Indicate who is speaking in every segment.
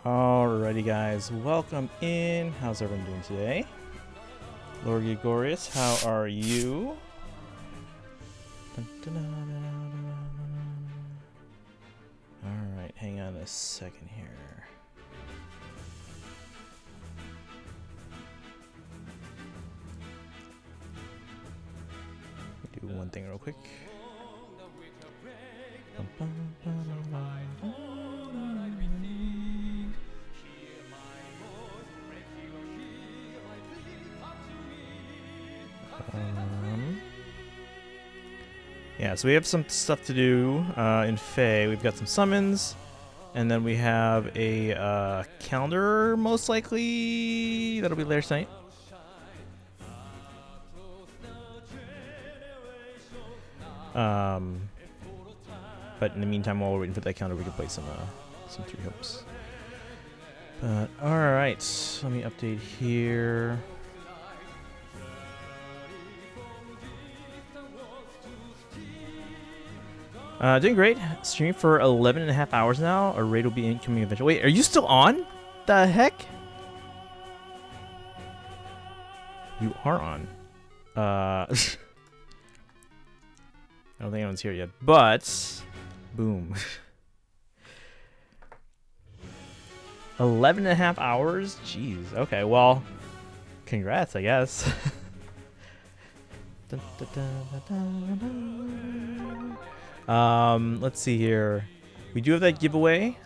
Speaker 1: Alrighty guys, welcome in. How's everyone doing today? Lord Gregorius, how are you? Alright, hang on a second here. Do one thing real quick. Yeah, so we have some stuff to do in FEH. We've got some summons, and then we have a calendar, most likely. That'll be later tonight. But in the meantime, while we're waiting for that calendar, we can play some Three Hopes. But alright, let me update here. Doing great. Streaming for 11.5 hours now. A raid will be incoming eventually. Wait, are you still on? The heck? You are on. I don't think anyone's here yet, but boom. 11.5 hours? Jeez. Okay, well, congrats, I guess. Let's see here. We do have that giveaway.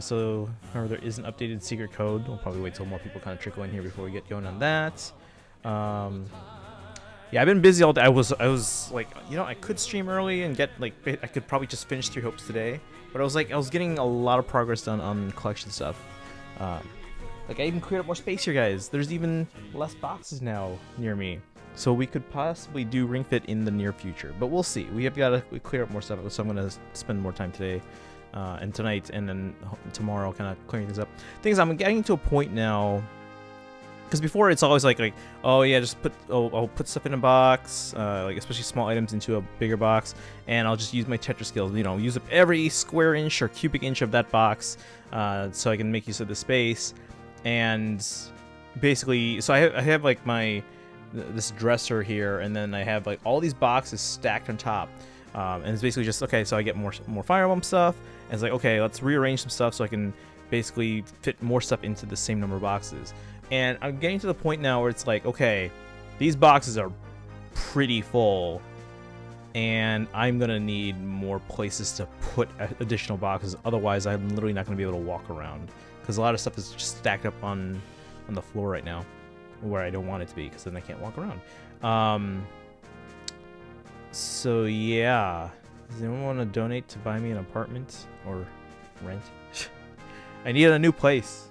Speaker 1: So remember, there is an updated secret code. We'll probably wait till more people kind of trickle in here before we get going on that. Yeah, I've been busy all day. I was like, you know, I could stream early and get like, I could probably just finish Three Hopes today. But I was getting a lot of progress done on collection stuff. Like I even cleared up more space here, guys. There's even less boxes now near me. So we could possibly do Ring Fit in the near future, but we'll see. We have got to clear up more stuff, so I'm going to spend more time today and tonight, and then tomorrow kind of clearing things up. Thing is, I'm getting to a point now, because before it's always like, oh yeah, just I'll put stuff in a box, like especially small items into a bigger box, and I'll just use my Tetris skills, you know, use up every square inch or cubic inch of that box, so I can make use of the space. And basically, so I have like this dresser here, and then I have like all these boxes stacked on top, and it's basically just okay, so I get more Fire Emblem stuff, and it's like, okay, let's rearrange some stuff so I can basically fit more stuff into the same number of boxes. And I'm getting to the point now where it's like, okay, these boxes are pretty full, and I'm gonna need more places to put additional boxes, otherwise I'm literally not gonna be able to walk around, because a lot of stuff is just stacked up on the floor right now, where I don't want it to be, because then I can't walk around. So yeah, does anyone want to donate to buy me an apartment or rent? I need a new place.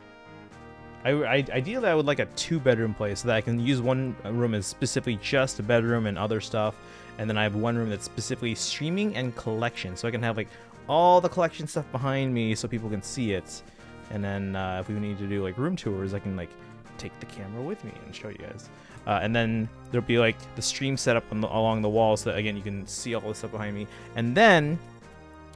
Speaker 1: Ideally, I would like a 2-bedroom place so that I can use one room as specifically just a bedroom and other stuff, and then I have one room that's specifically streaming and collection, so I can have like all the collection stuff behind me so people can see it. And then if we need to do like room tours, I can like take the camera with me and show you guys. And then there'll be like the stream set up along the wall, so that again you can see all the stuff behind me. And then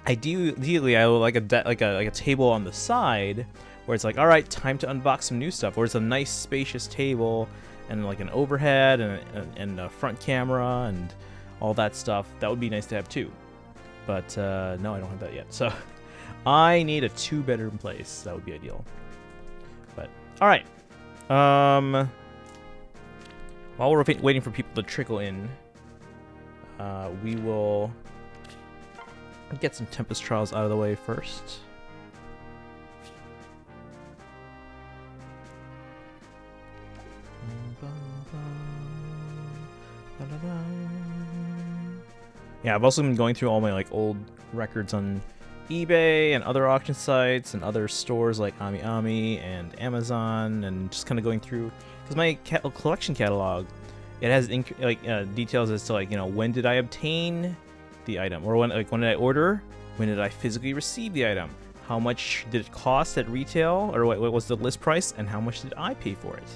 Speaker 1: ideally I would like a table on the side where it's like, all right, time to unbox some new stuff, where it's a nice spacious table and like an overhead and a front camera and all that stuff. That would be nice to have too. But no, I don't have that yet. So I need a 2-bedroom place. That would be ideal. But all right. While we're waiting for people to trickle in, we will get some Tempest Trials out of the way first. Yeah, I've also been going through all my like old records on eBay and other auction sites and other stores like AmiAmi and Amazon, and just kind of going through, because my collection catalog, it has details as to like, you know, when did I obtain the item, or when did I order, when did I physically receive the item, how much did it cost at retail, or what was the list price, and how much did I pay for it,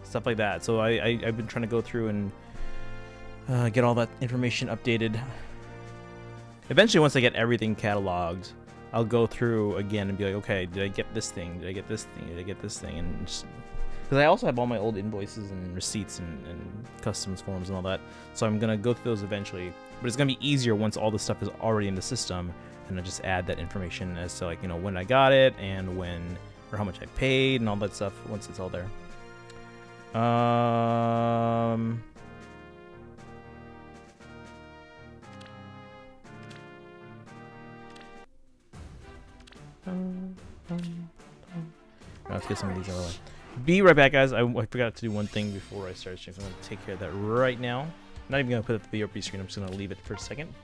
Speaker 1: stuff like that. So I've been trying to go through and get all that information updated. Eventually, once I get everything cataloged, I'll go through again and be like, okay, did I get this thing? Did I get this thing? Did I get this thing? And because I also have all my old invoices and receipts and customs forms and all that, so I'm gonna go through those eventually. But it's gonna be easier once all this stuff is already in the system, and I just add that information as to, like, you know, when I got it and when or how much I paid and all that stuff once it's all there. Let's get some of these out of the way. Be right back, guys. I forgot to do one thing before I start streaming. So I'm going to take care of that right now. Not even going to put up the VOD screen. I'm just going to leave it for a second.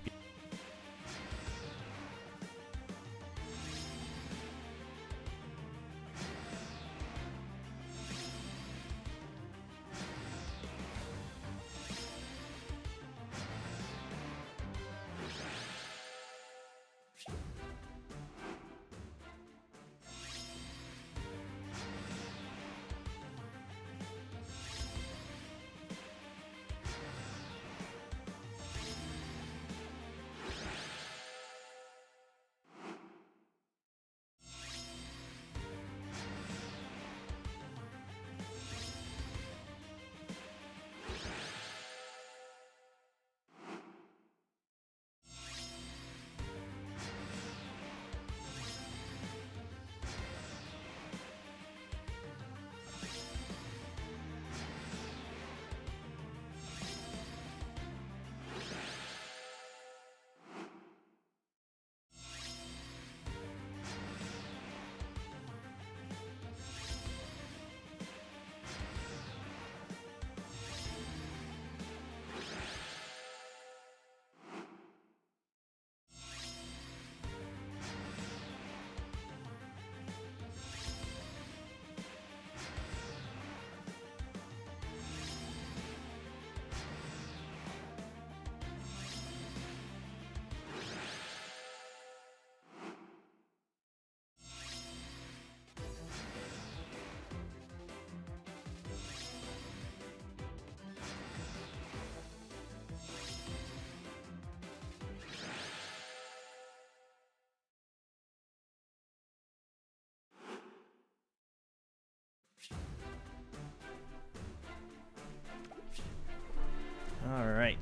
Speaker 1: All right.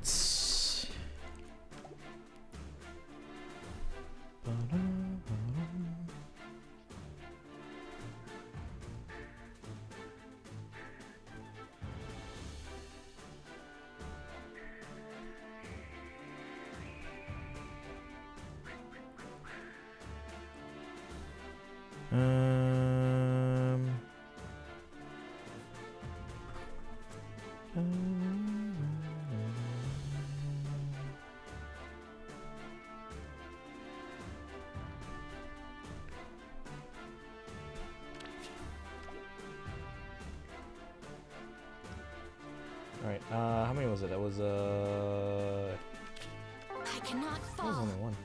Speaker 1: Alright, how many was it? That was,
Speaker 2: I cannot fall.
Speaker 1: that was only one.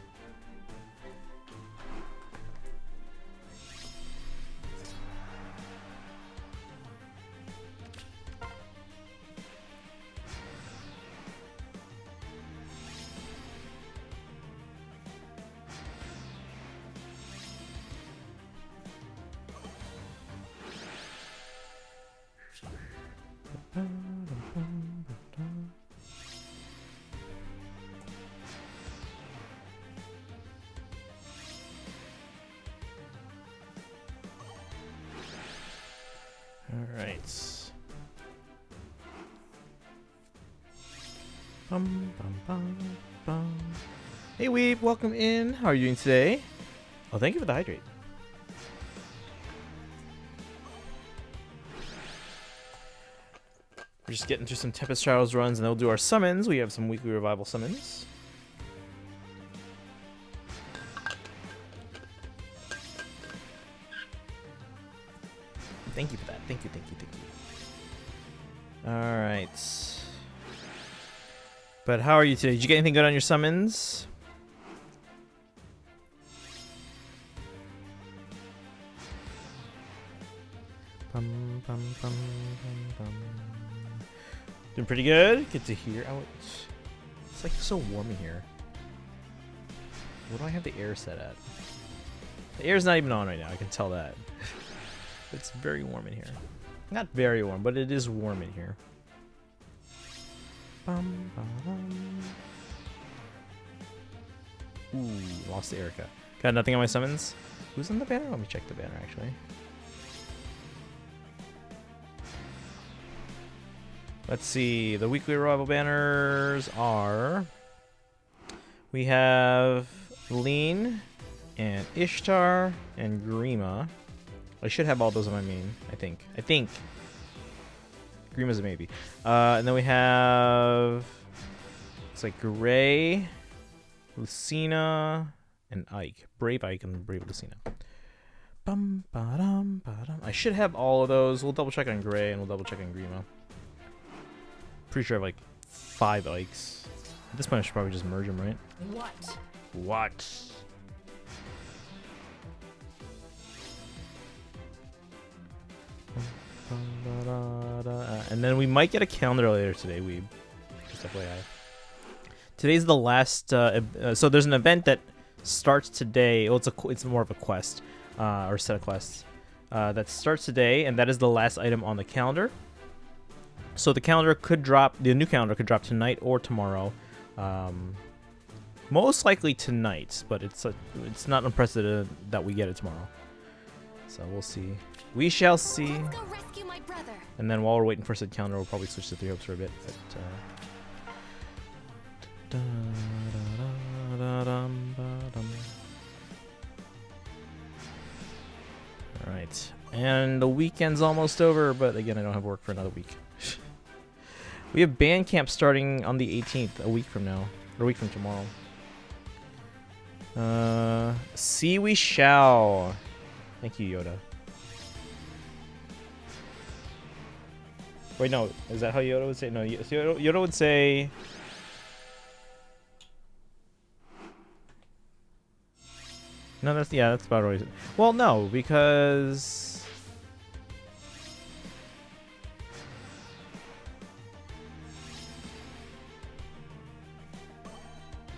Speaker 1: Alright. Hey Weeb, welcome in. How are you doing today? Oh, thank you for the hydrate. We're just getting through some Tempest Trials runs, and then we'll do our summons. We have some weekly revival summons. Thank you for that. Thank you, thank you, thank you. Alright. But how are you today? Did you get anything good on your summons? Doing pretty good. Good to hear. Oh, it's like so warm in here. What do I have the air set at? The air's not even on right now. I can tell that. It's very warm in here. Not very warm, but it is warm in here. Bum, ba-dum. Ooh, lost to Erica. Got nothing on my summons. Who's on the banner? Let me check the banner actually. Let's see. The weekly arrival banners are. We have Lean and Ishtar and Grima. I should have all those on my main, I think. Grima's a maybe. And then we have... It's like Gray, Lucina, and Ike. Brave Ike and Brave Lucina. Bum, ba-dum, ba-dum. I should have all of those. We'll double check on Gray and we'll double check on Grima. Pretty sure I have like 5 Ikes. At this point I should probably just merge them, right? What? And then we might get a calendar later today, Weeb. Just FYI. Today's the last. So there's an event that starts today. Well, it's more of a quest or set of quests that starts today, and that is the last item on the calendar. So the calendar could drop. The new calendar could drop tonight or tomorrow. Most likely tonight, but it's not unprecedented that we get it tomorrow. So we'll see. We shall see.
Speaker 2: Let's go rescue my brother.
Speaker 1: And then while we're waiting for said calendar, we'll probably switch to 3 hopes for a bit. But, Alright. And the weekend's almost over, but again, I don't have work for another week. We have band camp starting on the 18th, a week from now. Or a week from tomorrow. See we shall. Thank you, Yoda. Wait, no. Is that how Yoda would say? No, Yoda would say... No, that's about what he said. Well, no, because...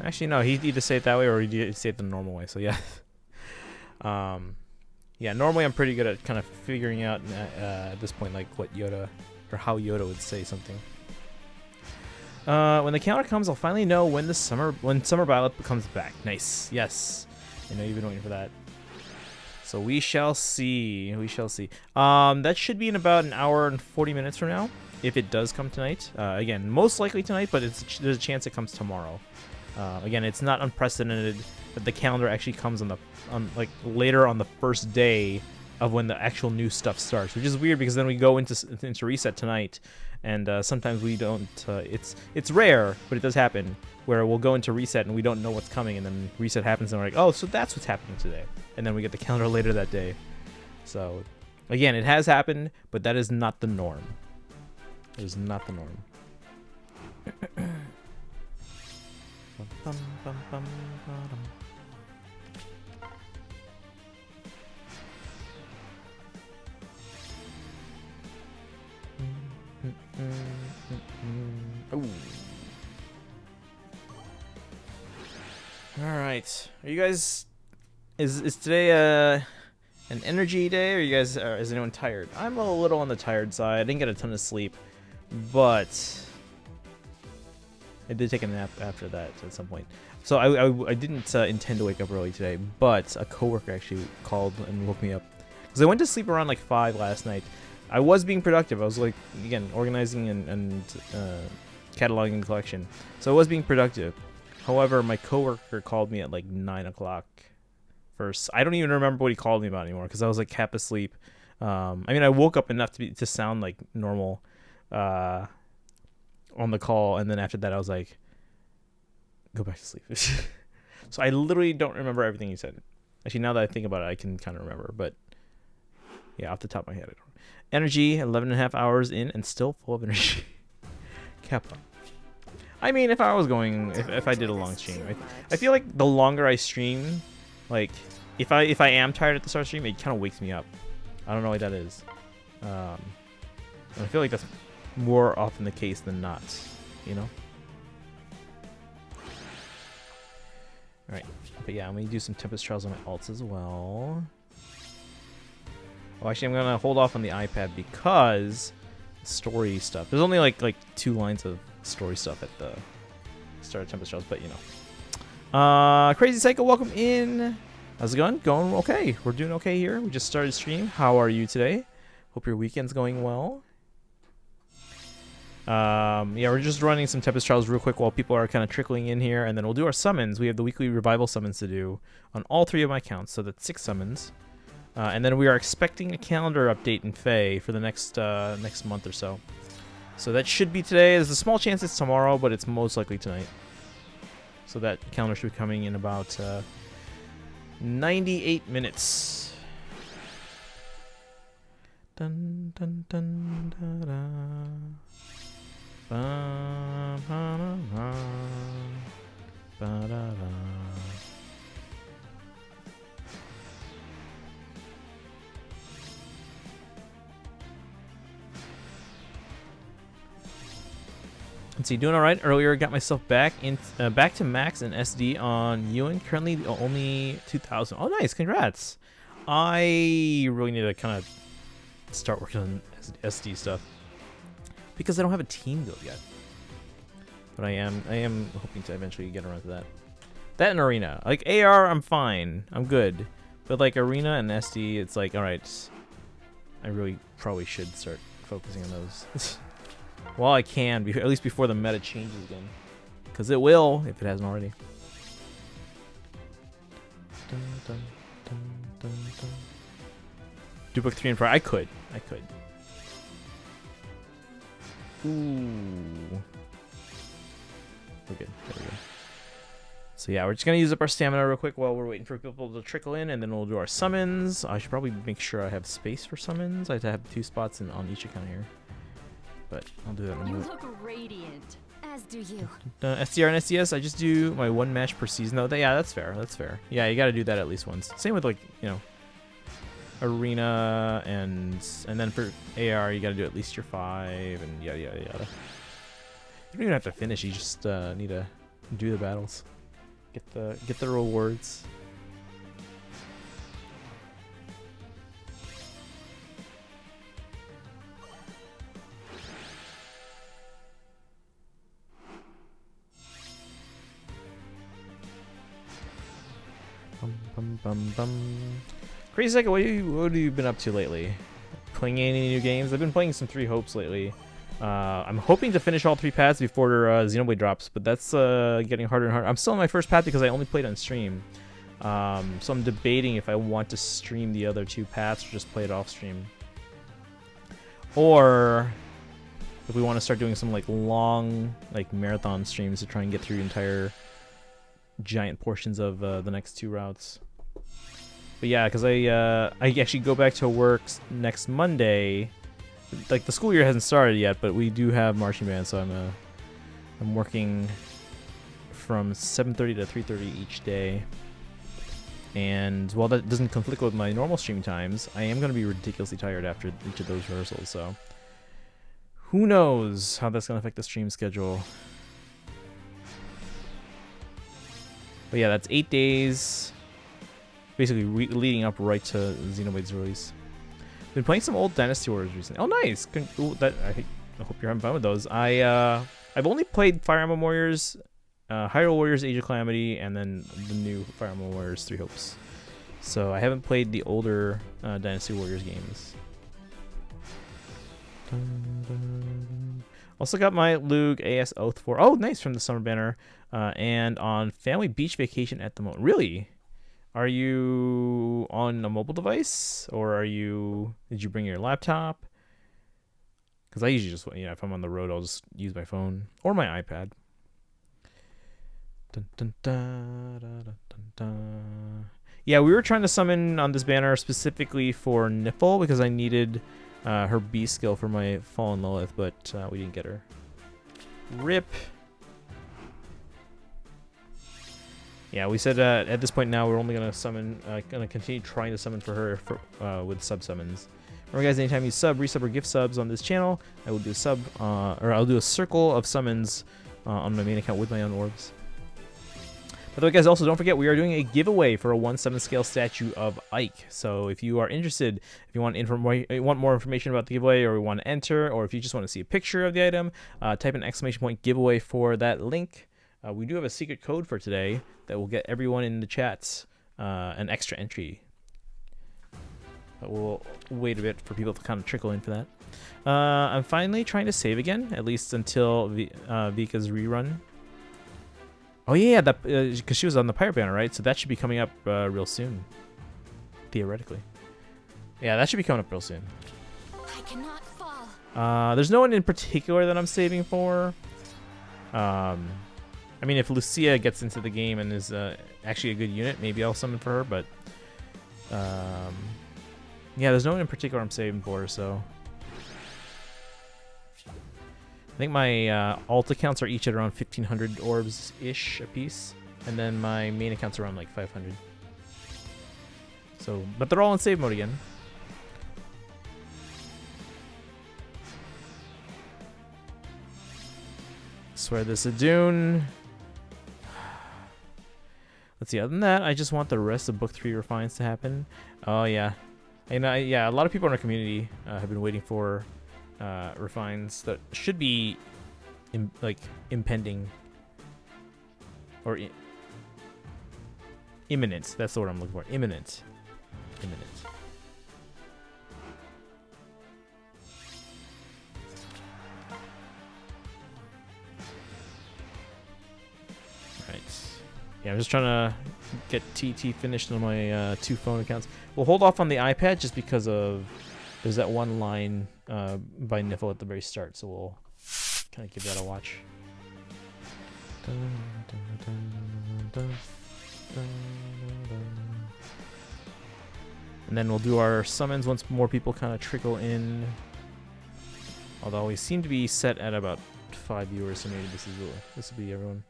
Speaker 1: Actually, no, he'd either say it that way or he'd say it the normal way, so yeah. Yeah, normally I'm pretty good at kind of figuring out at this point, like, what Yoda... or how Yoda would say something. When the calendar comes, I'll finally know when Summer Violet comes back. Nice. Yes. I know you've been waiting for that. So we shall see. We shall see. That should be in about an hour and 40 minutes from now, if it does come tonight. Again, most likely tonight, but there's a chance it comes tomorrow. Again, it's not unprecedented that the calendar actually comes like later on the first day of when the actual new stuff starts, which is weird because then we go into reset tonight, and sometimes we don't. It's rare, but it does happen where we'll go into reset and we don't know what's coming, and then reset happens and we're like, oh, so that's what's happening today, and then we get the calendar later that day. So, again, it has happened, but that is not the norm. It is not the norm. Bum, bum, bum, bum. Ooh. All right, are you guys? Is today an energy day, or you guys? Is anyone tired? I'm a little on the tired side. I didn't get a ton of sleep, but I did take a nap after that at some point. So I didn't intend to wake up early today, but a coworker actually called and woke me up because I went to sleep around like 5 last night. I was being productive. I was like, again, organizing and cataloging the collection. So I was being productive. However, my coworker called me at like 9 o'clock first. I don't even remember what he called me about anymore because I was like half asleep. I mean, I woke up enough to sound like normal on the call. And then after that, I was like, go back to sleep. So I literally don't remember everything he said. Actually, now that I think about it, I can kind of remember. But yeah, off the top of my head, I don't. Energy, 11.5 hours in and still full of energy. Kappa. I mean, if I was going, if I did a long stream, I feel like the longer I stream, like, if I am tired at the start of stream, it kind of wakes me up. I don't know why that is. And I feel like that's more often the case than not, you know? Alright, but yeah, I'm gonna do some Tempest Trials on my alts as well. Oh, actually, I'm gonna hold off on the iPad because story stuff. There's only like 2 lines of story stuff at the start of Tempest Trials, but you know. Crazy Psycho, welcome in. How's it going? Going okay. We're doing okay here. We just started stream. How are you today? Hope your weekend's going well. Yeah, we're just running some Tempest Trials real quick while people are kind of trickling in here, and then we'll do our summons. We have the weekly revival summons to do on all 3 of my accounts, so that's 6 summons. And then we are expecting a calendar update in FEH for the next month or so. So that should be today. There's a small chance it's tomorrow, but it's most likely tonight. So that calendar should be coming in about 98 minutes. Dun dun dun da da. Ba ba da da. Ba da da. Let's see, doing all right. Earlier, got myself back to max and SD on Ewan. Currently, only 2,000. Oh, nice! Congrats. I really need to kind of start working on SD stuff because I don't have a team build yet. But I am hoping to eventually get around to that. That and Arena, like AR, I'm fine. I'm good. But like Arena and SD, it's like, all right. I really probably should start focusing on those. Well, I can, at least before the meta changes again. Because it will, if it hasn't already. Dun, dun, dun, dun, dun. Do book 3 and 4. I could. Ooh. We're good. There we go. So yeah, we're just going to use up our stamina real quick while we're waiting for people to trickle in, and then we'll do our summons. I should probably make sure I have space for summons. I have 2 spots on each account here. But I'll do that in a minute.
Speaker 2: You look radiant, as do you.
Speaker 1: SDR and SDS, I just do my 1 match per season though. Yeah, that's fair. That's fair. Yeah, you got to do that at least once. Same with like, you know, Arena and then for AR, you got to do at least your 5 and yada yada yada. You don't even have to finish. You just need to do the battles, get the rewards. Crazy Psycho, what have you been up to lately? Playing any new games? I've been playing some 3 Hopes lately. I'm hoping to finish all 3 paths before Xenoblade drops, but that's getting harder and harder. I'm still on my first path because I only played on stream. So I'm debating if I want to stream the other 2 paths or just play it off stream. Or if we want to start doing some like long marathon streams to try and get through entire giant portions of the next 2 routes. But yeah, because I actually go back to work next Monday. Like the school year hasn't started yet, but we do have marching band, so I'm working from 7:30 to 3:30 each day. And while that doesn't conflict with my normal stream times, I am going to be ridiculously tired after each of those rehearsals. So who knows how that's going to affect the stream schedule. But yeah, that's 8 days, basically leading up right to Xenoblade's release. Been playing some old Dynasty Warriors recently. Oh, nice! I hope you're having fun with those. I've only played Fire Emblem Warriors, Hyrule Warriors: Age of Calamity, and then the new Fire Emblem Warriors 3 Hopes. So I haven't played the older Dynasty Warriors games. Also got my Lug AS Oath 4. Oh, nice, from the Summer Banner. And on family beach vacation at the moment. Really? Are you on a mobile device, or did you bring your laptop? Because I usually just, if I'm on the road, I'll just use my phone or my iPad. Dun, dun, dun, dun, dun, dun. Yeah, we were trying to summon on this banner specifically for Nipple because I needed her B skill for my Fallen Lilith, but we didn't get her. RIP. Yeah, we said at this point now we're only gonna summon, gonna continue trying to summon for her with sub summons. Remember, guys, anytime you sub, resub, or gift subs on this channel, I will do a sub, or I'll do a circle of summons on my main account with my own orbs. By the way, guys, also don't forget we are doing a giveaway for a 1/7 scale statue of Ike. So if you are interested, if you want more information about the giveaway, or you want to enter, or if you just want to see a picture of the item, type in ! giveaway for that link. We do have a secret code for today that will get everyone in the chats an extra entry. But we'll wait a bit for people to kind of trickle in for that. I'm finally trying to save again, at least until Vika's rerun. Oh yeah, that because she was on the pirate banner, right? So that should be coming up real soon, theoretically. Yeah, that should be coming up real soon.
Speaker 2: I cannot fall.
Speaker 1: There's no one in particular that I'm saving for. I mean, if Lucia gets into the game and is actually a good unit, maybe I'll summon for her. But yeah, there's no one in particular I'm saving for. So I think my alt accounts are each at around 1,500 orbs ish a piece, and then my main accounts are around like 500. So, but they're all in save mode again. Swear this a Dune. Let's see. Other than that, I just want the rest of Book 3 refines to happen. Oh yeah, and yeah, a lot of people in our community have been waiting for refines that should be impending or imminent. That's the word I'm looking for. Imminent. Right. Yeah, I'm just trying to get TT finished on my 2 phone accounts. We'll hold off on the iPad just because of there's that one line by Niffle at the very start, so we'll kind of give that a watch. And then we'll do our summons once more people kind of trickle in. Although we seem to be set at about 5 viewers, so maybe this will be everyone.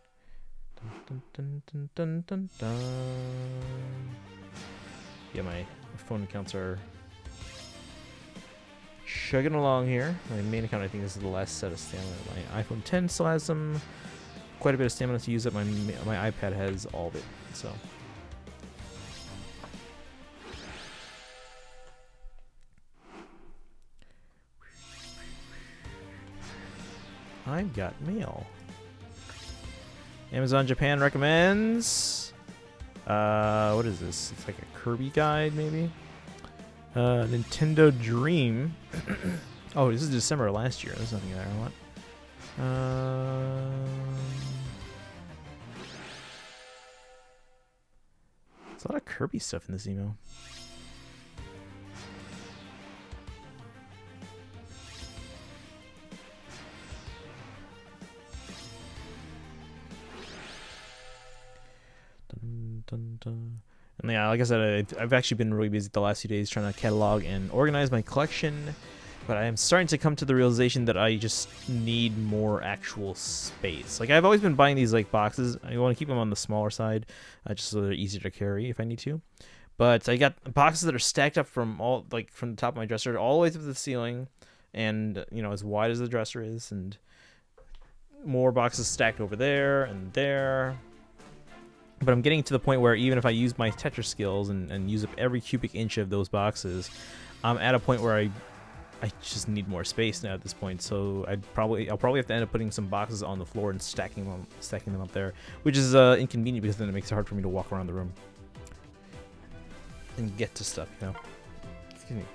Speaker 1: Yeah, my phone accounts are chugging along here. My main account, I think this is the last set of stamina. My iPhone 10 still has quite a bit of stamina to use up. My iPad has all of it, so. I've got mail. Amazon Japan recommends. What is this? It's like a Kirby guide, maybe. Nintendo Dream. Oh, this is December of last year. There's nothing there I want. There's a lot of Kirby stuff in this email. And yeah, like I said, I've actually been really busy the last few days trying to catalog and organize my collection, but I am starting to come to the realization that I just need more actual space. Like, I've always been buying these like boxes. I want to keep them on the smaller side, just so they're easier to carry if I need to. But I got boxes that are stacked up from the top of my dresser all the way to the ceiling, and as wide as the dresser is, and more boxes stacked over there and there. But I'm getting to the point where even if I use my Tetris skills and use up every cubic inch of those boxes, I'm at a point where I just need more space now at this point. So I'll probably have to end up putting some boxes on the floor and stacking them up there, which is inconvenient because then it makes it hard for me to walk around the room and get to stuff. Excuse me.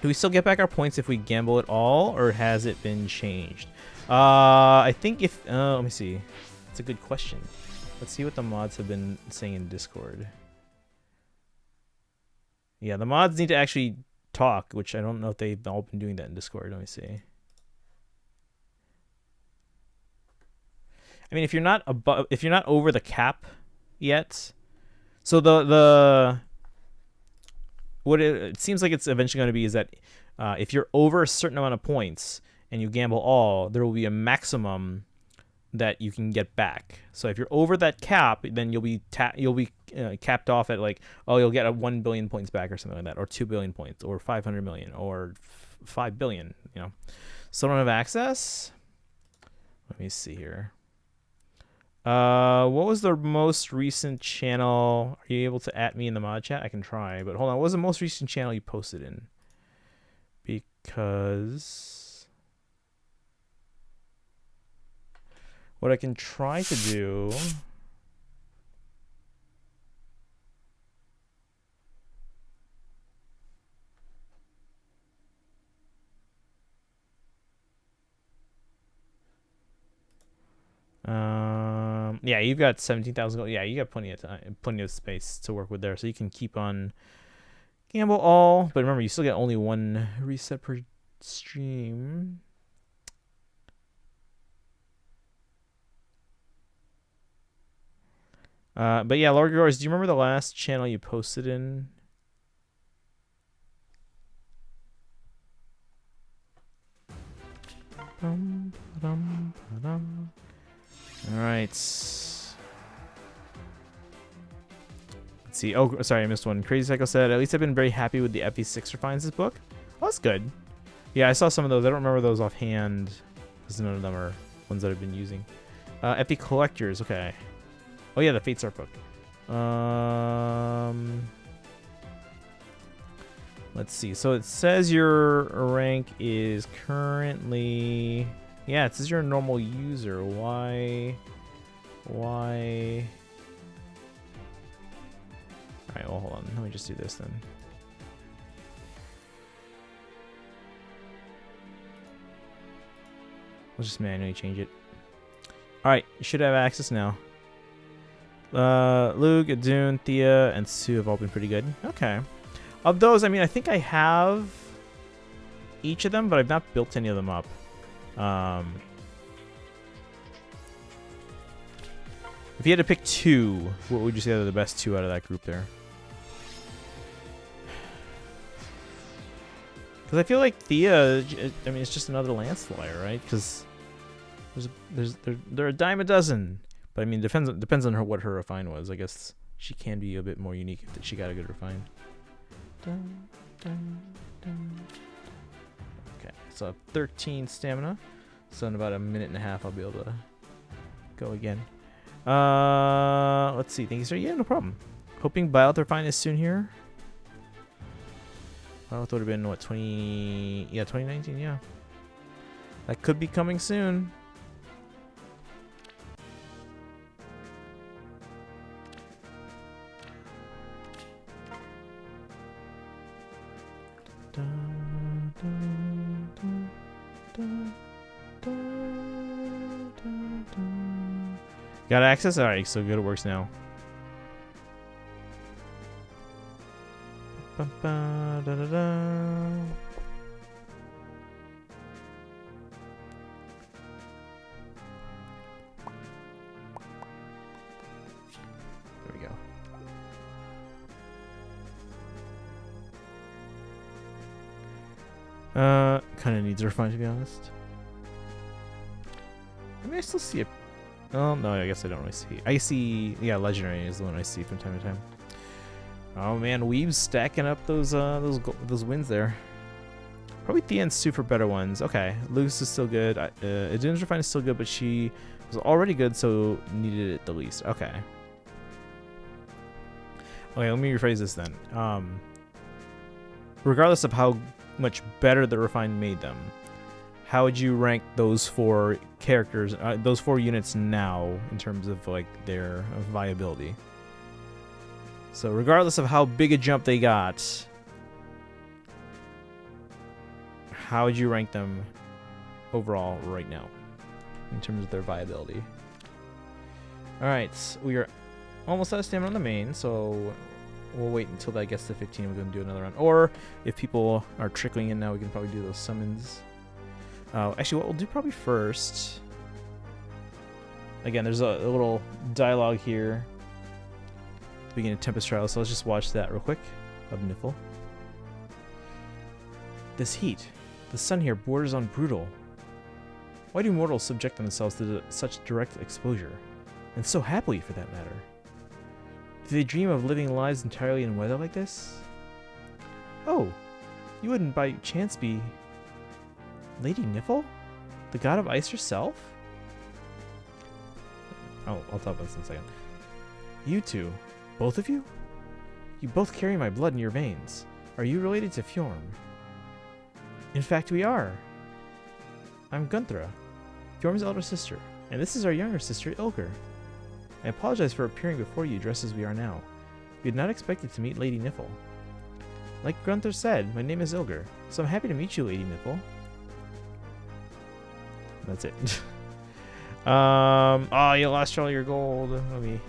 Speaker 1: Do we still get back our points if we gamble at all, or has it been changed? I think if let me see. It's a good question. Let's see what the mods have been saying in Discord. Yeah, the mods need to actually talk, which I don't know if they've all been doing that in Discord. Let me see. I mean, if you're not over the cap yet, so what it seems like it's eventually going to be is that if you're over a certain amount of points and you gamble all, there will be a maximum that you can get back. So if you're over that cap, then you'll be capped off at like, oh, you'll get 1 billion points back or something like that, or 2 billion points, or 500 million, or 5 billion. So I don't have access. Let me see here. What was the most recent channel? Are you able to at me in the mod chat? I can try, but hold on. What was the most recent channel you posted in? Because what I can try to do. Yeah, you've got 17,000 gold. Yeah, you got plenty of time, plenty of space to work with there, so you can keep on gamble all. But remember, you still get only one reset per stream. But yeah, Lord Gregorius, do you remember the last channel you posted in? All right. Let's see. Oh, sorry, I missed one. Crazy Psycho said, at least I've been very happy with the FE6 refines this book. Oh, that's good. Yeah, I saw some of those. I don't remember those offhand because none of them are ones that I've been using. FE Collectors. Okay. Oh, yeah, the Fates art book. Let's see. So it says your rank is currently... Yeah, it says you're a normal user. Why? Alright, well, hold on. Let me just do this then. We'll just manually change it. Alright, you should have access now. Luke, Adun, Thea, and Sue have all been pretty good. Okay. Of those, I mean, I think I have each of them, but I've not built any of them up. If you had to pick two, what would you say are the best two out of that group there? Because I feel like Thea, I mean, it's just another Lance Flyer, right? Because they're a dime a dozen. But I mean, depends on what her refine was. I guess she can be a bit more unique if she got a good refine. Okay, so 13 stamina. So in about a minute and a half, I'll be able to go again. Let's see. Thank you, sir. Yeah, no problem. Hoping Bioth refine is soon here. Bioth would have been what, 2019? Yeah, that could be coming soon. Got access? Alright, so good, it works now. There we go. Kind of needs a refine, to be honest. I mean, I still see it. Oh, no, I guess I don't really see. I see, yeah, Legendary is the one I see from time to time. Oh man, Weeb's stacking up those wins there. Probably Thea and Sue for better ones. Okay, Luce is still good. Adun's refine is still good, but she was already good, so needed it the least. Okay. Okay, let me rephrase this then. Regardless of how much better the refine made them, how would you rank those four characters, those four units now in terms of like their viability? So regardless of how big a jump they got, how would you rank them overall right now in terms of their viability? All right, we are almost out of stamina on the main, so we'll wait until that gets to 15 and we're going to do another round. Or if people are trickling in now, we can probably do those summons. Actually, what we'll do probably first... Again, there's a little dialogue here at the beginning of Tempest Trials, so let's just watch that real quick of Niffle. This heat. The sun here borders on brutal. Why do mortals subject themselves to such direct exposure? And so happily, for that matter. Do they dream of living lives entirely in weather like this? Oh, you wouldn't by chance be Lady Niffle? The god of ice herself? Oh, I'll talk about this in a second. You two, both of you? You both carry my blood in your veins. Are you related to Fjorm? In fact, we are. I'm Gunthra, Fjorm's elder sister, and this is our younger sister, Ilger. I apologize for appearing before you dressed as we are now. We had not expected to meet Lady Niffle. Like Gunther said, my name is Ilger, so I'm happy to meet you, Lady Niffle. That's it. Oh, you lost all your gold. Let me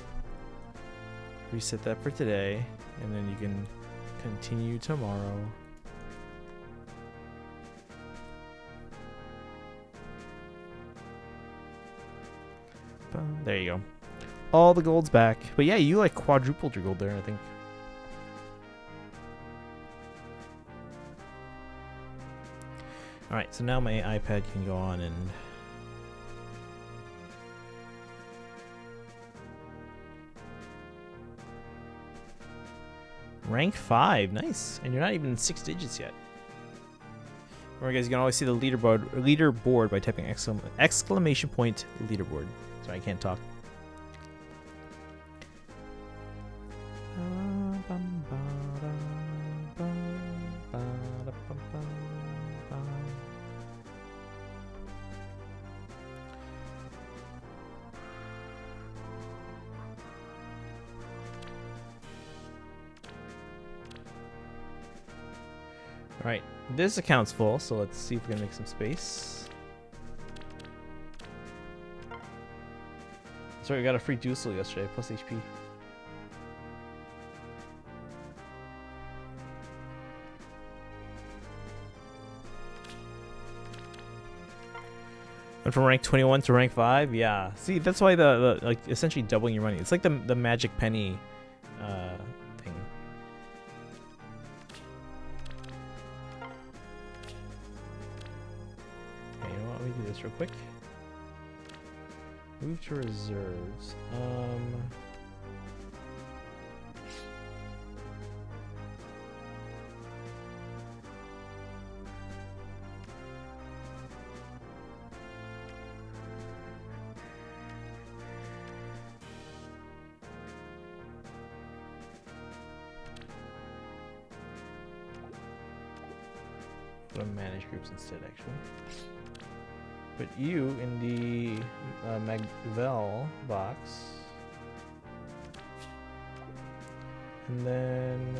Speaker 1: reset that for today, and then you can continue tomorrow. There you go. All the gold's back. But yeah, you like quadrupled your gold there, I think. Alright, so now my iPad can go on and... Rank 5, nice. And you're not even 6 digits yet. Alright guys, you can always see the leaderboard by typing exclamation point leaderboard. Sorry, I can't talk. Alright, this account's full, so let's see if we can make some space. Sorry, we got a free Juicel yesterday, plus HP. Went from rank 21 to rank 5, yeah. See, that's why the like essentially doubling your money. It's like the magic penny thing. Okay, you know what? Let me do this real quick. Move to reserves. Put on manage groups instead, actually. Put you in the Magvel box. And then...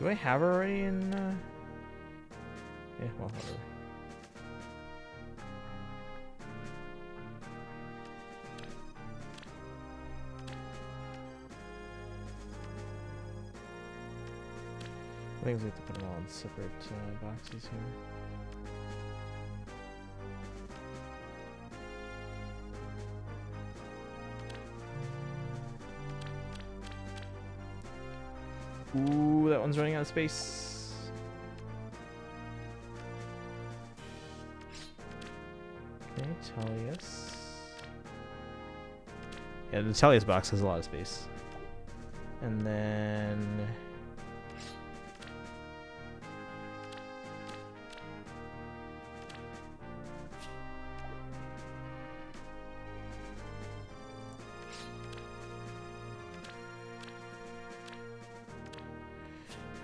Speaker 1: Do I have her already in... Yeah, well, whatever. I think we have to put them all in separate boxes here. Ooh, that one's running out of space. Okay, Telius. Yeah, the Telius box has a lot of space. And then...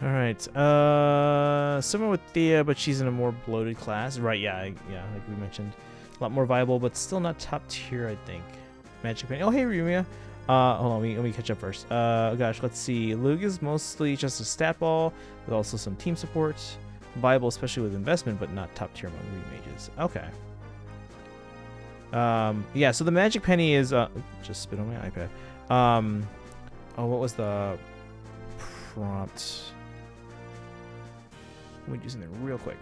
Speaker 1: Alright, similar with Thea, but she's in a more bloated class. Right, yeah, like we mentioned. A lot more viable, but still not top tier, I think. Magic Penny. Oh, hey, Rumia. Hold on, let me catch up first. Gosh, let's see. Lug is mostly just a stat ball, with also some team support. Viable, especially with investment, but not top tier among remages. Okay. Yeah, so the Magic Penny is, just spit on my iPad. Oh, what was the prompt? Let me do something real quick.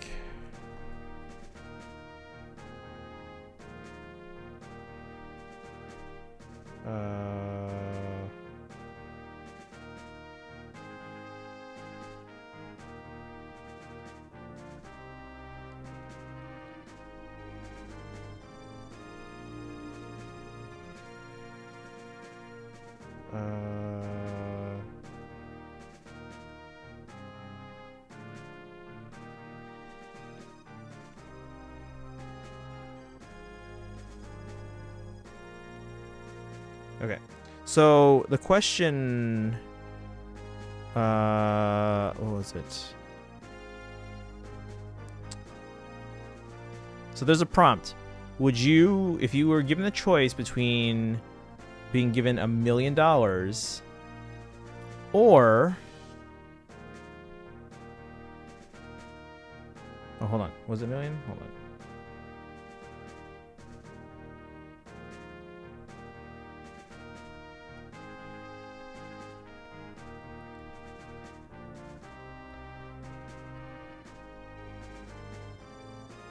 Speaker 1: Okay. So the question, what was it? So there's a prompt. Would you, if you were given the choice between being given $1 million or, oh, hold on. Was it a million? Hold on.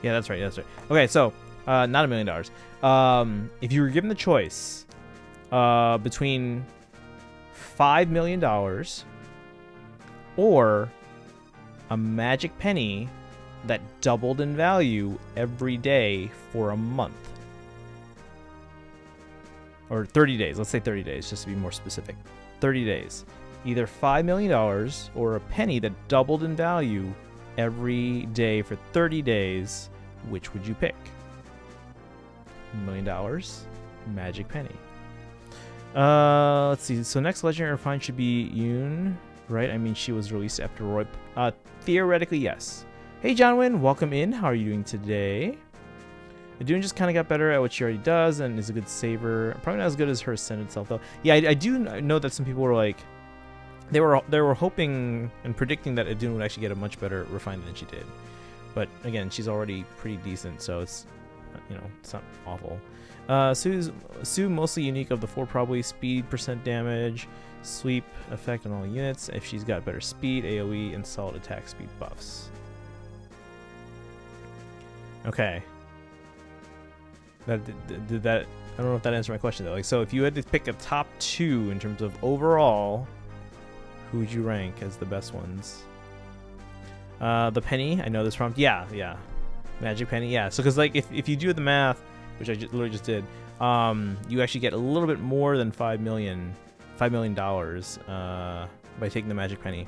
Speaker 1: Yeah, that's right. That's right. Okay, so not $1 million. If you were given the choice between $5 million or a magic penny that doubled in value every day for a month, or 30 days. Let's say 30 days, just to be more specific. 30 days. Either $5 million or a penny that doubled in value every day for 30 days. Which would you pick? $1 million, magic penny. Let's see. So next legendary find should be Yoon, right? I mean, she was released after Roy. Theoretically, yes. Hey, Johnwin, welcome in. How are you doing today? Doon just kind of got better at what she already does and is a good saver. Probably not as good as her ascended self, though. Yeah, I do know that some people were like, they were hoping and predicting that Adun would actually get a much better refinement than she did. But again, she's already pretty decent, so it's, you know, it's not awful. Sue mostly unique of the 4, probably speed, percent damage, sweep effect on all units. If she's got better speed, AoE, and solid attack speed buffs. Okay. Did that? I don't know if that answered my question though. Like, so if you had to pick a top 2 in terms of overall, who would you rank as the best ones? The penny, I know this prompt. Yeah. Magic penny, yeah. So, because, like, if you do the math, which I literally just did, you actually get a little bit more than $5 million by taking the magic penny.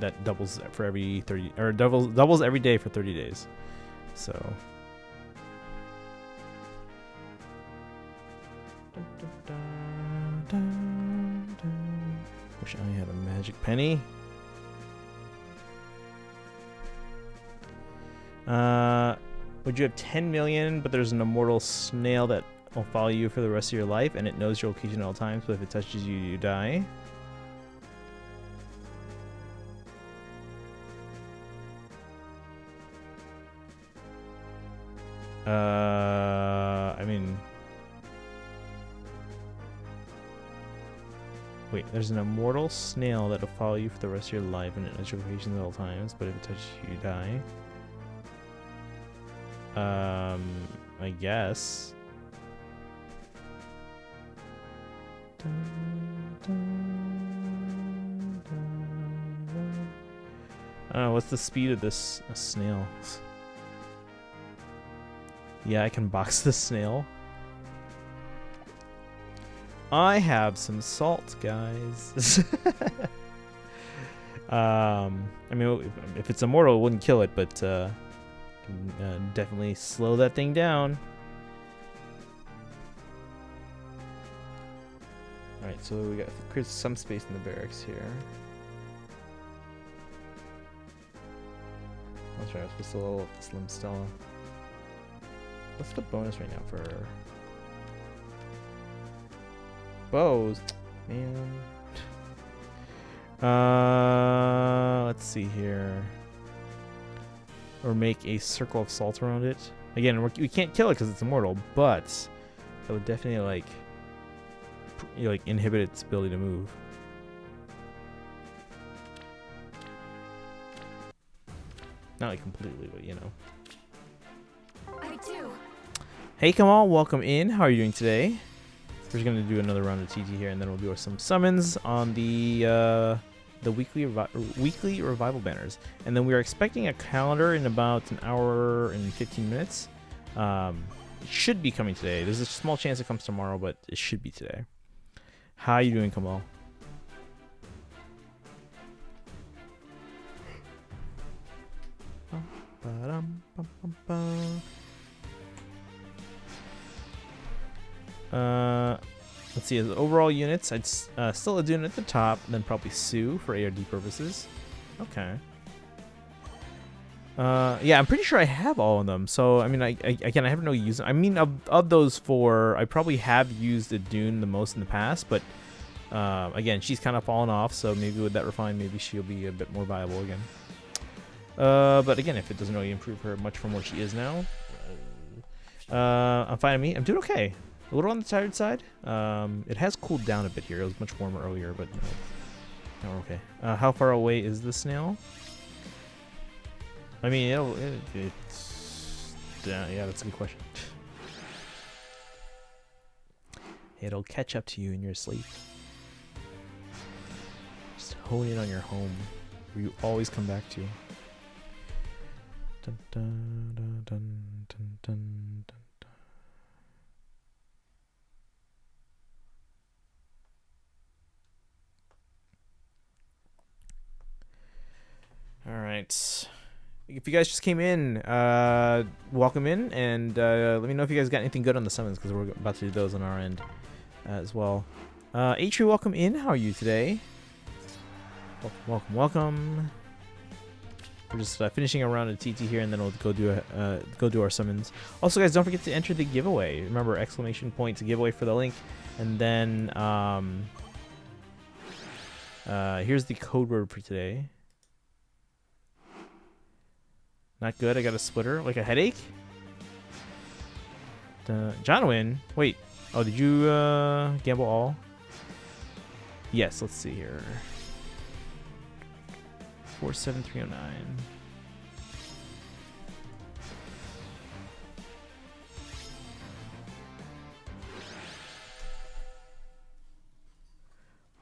Speaker 1: That doubles for every 30, or doubles every day for 30 days. So. Wish I had a magic penny. Would you have 10 million, but there's an immortal snail that will follow you for the rest of your life, and it knows your location at all times, but if it touches you, you die? I mean... Wait, there's an immortal snail that will follow you for the rest of your life, and it knows your location at all times, but if it touches you, you die. I guess. I don't know, what's the speed of this snail? Yeah, I can box the snail. I have some salt, guys. I mean, if it's immortal, it wouldn't kill it, but definitely slow that thing down. Alright, so we got create some space in the barracks here. That's right, I was supposed to level up the Slim Stella. What's the bonus right now for bows? Man. Let's see here. Or make a circle of salt around it. Again, we can't kill it because it's immortal, but that would definitely like inhibit its ability to move. Not like completely, but you know.
Speaker 2: I do.
Speaker 1: Hey Kamal, welcome in. How are you doing today? We're just gonna do another round of TT here, and then we'll do some summons on the weekly revival banners, and then we are expecting a calendar in about an hour and 15 minutes. It should be coming today. There's a small chance it comes tomorrow, but it should be today. How are you doing, Kamal? Let's see, as overall units, I'd still Adun at the top, then probably Sue for ARD purposes. Okay. Yeah, I'm pretty sure I have all of them. So, I mean, again, I haven't really used them. I mean, of those 4, I probably have used Adun the most in the past, but again, she's kind of fallen off, so maybe with that refine, maybe she'll be a bit more viable again. But again, if it doesn't really improve her much from where she is now, I'm fine with me. I'm doing okay. A little on the tired side. It has cooled down a bit here. It was much warmer earlier, but now we're okay. How far away is the snail? I mean, it's yeah, that's a good question. It'll catch up to you in your sleep. Just hone in on your home, where you always come back to. Dun, dun, dun, dun, dun, dun, dun. All right. If you guys just came in, welcome in, and let me know if you guys got anything good on the summons, because we're about to do those on our end as well. Atri, welcome in. How are you today? Welcome, welcome. We're just finishing a round of TT here, and then we'll go do our summons. Also, guys, don't forget to enter the giveaway. Remember, exclamation point to giveaway for the link, and then here's the code word for today. Not good. I got a splitter, like a headache. Jonwin, wait. Oh, did you gamble all? Yes. Let's see here. 47309.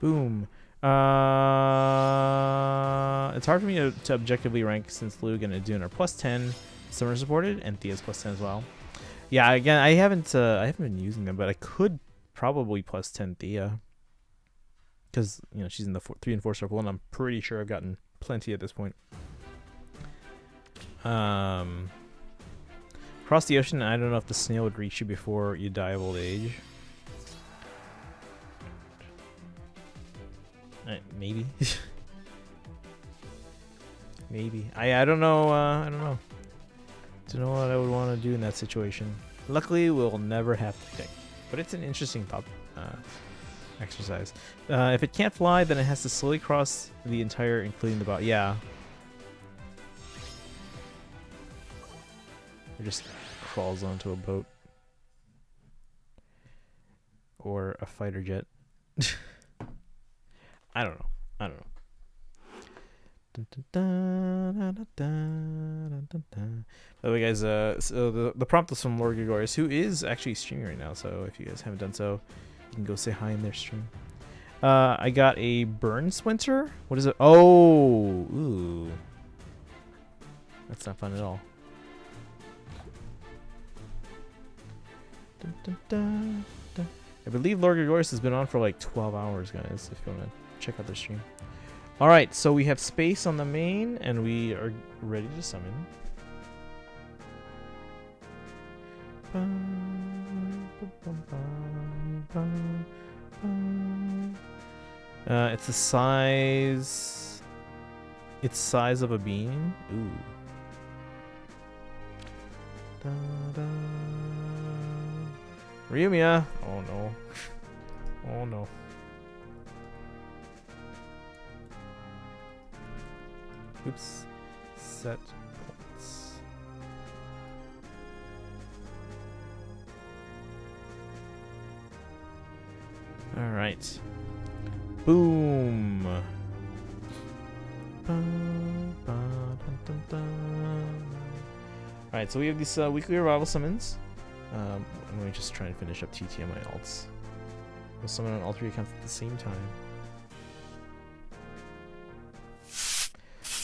Speaker 1: Boom. It's hard for me to objectively rank since Lug and Adun are +10, Summer supported, and Thea's +10 as well. Yeah, again, I haven't been using them, but I could probably +10 Thea, because you know she's in the 3 and 4 star pool, and I'm pretty sure I've gotten plenty at this point. Across the ocean, I don't know if the snail would reach you before you die of old age. Maybe. Maybe. I don't know. I don't know. Don't know what I would want to do in that situation. Luckily, we'll never have to pick. But it's an interesting thought exercise. If it can't fly, then it has to slowly cross the entire, including the boat. Yeah. It just crawls onto a boat. Or a fighter jet. I don't know. I don't know. By the way, guys, so the prompt was from Lord Gregorius, who is actually streaming right now. So if you guys haven't done so, you can go say hi in their stream. I got a burn splinter. What is it? Oh, ooh, that's not fun at all. I believe Lord Gregorius has been on for like 12 hours, guys. If you want to check out their stream. All right, so we have space on the main, and we are ready to summon. It's the size. It's size of a bean. Ooh. Ryumiya. Oh no. Oh no. Oops. Set points. All right. Boom. All right, so we have these weekly revival summons. I'm going to just try and finish up TT on my alts. We'll summon on all 3 accounts at the same time.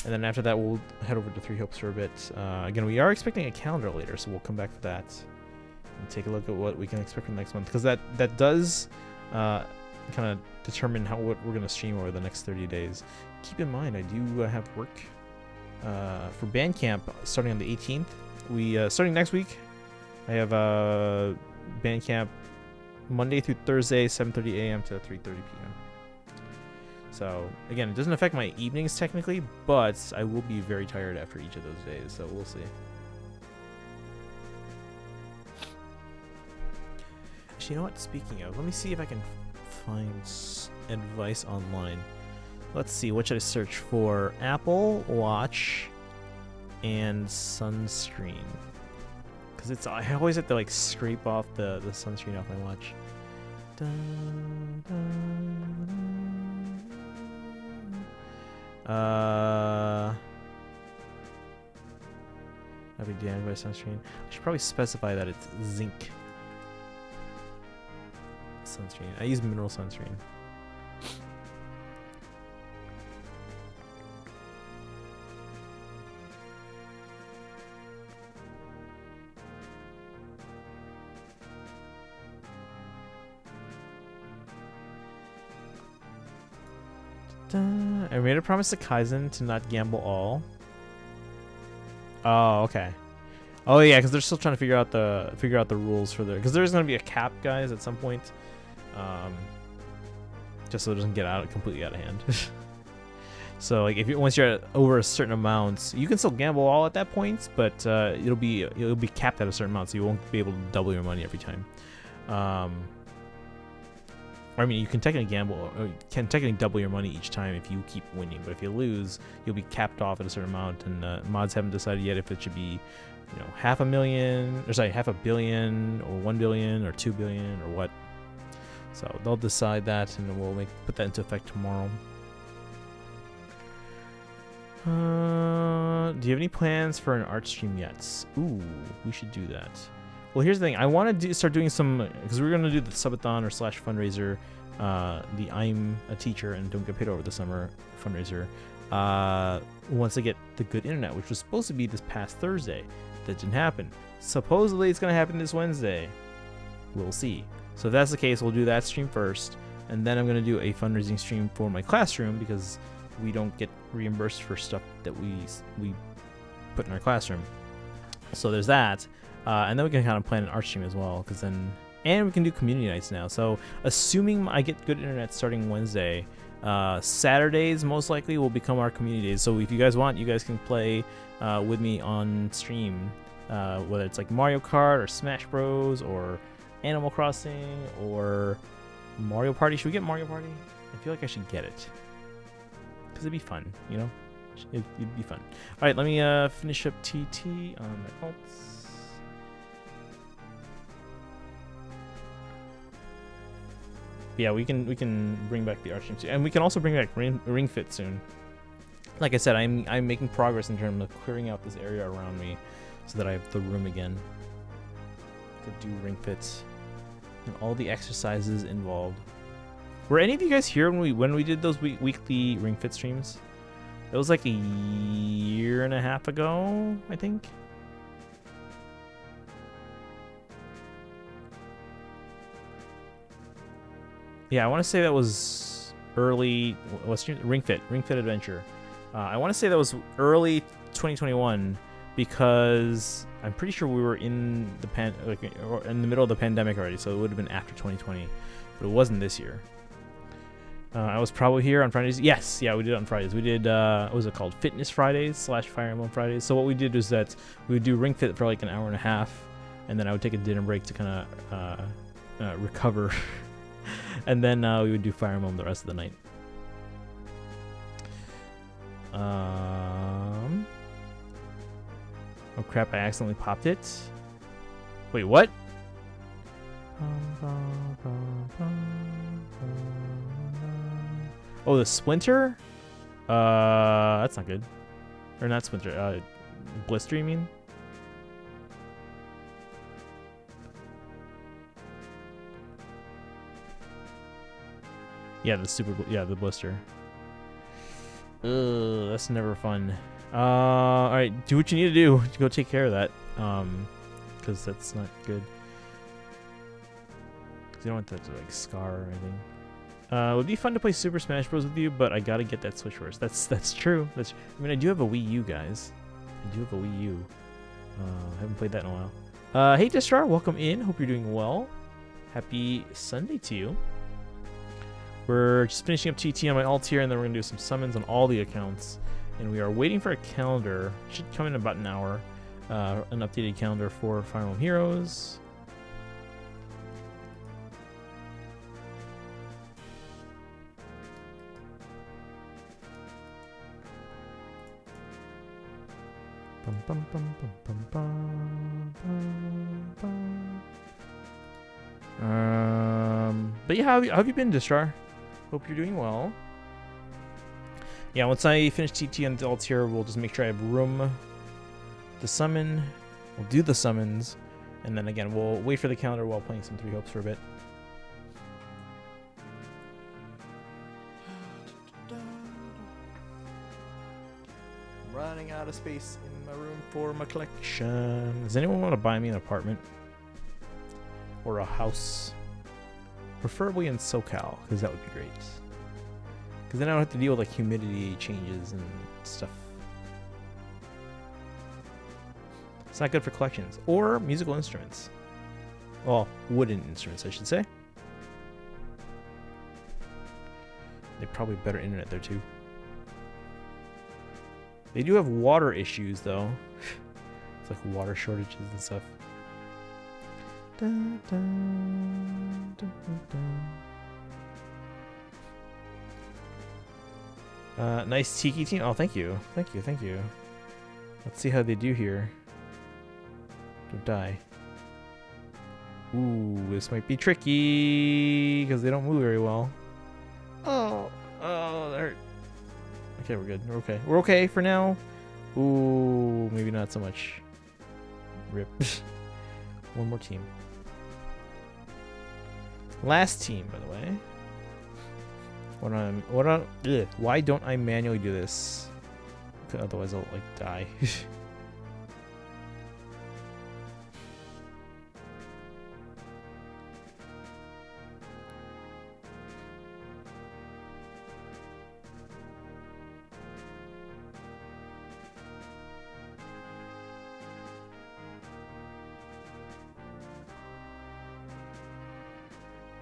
Speaker 1: And then after that, we'll head over to 3 Hopes for a bit. Again, we are expecting a calendar later, so we'll come back for that and take a look at what we can expect from next month, because that does kind of determine what we're going to stream over the next 30 days. Keep in mind, I do have work for Bandcamp starting on the 18th. We starting next week. I have Bandcamp Monday through Thursday, 7:30 a.m. to 3:30 p.m. So again, it doesn't affect my evenings technically, but I will be very tired after each of those days. So we'll see. Actually, you know what? Speaking of, let me see if I can find advice online. Let's see. What should I search for? Apple Watch and sunscreen. Because it's I always have to like scrape off the sunscreen off my watch. Dun, dun, dun. I'll be damaged by sunscreen. I should probably specify that it's zinc sunscreen. I use mineral sunscreen. I made a promise to Kaizen to not gamble all. Oh, okay. Oh yeah, because they're still trying to figure out the rules for because there's gonna be a cap, guys, at some point. Just so it doesn't get completely out of hand. So like once you're over a certain amount, you can still gamble all at that point, but it'll be capped at a certain amount, so you won't be able to double your money every time. I mean, you can technically gamble, or you can technically double your money each time if you keep winning. But if you lose, you'll be capped off at a certain amount. And mods haven't decided yet if it should be, $500 million, or sorry, $500 million, or 1 billion, or 2 billion, or what. So they'll decide that, and we'll put that into effect tomorrow. Do you have any plans for an art stream yet? Ooh, we should do that. Well, here's the thing. I want to start doing some, because we're going to do the subathon or / fundraiser, the I'm a Teacher and Don't Get Paid Over the Summer fundraiser, once I get the good internet, which was supposed to be this past Thursday. That didn't happen. Supposedly it's going to happen this Wednesday. We'll see. So if that's the case, we'll do that stream first, and then I'm going to do a fundraising stream for my classroom, because we don't get reimbursed for stuff that we put in our classroom. So there's that. And then we can kind of plan an art stream as well, and we can do community nights now. So assuming I get good internet starting Wednesday, Saturdays most likely will become our community days. So if you guys want, you guys can play with me on stream, whether it's like Mario Kart or Smash Bros or Animal Crossing or Mario Party. Should we get Mario Party? I feel like I should get it, because it'd be fun, it'd be fun. All right, let me finish up TT on my alts. Yeah, we can bring back the art stream soon, and we can also bring back Ring Fit soon. Like I said, I'm making progress in terms of clearing out this area around me, so that I have the room again to do Ring Fit and all the exercises involved. Were any of you guys here when we did those weekly Ring Fit streams? It was like a year and a half ago, I think. Yeah, I want to say that was early. What's Ring Fit Adventure? I want to say that was early 2021, because I'm pretty sure we were in the middle of the pandemic already, so it would have been after 2020, but it wasn't this year. I was probably here on Fridays. Yes, yeah, we did it on Fridays. We did what was it called? Fitness Fridays / Fire Emblem Fridays. So what we did was that we would do Ring Fit for like an hour and a half, and then I would take a dinner break to kind of recover. And then we would do Fire Emblem the rest of the night. Oh crap, I accidentally popped it. Wait, what? Oh, the Splinter? That's not good. Or not Splinter, Blister, you mean? Yeah, the blister. Ugh, that's never fun. Alright, do what you need to do to go take care of that. Because that's not good. Because you don't want that to like scar or anything. It would be fun to play Super Smash Bros. With you, but I gotta get that Switch first. That's true. I mean, I do have a Wii U, guys. I do have a Wii U. Haven't played that in a while. Hey, Destrar, welcome in. Hope you're doing well. Happy Sunday to you. We're just finishing up TT on my alt here, and then we're gonna do some summons on all the accounts. And we are waiting for a calendar. Should come in about an hour. An updated calendar for Fire Emblem Heroes. Bum, bum, bum, bum, bum, bum, bum, bum. But yeah, how have you been, Distrar? Hope you're doing well. Yeah, once I finish TT on the alt here, we'll just make sure I have room to summon. We'll do the summons, and then again, we'll wait for the calendar while playing some Three Hopes for a bit. Running out of space in my room for my collection. Does anyone want to buy me an apartment? Or a house? Preferably in SoCal, because that would be great. Because then I don't have to deal with like humidity changes and stuff. It's not good for collections. Or musical instruments. Well, wooden instruments, I should say. They probably have better internet there too. They do have water issues though. It's like water shortages and stuff. Dun, dun, dun, dun, dun. Nice Tiki team. Oh, thank you. Thank you. Thank you. Let's see how they do here. Don't die. Ooh, this might be tricky because they don't move very well. Oh, that hurt. Okay, we're good. We're okay. We're okay for now. Ooh, maybe not so much. Rip. One more team. Last team, by the way. Why don't I manually do this? Otherwise I'll like die.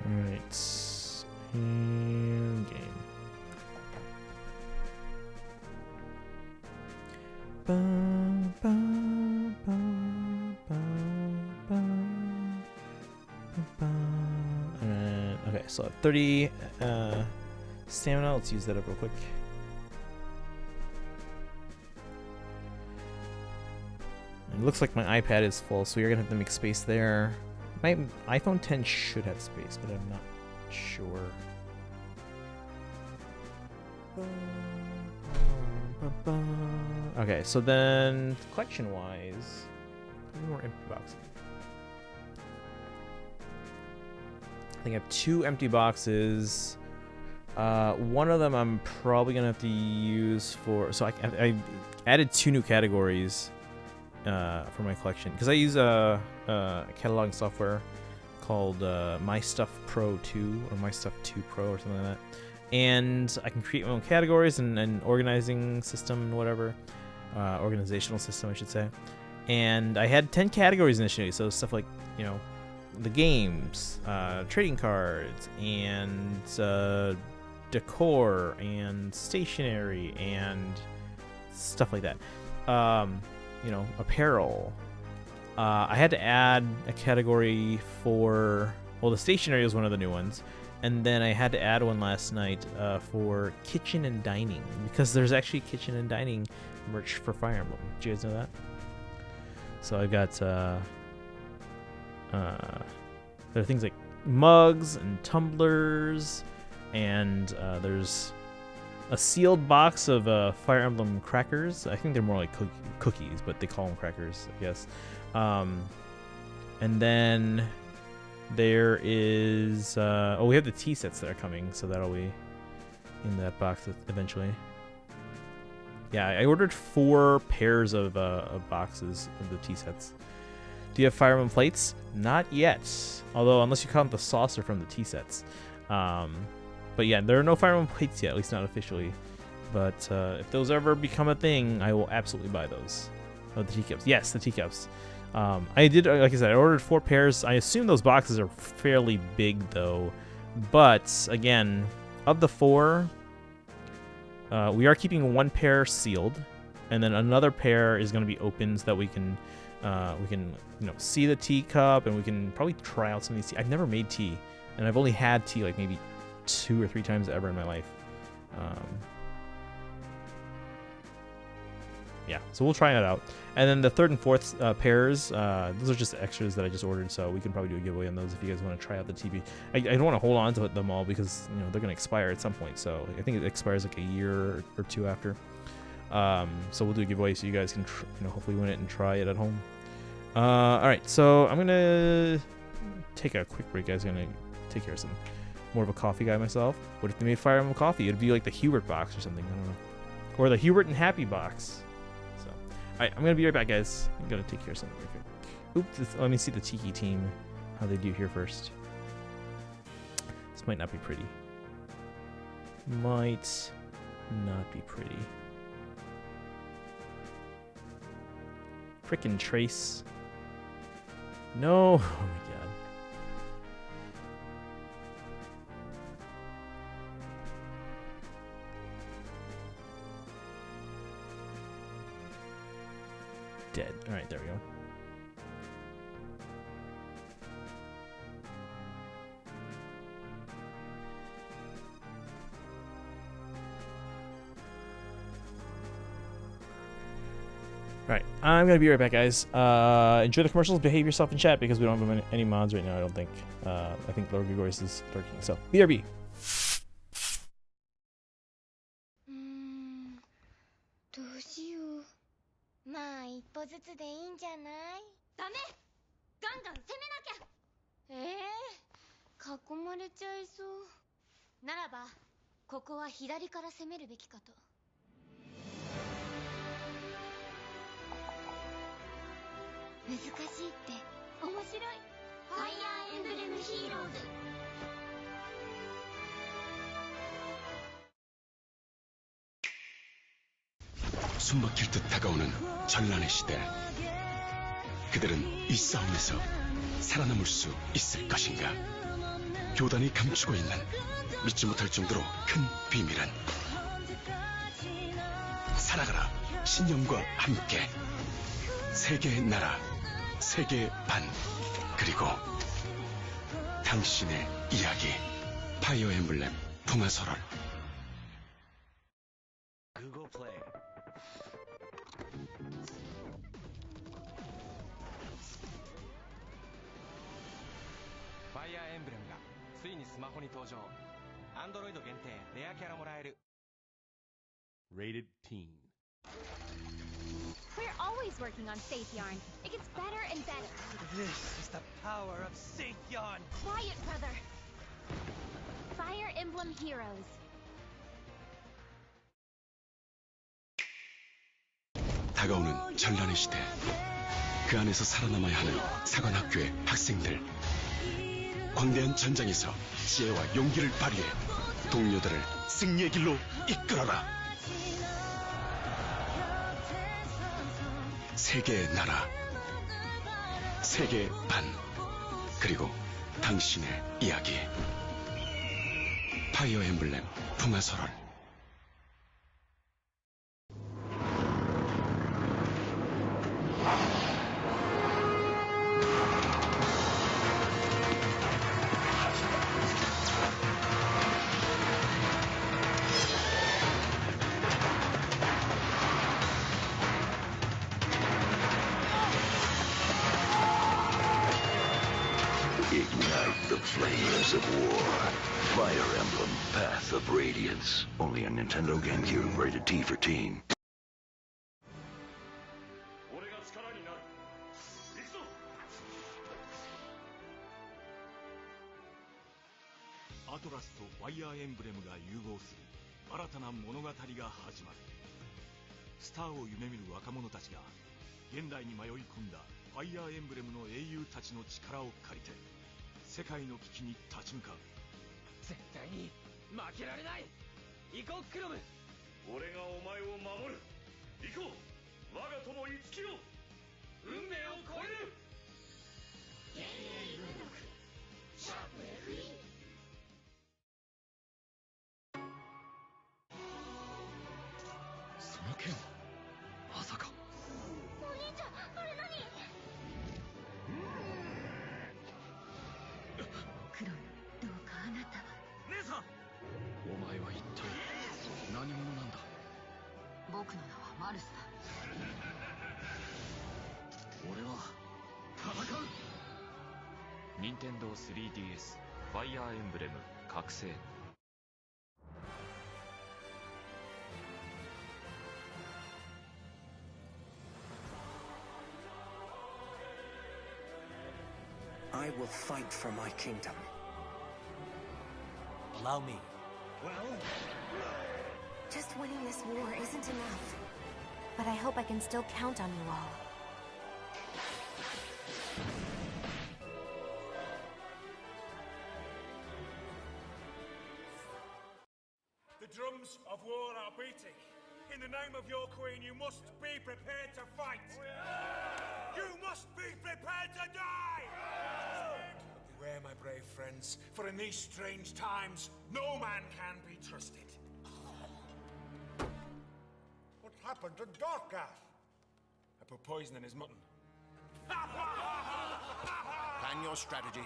Speaker 1: Alright. And game. Ba, ba, ba, ba, ba, ba. And, okay, so 30 stamina. Let's use that up real quick. It looks like my iPad is full, so you're gonna have to make space there. My iPhone 10 should have space, but I'm not sure. Okay, so then collection-wise, more empty boxes. I think I have 2 empty boxes. One of them I'm probably gonna have to use for. So I added 2 new categories for my collection because I use a cataloging software called My Stuff Pro 2 or My Stuff 2 Pro or something like that, and I can create my own categories and organizing system and whatever, organizational system I should say. And I had 10 categories initially, so stuff like, you know, the games, trading cards, and decor and stationery and stuff like that. You know, apparel. I had to add a category for, well, the stationery was one of the new ones, and then I had to add one last night for kitchen and dining, because there's actually kitchen and dining merch for Fire Emblem. Did you guys know that? So I've got there are things like mugs and tumblers, and there's a sealed box of Fire Emblem crackers. I think they're more like cookies, but they call them crackers, I guess. And then there is we have the tea sets that are coming, so that'll be in that box eventually. Yeah, I ordered 4 pairs of boxes of the tea sets. Do you have Fire Emblem plates? Not yet, although unless you count the saucer from the tea sets. But yeah, there are no Fire Emblem plates yet, at least not officially. But if those ever become a thing, I will absolutely buy those. Oh, the teacups. Yes, the teacups. I did, like I said, I ordered 4 pairs. I assume those boxes are fairly big though, but again, of the 4, we are keeping 1 pair sealed, and then another pair is going to be open so that we can see the teacup, and we can probably try out some of these tea. I've never made tea, and I've only had tea like maybe 2 or 3 times ever in my life. Yeah, so we'll try it out. And then the 3rd and 4th pairs, those are just extras that I just ordered, so we can probably do a giveaway on those if you guys want to try out the TB. I don't want to hold on to them all because they're going to expire at some point, so I think it expires like a year or 2 after. So we'll do a giveaway so you guys can hopefully win it and try it at home. Alright, so I'm going to take a quick break, guys. I'm going to take care of some more of a coffee guy myself. What if they made Fire Emblem coffee? It'd be like the Hubert box or something, I don't know. Or the Hubert and Happy box. Alright, I'm gonna be right back, guys. I'm gonna take care of something real quick. Oops, let me see the Tiki team, how they do here first. This might not be pretty. Might not be pretty. Frickin' Trace. No! Oh my god. Dead. Alright, there we go. Alright, I'm gonna be right back, guys. Enjoy the commercials, behave yourself in chat because we don't have any mods right now, I don't think. I think Lord Gregorius is lurking, so BRB.
Speaker 2: どうしよう。まあ一歩ずつでいいんじゃない？ダメ！ガンガン攻めなきゃ！囲まれちゃいそう。ならば、ここは左から攻めるべきかと。難しいって面白い。ファイヤーエンブレムヒーローズ。
Speaker 3: 숨막힐 듯 다가오는 전란의 시대. 그들은 이 싸움에서 살아남을 수 있을 것인가? 교단이 감추고 있는 믿지 못할 정도로 큰 비밀은 살아가라 신념과 함께. 세계의 나라, 세계의 반, 그리고 당신의 이야기. 파이어 엠블렘 동화설월.
Speaker 4: Rated teen.
Speaker 2: We're always working on Safe Yarn. It gets better and better.
Speaker 5: This is the power of Safe Yarn.
Speaker 2: Quiet, brother. Fire Emblem Heroes.
Speaker 3: 다가오는 전란의 시대. 그 안에서 살아남아야 하는 사관학교의 학생들. 광대한 전장에서 지혜와 용기를 발휘해 동료들을 승리의 길로 이끌어라. 세계의 나라, 세계의 반, 그리고 당신의 이야기. 파이어 엠블렘 동화설월.
Speaker 6: Ignite the flames of war. Fire Emblem Path of Radiance. Only on Nintendo GameCube, rated T for teen.
Speaker 4: 아토라스とファイアーエンブレムが融合する新たな物語が始まる。スターを夢見る若者たちが現代に迷い込んだファイアーエンブレムの英雄たちの力を借りて世界の危機に立ち向かう。
Speaker 5: 絶対に負けられない。行こうクロム。
Speaker 7: 俺がお前を守る。行こう我が友樹よ。
Speaker 5: 運命を超える。
Speaker 2: 幻影運力シャープ FE。
Speaker 3: その剣はまさか。
Speaker 2: お兄ちゃん、あれ何？クロル、どうかあなたは。
Speaker 5: 姉さん、
Speaker 3: お前は一体何者なんだ。
Speaker 2: 僕の名はマルスだ。
Speaker 3: 俺は戦う。任天堂 3DS ファイアーエンブレム覚醒。
Speaker 7: I will fight for my kingdom.
Speaker 8: Allow me.
Speaker 9: Just winning this war isn't enough. But I hope I can still count on you all.
Speaker 10: The drums of war are beating. In the name of your queen, you must be prepared to fight. You must be prepared to die! Beware, my brave friends, for in these strange times, no man can be trusted. What happened to Dorcas? I put poison in his mutton.
Speaker 8: Plan your strategy.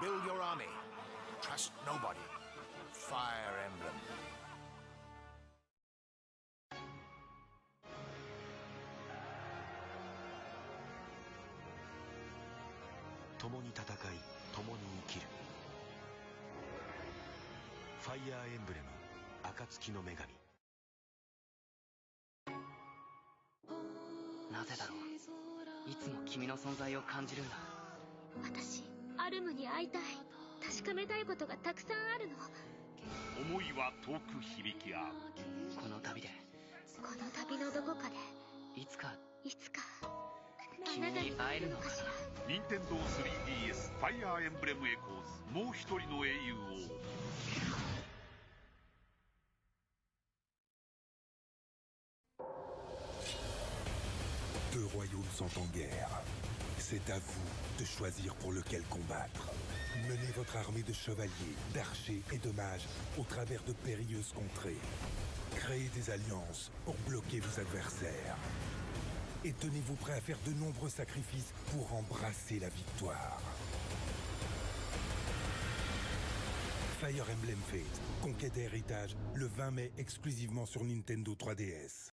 Speaker 8: Build your army. Trust nobody. Fire Emblem.
Speaker 6: 共に戦い、共に生きる。ファイアーエンブレム、暁の女神。
Speaker 5: なぜだろう。いつも君の存在を感じるんだ。
Speaker 2: 私、アルムに会いたい。確かめたいことがたくさんあるの。
Speaker 4: 思いは遠く響き合う。
Speaker 5: この旅で、
Speaker 2: この旅のどこかで、
Speaker 5: いつか
Speaker 2: あなたに会えるのかしら。
Speaker 4: 任天堂 3DS ファイアーエンブレムエコーズ、もう一人の英雄を。
Speaker 11: Deux royaumes sont en guerre. C'est à vous de choisir pour lequel combattre. Menez votre armée de chevaliers, d'archers et de mages au travers de périlleuses contrées. Créez des alliances pour bloquer vos adversaires. Et tenez-vous prêt à faire de nombreux sacrifices pour embrasser la victoire. Fire Emblem Fate, conquête et héritage, le 20 mai exclusivement sur Nintendo 3DS.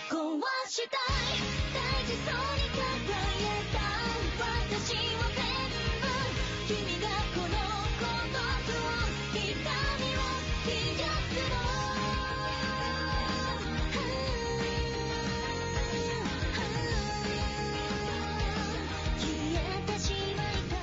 Speaker 2: 壊したい大事そうに抱えた私を全部君がこの孤独を痛みを癒すの消えてしまいたい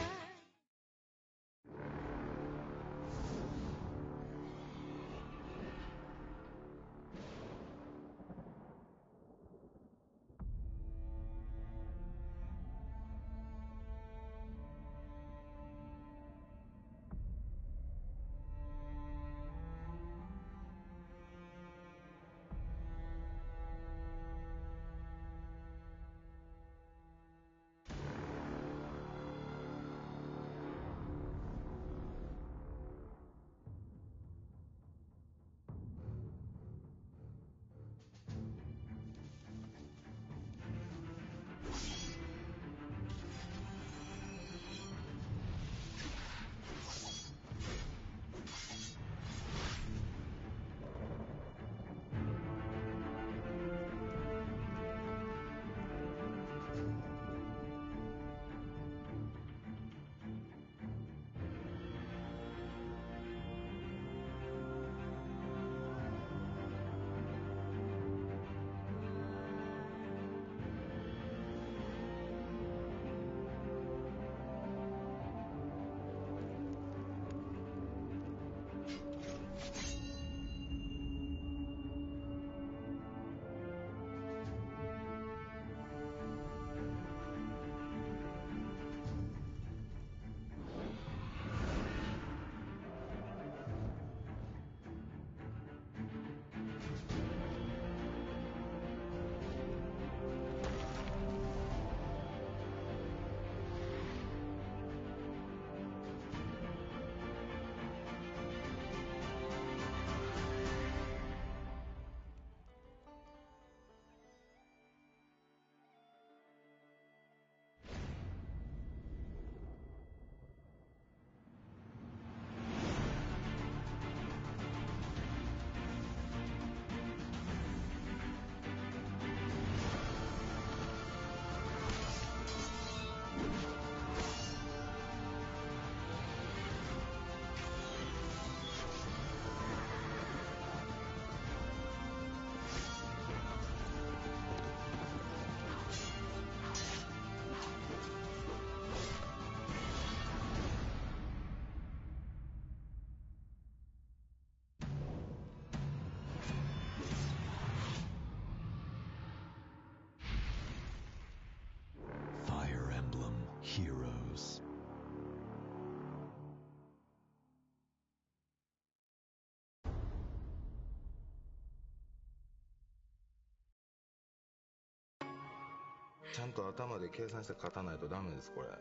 Speaker 12: ちゃんと頭で計算して勝たないとダメです、これ。
Speaker 13: はい。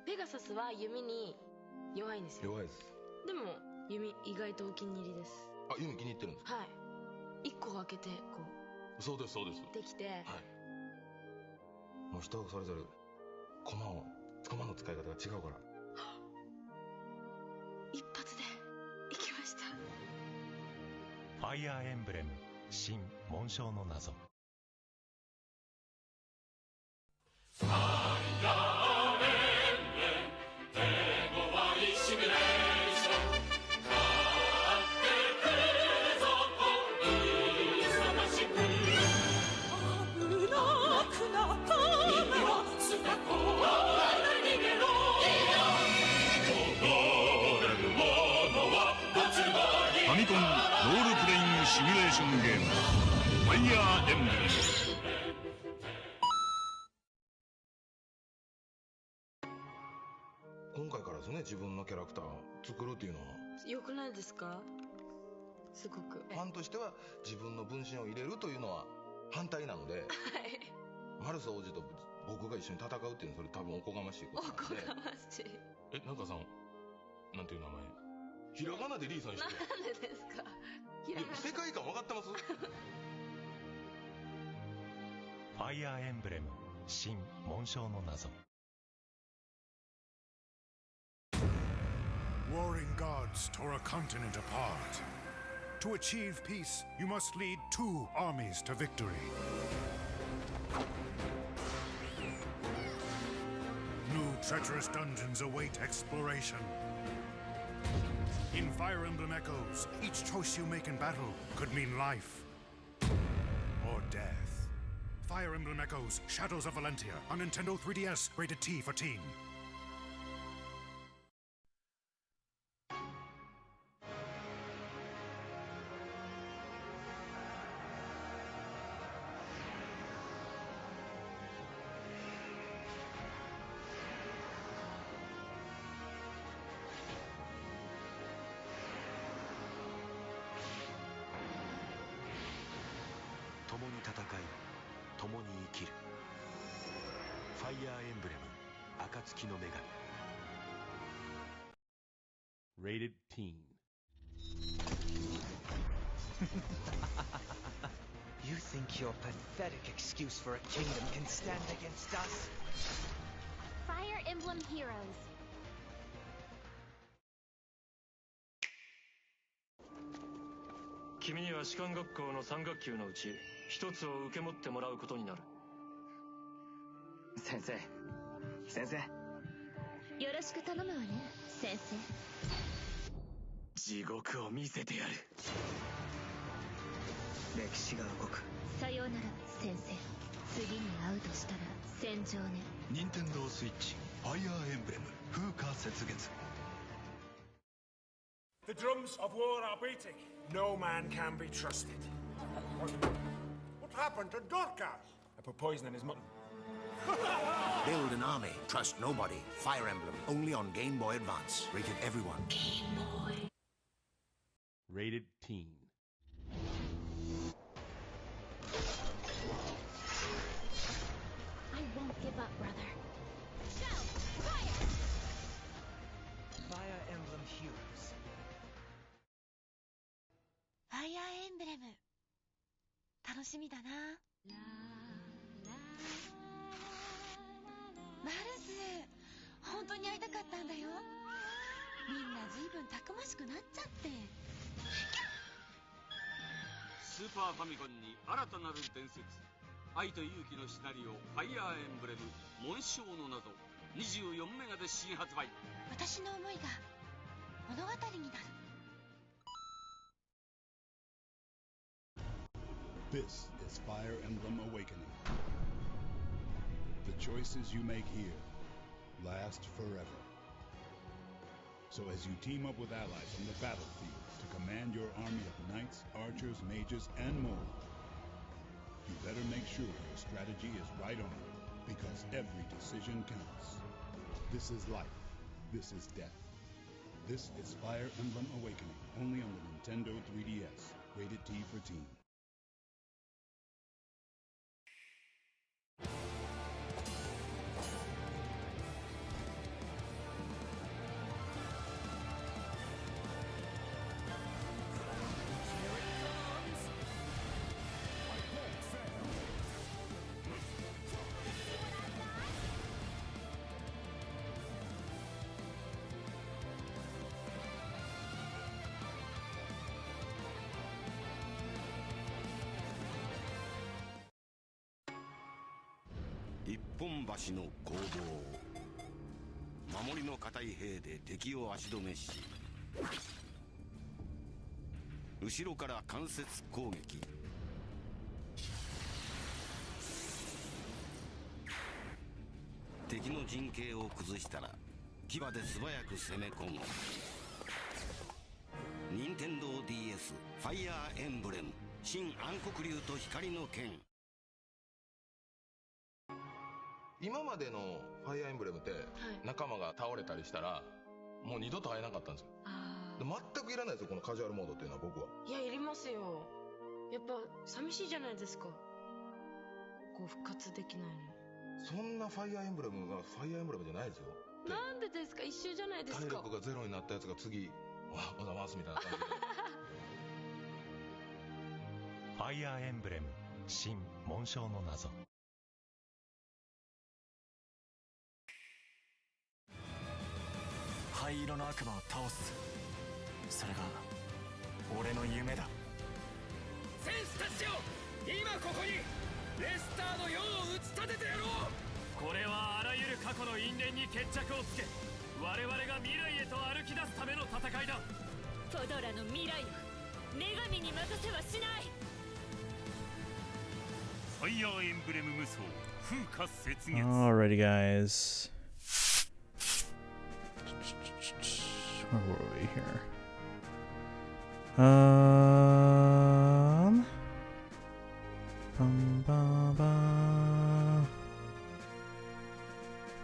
Speaker 13: ペガサスは弓に弱いんですよ。
Speaker 12: 弱いです。
Speaker 13: でも弓意外とお気に入りです。
Speaker 12: あ、弓気に入ってるんですか？
Speaker 13: はい。1個開けてこう。
Speaker 12: そうですそうです。
Speaker 13: できて。はい。
Speaker 12: もう人それぞれ駒の使い方が違うから。
Speaker 13: 一発で行きました。
Speaker 14: ファイアーエンブレム新紋章の謎。ファイアーエンブレム手強いシミュレーション。勝ってくるぞと言いさましく。危なくなった耳をつかこう逃げろ。踊れるものはどちらに。ファミコンロールプレイングシミュレーションゲームファイアーエンブレム。
Speaker 12: 今回からですね、自分のキャラクター作るっていうのは。
Speaker 13: よくないですか？すごく。
Speaker 12: ファンとしては自分の分身を入れるというのは反対なので、はい、マルス王子と僕が一緒に戦うっていうのはそれ多分おこがましいことなんで。
Speaker 13: おこがましい。
Speaker 12: 中さん、なんていう名前？ひらがなでリーさんにして。
Speaker 13: なんでですか？
Speaker 12: 世界観分かってます？
Speaker 14: ファイアーエンブレム新紋章の謎。
Speaker 10: Warring gods tore a continent apart. To achieve peace, you must lead 2 armies to victory. New treacherous dungeons await exploration. In Fire Emblem Echoes, each choice you make in battle could mean life or death. Fire Emblem Echoes, Shadows of Valentia, on Nintendo 3DS, rated T for teen.
Speaker 14: Rated teen.
Speaker 5: You think your pathetic excuse for a kingdom can stand against us?
Speaker 9: Fire Emblem Heroes.
Speaker 15: 君には士官学校の3学級のうち1つを受け持ってもらうことになる。
Speaker 5: 先生。
Speaker 9: よろしく頼むわね、先生。
Speaker 5: 地獄を見せてやる。歴史が動く。
Speaker 9: さようなら、先生。次に会うとしたら戦場ね。
Speaker 3: 任天堂スイッチファイアーエンブレム風化雪月。
Speaker 10: The drums of war are beating. No man can be trusted. What happened to Dorcas? I put poison in his mutton.
Speaker 8: Build an army. Trust nobody. Fire Emblem. Only on Game Boy Advance. Rated everyone.
Speaker 9: Game Boy.
Speaker 14: Rated teen.
Speaker 9: I won't give up, brother.
Speaker 5: Fire Emblem Heroes.
Speaker 2: ファイアーエンブレム楽しみだな。マルス、本当に会いたかったんだよ。みんなずいぶんたくましくなっちゃって。
Speaker 4: スーパーファミコンに新たなる伝説、愛と勇気のシナリオファイアーエンブレム紋章の謎24メガで新発売。
Speaker 2: 私の思いが物語になる。
Speaker 16: This is Fire Emblem Awakening. The choices you make here last forever. So as you team up with allies on the battlefield to command your army of knights, archers, mages, and more, you better make sure your strategy is right on, because every decision counts. This is life. This is death. This is Fire Emblem Awakening, only on the Nintendo 3DS, rated T for teen.
Speaker 17: 一本橋の攻防。守りの固い兵で敵を足止めし、後ろから間接攻撃。敵の陣形を崩したら牙で素早く攻め込む。任天堂 DS ファイヤーエンブレム新暗黒竜と光の剣。
Speaker 12: 今までのファイアーエンブレムって仲間が倒れたりしたらもう二度と会えなかったんですよ。で全くいらないですよこのカジュアルモードっていうのは僕は。
Speaker 13: いやいりますよ。やっぱ寂しいじゃないですか、こう復活できないの。
Speaker 12: そんなファイアーエンブレムがファイアーエンブレムじゃないですよ。
Speaker 13: なんでですか、一緒じゃないですか。
Speaker 12: 体力がゼロになったやつが次わまだ回すみたいな感じで
Speaker 18: ファイアーエンブレム新紋章の謎。
Speaker 19: 灰色の悪魔を倒す、それが俺の夢だ。
Speaker 10: 戦士たちよ、今ここにレスターの世を打ち立ててやろう。
Speaker 15: これはあらゆる過去の因縁に決着をつけ、我々が未来へと歩き出すための戦いだ。
Speaker 20: トドラの未来を女神に任せはしない。
Speaker 4: ファイヤーエンブレム無双風化雪月。
Speaker 1: Alrighty, guys. Where were we here?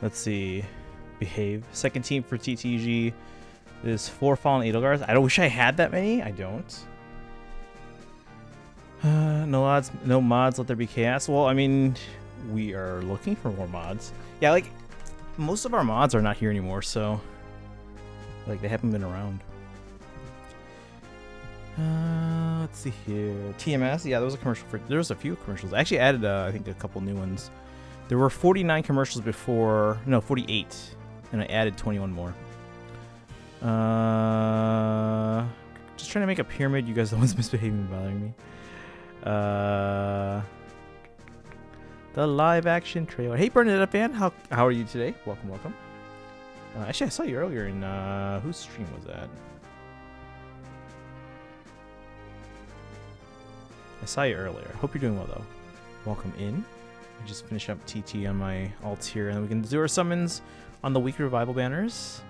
Speaker 1: Let's see. Behave. Second team for TTG is 4 Fallen Edelgars. I don't wish I had that many. I don't. No mods. Let there be chaos. Well, I mean, we are looking for more mods. Yeah, like most of our mods are not here anymore, so like they haven't been around. Let's see here. TMS. Yeah, there was a commercial for. There was a few commercials. I actually added, I think, a couple new ones. There were 49 commercials before. No, 48, and I added 21 more. Just trying to make a pyramid. You guys are the ones misbehaving and bothering me. The live action trailer. Hey, Bernadette fan, how are you today? Welcome, welcome. Actually, I saw you earlier in whose stream was that? I saw you earlier. Hope you're doing well though. Welcome in. I just finished up TT on my alts here, and then we can do our summons on the weekly revival banners.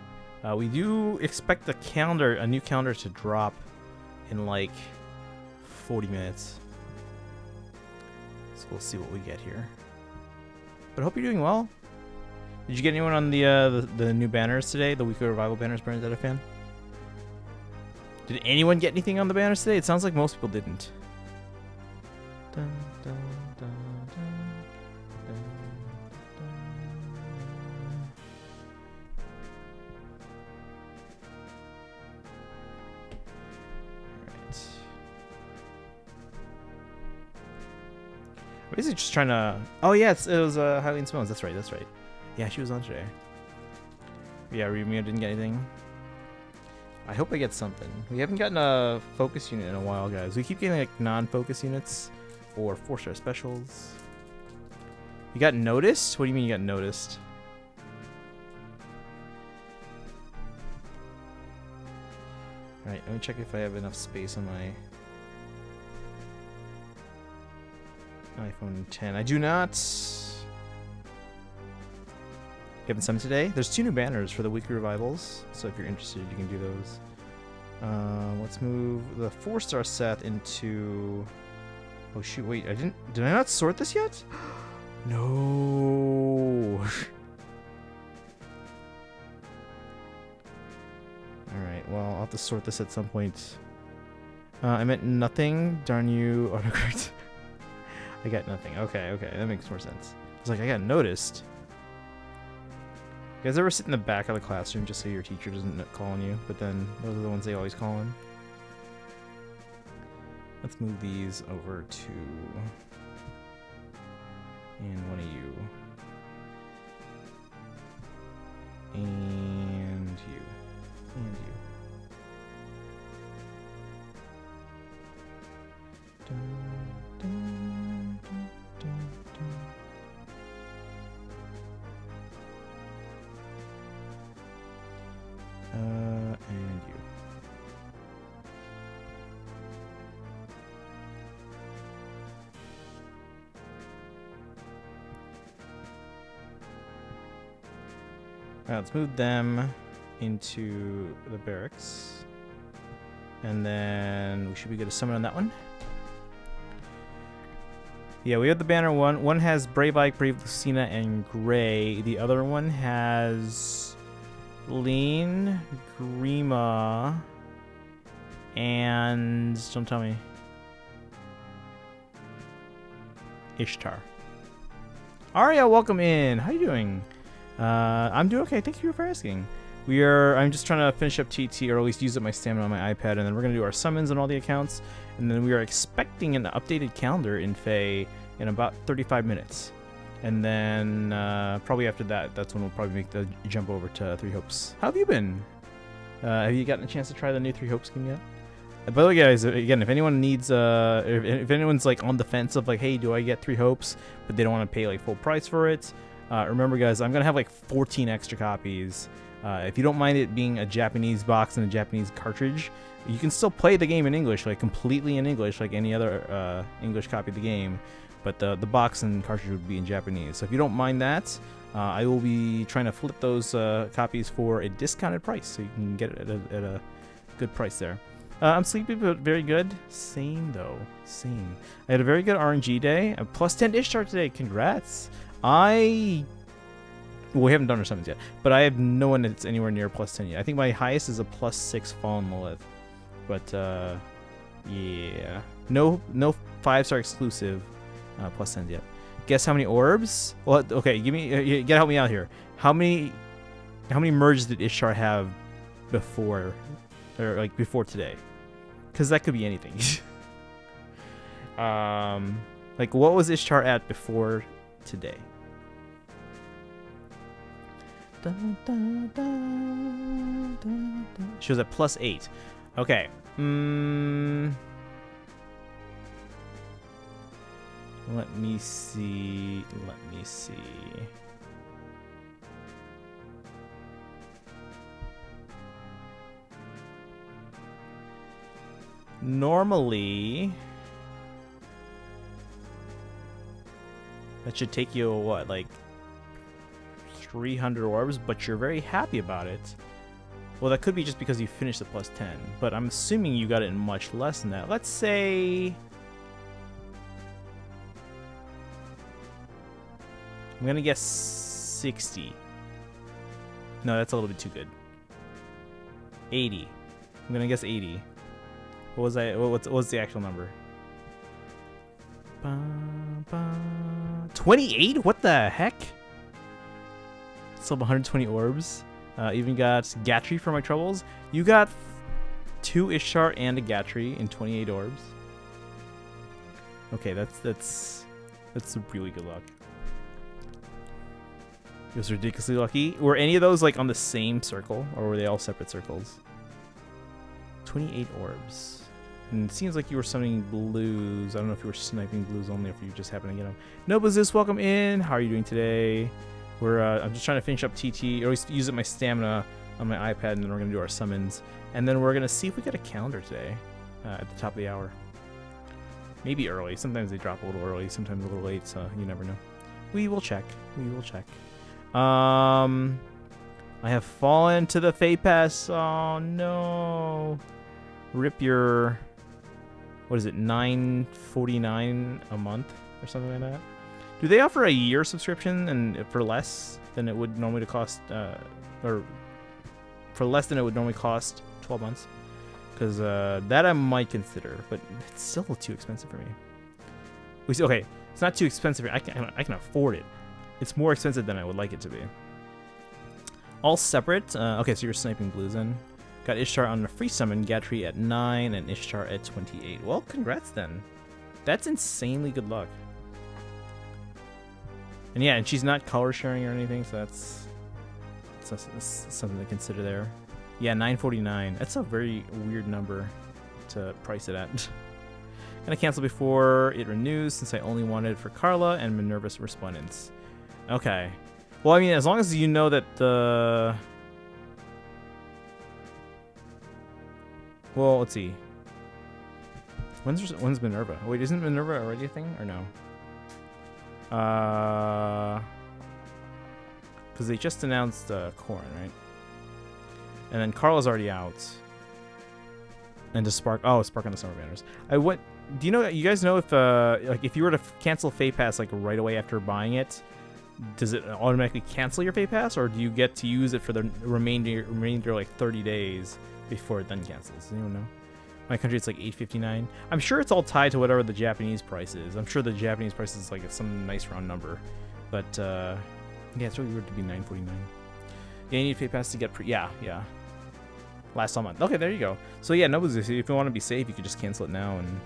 Speaker 1: We do expect a new calendar to drop in like 40 minutes. So we'll see what we get here. But I hope you're doing well. Did you get anyone on the new banners today? The weekly revival banners, Bernadette fan? Did anyone get anything on the banners today? It sounds like most people didn't. Dun, dun, dun, dun, dun, dun. Alright. Or is it just trying to... Oh yeah, it was Hylian Simones. That's right, that's right. Yeah, she was on today. Yeah, Remio didn't get anything. I hope I get something. We haven't gotten a focus unit in a while, guys. We keep getting like non-focus units or 4-star specials. You got noticed? What do you mean you got noticed? Alright, let me check if I have enough space on my iPhone 10. I do not. Given some today. There's 2 new banners for the weekly revivals, so if you're interested, you can do those. Let's move the 4-star set into... Oh shoot! Wait, did I not sort this yet? No. All right. Well, I'll have to sort this at some point. I meant nothing. Darn you, autocorrect. I got nothing. Okay, that makes more sense. It's like I got noticed. You guys ever sit in the back of the classroom just so your teacher doesn't call on you? But then those are the ones they always call on. Let's move these over to... And one of you. And you. And you. Dun, dun, dun, dun, dun. Alright, let's move them into the barracks. And then we should be good to summon on that one. Yeah, we have the banner one. One has Brave Ike, Brave Lucina, and Gray. The other one has Lean, Grima, and don't tell me. Ishtar. Aria, welcome in. How you doing? I'm doing okay. Thank you for asking. I'm just trying to finish up TT, or at least use up my stamina on my iPad, and then we're going to do our summons on all the accounts. And then we are expecting an updated calendar in FEH in about 35 minutes. And then probably after that, that's when we'll probably make the jump over to Three Hopes. How have you been? Have you gotten a chance to try the new Three Hopes game yet? By the way, guys, again, if anyone needs, if anyone's like on the fence of like, hey, do I get Three Hopes, but they don't want to pay like full price for it, remember, guys, I'm gonna have like 14 extra copies. If you don't mind it being a Japanese box and a Japanese cartridge, you can still play the game in English, like completely in English, like any other English copy of the game. But the box and cartridge would be in Japanese. So if you don't mind that, I will be trying to flip those copies for a discounted price, so you can get it at a good price there. I'm sleepy, but very good. Same, though. Same. I had a very good RNG day. A plus 10 Ishtar today. Congrats. Well, we haven't done our summons yet, but I have no one that's anywhere near plus 10 yet. I think my highest is a plus 6 Fallen Lilith. But, yeah. No 5-star exclusive plus 10 yet. Guess how many orbs? Well, okay, you gotta help me out here. How many merges did Ishtar have before, or like before today? Because that could be anything. Like, what was Ishtar at before today? She was at plus 8. Okay. Let me see. Normally, that should take you, what, like 300 orbs, but you're very happy about it. Well, that could be just because you finished the plus 10, but I'm assuming you got it in much less than that. Let's say, I'm gonna guess 60. No, that's a little bit too good. 80. I'm gonna guess 80. What was what's the actual number? 28? What the heck? Still 120 orbs. Even got Gatry for my troubles. You got 2 Ishtar and a Gatry in 28 orbs. Okay, that's really good luck. It was ridiculously lucky. Were any of those like on the same circle, or were they all separate circles? 28 orbs. And it seems like you were summoning blues. I don't know if you were sniping blues only, or if you just happened to get them. Nobuzus, welcome in. How are you doing today? I'm just trying to finish up TT, or at least use up my stamina on my iPad, and then we're gonna do our summons, and then we're gonna see if we get a calendar today at the top of the hour. Maybe early. Sometimes they drop a little early, sometimes a little late. So you never know. We will check. We will check. I have fallen to the Fate Pass. Oh no! Rip your, what is it, $9.49 a month or something like that? Do they offer a year subscription and for less than it would normally cost, or for less than it would normally cost 12 months? Because that I might consider, but it's still too expensive for me. Okay, it's not too expensive. I can afford it. It's more expensive than I would like it to be. All separate. Okay, so you're sniping blues in. Got Ishtar on a free summon, Gatry at 9, and Ishtar at 28. Well, congrats then. That's insanely good luck. And yeah, and she's not color sharing or anything, so that's something to consider there. Yeah, 949. That's a very weird number to price it at. Gonna cancel before it renews since I only wanted it for Carla and Minerva's Respondents. Okay. Well, I mean, as long as you know that the... Well, let's see. When's Minerva? Wait, isn't Minerva already a thing or no? because they just announced Corrin, right? And then Carla's already out. And just Spark on the summer banners. Do you guys know if like if you were to cancel FEH Pass like right away after buying it, does it automatically cancel your FEH Pass, or do you get to use it for the remainder like 30 days before it then cancels? Does anyone know? My country, it's like $8.59. I'm sure it's all tied to whatever the Japanese price is. I'm sure the Japanese price is like some nice round number. But yeah, it's really weird to be $9.49. Yeah, you need FEH Pass to get yeah. Last month. Okay, there you go. So yeah, no, if you want to be safe, you could just cancel it now, and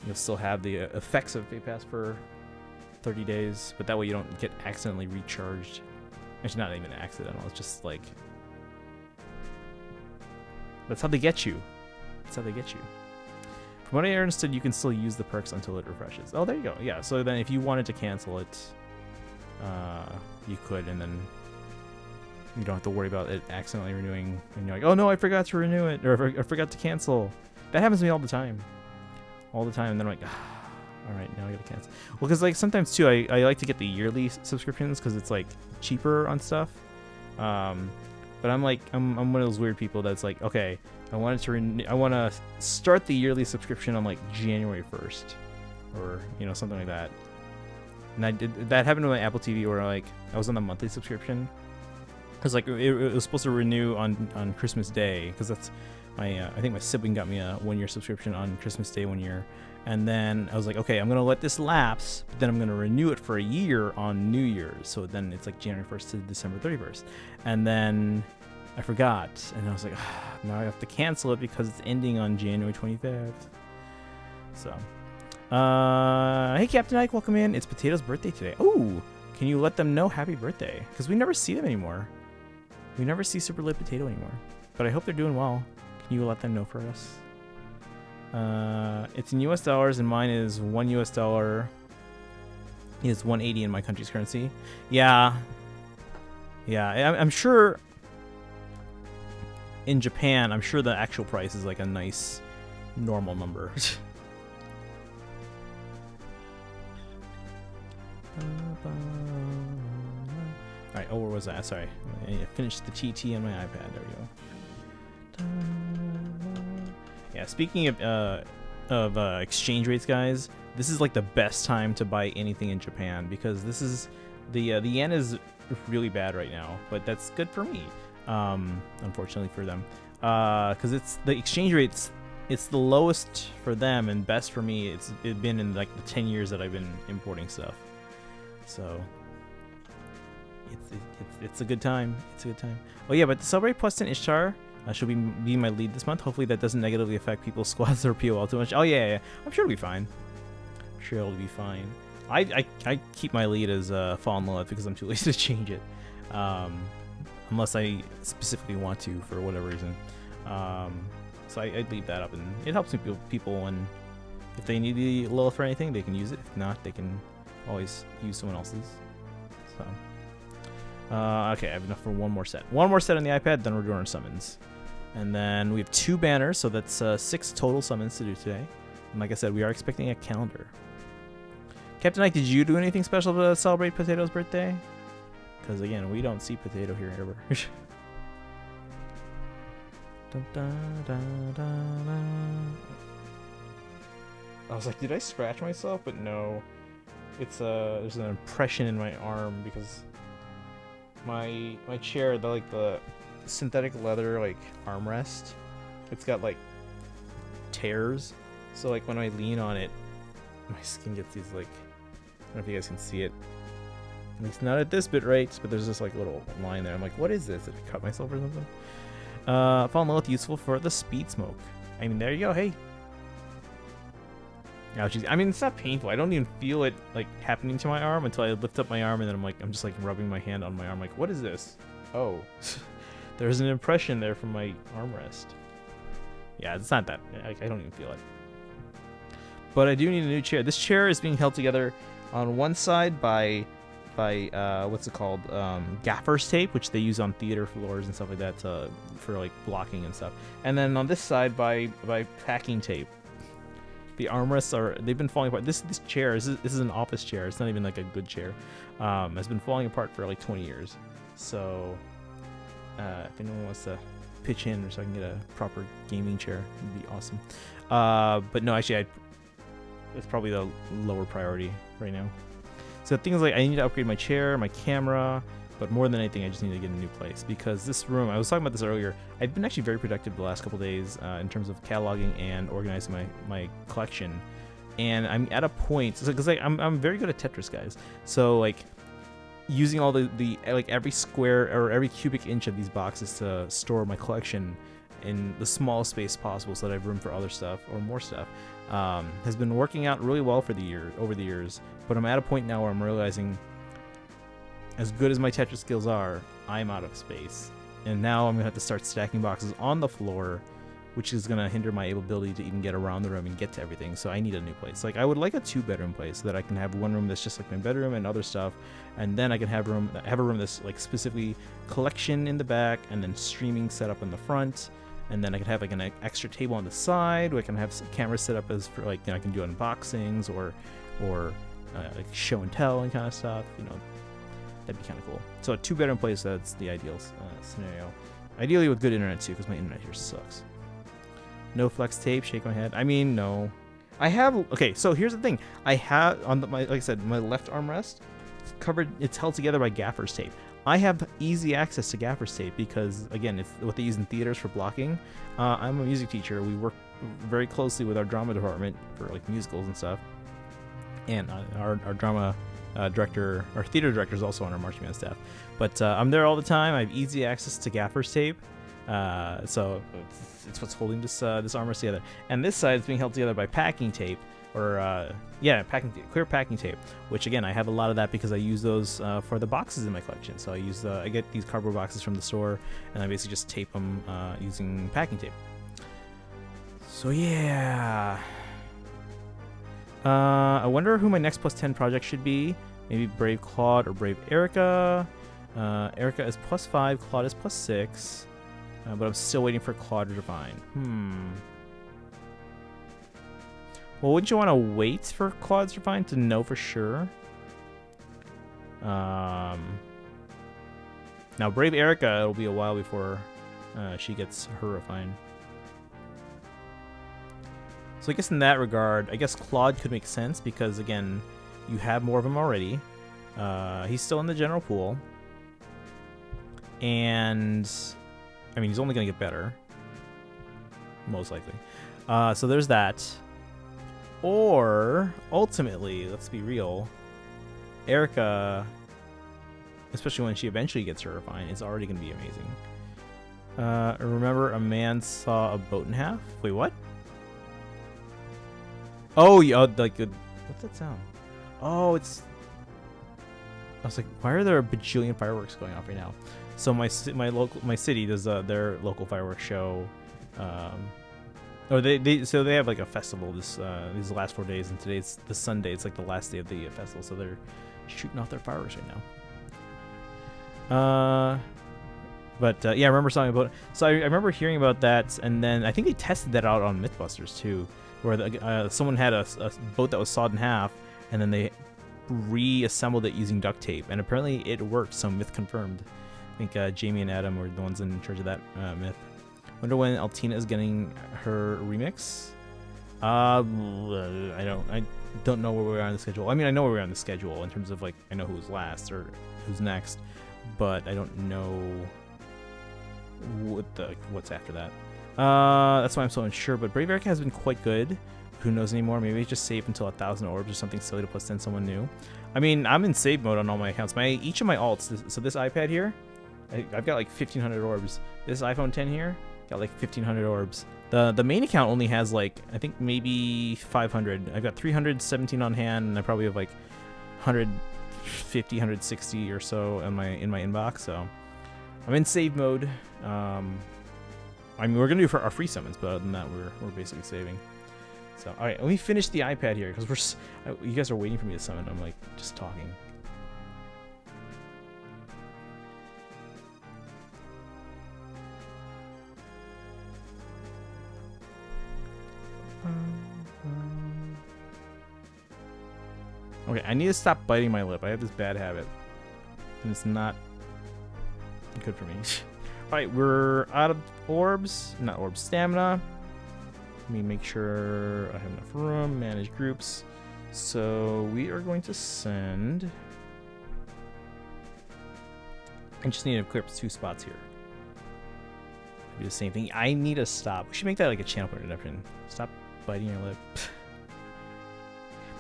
Speaker 1: you'll still have the effects of FEH Pass for 30 days. But that way you don't get accidentally recharged. Actually, not even accidental. It's just like that's how they get you. That's how they get you. From what I understood, you can still use the perks until it refreshes. Oh, there you go. Yeah. So then, if you wanted to cancel it, you could, and then you don't have to worry about it accidentally renewing, and you're like, oh no, I forgot to renew it, or I forgot to cancel. That happens to me all the time. And then I'm like, all right, now I gotta cancel. Well, because like sometimes too, I like to get the yearly subscriptions because it's like cheaper on stuff. But I'm one of those weird people that's like, okay, I want to start the yearly subscription on like January 1st, or something like that. And that happened with my Apple TV, where like I was on the monthly subscription. Because like it was supposed to renew on Christmas Day, because that's I think my sibling got me a 1-year subscription on Christmas Day 1 year, and then I was like, okay, I'm gonna let this lapse, but then I'm gonna renew it for a year on New Year's, so then it's like January 1st to December 31st, and then I forgot, and I was like, now I have to cancel it because it's ending on January 25th. So, hey Captain Ike, welcome in. It's Potato's birthday today. Oh, can you let them know happy birthday? Because we never see them anymore. We never see Super Lit Potato anymore, but I hope they're doing well. Can you let them know for us? It's in US dollars, and mine is $1 is 180 in my country's currency. Yeah. I'm sure in Japan, I'm sure the actual price is like a nice normal number. Alright, oh, where was that? Sorry. I finished the TT on my iPad. There we go. Yeah, speaking of exchange rates, guys, this is like the best time to buy anything in Japan, because this is the yen is really bad right now, but that's good for me, unfortunately for them, because it's the exchange rates. It's the lowest for them and best for me. It's been in like the 10 years that I've been importing stuff, so it's a good time. It's a good time. Oh yeah, but to celebrate Preston Ishtar, she'll be my lead this month. Hopefully that doesn't negatively affect people's squads or POL too much. Oh yeah. I'm sure it'll be fine. I'm sure it'll be fine. I keep my lead as Fallen Lilith because I'm too lazy to change it, unless I specifically want to for whatever reason. So I'd leave that up, and it helps people when if they need the Lilith for anything, they can use it. If not, they can always use someone else's. So. Okay, I have enough for one more set. One more set on the iPad, then we're doing our summons. And then we have 2 banners, so that's 6 total summons to do today. And like I said, we are expecting a calendar. Captain Ike, did you do anything special to celebrate Potato's birthday? Because again, we don't see Potato here ever. Dun, dun, dun, dun, dun. I was like, did I scratch myself? But no. It's there's an impression in my arm because my chair, the synthetic leather like armrest, it's got like tears, so like when I lean on it, my skin gets these like, I don't know if you guys can see it, at least not at this bit right, but there's this like little line there. I'm like, what is this? Did I cut myself or something? Fallen Lilith, useful for the speed smoke. I mean, there you go. Hey. Ouchies. I mean, it's not painful. I don't even feel it like happening to my arm until I lift up my arm, and then I'm just like rubbing my hand on my arm. Like, what is this? Oh, there's an impression there from my armrest. Yeah, it's not that. I don't even feel it. But I do need a new chair. This chair is being held together on one side by what's it called? Gaffer's tape, which they use on theater floors and stuff like that for like blocking and stuff. And then on this side by packing tape. The armrests they've been falling apart. This chair, this is an office chair. It's not even like a good chair. Has been falling apart for like 20 years. So if anyone wants to pitch in or so I can get a proper gaming chair, it'd be awesome. But no, actually, it's probably the lower priority right now. So things like I need to upgrade my chair, my camera, but more than anything, I just need to get a new place because this room, I was talking about this earlier, I've been actually very productive the last couple days in terms of cataloging and organizing my collection. And I'm at a point, because like, I'm very good at Tetris, guys. So like using all the like every square or every cubic inch of these boxes to store my collection in the smallest space possible so that I have room for other stuff or more stuff has been working out really well for over the years. But I'm at a point now where I'm realizing, as good as my Tetris skills are, I'm out of space. And now I'm going to have to start stacking boxes on the floor, which is going to hinder my ability to even get around the room and get to everything. So I need a new place. Like, I would like a 2-bedroom place so that I can have one room that's just like my bedroom and other stuff. And then I can have a room that's like specifically collection in the back and then streaming set up in the front. And then I can have like an extra table on the side where I can have some cameras set up as for like, you know, I can do unboxings or like show and tell and kind of stuff, you know. That'd be kind of cool. So a 2-bedroom place, that's the ideal scenario. Ideally with good internet too, because my internet here sucks. No flex tape, shake my head. I mean, no. I have, okay, so here's the thing. I have, on my, like I said, my left armrest, it's held together by gaffer's tape. I have easy access to gaffer's tape because, again, it's what they use in theaters for blocking. I'm a music teacher. We work very closely with our drama department for like musicals and stuff. And our drama director, our theater director is also on our marching band staff. But I'm there all the time. I have easy access to gaffer's tape. So it's what's holding this armrest together. And this side is being held together by packing tape, or packing tape, clear packing tape. Which again, I have a lot of that because I use those for the boxes in my collection. So I get these cardboard boxes from the store, and I basically just tape them using packing tape. So yeah. I wonder who my next +10 project should be. Maybe Brave Claude or Brave Erica. Erica is +5, Claude is +6. But I'm still waiting for Claude to define. Well, wouldn't you want to wait for Claude's refine to know for sure? Now, Brave Erica, it'll be a while before she gets her refine. So I guess in that regard, I guess Claude could make sense because, again, you have more of him already. He's still in the general pool. And, I mean, he's only going to get better. Most likely. So there's that. Or, ultimately, let's be real, Erica, especially when she eventually gets her refine, is already going to be amazing. Remember, a man saw a boat in half? Wait, what? Oh, yeah, like, what's that sound? Oh, it's... I was like, why are there a bajillion fireworks going off right now? So my city does their local fireworks show. Or they have like a festival these last 4 days, and today's the Sunday. It's like the last day of the festival, so they're shooting off their fireworks right now. Yeah, I remember something about it. So I remember hearing about that, and then I think they tested that out on Mythbusters too, where someone had a boat that was sawed in half, and then they reassembled it using duct tape, and apparently it worked. So Myth confirmed. I think Jamie and Adam were the ones in charge of that Myth. Wonder when Altina is getting her remix. I don't know where we are on the schedule. I mean, I know where we are on the schedule in terms of like I know who's last or who's next, but I don't know what's after that. That's why I'm so unsure. But Brave Erica has been quite good. Who knows anymore? Maybe just save until 1,000 orbs or something silly to +10 someone new. I mean, I'm in save mode on all my accounts. Each of my alts. So this iPad here, I've got like 1,500 orbs. This iPhone 10 here, got like 1,500 orbs. The main account only has like I think maybe 500. I've got 317 on hand, and I probably have like 150, 160 or so in my inbox. So I'm in save mode. I mean, we're gonna do for our free summons, but other than that, we're basically saving. So all right, let me finish the iPad here because you guys are waiting for me to summon. I'm like just talking. Okay, I need to stop biting my lip. I have this bad habit, and it's not good for me. All right, we're out of orbs, not orbs, stamina. Let me make sure I have enough room. Manage groups. So we are going to send. I just need to clear up 2 spots here. Do the same thing. I need to stop. We should make that like a channel point redemption. Stop biting your lip.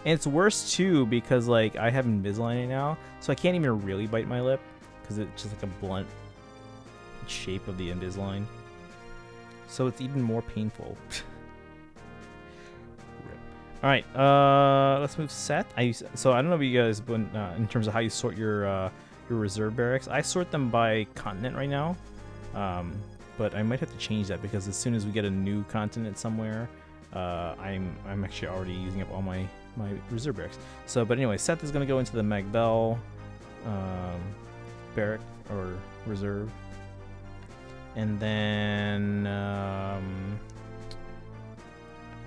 Speaker 1: And it's worse too because like I have Invisalign now, so I can't even really bite my lip because it's just like a blunt shape of the Invisalign. So it's even more painful. All right, let's move set. So I don't know if you guys, in terms of how you sort your reserve barracks, I sort them by continent right now. But I might have to change that because as soon as we get a new continent somewhere, I'm actually already using up all my reserve barracks. So, but anyway, Seth is gonna go into the Magbell barrack or reserve, and then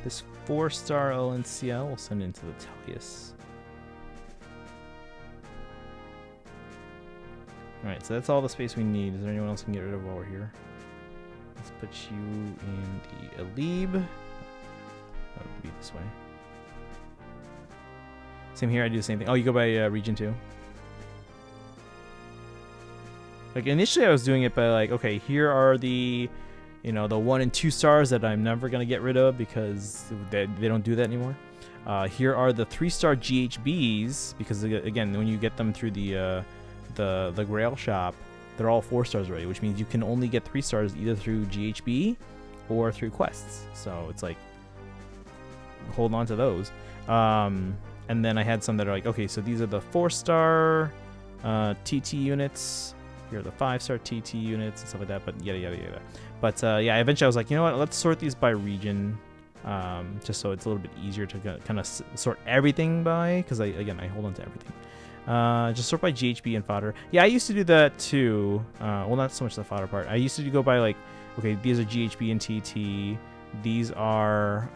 Speaker 1: this 4-star LNCL will send into the Tellius. All right, so that's all the space we need. Is there anyone else we can get rid of while we're here? Let's put you in the Alib. That would be this way. Same here, I do the same thing. Oh, you go by region 2? Like, initially I was doing it by like, okay, here are the, you know, the 1 and 2 stars that I'm never going to get rid of because they don't do that anymore. Here are the 3-star GHBs because, again, when you get them through the Grail shop, they're all 4 stars already, which means you can only get 3 stars either through GHB or through quests. So it's like, hold on to those. And then I had some that are like, okay, so these are the 4-star TT units. Here are the 5-star TT units and stuff like that, but yada, yada, yada. But yeah, eventually I was like, you know what, let's sort these by region, just so it's a little bit easier to kind of sort everything by, because I hold on to everything. Just sort by GHB and fodder. Yeah, I used to do that too. Well, not so much the fodder part. I used to go by like, okay, these are GHB and TT. These are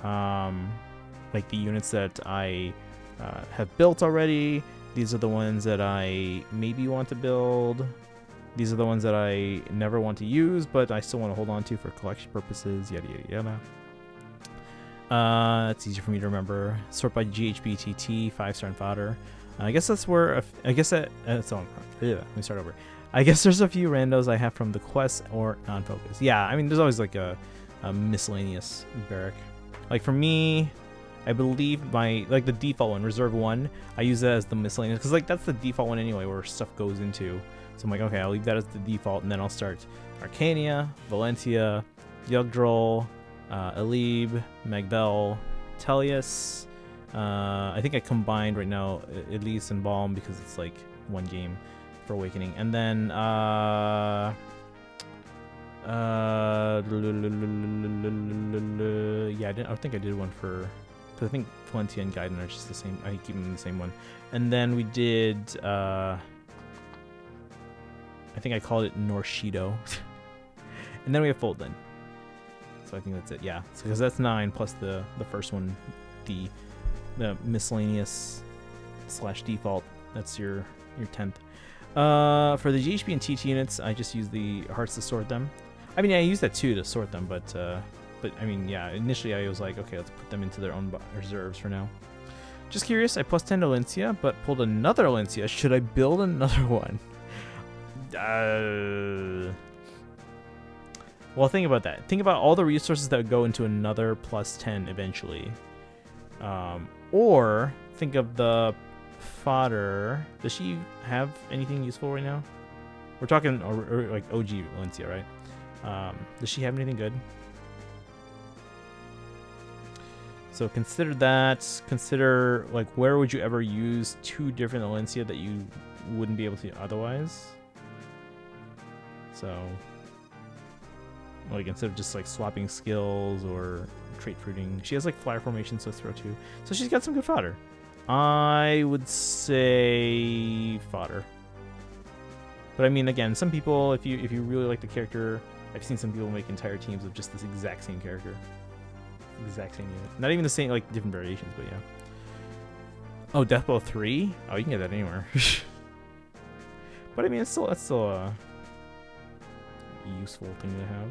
Speaker 1: like the units that I have built already. These are the ones that I maybe want to build. These are the ones that I never want to use, but I still want to hold on to for collection purposes. Yada yada yada. It's easier for me to remember. Sort by GHB, TT, 5-star and fodder. I guess that's where. I guess that. Let me start over. I guess there's a few randos I have from the quest or non-focus. Yeah, I mean, there's always like a miscellaneous barrack. Like for me, I believe the default one, Reserve 1, I use that as the miscellaneous because like that's the default one anyway, where stuff goes into. So I'm like, okay, I'll leave that as the default, and then I'll start Arcania, Valentia, Yggdrasil, Alib, Magbell, Tellius. I think I combined right now Elise and Balm because it's like one game for Awakening, and then yeah, I think I did one for. Because I think Valentia and Gaiden are just the same. I keep them in the same one, and then we did. I think I called it Norshido. And then we have Foldland. So I think that's it. Yeah, because that's 9 plus the first one, the miscellaneous / default. That's your 10th. For the GHB and TT units, I just use the hearts to sort them. I mean, I use that too to sort them, but I mean, yeah. Initially, I was like, okay, let's put them into their own reserves for now. Just curious. I plus 10 to Lencia, but pulled another Lencia. Should I build another one? Well, think about that. Think about all the resources that would go into another plus 10 eventually. Or think of the fodder. Does she have anything useful right now? We're talking or like OG Valencia, right? Does she have anything good? So consider that. Consider like where would you ever use 2 different Valencia that you wouldn't be able to otherwise? So, like, instead of just, like, swapping skills or trait fruiting, she has, like, flyer formation, so throw 2. So she's got some good fodder. I would say fodder. But, I mean, again, some people, if you really like the character, I've seen some people make entire teams of just this exact same character. Exact same unit. Not even the same, like, different variations, but yeah. Oh, Deathblow 3? Oh, you can get that anywhere. But, I mean, it's still useful thing to have.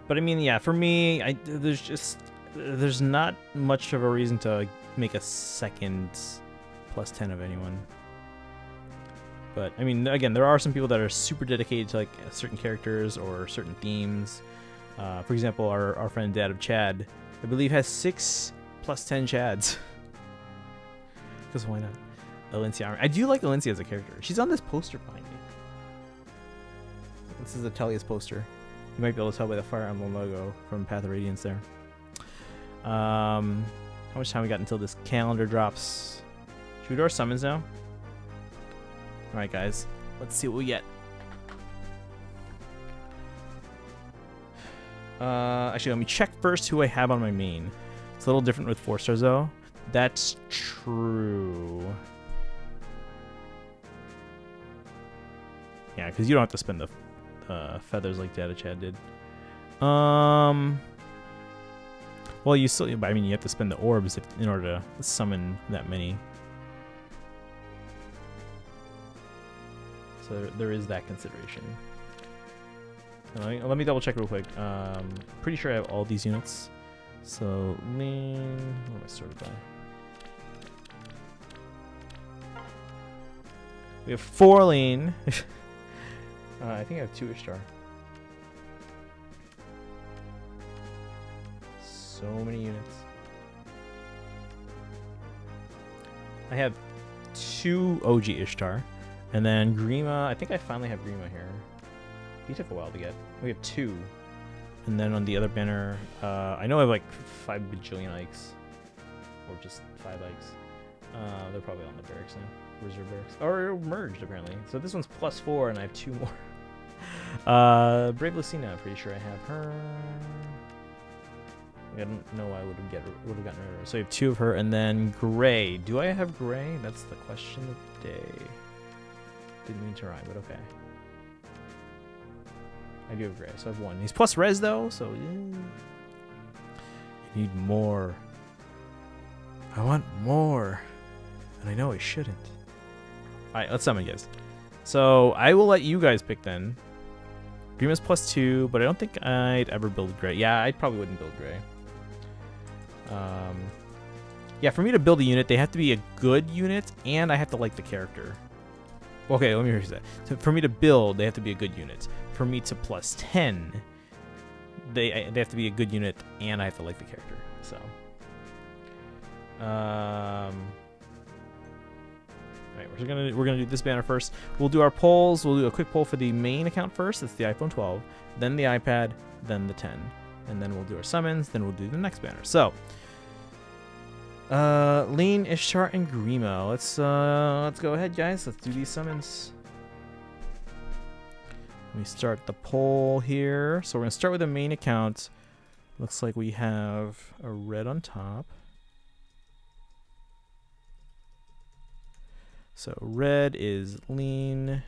Speaker 1: But I mean, yeah, for me, there's not much of a reason to make a second +10 of anyone. But I mean, again, there are some people that are super dedicated to like certain characters or certain themes. For example, our friend Dad of Chad, I believe, has 6 +10 Chads. Because why not? Alencia. I do like Alencia as a character. She's on this poster behind me. This is Atelia's poster. You might be able to tell by the Fire Emblem logo from Path of Radiance there. How much time we got until this calendar drops? Should we do our summons now? Alright guys, let's see what we get. Actually, let me check first who I have on my main. It's a little different with 4 stars though. That's true. Yeah, because you don't have to spend the feathers like Data Chad did. Well, you still, I mean, you have to spend the orbs in order to summon that many. So there is that consideration. Let me double check real quick. Pretty sure I have all these units. So lean, what am I sorted by? We have 4 lean. I think I have 2 Ishtar. So many units. I have 2 OG Ishtar. And then Grima, I think I finally have Grima here. He took a while to get. We have 2. And then on the other banner, I know I have like 5 bajillion Ikes. Or just 5 Ikes. They're probably on the barracks now. Reserve barracks. Or merged, apparently. So this one's +4, and I have 2 more. Brave Lucina, I'm pretty sure I have her. I don't know why I would have gotten rid of her. So I have 2 of her, and then Gray. Do I have Gray? That's the question of the day. Didn't mean to rhyme, but okay. I do have Gray, so I have 1. He's plus res though, so yeah. You need more. I want more. And I know I shouldn't. Alright, let's summon, guys. So I will let you guys pick then. Grima's +2, but I don't think I'd ever build Gray. Yeah, I probably wouldn't build Gray. Yeah, for me to build a unit, they have to be a good unit, and I have to like the character. Okay, let me rephrase that. So for me to build, they have to be a good unit. For me to +10, they have to be a good unit, and I have to like the character. So, alright, we're gonna do this banner first. We'll do our polls. We'll do a quick poll for the main account first. That's the iPhone 12, then the iPad, then the 10, and then we'll do our summons. Then we'll do the next banner. So, Lean, Ishtar, and Grima. Let's go ahead, guys. Let's do these summons. Let me start the poll here. So we're gonna start with the main account. Looks like we have a red on top. So red is Lean.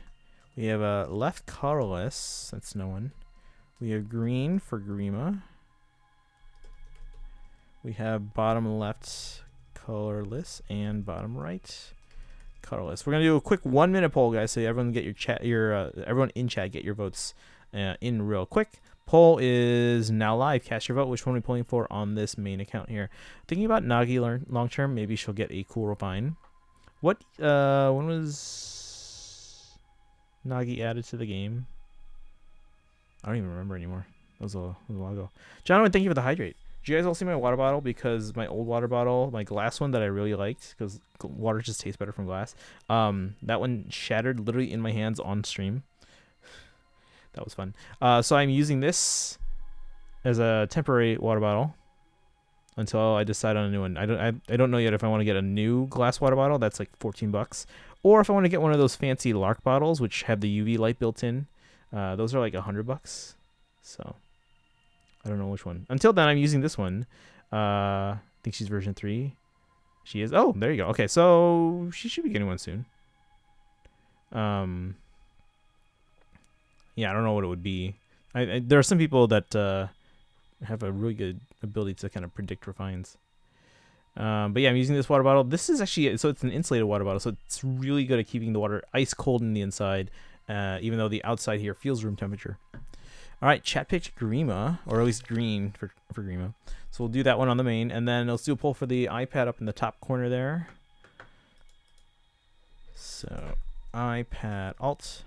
Speaker 1: We have a left colorless. That's no one. We have green for Grima. We have bottom left colorless and bottom right colorless. We're gonna do a quick 1-minute poll, guys, so everyone get your chat, everyone in chat get your votes in real quick. Poll is now live. Cast your vote. Which one are we polling for on this main account here? Thinking about Nagi long term. Maybe she'll get a cool refine. What when was Nagi added to the game? I don't even remember anymore. That was a while ago. Jonathan, thank you for the hydrate. Did you guys all see my water bottle? Because my old water bottle, my glass one that I really liked, because water just tastes better from glass, that one shattered literally in my hands on stream. That was fun. So I'm using this as a temporary water bottle until I decide on a new one. I don't know yet if I want to get a new glass water bottle. That's like $14, or if I want to get one of those fancy Lark bottles which have the UV light built in. Those are like $100. So I don't know which one. Until then, I'm using this one. I think she's version 3. She is. Oh, there you go. Okay, so she should be getting one soon. Yeah, I don't know what it would be. There are some people that have a really good ability to kind of predict refines. But yeah, I'm using this water bottle. This is actually, so it's an insulated water bottle, so it's really good at keeping the water ice cold in the inside even though the outside here feels room temperature. All right, chat picked Grima, or at least green for Grima. So we'll do that one on the main, and then let's do a poll for the iPad up in the top corner there. So iPad alt.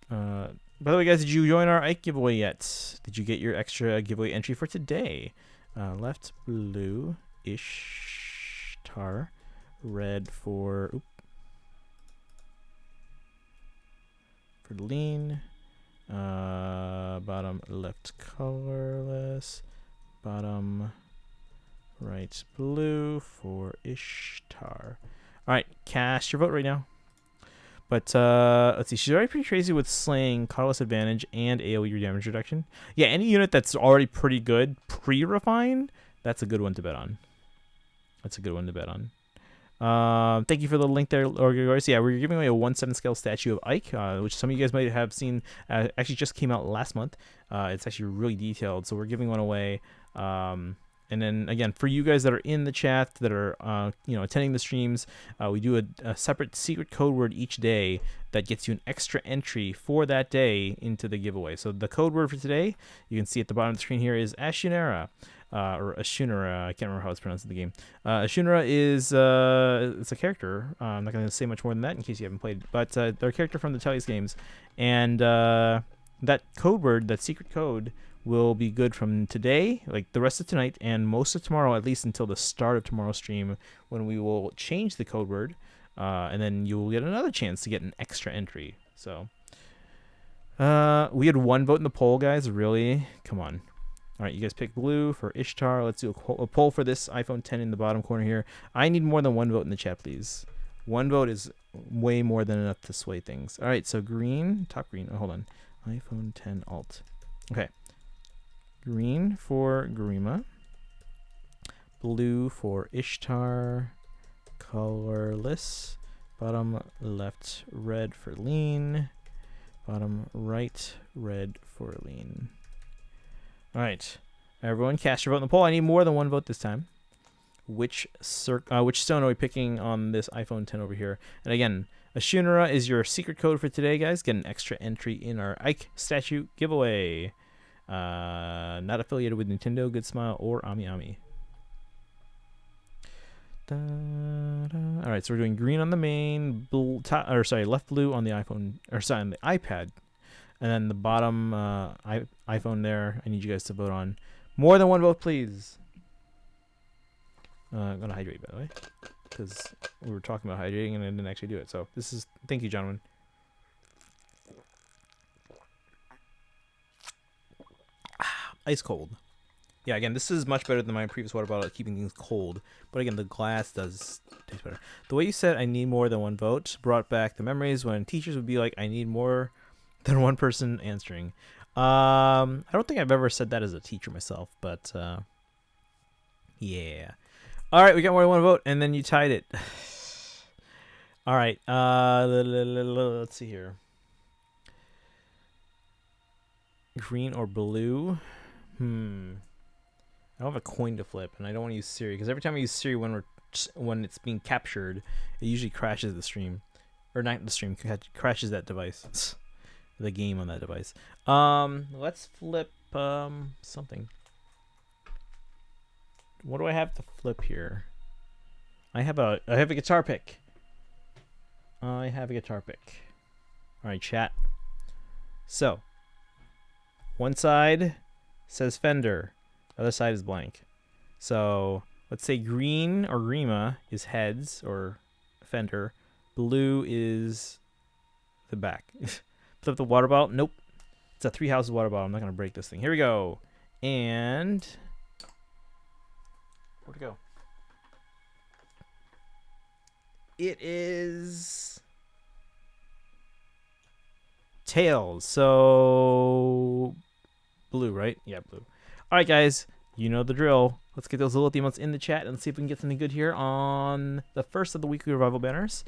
Speaker 1: By the way, guys, did you join our Ike giveaway yet? Did you get your extra giveaway entry for today? Left blue, Ishtar, red for lean. Bottom left colorless, bottom right blue for Ishtar. All right, cast your vote right now. But let's see, she's already pretty crazy with slaying, colorless advantage, and AoE damage reduction. Yeah, any unit that's already pretty good, pre-refined, that's a good one to bet on. That's a good one to bet on. Thank you for the link there, Orgagors. Yeah, we're giving away a 1/7 scale statue of Ike, which some of you guys might have seen. Actually, just came out last month. It's actually really detailed, so we're giving one away. And then again, for you guys that are in the chat that are attending the streams, we do a separate secret code word each day that gets you an extra entry for that day into the giveaway. So the code word for today, you can see at the bottom of the screen here, is Ashunara. Or Ashunara, I can't remember how it's pronounced in the game. Ashunara is it's a character. I'm not going to say much more than that in case you haven't played, but they're a character from the Tellius games, and that code word, that secret code, will be good from today, like the rest of tonight, and most of tomorrow, at least until the start of tomorrow's stream, when we will change the code word, and then you will get another chance to get an extra entry. So we had one vote in the poll, guys. Really? Come on. All right, you guys pick blue for Ishtar. Let's do a poll for this iPhone 10 in the bottom corner here. I need more than one vote in the chat, please. One vote is way more than enough to sway things. All right, so green, top green. Oh, hold on. iPhone 10 alt. Okay. Green for Grima. Blue for Ishtar. Colorless. Bottom left red for lean. Bottom right red for lean. All right, everyone, cast your vote in the poll. I need more than one vote this time. Which stone are we picking on this iPhone 10 over here? And again, Ashunara is your secret code for today, guys. Get an extra entry in our Ike statue giveaway. Not affiliated with Nintendo, Good Smile, or Ami Ami. All right, so we're doing green on the main, left blue on the iPhone, on the iPad. And then the bottom iPhone there, I need you guys to vote on. More than one vote, please. I'm going to hydrate, by the way, because we were talking about hydrating and I didn't actually do it. So this is, thank you, gentlemen. Ice cold. Yeah, again, this is much better than my previous water bottle at keeping things cold. But again, the glass does taste better. The way you said I need more than one vote brought back the memories when teachers would be like, I need more than one person answering. I don't think I've ever said that as a teacher myself, but yeah. All right, we got more than one vote, and then you tied it. All right, let's see here. Green or blue? I don't have a coin to flip, and I don't want to use Siri, because every time I use Siri when it's being captured, it usually crashes the stream. Or not the stream, crashes that device. The game on that device. Let's flip something. What do I have to flip here? I have a guitar pick. I have a guitar pick. All right, chat. So, one side says Fender, the other side is blank. So, let's say green or Grima is heads or Fender. Blue is the back. Flip the water bottle. Nope. It's a 3 houses water bottle. I'm not going to break this thing. Here we go. And where'd it go? It is tails. So blue, right? Yeah, blue. All right, guys. You know the drill. Let's get those little emotes in the chat and see if we can get something good here on the first of the weekly revival banners.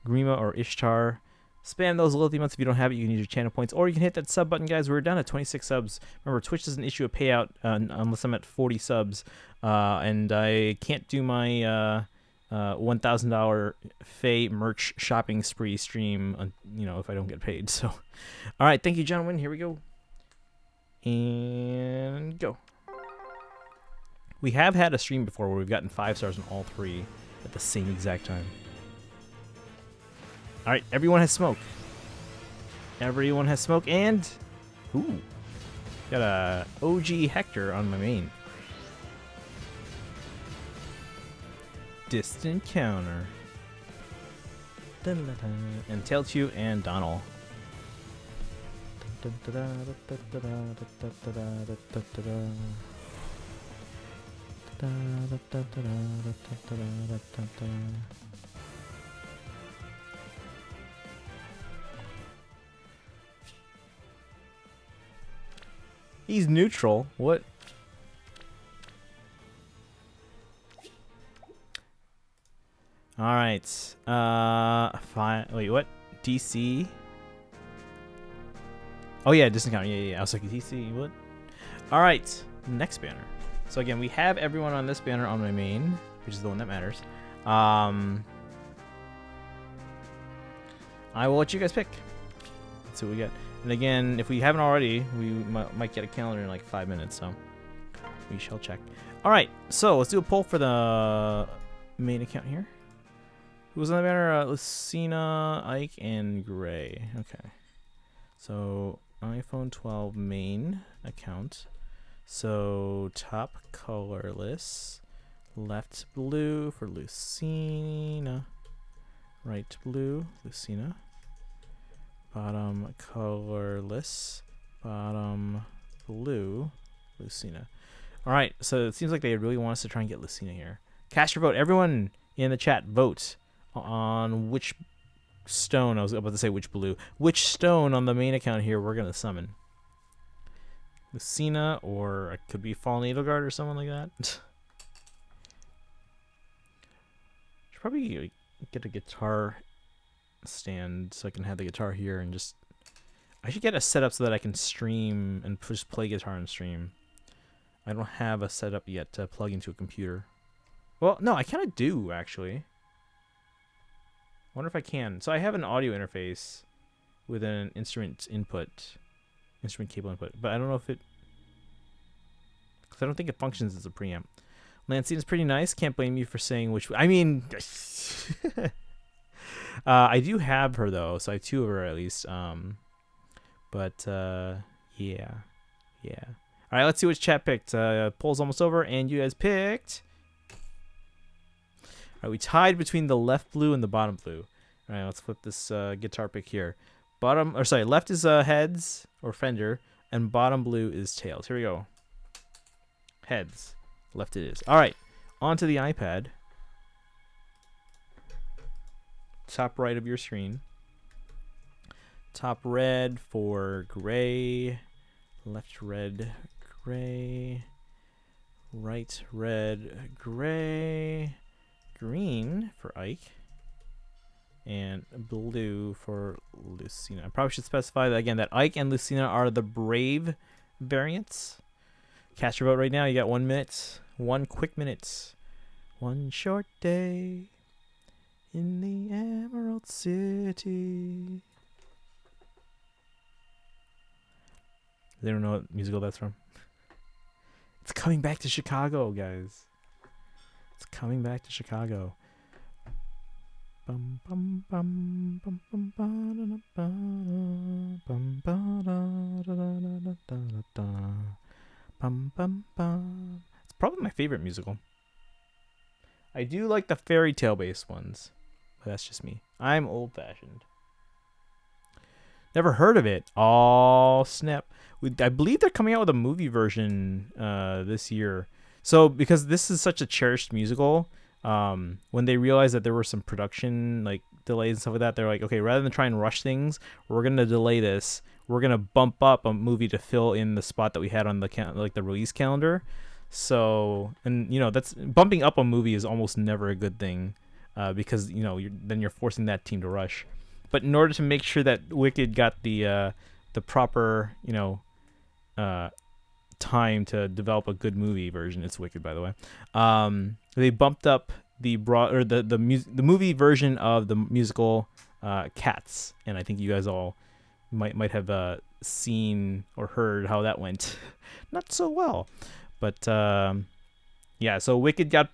Speaker 1: Grima or Ishtar. Spam those little emotes if you don't have it. You can use your channel points, or you can hit that sub button, guys. We're down at 26 subs. Remember, Twitch doesn't issue a payout unless I'm at 40 subs, and I can't do my $1,000 FEH merch shopping spree stream, you know, if I don't get paid. So, all right, thank you, gentlemen. Here we go. And go. We have had a stream before where we've gotten 5 stars on all 3 at the same exact time. All right, everyone has smoke. Everyone has smoke, and ooh, got a OG Hector on my main. Distant counter. And Tailchew and Donald. He's neutral. What? All right. Fine. Wait, what? DC. Oh yeah, distant counter. Yeah. I was like, DC. What? All right. Next banner. So again, we have everyone on this banner on my main, which is the one that matters. I will let you guys pick. Let's see what we get. And again, if we haven't already, we might get a calendar in like 5 minutes, so we shall check. All right, so let's do a poll for the main account here. Who was on the banner? Lucina, Ike, and Gray. Okay. So iPhone 12 main account. So top colorless, left blue for Lucina, right blue, Lucina, bottom colorless, bottom blue, Lucina. All right, so it seems like they really want us to try and get Lucina here. Cast your vote. Everyone in the chat, vote on which stone. I was about to say which blue. Which stone on the main account here we're gonna summon. Lucina, or it could be Fall Needleguard or someone like that. Should probably get a guitar stand so I can have the guitar here and just. I should get a setup so that I can stream and just play guitar and stream. I don't have a setup yet to plug into a computer. Well, no, I kind of do actually. I wonder if I can. So I have an audio interface with an instrument cable input, but I don't know if it, because I don't think it functions as a preamp. Lancine is pretty nice. Can't blame you for saying which. I mean, I do have her though, so I have 2 of her at least. But yeah. All right, let's see which chat picked. Poll's almost over, and you guys picked. All right, we tied between the left blue and the bottom blue. All right, let's flip this guitar pick here. Left is heads or Fender, and bottom blue is tails. Here we go. Heads. Left it is. All right, onto the iPad. Top right of your screen. Top red for Gray. Left red, Gray. Right red, Gray. Green for Ike. And blue for Lucina. I probably should specify that again, that Ike and Lucina are the Brave variants. Cast your vote right now. You got 1 minute. 1 quick minute. 1 short day in the Emerald City. They don't know what musical that's from. It's coming back to Chicago, guys. It's coming back to Chicago. Bum bum bum bum bum bum bum bum bum bum bum. It's probably my favorite musical. I do like the fairy tale based ones, but that's just me. I'm old fashioned. Never heard of it. Oh snap! I believe they're coming out with a movie version this year. So because this is such a cherished musical. When they realized that there were some production like delays and stuff like that, they're like, okay, rather than try and rush things, we're gonna delay this. We're gonna bump up a movie to fill in the spot that we had on the release calendar. So, and you know, that's bumping up a movie is almost never a good thing, because you know then you're forcing that team to rush. But in order to make sure that Wicked got the proper time to develop a good movie version, it's Wicked by the way. They bumped up the movie version of the musical Cats, and I think you guys all might have seen or heard how that went. Not so well, but yeah. So Wicked got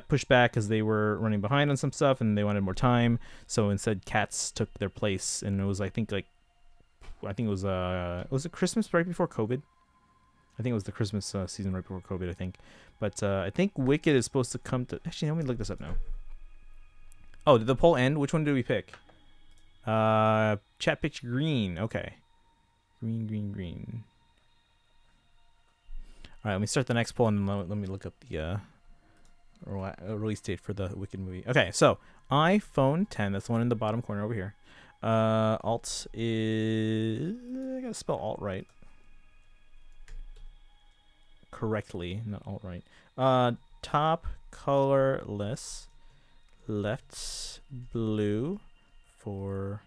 Speaker 1: pushed back because they were running behind on some stuff and they wanted more time. So instead, Cats took their place, and it was I think it was Christmas right before COVID. I think it was the Christmas season right before COVID. I think, but I think Wicked is supposed to come to. Actually, let me look this up now. Oh, did the poll end? Which one did we pick? Chat picked green. Okay, green. All right, let me start the next poll and let me look up the release date for the Wicked movie. Okay, so iPhone 10. That's the one in the bottom corner over here. Alt is, I gotta spell alt right. Correctly, not alt right. Top colorless, left blue for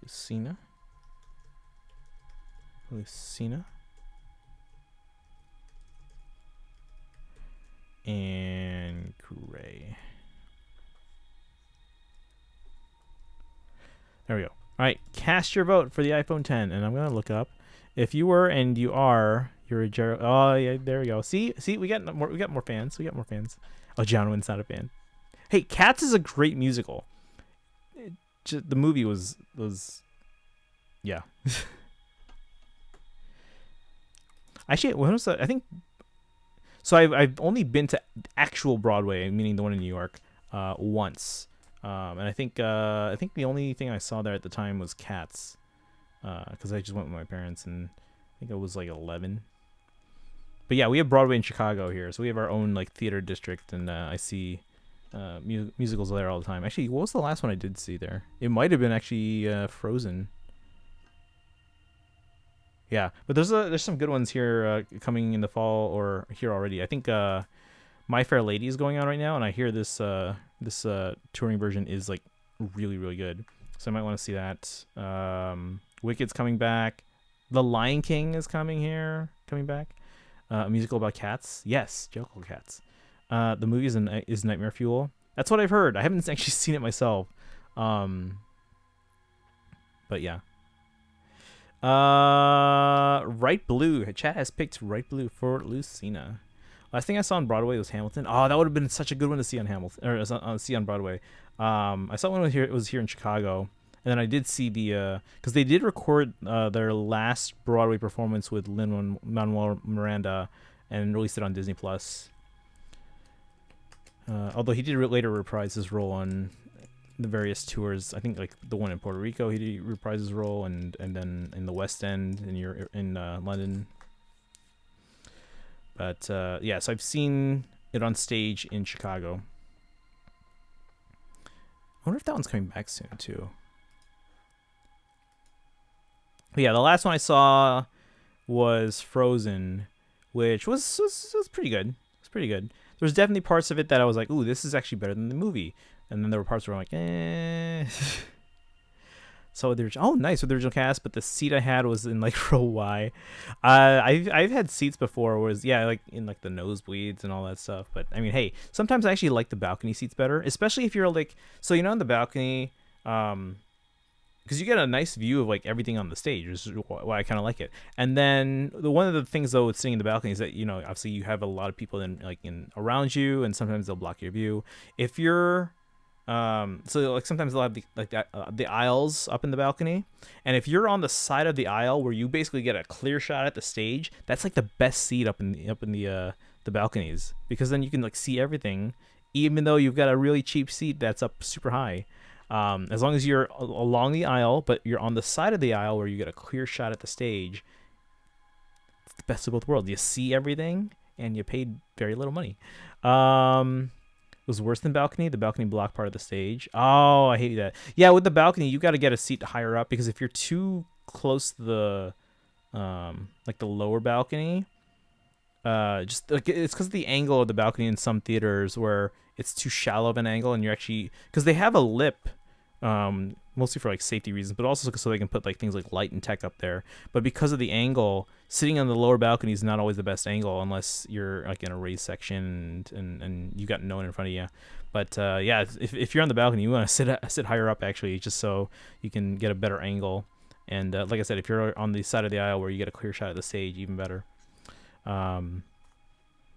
Speaker 1: Lucina. And gray. There we go. All right, cast your vote for the iPhone 10, and I'm gonna look up if you were and you are. You're a Jero. Oh yeah, there we go. See, we got more fans. Oh, Jonwin's not a fan. Hey, Cats is a great musical. The movie was yeah. Actually, when was that? I think. So I've only been to actual Broadway, meaning the one in New York, once. And I think the only thing I saw there at the time was Cats, because I just went with my parents, and I think I was like 11. But yeah, we have Broadway in Chicago here, so we have our own like theater district, and I see musicals there all the time. Actually, what was the last one I did see there? It might have been actually Frozen. Yeah, but there's some good ones here coming in the fall or here already. I think My Fair Lady is going on right now, and I hear this touring version is like really, really good. So I might want to see that. Wicked's coming back. The Lion King is coming back. A musical about cats. Yes, Jokel Cats. The movie is Nightmare Fuel. That's what I've heard. I haven't actually seen it myself. But yeah. Right Blue. Chat has picked Right Blue for Lucina. Last thing I saw on Broadway was Hamilton. Oh, that would have been such a good one to see on Hamilton or see on Broadway. I saw one here. It was here in Chicago, and then I did see the because they did record their last Broadway performance with Lin-Manuel Miranda and released it on Disney Plus. Although he did later reprise his role on the various tours. I think like the one in Puerto Rico, he did reprise his role, and then in the West End in London. But yeah, so I've seen it on stage in Chicago. I wonder if that one's coming back soon too. But yeah, the last one I saw was Frozen, which was pretty good. It's pretty good. There was definitely parts of it that I was like, ooh, this is actually better than the movie. And then there were parts where I'm like, eh. So there's nice with the original cast, but the seat I had was in like row Y. I've had seats before where like in like the nosebleeds and all that stuff. But I mean, hey, sometimes I actually like the balcony seats better, especially if you're like, so on the balcony, because you get a nice view of like everything on the stage, which is why I kind of like it. And then one of the things though with sitting in the balcony is that obviously you have a lot of people in around you, and sometimes they'll block your view. If you're so like sometimes they'll have the aisles up in the balcony, and if you're on the side of the aisle where you basically get a clear shot at the stage, that's like the best seat up in the balconies, because then you can like see everything, even though you've got a really cheap seat that's up super high. As long as you're along the aisle, but you're on the side of the aisle where you get a clear shot at the stage, it's the best of both worlds. You see everything, and you paid very little money. It was worse than balcony. The balcony blocked part of the stage. Oh, I hate that. Yeah, with the balcony, you got to get a seat higher up, because if you're too close to the like the lower balcony, just like it's because of the angle of the balcony in some theaters where it's too shallow of an angle, and you're actually, because they have a lip mostly for like safety reasons, but also so they can put like things like light and tech up there. But because of the angle, sitting on the lower balcony is not always the best angle unless you're like in a raised section and you got no one in front of you. But yeah, if you're on the balcony, you want to sit higher up actually, just so you can get a better angle. And like I said, if you're on the side of the aisle where you get a clear shot of the stage, even better.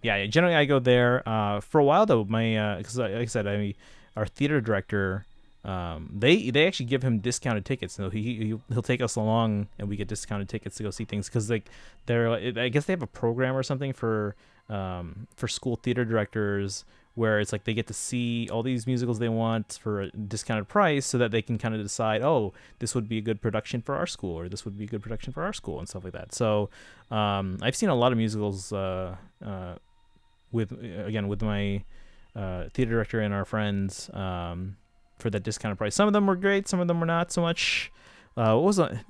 Speaker 1: Yeah, generally I go there. For a while though, my because like I said, our theater director, they actually give him discounted tickets. So he'll take us along, and we get discounted tickets to go see things because like I guess they have a program or something for school theater directors where it's like they get to see all these musicals they want for a discounted price, so that they can kind of decide, oh, this would be a good production for our school, or this would be a good production for our school, and stuff like that. So I've seen a lot of musicals with my theater director and our friends for that discounted price. Some of them were great, some of them were not so much. What was this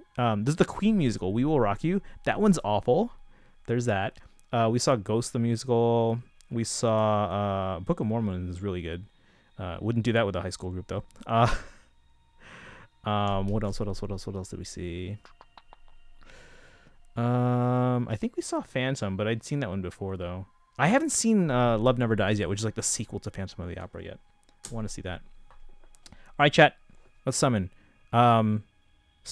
Speaker 1: is the Queen musical, We Will Rock You. That one's awful. There's that. We saw Ghost the musical. We saw Book of Mormon is really good. Wouldn't do that with a high school group though. What else did we see? I think we saw Phantom, but I'd seen that one before though. I haven't seen Love Never Dies yet, which is like the sequel to Phantom of the Opera yet. I want to see that. All right, chat. Let's summon. Spam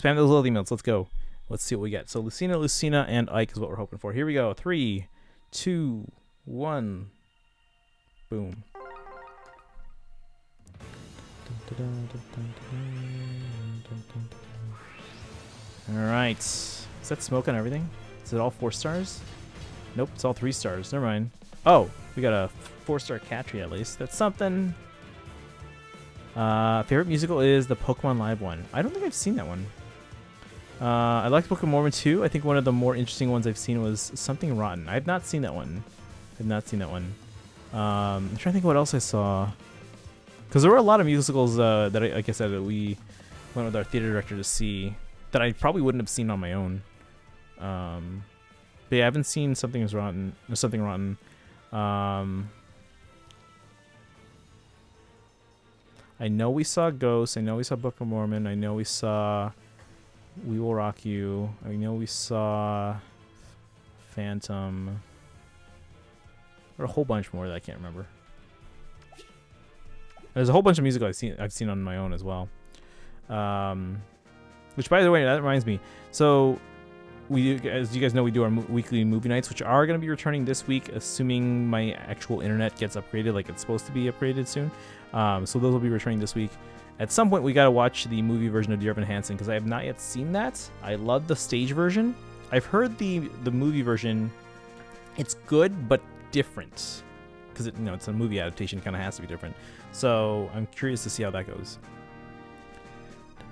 Speaker 1: those little emails. Let's go. Let's see what we get. So Lucina, and Ike is what we're hoping for. Here we go. 3, 2, 1. Boom. All right. Is that smoke on everything? Is it all 4 stars? Nope, it's all 3 stars. Never mind. Oh, we got a 4-star cat tree at least. That's something. Favorite musical is the Pokemon Live one. I don't think I've seen that one. I liked Book of Mormon too. I think one of the more interesting ones I've seen was Something Rotten. I have not seen that one. I'm trying to think what else I saw. Because there were a lot of musicals that, like I said, that we went with our theater director to see that I probably wouldn't have seen on my own. But yeah, I haven't seen Something Rotten. I know we saw Ghost. I know we saw Book of Mormon. I know we saw We Will Rock You. I know we saw Phantom. Or a whole bunch more that I can't remember. There's a whole bunch of music I've seen on my own as well. Which, by the way, that reminds me. So, as you guys know, we do our weekly movie nights, which are going to be returning this week, assuming my actual internet gets upgraded like it's supposed to be upgraded soon. So those will be returning this week. At some point, we got to watch the movie version of Dear Evan Hansen, because I have not yet seen that. I love the stage version. I've heard the movie version. It's good, but different. Because it's a movie adaptation, it kind of has to be different. So I'm curious to see how that goes.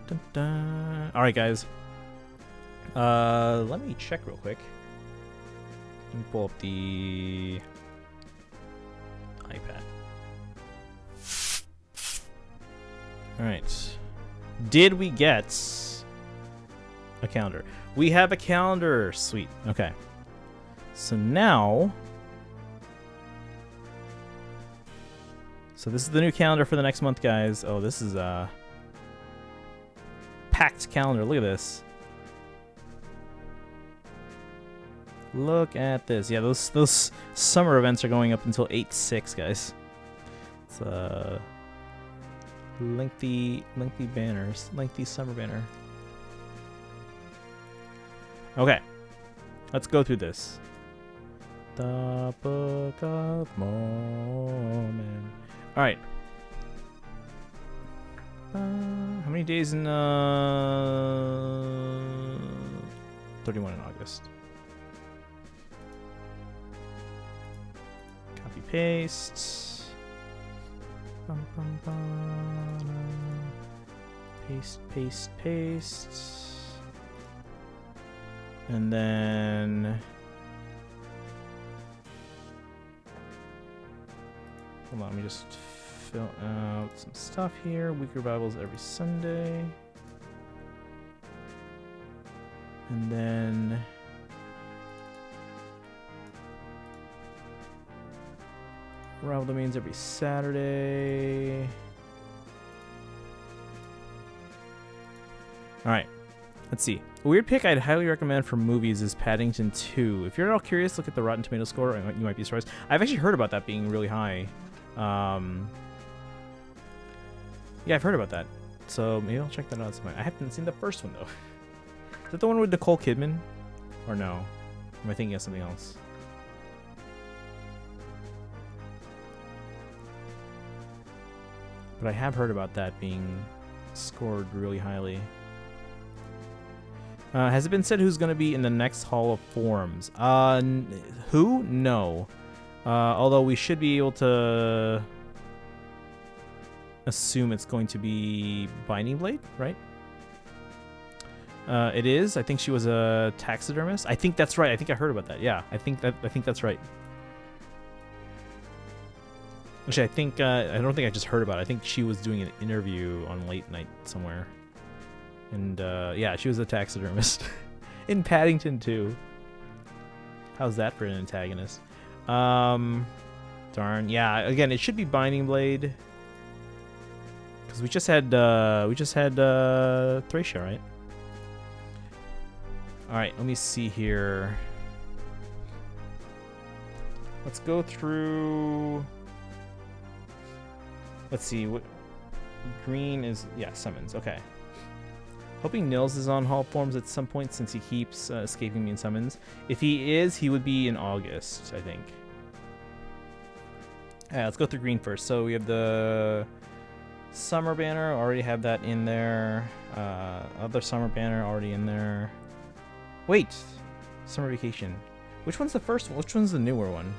Speaker 1: Dun, dun, dun. All right, guys. Let me check real quick. Let me pull up the iPad. All right. Did we get a calendar? We have a calendar. Sweet. Okay. So now... So this is the new calendar for the next month, guys. Oh, this is a packed calendar. Look at this. Look at this. Yeah, those summer events are going up until 8/6, guys. It's lengthy banners, lengthy summer banner. Okay, let's go through this. The Book of Mormon. All right. How many days in 31 in August? Copy paste. Paste. And then hold on, let me just fill out some stuff here. Weekly Bibles every Sunday. And then Rival Domains every Saturday. All right. Let's see. A weird pick I'd highly recommend for movies is Paddington 2. If you're at all curious, look at the Rotten Tomato score. You might be surprised. I've actually heard about that being really high. Yeah, I've heard about that. So maybe I'll check that out sometime. I haven't seen the first one, though. Is that the one with Nicole Kidman? Or no? Am I thinking of something else? But I have heard about that being scored really highly. Has it been said who's going to be in the next Hall of Forms? Who? No. Although we should be able to assume it's going to be Binding Blade, right? It is. I think she was a taxidermist. I think that's right. I think I heard about that. Yeah, I think that's right. Actually, I don't think I just heard about it. I think she was doing an interview on late night somewhere. And yeah, she was a taxidermist in Paddington 2. How's that for an antagonist? Darn. Yeah, again, it should be Binding Blade. Because we just had Thracia, right? Alright, let me see here. Let's go through. Let's see what green is. Yeah, summons. Okay. Hoping Nils is on Hall of Forms at some point since he keeps escaping me in summons. If he is, he would be in August, I think. Alright, let's go through green first. So we have the summer banner. Already have that in there. Other summer banner already in there. Wait, summer vacation. Which one's the first one? Which one's the newer one?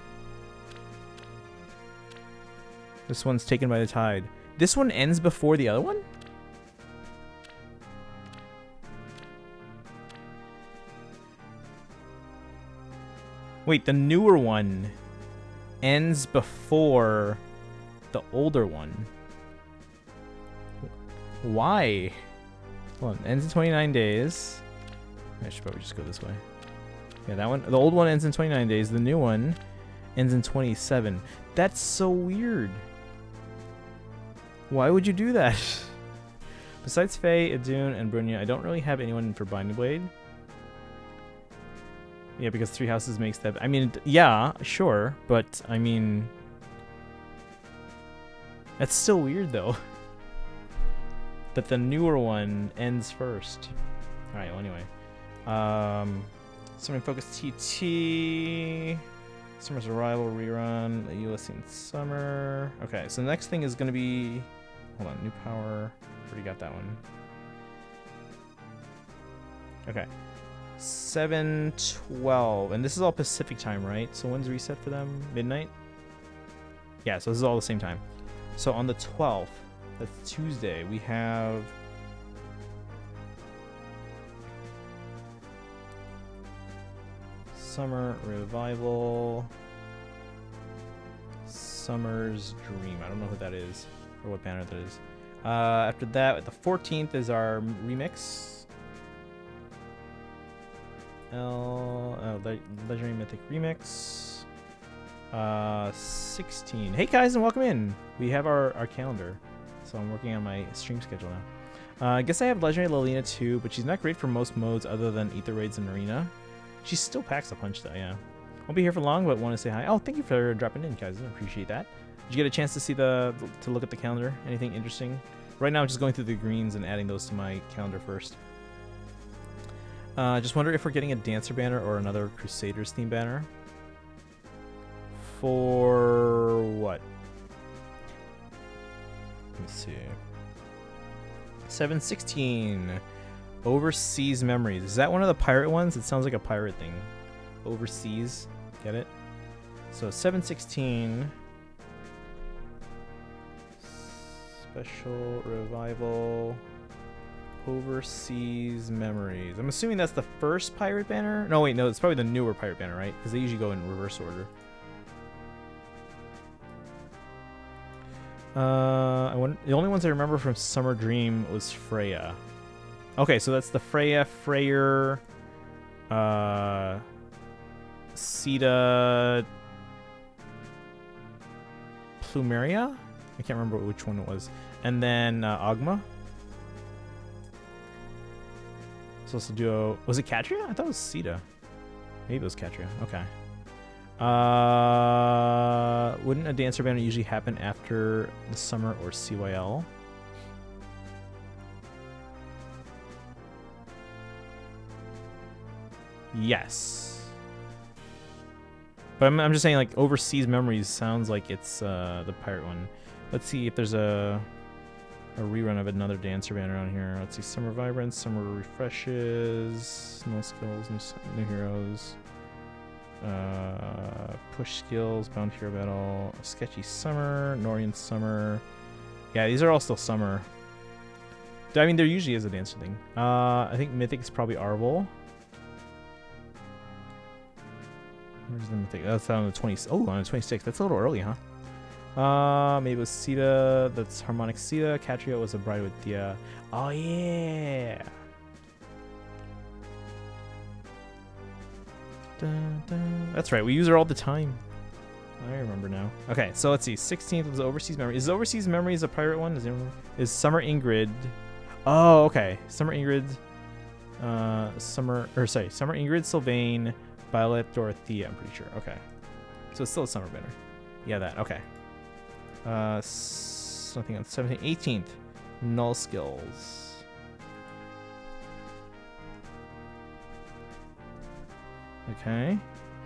Speaker 1: This one's Taken by the Tide. This one ends before the other one? Wait, the newer one ends before the older one. Why? Hold on, ends in 29 days. I should probably just go this way. Yeah, that one. The old one ends in 29 days. The new one ends in 27. That's so weird. Why would you do that? Besides Faye, Idun, and Brunya, I don't really have anyone for Binding Blade. Yeah, because Three Houses makes that. I mean, yeah, sure, but I mean, that's still weird though. That the newer one ends first. All right. Well, anyway, Summoning Focus TT, Summer's Arrival rerun, the US in Summer. Okay, so the next thing is gonna be, hold on, New Power. Already got that one. Okay. 7:12, and this is all Pacific time, right? So when's reset for them? Midnight? Yeah, so this is all the same time. So on the 12th, that's Tuesday, we have Summer Revival, Summer's Dream. I don't know who that is or what banner that is. After that, the 14th is our remix. Legendary Mythic Remix. 16. Hey guys, and welcome in. We have our calendar, so I'm working on my stream schedule now. I guess I have Legendary Lilina too, but she's not great for most modes other than Ether Raids and Arena. She still packs a punch though, yeah. Won't be here for long, but want to say hi. Oh, thank you for dropping in, guys. I appreciate that. Did you get a chance to see to look at the calendar? Anything interesting? Right now, I'm just going through the greens and adding those to my calendar first. Just wonder if we're getting a Dancer banner or another Crusaders theme banner. For what? Let's see. 7/16. Overseas Memories. Is that one of the pirate ones? It sounds like a pirate thing. Overseas. Get it? So 7/16. Special Revival. Overseas Memories. I'm assuming that's the first pirate banner. No, wait, no, it's probably the newer pirate banner, right? Because they usually go in reverse order. The only ones I remember from Summer Dream was Freya. Okay, so that's the Freya, Freyr, Sita, Plumeria? I can't remember which one it was. And then Agma. So it's a duo. Was it Katria? I thought it was Sita. Maybe it was Katria. Okay. Wouldn't a dancer banner usually happen after the summer or CYL? Yes. But I'm just saying, like, Overseas Memories sounds like it's the pirate one. Let's see if there's a rerun of another dancer banner on here. Let's see, Summer Vibrance, Summer Refreshes, No Skills, New Heroes, Push Skills, Bound Hero Battle, Sketchy Summer, Norian Summer. Yeah, these are all still summer. I mean, there usually is a dancer thing. I think Mythic is probably Arvel. Where's the Mythic? That's on the 20. Oh, on the 26th. That's a little early, huh? Maybe it was Sita. That's Harmonic Sita. Catria was a bride with Dia. Oh yeah. Dun, dun. That's right. We use her all the time. I remember now. Okay, so let's see. 16th was Overseas Memory. Is Overseas Memories a pirate one? Is Summer Ingrid? Oh, okay. Summer Ingrid. Summer Ingrid, Sylvain, Violet, Dorothea. I'm pretty sure. Okay. So it's still a summer banner. Yeah, that. Okay. Something on 17th, 18th, Null Skills. Okay.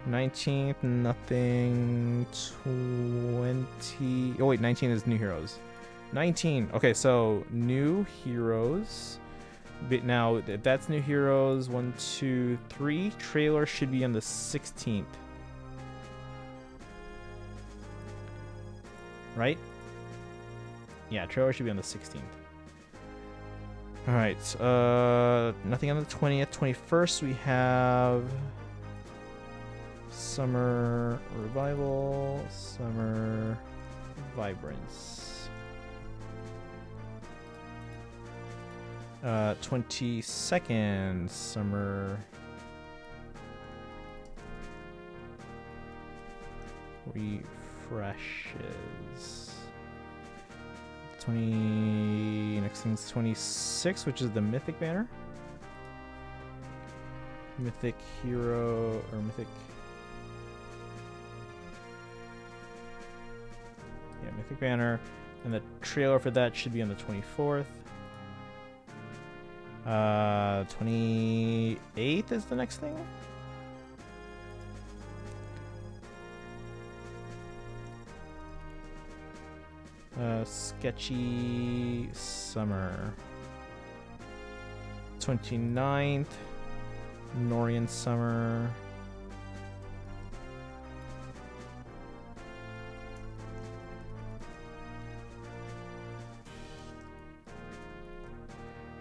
Speaker 1: 19th, nothing. 20. Oh wait, 19 is New Heroes. 19. Okay, so New Heroes. But now, if that's New Heroes, 1, 2, 3. Trailer should be on the 16th. Right? Yeah, trailer should be on the 16th. Alright, nothing on the 20th. 21st, we have Summer Revival, Summer Vibrance. 22nd, Summer Refreshes. Next thing's 26, which is the Mythic banner. Mythic Hero, or Mythic... Yeah, Mythic banner. And the trailer for that should be on the 24th. 28th is the next thing. Sketchy Summer. 29th, Norian Summer.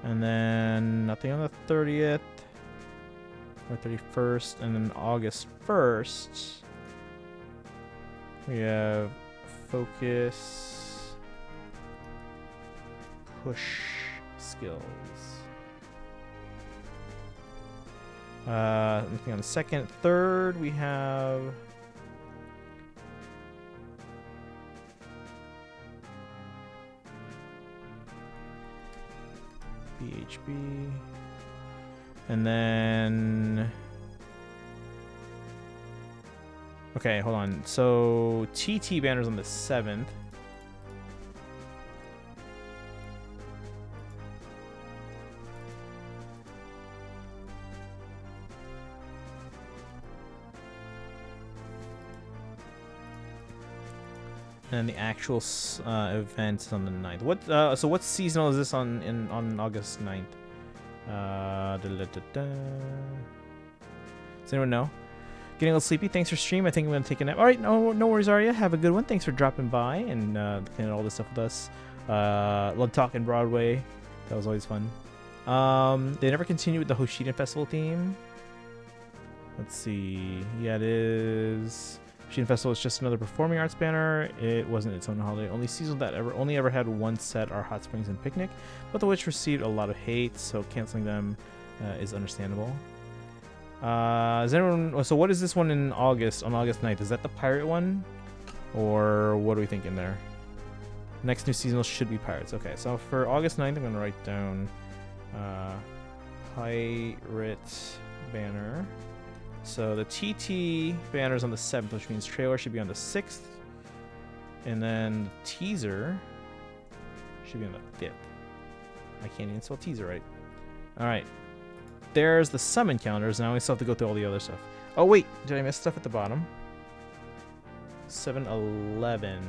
Speaker 1: And then nothing on the 30th or 31st, and then August 1st we have Focus, Push Skills. Nothing on the 2nd. 3rd, we have BHB. And then... Okay, hold on. So, TT banner's on the 7th. And the actual event is on the 9th. What? So what seasonal is this on August 9th? Does anyone know? Getting a little sleepy. Thanks for stream. I think I'm gonna take a nap. All right, no worries, Arya. Have a good one. Thanks for dropping by and looking at all this stuff with us. Love talking Broadway. That was always fun. They never continued with the Hoshiden Festival theme. Let's see. Yeah, it is. Hoshiden Festival is just another performing arts banner. It wasn't its own holiday. Only season that only ever had one set are Hot Springs and Picnic, but the which received a lot of hate, so canceling them is understandable. Is anyone? So what is this one in August? On August 9th, is that the pirate one, or what are we thinking there? Next new seasonal should be pirates. Okay, so for August 9th, I'm gonna write down pirate banner. So the TT banner is on the 7th, which means trailer should be on the 6th. And then the teaser should be on the 5th. I can't even spell teaser right. Alright. There's the summon calendars. Now we still have to go through all the other stuff. Oh wait, did I miss stuff at the bottom? 7-11.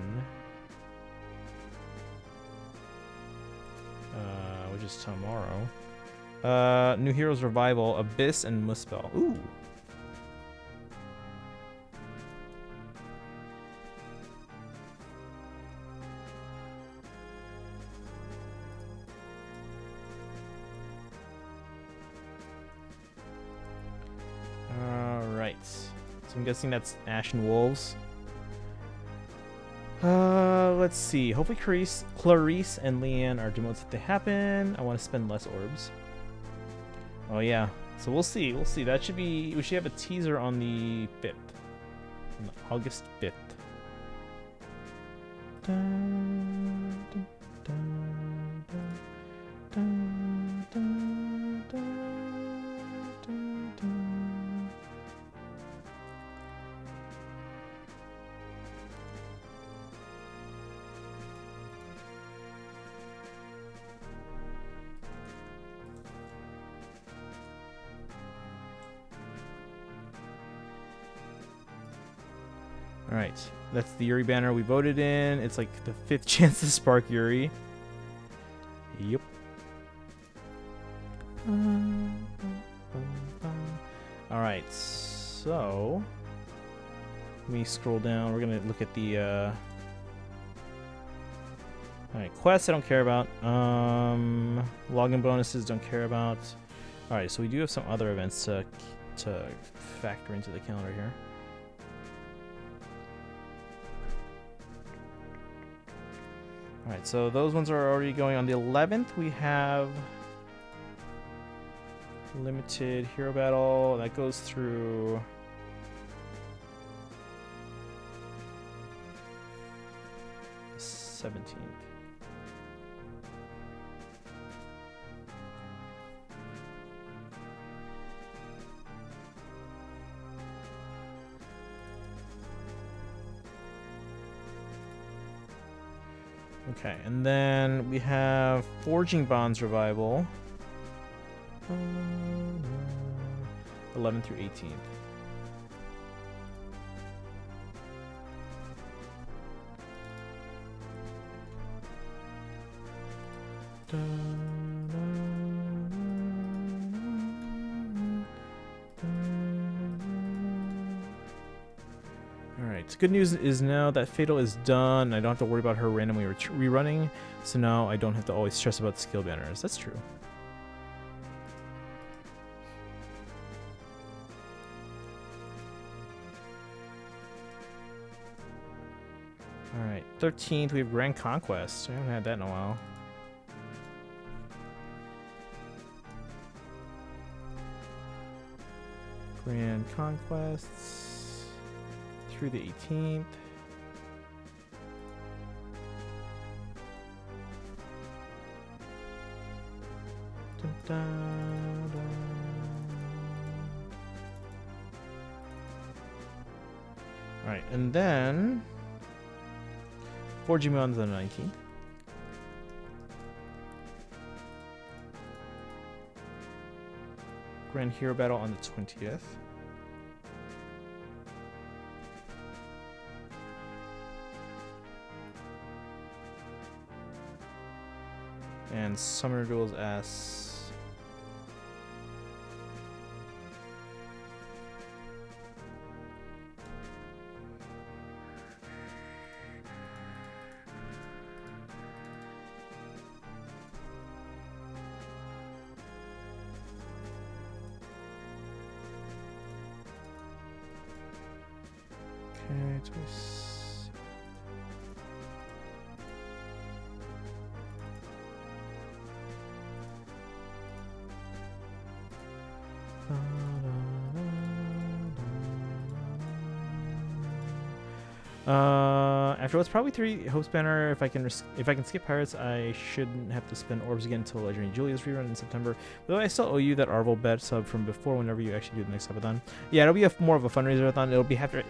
Speaker 1: Which is tomorrow. New Heroes Revival, Abyss, and Muspel. Ooh. Alright. So I'm guessing that's Ashen Wolves. Let's see. Hopefully Clarice and Leanne are demotes if they happen. I want to spend less orbs. Oh yeah. So we'll see. We'll see. That should be. We should have a teaser on the 5th. On August 5th. Dun, dun, dun, dun, dun, dun, dun, dun, dun. Alright, that's the Yuri banner we voted in. It's like the 5th chance to spark Yuri. Yep. Alright, so let me scroll down. We're gonna look at the alright, quests I don't care about. Login bonuses don't care about. Alright, so we do have some other events to factor into the calendar here. Alright, so those ones are already going. On the 11th, we have limited hero battle. That goes through the 17th. Okay, and then we have Forging Bonds Revival. 11 through 18th. Alright, good news is now that Fatal is done, I don't have to worry about her randomly rerunning, so now I don't have to always stress about skill banners. That's true. Alright, 13th, we have Grand Conquest. I haven't had that in a while. Grand Conquests through the 18th. Dun, dun, dun. Alright, and then Forging Bonds on the 19th. Grand Hero Battle on the 20th. And Summoner Duels S. Okay, Afterwards, probably 3 Hopes Banner. If I can skip Pirates, I shouldn't have to spend orbs again until Legendary Julius rerun in September. Though I still owe you that Arvel bet sub from before. Whenever you actually do the next subathon, yeah, it'll be more of a fundraiser-a-thon.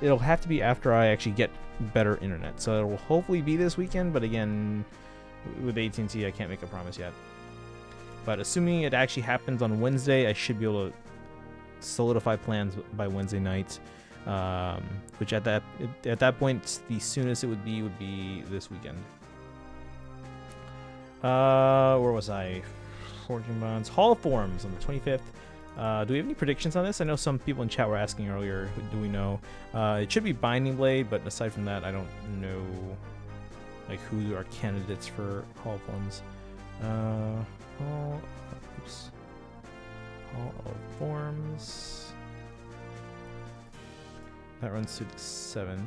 Speaker 1: It'll have to be after I actually get better internet. So it will hopefully be this weekend. But again, with AT&T, I can't make a promise yet. But assuming it actually happens on Wednesday, I should be able to solidify plans by Wednesday night. Which at that point, the soonest it would be this weekend. Where was I? Forging Bonds. Hall of Forms on the 25th. Do we have any predictions on this? I know some people in chat were asking earlier. Do we know? It should be Binding Blade, but aside from that, I don't know like who are candidates for Hall of Forms. Hall of Forms. That runs through the 7th.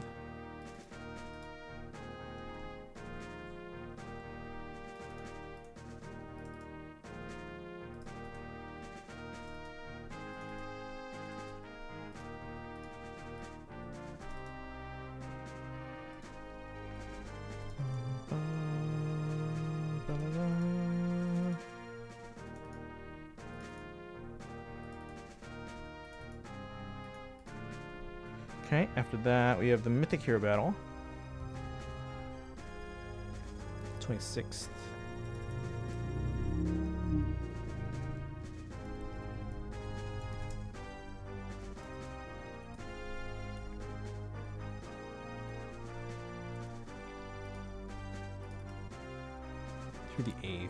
Speaker 1: Okay, after that we have the Mythic Hero Battle. 26th. Through the 8th.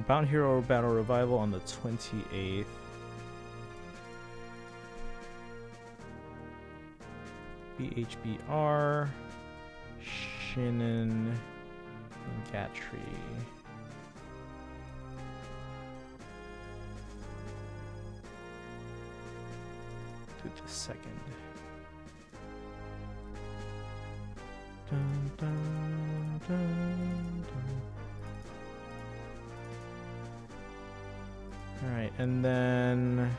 Speaker 1: Bound Hero Battle Revival on the 28th. BHBR, Shannon, and Gatry. To the 2nd. Dun, dun, dun, dun. Alright, and then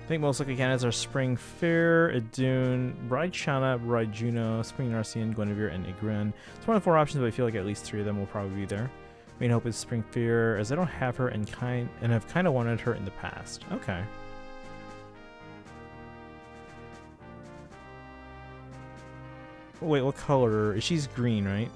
Speaker 1: I think most likely candidates are Spring Fair, Idune, Bride Shana, Bride Juno, Spring Narcian, Guinevere, and Igren. It's one of 4 options, but I feel like at least 3 of them will probably be there. Main hope is Spring Fair, as I don't have her and have kind of wanted her in the past. Okay. Wait, what color? She's green, right?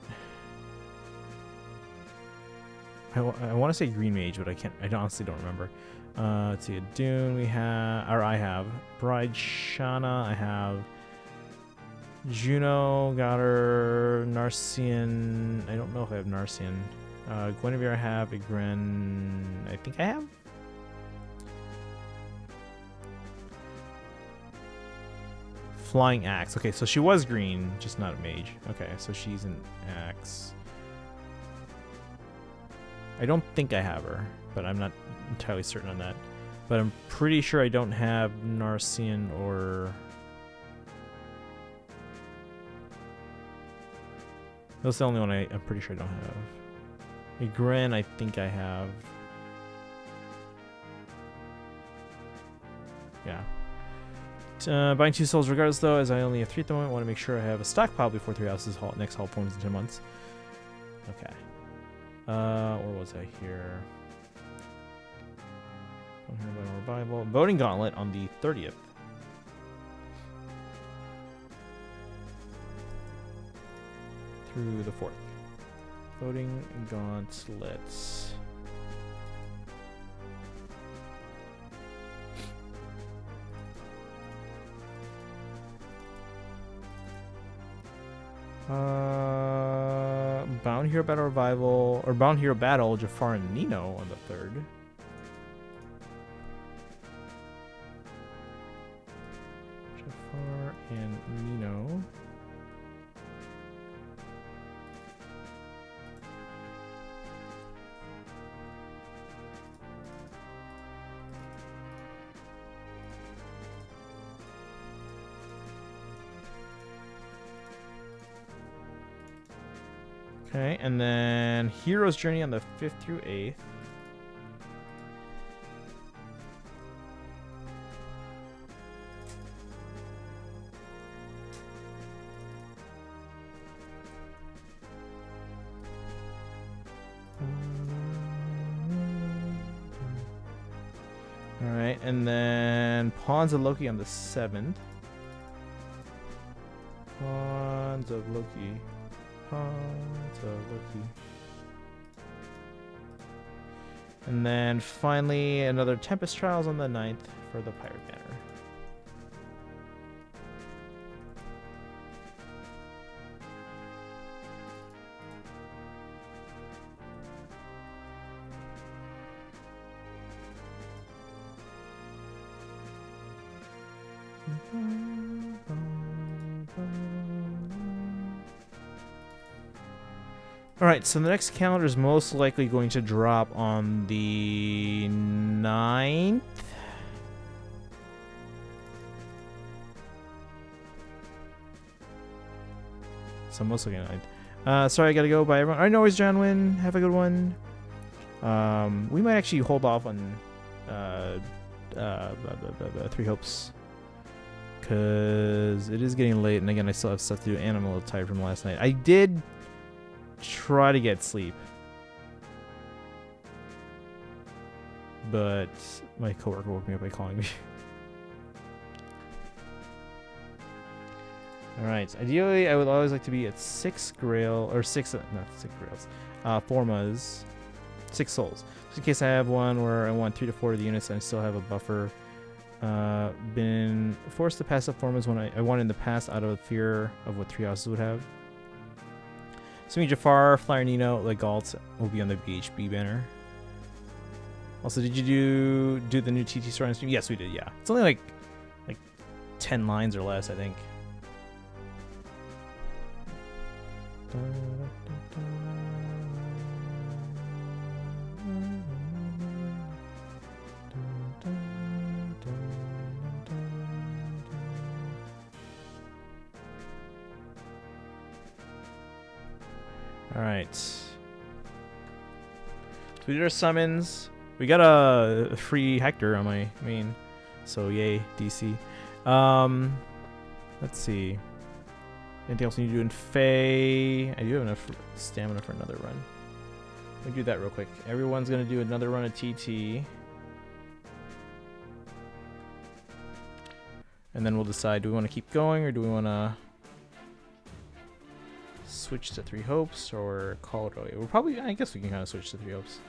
Speaker 1: I want to say Green Mage, but I honestly don't remember. Let's see, Dune I have. Bride Shana, I have. Juno, got her. Narcian, I don't know if I have Narcian. Guinevere I have. Igren, I think I have. Flying Axe. Okay, so she was green, just not a mage. Okay, so she's an axe. I don't think I have her, but I'm not entirely certain on that. But I'm pretty sure I don't have Narcian or... That's the only one I'm pretty sure I don't have. Igren, I think I have. Yeah. Buying 2 souls regardless, though, as I only have 3 at the moment. I want to make sure I have a stockpile before 3 houses next Hall forms in 10 months. Okay. Where was I here? Revival. Voting Gauntlet on the 30th. Through the 4th. Voting Gauntlets. Bound Hero Battle Revival, or Bound Hero Battle, Jafar and Nino on the 3rd. Jafar and Nino. Okay, and then Hero's Journey on the 5th through 8th. Alright, and then Pawns of Loki on the 7th. Pawns of Loki. Pawns of Loki. And then finally another Tempest Trials on the 9th for the Pirate Banner. Alright, so the next calendar is most likely going to drop on the 9th. So most likely 9th. Sorry, I gotta go. Bye, everyone. Alright, no worries, John Wynn. Have a good one. We might actually hold off on Three Hopes, because it is getting late, and again, I still have stuff to do, and I'm a little tired from last night. I did try to get sleep, but my coworker woke me up by calling me. Alright, ideally I would always like to be at 6 Formas, 6 souls. Just in case I have one where I want 3 to 4 of the units and I still have a buffer. Been forced to pass up Formas when I won in the past out of fear of what 3 houses would have. Assuming Jafar, Flyer Nino, Legalt will be on the BHB banner. Also, did you do the new TT story on stream? Yes, we did, yeah. It's only like 10 lines or less, I think. Alright. So we did our summons. We got a free Hector on my main. So yay, DC. Let's see. Anything else we need to do in Fae? I do have enough stamina for another run. Let me do that real quick. Everyone's going to do another run of TT. And then we'll decide, do we want to keep going or do we want to switch to Three Hopes or call it early? We're probably, I guess we can kind of switch to Three Hopes.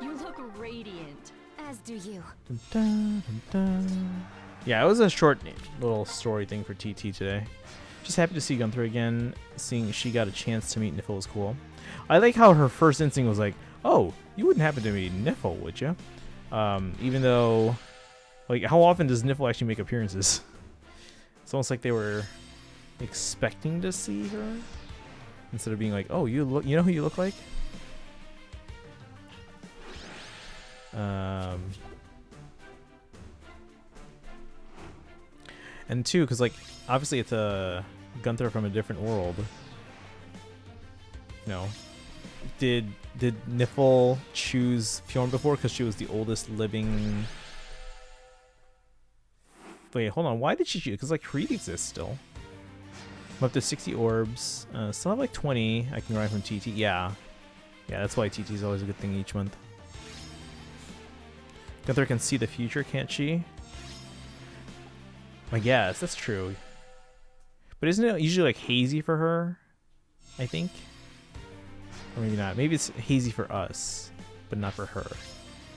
Speaker 9: You look radiant, as do you.
Speaker 1: Dun, dun, dun, dun. Yeah, it was a short little story thing for TT today. Just happy to see Gunther again. Seeing she got a chance to meet Niffle was cool. I like how her first instinct was like, oh, you wouldn't happen to meet Niffle, would you? Even though, like, how often does Niffle actually make appearances? It's almost like they were expecting to see her instead of being like, oh, you know who you look like? And two, because like obviously it's a Gunther from a different world. You know, did Niffle choose Fjorm before because she was the oldest living? Wait, hold on. Why did she choose? Because like Creed exists still. I'm up to 60 orbs. Still have like 20 I can grind from TT. Yeah, that's why TT is always a good thing each month. Gunther can see the future, can't she? I guess that's true. But isn't it usually like hazy for her? I think. Or maybe not. Maybe it's hazy for us, but not for her.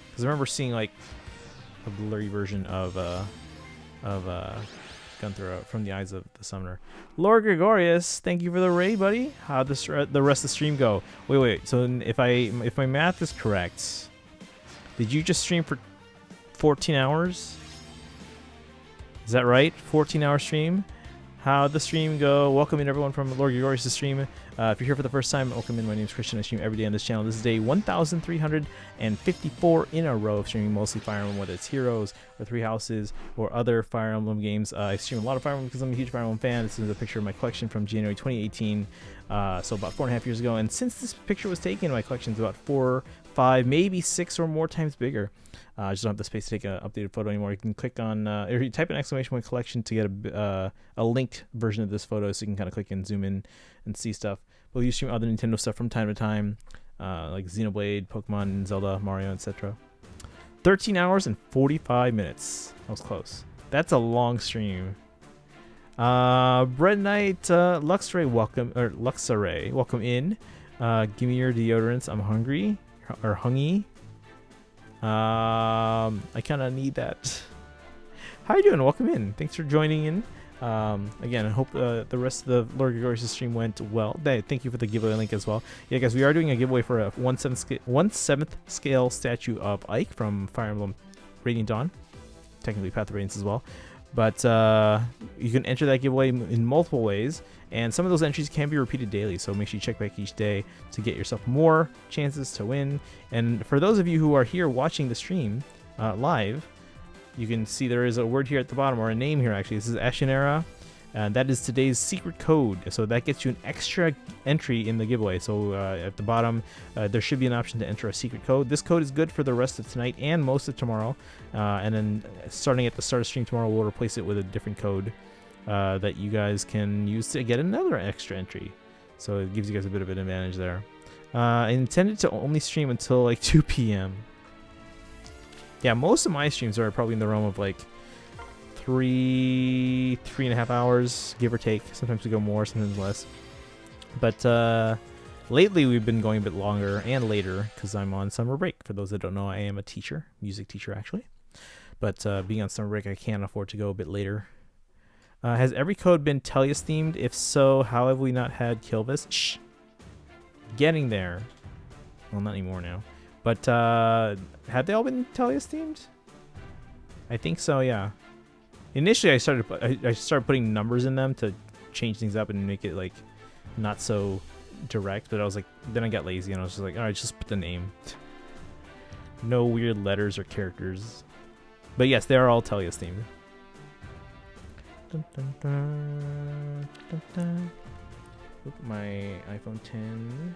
Speaker 1: Because I remember seeing like a blurry version of Gunther from the eyes of the summoner. Lord Gregorius, thank you for the raid, buddy. How'd the rest of the stream go? Wait. So if my math is correct, did you just stream for 14 hours? Is that right? 14-hour stream. How'd the stream go? Welcome in everyone from Lord Gregorius' stream. If you're here for the first time, welcome in. My name is Christian. I stream every day on this channel. This is day 1,354 in a row of streaming mostly Fire Emblem, whether it's Heroes or Three Houses or other Fire Emblem games. I stream a lot of Fire Emblem because I'm a huge Fire Emblem fan. This is a picture of my collection from January 2018, so about 4.5 years ago. And since this picture was taken, my collection is about 4, 5, maybe 6 or more times bigger. I just don't have the space to take an updated photo anymore. You can click on, or you type in ! collection to get a linked version of this photo, so you can kind of click and zoom in and see stuff. We'll use stream other Nintendo stuff from time to time, like Xenoblade, Pokemon, Zelda, Mario, etc. 13 hours and 45 minutes. That was close. That's a long stream. Bread Knight, Luxray, welcome in. Give me your deodorants. I'm hungry or hungy. I kind of need that. How you doing? Welcome in. Thanks for joining in. Again, I hope the rest of the Lord Gregorius stream went well. Thank you for the giveaway link as well. Yeah, guys, we are doing a giveaway for a 1/7 scale statue of Ike from Fire Emblem Radiant Dawn. Technically Path of Radiance as well. But you can enter that giveaway in multiple ways, and some of those entries can be repeated daily, so make sure you check back each day to get yourself more chances to win. And for those of you who are here watching the stream live, you can see there is a word here at the bottom, or a name here actually. This is Ashinera, and that is today's secret code, so that gets you an extra entry in the giveaway. So at the bottom there should be an option to enter a secret code. This code is good for the rest of tonight and most of tomorrow, and then starting at the start of stream tomorrow, we'll replace it with a different code that you guys can use to get another extra entry. So it gives you guys a bit of an advantage there. I intended to only stream until like 2 p.m. Yeah, most of my streams are probably in the realm of like 3.5 hours, give or take. Sometimes we go more, sometimes less. But lately we've been going a bit longer and later because I'm on summer break. For those that don't know, I am a teacher, music teacher actually. But being on summer break, I can't afford to go a bit later. Has every code been Tellius themed? If so, how have we not had Kilvis? Shh. Getting there. Well, not anymore now. But have they all been Tellius themed? I think so, yeah. Initially, I started putting numbers in them to change things up and make it like not so direct. But I was like, then I got lazy and I was just like, all right, just put the name. No weird letters or characters. But yes, they are all Tellius themed. Dun, dun, dun, dun, dun. Oop, my iPhone 10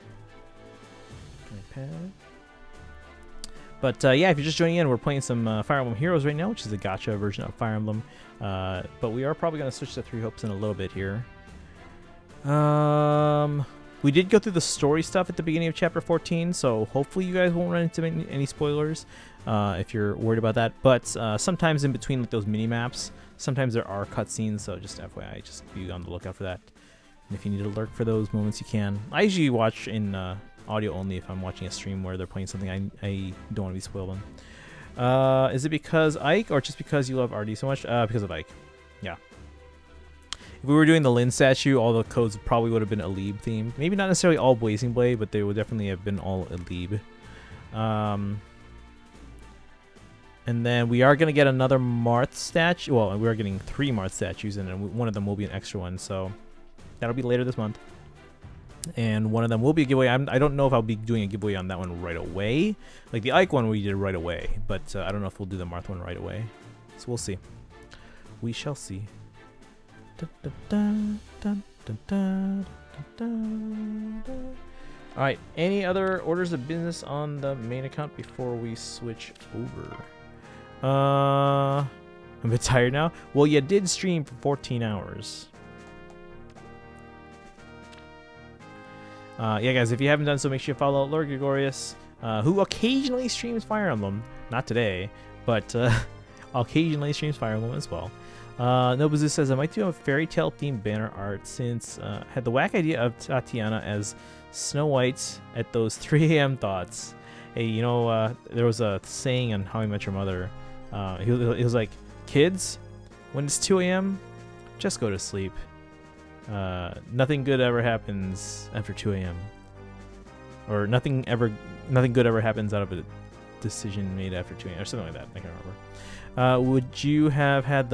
Speaker 1: iPad. But yeah, if you're just joining in, we're playing some Fire Emblem Heroes right now, which is a gacha version of Fire Emblem. But we are probably going to switch to Three Hopes in a little bit here. We did go through the story stuff at the beginning of Chapter 14, so hopefully you guys won't run into any spoilers if you're worried about that. But sometimes in between like those mini-maps, sometimes there are cutscenes, so just FYI, just be on the lookout for that. And if you need to lurk for those moments, you can. I usually watch in audio only if I'm watching a stream where they're playing something I don't want to be spoiled on. Is it because Ike or just because you love RD so much? Because of Ike. Yeah. If we were doing the Lin statue, all the codes probably would have been Alib themed. Maybe not necessarily all Blazing Blade, but they would definitely have been all Alib. And then we are going to get another Marth statue. Well, we are getting 3 Marth statues, and then one of them will be an extra one. So that'll be later this month. And one of them will be a giveaway. I don't know if I'll be doing a giveaway on that one right away. Like the Ike one we did right away. But I don't know if we'll do the Marth one right away. So we'll see. We shall see. Alright, any other orders of business on the main account before we switch over? I'm a bit tired now. Well, you did stream for 14 hours. Yeah, guys, if you haven't done so, make sure you follow Lord Gregorius, who occasionally streams Fire Emblem. Not today, but occasionally streams Fire Emblem as well. Nobuzu says, I might do a fairy tale themed banner art since had the whack idea of Tatiana as Snow White at those 3 a.m. thoughts. Hey, you know, there was a saying on How I Met Your Mother. He was like, kids, when it's 2 a.m., just go to sleep. Nothing good ever happens after 2 a.m. Or nothing good ever happens out of a decision made after 2 a.m. or something like that. I can't remember. Would you have had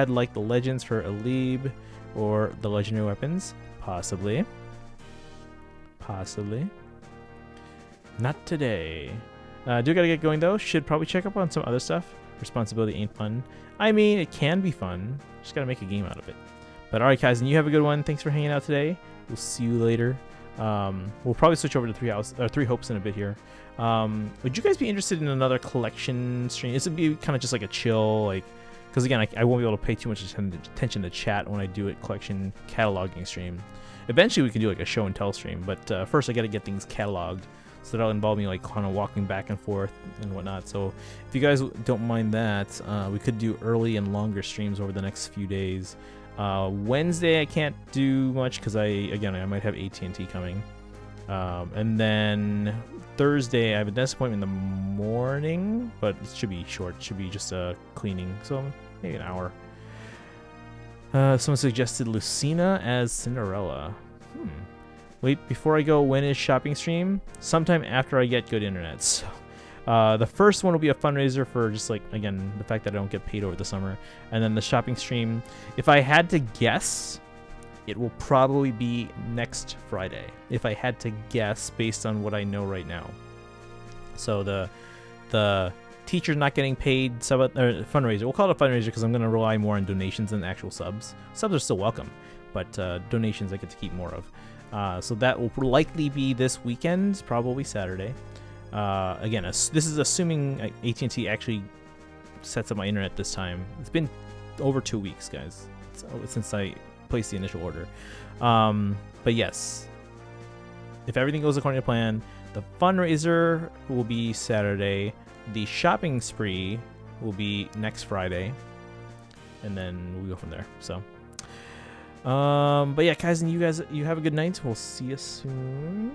Speaker 1: like the legends for Alib or the legendary weapons, possibly. Possibly. Not today. Do gotta get going though. Should probably check up on some other stuff. Responsibility ain't fun. I mean, it can be fun. Just gotta make a game out of it. But alright, guys, and you have a good one. Thanks for hanging out today. We'll see you later. We'll probably switch over to Three Hopes in a bit here. Would you guys be interested in another collection stream? This would be kind of just like a chill, like, because again, I won't be able to pay too much attention to chat when I do it collection cataloging stream. Eventually, we can do like a show and tell stream, but first I got to get things cataloged, so that'll involve me like kind of walking back and forth and whatnot. So if you guys don't mind that, we could do early and longer streams over the next few days. Wednesday I can't do much because I might have AT&T coming, and then Thursday I have a dentist appointment in the morning, but it should be short. It should be just a cleaning, so maybe an hour. Someone suggested Lucina as Cinderella. Wait, before I go, when is shopping stream? Sometime after I get good internet. So, the first one will be a fundraiser for just like, again, the fact that I don't get paid over the summer. And then the shopping stream, if I had to guess, it will probably be next Friday. If I had to guess based on what I know right now. So the teachers not getting paid fundraiser. We'll call it a fundraiser because I'm going to rely more on donations than actual subs. Subs are still welcome, but donations I get to keep more of. So that will likely be this weekend, probably Saturday. Again, this is assuming AT&T actually sets up my internet this time. It's been over 2 weeks, guys, since I placed the initial order. But yes, if everything goes according to plan, the fundraiser will be Saturday. The shopping spree will be next Friday, and then we'll go from there. So, but yeah, guys, and you have a good night. We'll see you soon.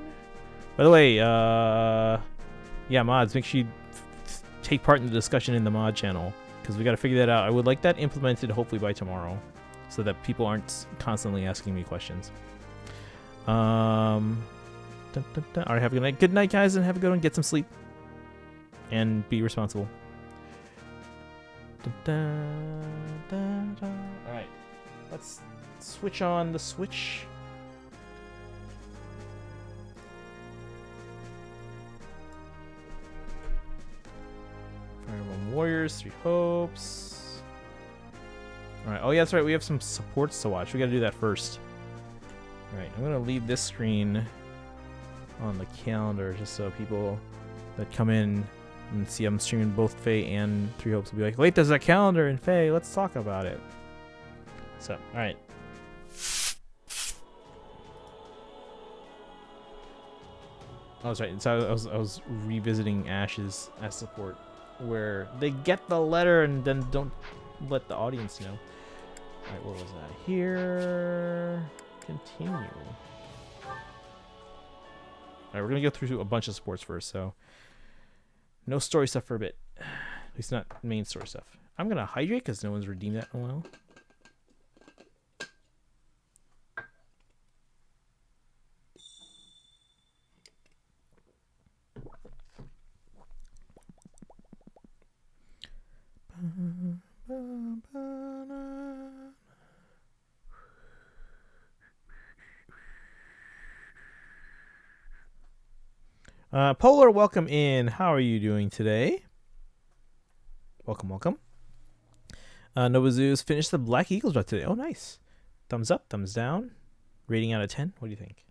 Speaker 1: By the way, yeah, mods, make sure you take part in the discussion in the mod channel, because we got to figure that out. I would like that implemented hopefully by tomorrow, so that people aren't constantly asking me questions. All right, have a good night. Good night, guys, and have a good one. Get some sleep. And be responsible. Alright. Let's switch on the Switch. Fire Emblem Warriors, Three Hopes. Alright, oh yeah, that's right, we have some supports to watch. We gotta do that first. Alright, I'm gonna leave this screen on the calendar just so people that come in and see I'm streaming both Faye and Three Hopes will be like, wait, there's a calendar in Faye, let's talk about it. So, alright. Oh, that's right. So I was revisiting Ash's as support, where they get the letter and then don't let the audience know. Alright, where was that? Here. Continue. Alright, we're gonna go through a bunch of sports first, so no story stuff for a bit. At least not main story stuff. I'm gonna hydrate because no one's redeemed that in a while. Polar, welcome in. How are you doing today? Welcome, welcome. Nobuzu's finished the Black Eagles run today. Oh, nice. Thumbs up, thumbs down. Rating out of 10. What do you think?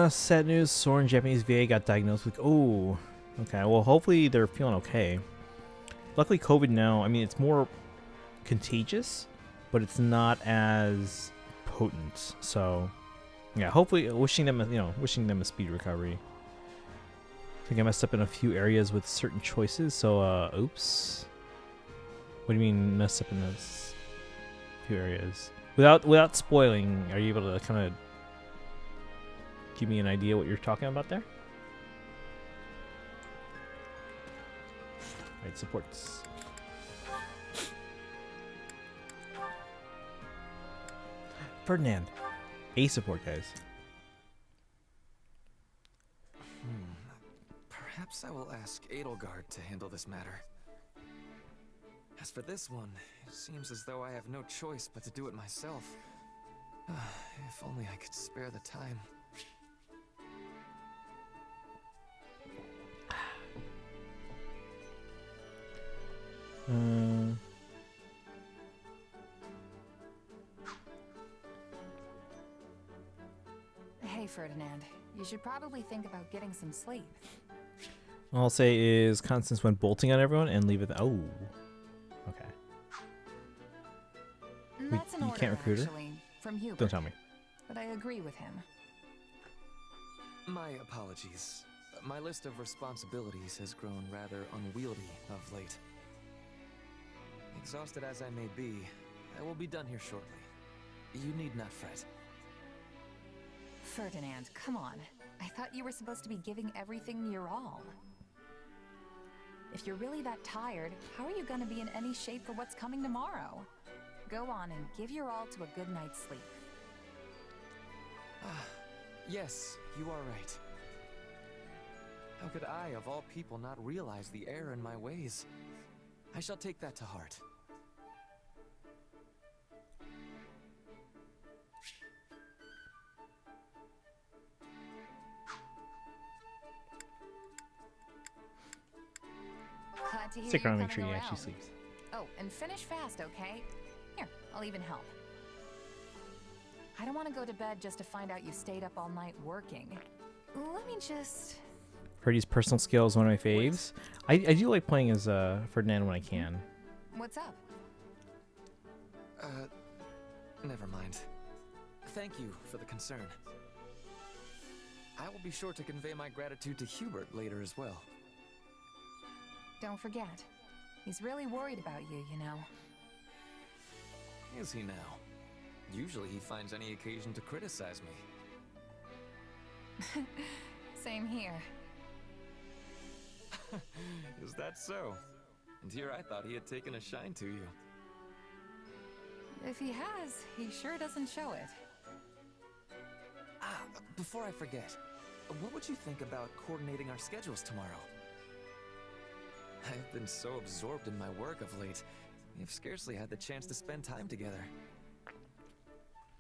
Speaker 1: Sad news. Soren Japanese VA got diagnosed with. Oh, okay. Well, hopefully they're feeling okay. luckily COVID now, I mean, it's more contagious, but it's not as potent. So yeah, hopefully wishing them a speed recovery. I think I messed up in a few areas with certain choices, so oops. What do you mean messed up in those few areas? Without spoiling, are you able to kind of give me an idea what you're talking about there? Alright, supports. Ferdinand. A support, guys.
Speaker 21: Perhaps I will ask Edelgard to handle this matter. As for this one, it seems as though I have no choice but to do it myself. If only I could spare the time.
Speaker 22: Hey, Ferdinand. You should probably think about getting some sleep.
Speaker 1: All I'll say is Constance went bolting on everyone and leave it. Oh, okay.
Speaker 22: That's an
Speaker 1: you
Speaker 22: order,
Speaker 1: can't recruit her?
Speaker 22: actually, from Hubert.
Speaker 1: Don't tell me.
Speaker 22: But I agree with him.
Speaker 21: My apologies. My list of responsibilities has grown rather unwieldy of late. Exhausted as I may be, I will be done here shortly. You need not fret.
Speaker 22: Ferdinand, come on. I thought you were supposed to be giving everything your all. If you're really that tired, how are you going to be in any shape for what's coming tomorrow? Go on and give your all to a good night's sleep.
Speaker 21: Yes, you are right. How could I, of all people, not realize the error in my ways? I shall take that to heart.
Speaker 22: Glad to hear
Speaker 1: Stick
Speaker 22: you're
Speaker 1: around, make
Speaker 22: coming
Speaker 1: sure he actually
Speaker 22: around.
Speaker 1: sleeps.
Speaker 22: Oh, and finish fast, okay? Here, I'll even help. I don't want to go to bed just to find out you stayed up all night working. Let me just...
Speaker 1: Freddy's personal skill is one of my faves. I do like playing as Ferdinand when I can.
Speaker 22: What's up?
Speaker 21: Never mind. Thank you for the concern. I will be sure to convey my gratitude to Hubert later as well.
Speaker 22: Don't forget. He's really worried about you, you know.
Speaker 21: Is he now? Usually he finds any occasion to criticize me.
Speaker 22: Same here.
Speaker 21: Is that so? And here I thought he had taken a shine to you.
Speaker 22: If he has, he sure doesn't show it.
Speaker 21: Before I forget, what would you think about coordinating our schedules tomorrow? I've been so absorbed in my work of late, we've scarcely had the chance to spend time together.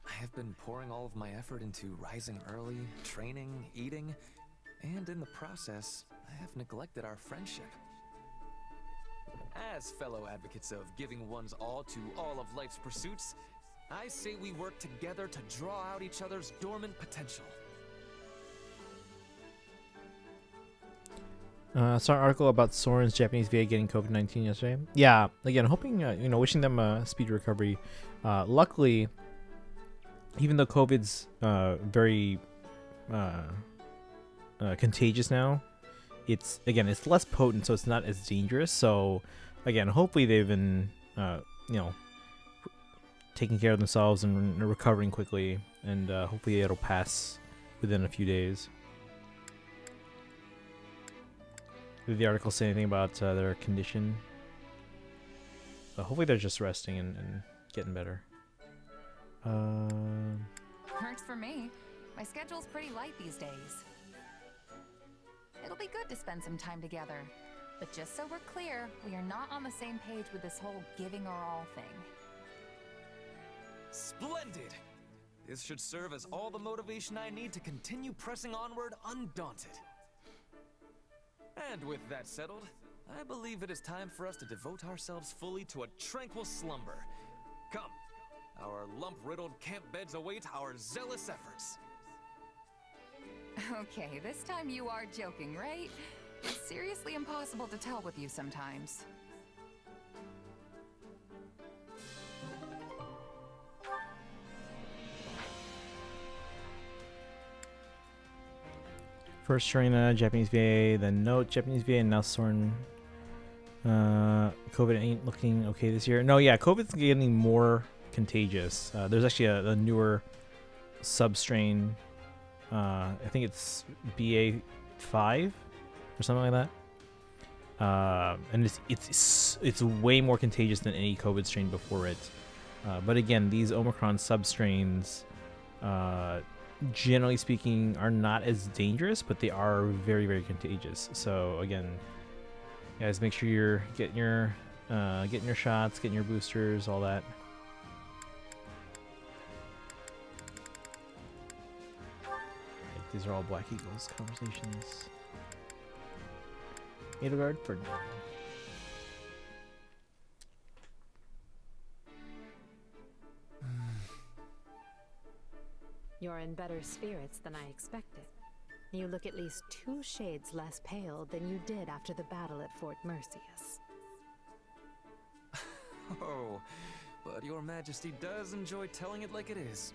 Speaker 21: I have been pouring all of my effort into rising early, training, eating, and in the process, I have neglected our friendship. As fellow advocates of giving one's all to all of life's pursuits, I say we work together to draw out each other's dormant potential.
Speaker 1: Saw an article about Soren's Japanese VA getting COVID-19 yesterday. Yeah, again, hoping, wishing them a speedy recovery. Luckily, even though COVID's very contagious now, it's less potent, so it's not as dangerous. So, again, hopefully they've been, taking care of themselves and recovering quickly, and hopefully it'll pass within a few days. Did the article say anything about their condition? Hopefully they're just resting and getting better.
Speaker 22: Works for me. My schedule's pretty light these days. It'll be good to spend some time together. But just so we're clear, we are not on the same page with this whole giving our all thing.
Speaker 21: Splendid! This should serve as all the motivation I need to continue pressing onward undaunted. And with that settled, I believe it is time for us to devote ourselves fully to a tranquil slumber. Come, our lump-riddled camp beds await our zealous efforts.
Speaker 22: Okay, this time you are joking, right? It's seriously impossible to tell with you sometimes.
Speaker 1: First Sharina, Japanese VA, then Note, Japanese VA, and now Soren. COVID ain't looking okay this year. No, yeah, COVID's getting more contagious. There's actually a newer substrain. I think it's BA5 or something like that. And it's way more contagious than any COVID strain before it. But again, these Omicron substrains, generally speaking, are not as dangerous, but they are very, very contagious. So again, guys, make sure you're getting your shots, getting your boosters, all that. Right, these are all Black Eagles conversations. Edelgard for now.
Speaker 6: You're in better spirits than I expected. You look at least 2 shades less pale than you did after the battle at Fort Mercius.
Speaker 21: Oh, but your majesty does enjoy telling it like it is.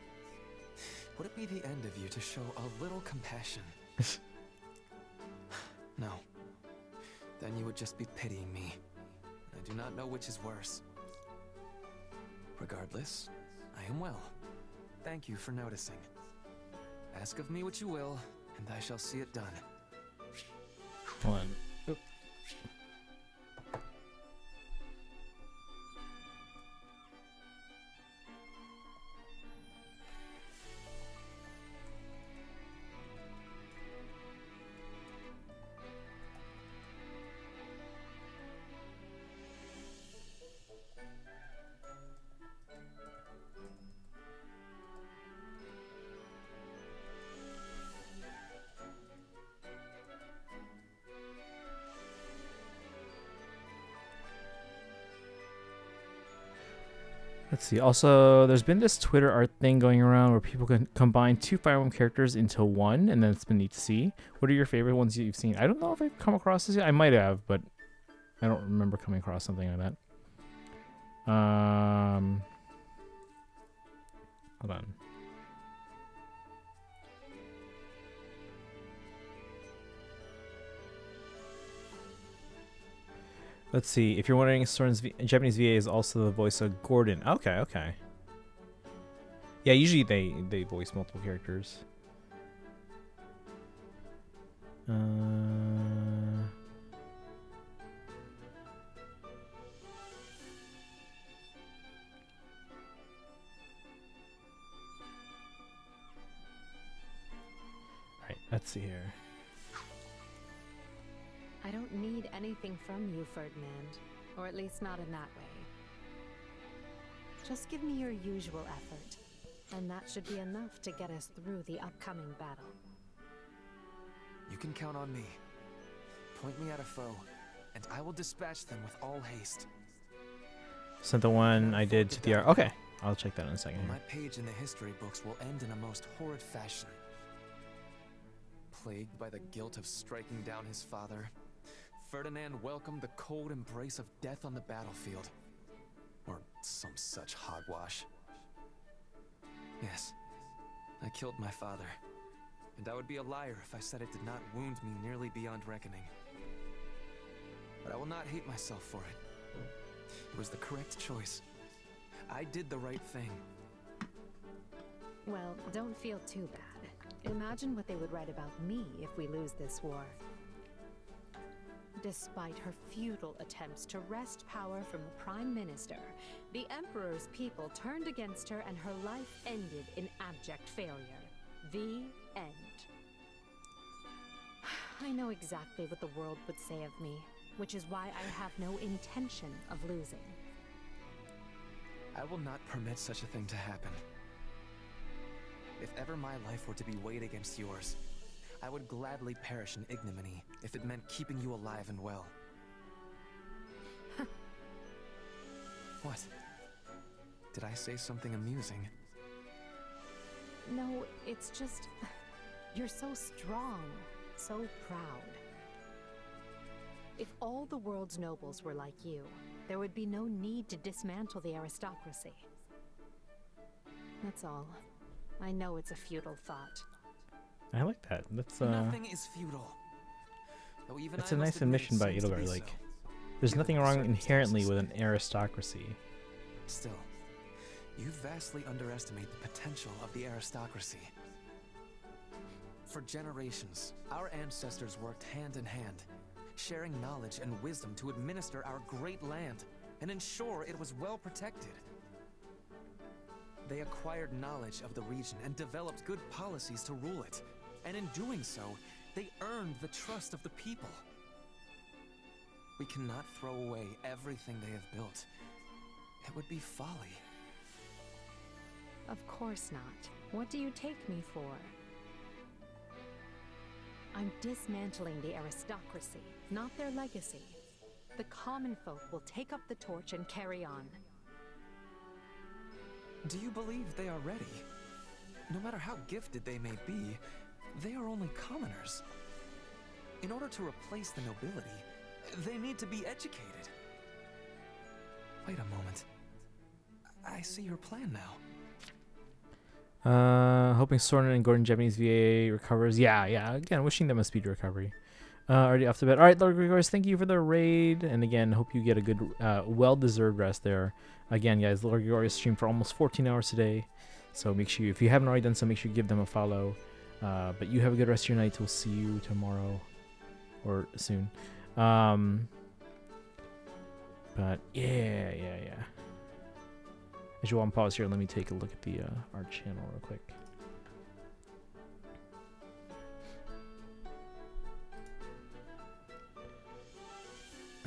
Speaker 21: Would it be the end of you to show a little compassion? No. Then you would just be pitying me. I do not know which is worse. Regardless, I am well. Thank you for noticing. Ask of me what you will, and I shall see it done.
Speaker 1: Hold on. Oop. Let's see. Also, there's been this Twitter art thing going around where people can combine 2 Fire Emblem characters into one, and then it's been neat to see. What are your favorite ones you've seen? I don't know if I've come across this yet. I might have, but I don't remember coming across something like that. Hold on. Let's see. If you're wondering, Soren's Japanese VA is also the voice of Gordon. Okay, okay. Yeah, usually they voice multiple characters. Alright, let's see here.
Speaker 6: I don't need anything from you, Ferdinand. Or at least not in that way. Just give me your usual effort, and that should be enough to get us through the upcoming battle.
Speaker 21: You can count on me. Point me at a foe, and I will dispatch them with all haste.
Speaker 1: Sent the one I did to the art. Okay, I'll check that in a second.
Speaker 21: My page in the history books will end in a most horrid fashion. Plagued by the guilt of striking down his father, Ferdinand welcomed the cold embrace of death on the battlefield. Or some such hogwash. Yes, I killed my father. And I would be a liar if I said it did not wound me nearly beyond reckoning. But I will not hate myself for it. It was the correct choice. I did the right thing.
Speaker 6: Well, don't feel too bad. Imagine what they would write about me if we lose this war. Despite her futile attempts to wrest power from the Prime Minister, the Emperor's people turned against her and her life ended in abject failure. The end. I know exactly what the world would say of me, which is why I have no intention of losing.
Speaker 21: I will not permit such a thing to happen. If ever my life were to be weighed against yours, I would gladly perish in ignominy if it meant keeping you alive and well. What? Did I say something amusing?
Speaker 6: No, it's just... You're so strong, so proud. If all the world's nobles were like you, there would be no need to dismantle the aristocracy. That's all. I know it's a futile thought.
Speaker 1: I like that. That's
Speaker 21: Nothing is futile. Though even
Speaker 1: that's
Speaker 21: I
Speaker 1: a
Speaker 21: must
Speaker 1: nice
Speaker 21: admit
Speaker 1: admission
Speaker 21: it
Speaker 1: by
Speaker 21: seems to be
Speaker 1: Edelgard.
Speaker 21: so,
Speaker 1: Like, there's
Speaker 21: given
Speaker 1: nothing
Speaker 21: the
Speaker 1: wrong inherently
Speaker 21: circumstances.
Speaker 1: with an aristocracy.
Speaker 21: Still, you vastly underestimate the potential of the aristocracy. For generations, our ancestors worked hand in hand, sharing knowledge and wisdom to administer our great land and ensure it was well protected. They acquired knowledge of the region and developed good policies to rule it. And in doing so, they earned the trust of the people. We cannot throw away everything they have built. It would be folly.
Speaker 6: Of course not. What do you take me for? I'm dismantling the aristocracy, not their legacy. The common folk will take up the torch and carry on.
Speaker 21: Do you believe they are ready? No matter how gifted they may be, they are only commoners. In order to replace the nobility, they need to be educated. Wait a moment. I see your plan now.
Speaker 1: Hoping Soren and Gordon Japanese VA recovers. Yeah. Again, wishing them a speedy recovery. Already off to bed. All right, Lord Gregorius, thank you for the raid. And again, hope you get a good, well-deserved rest there. Again, guys, Lord Gregorius streamed for almost 14 hours today. So make sure, if you haven't already done so, make sure you give them a follow. But you have a good rest of your night. We'll see you tomorrow or soon. But yeah. As you want to pause here, let me take a look at the our channel real quick.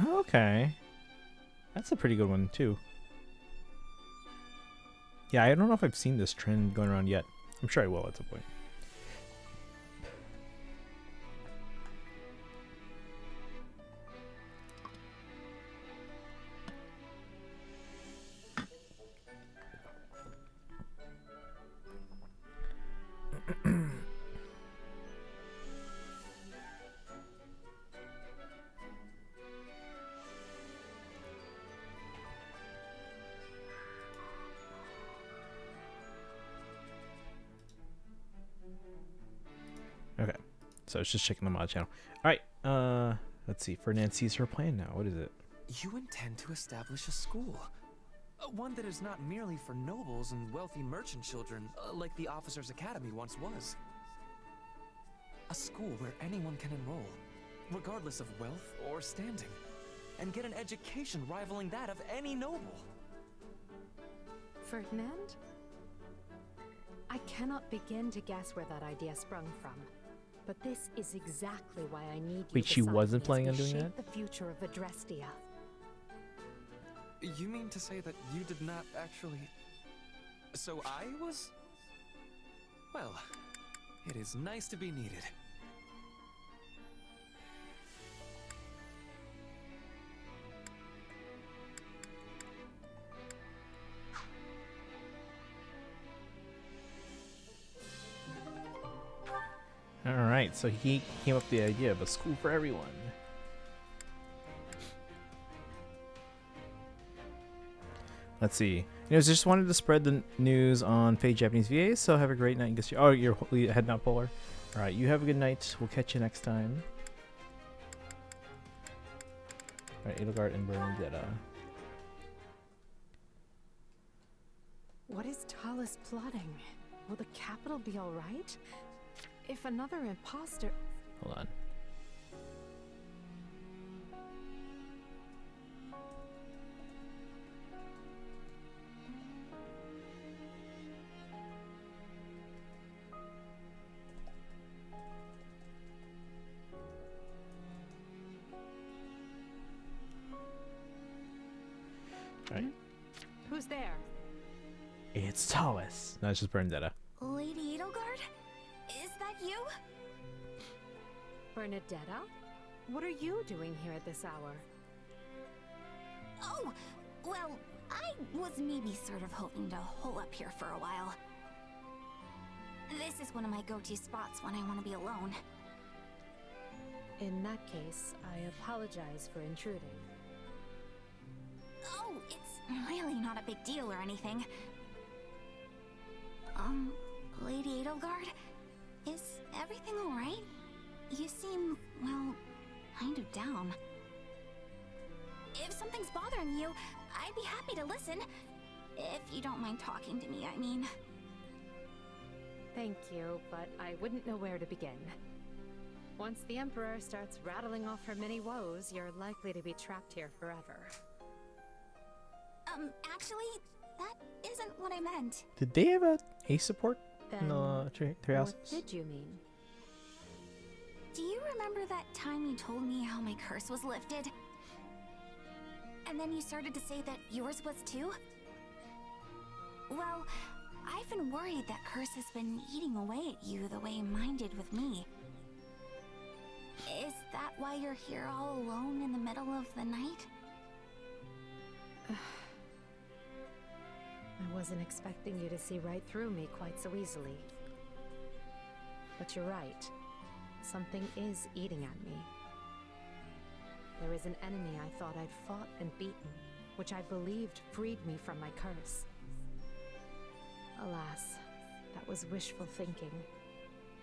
Speaker 1: Okay, that's a pretty good one too. Yeah, I don't know if I've seen this trend going around yet. I'm sure I will at some point. Okay, so it's just checking the mod channel. All right, let's see. Ferdinand sees her plan now. What is it?
Speaker 21: You intend to establish a school. One that is not merely for nobles and wealthy merchant children, like the Officers' Academy once was. A school where anyone can enroll, regardless of wealth or standing, and get an education rivaling that of any noble.
Speaker 6: Ferdinand? I cannot begin to guess where that idea sprung from. But this is exactly why I need you.
Speaker 1: Wait, she
Speaker 6: beside
Speaker 1: wasn't
Speaker 6: me as
Speaker 1: planning
Speaker 6: we
Speaker 1: on doing
Speaker 6: shape
Speaker 1: that?
Speaker 6: the future of Adrestia.
Speaker 21: You mean to say that you did not actually... So I was... Well, it is nice to be needed.
Speaker 1: Alright, so he came up with the idea of a school for everyone. Let's see. Just wanted to spread the news on FEH Japanese VA, so have a great night. Oh, you're heading out, Polar. Alright, you have a good night. We'll catch you next time. Alright, Edelgard and Bernadetta.
Speaker 6: What is Talus plotting? Will the capital be alright? If another imposter...
Speaker 1: Hold on. Alright.
Speaker 6: Who's there?
Speaker 1: It's Talus. No, it's just Bernadetta.
Speaker 9: Lady Edelgard? Is that you?
Speaker 6: Bernadetta? What are you doing here at this hour?
Speaker 9: Oh, well, I was maybe sort of hoping to hole up here for a while. This is one of my go-to spots when I want to be alone.
Speaker 6: In that case, I apologize for intruding.
Speaker 9: Oh, it's really not a big deal or anything. Lady Edelgard? Is everything alright? You seem, well, kind of down. If something's bothering you, I'd be happy to listen. If you don't mind talking to me, I mean.
Speaker 6: Thank you, but I wouldn't know where to begin. Once the Emperor starts rattling off her many woes, you're likely to be trapped here forever.
Speaker 9: Actually, that isn't what I meant.
Speaker 1: Did they have a support
Speaker 6: Then
Speaker 1: in the three
Speaker 6: what
Speaker 1: houses?
Speaker 6: did you mean?
Speaker 9: Do you remember that time you told me how my curse was lifted? And then you started to say that yours was too? Well, I've been worried that curse has been eating away at you the way mine did with me. Is that why you're here all alone in the middle of the night?
Speaker 6: I wasn't expecting you to see right through me quite so easily. But you're right. Something is eating at me. There is an enemy I thought I'd fought and beaten, which I believed freed me from my curse. Alas, that was wishful thinking.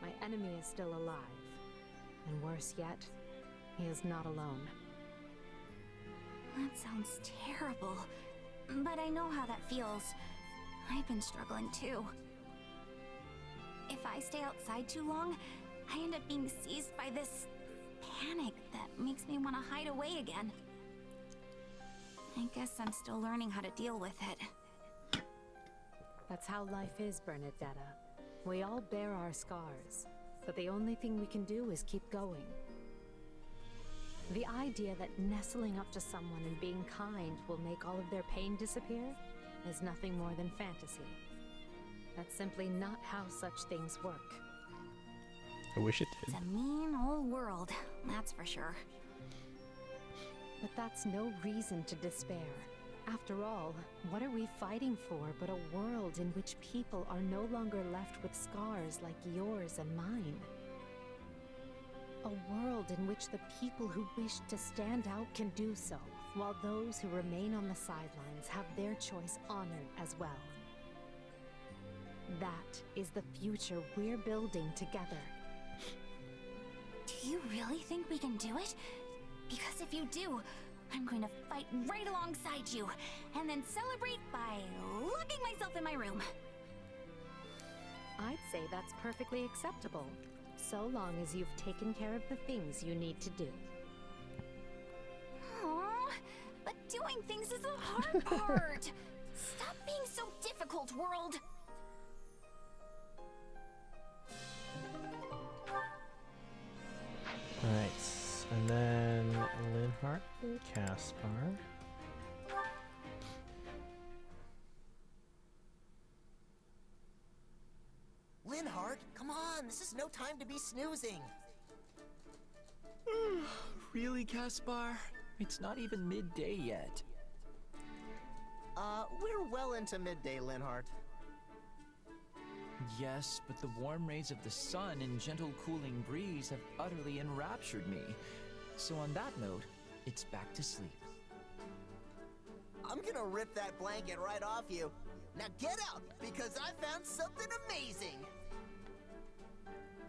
Speaker 6: My enemy is still alive. And worse yet, he is not alone.
Speaker 9: That sounds terrible. But I know how that feels. I've been struggling too. If I stay outside too long, I end up being seized by this panic that makes me want to hide away again. I guess I'm still learning how to deal with it.
Speaker 6: That's how life is, Bernadetta. We all bear our scars, but the only thing we can do is keep going. The idea that nestling up to someone and being kind will make all of their pain disappear is nothing more than fantasy. That's simply not how such things work.
Speaker 1: I wish it did.
Speaker 9: It's a mean old world, that's for sure.
Speaker 6: But that's no reason to despair. After all, what are we fighting for but a world in which people are no longer left with scars like yours and mine? A world in which the people who wish to stand out can do so, while those who remain on the sidelines have their choice honored as well. That is the future we're building together.
Speaker 9: Do you really think we can do it? Because if you do, I'm going to fight right alongside you, and then celebrate by locking myself in my room.
Speaker 6: I'd say that's perfectly acceptable, so long as you've taken care of the things you need to do.
Speaker 9: Aww, but doing things is the hard part. Stop being so difficult, world.
Speaker 1: Alright, and then Linhardt and Caspar.
Speaker 7: Linhardt, come on, this is no time to be snoozing.
Speaker 11: Really, Caspar? It's not even midday yet.
Speaker 7: We're well into midday, Linhardt.
Speaker 11: Yes, but the warm rays of the sun and gentle cooling breeze have utterly enraptured me. So on that note, it's back to sleep.
Speaker 7: I'm gonna rip that blanket right off you. Now get up, because I found something amazing!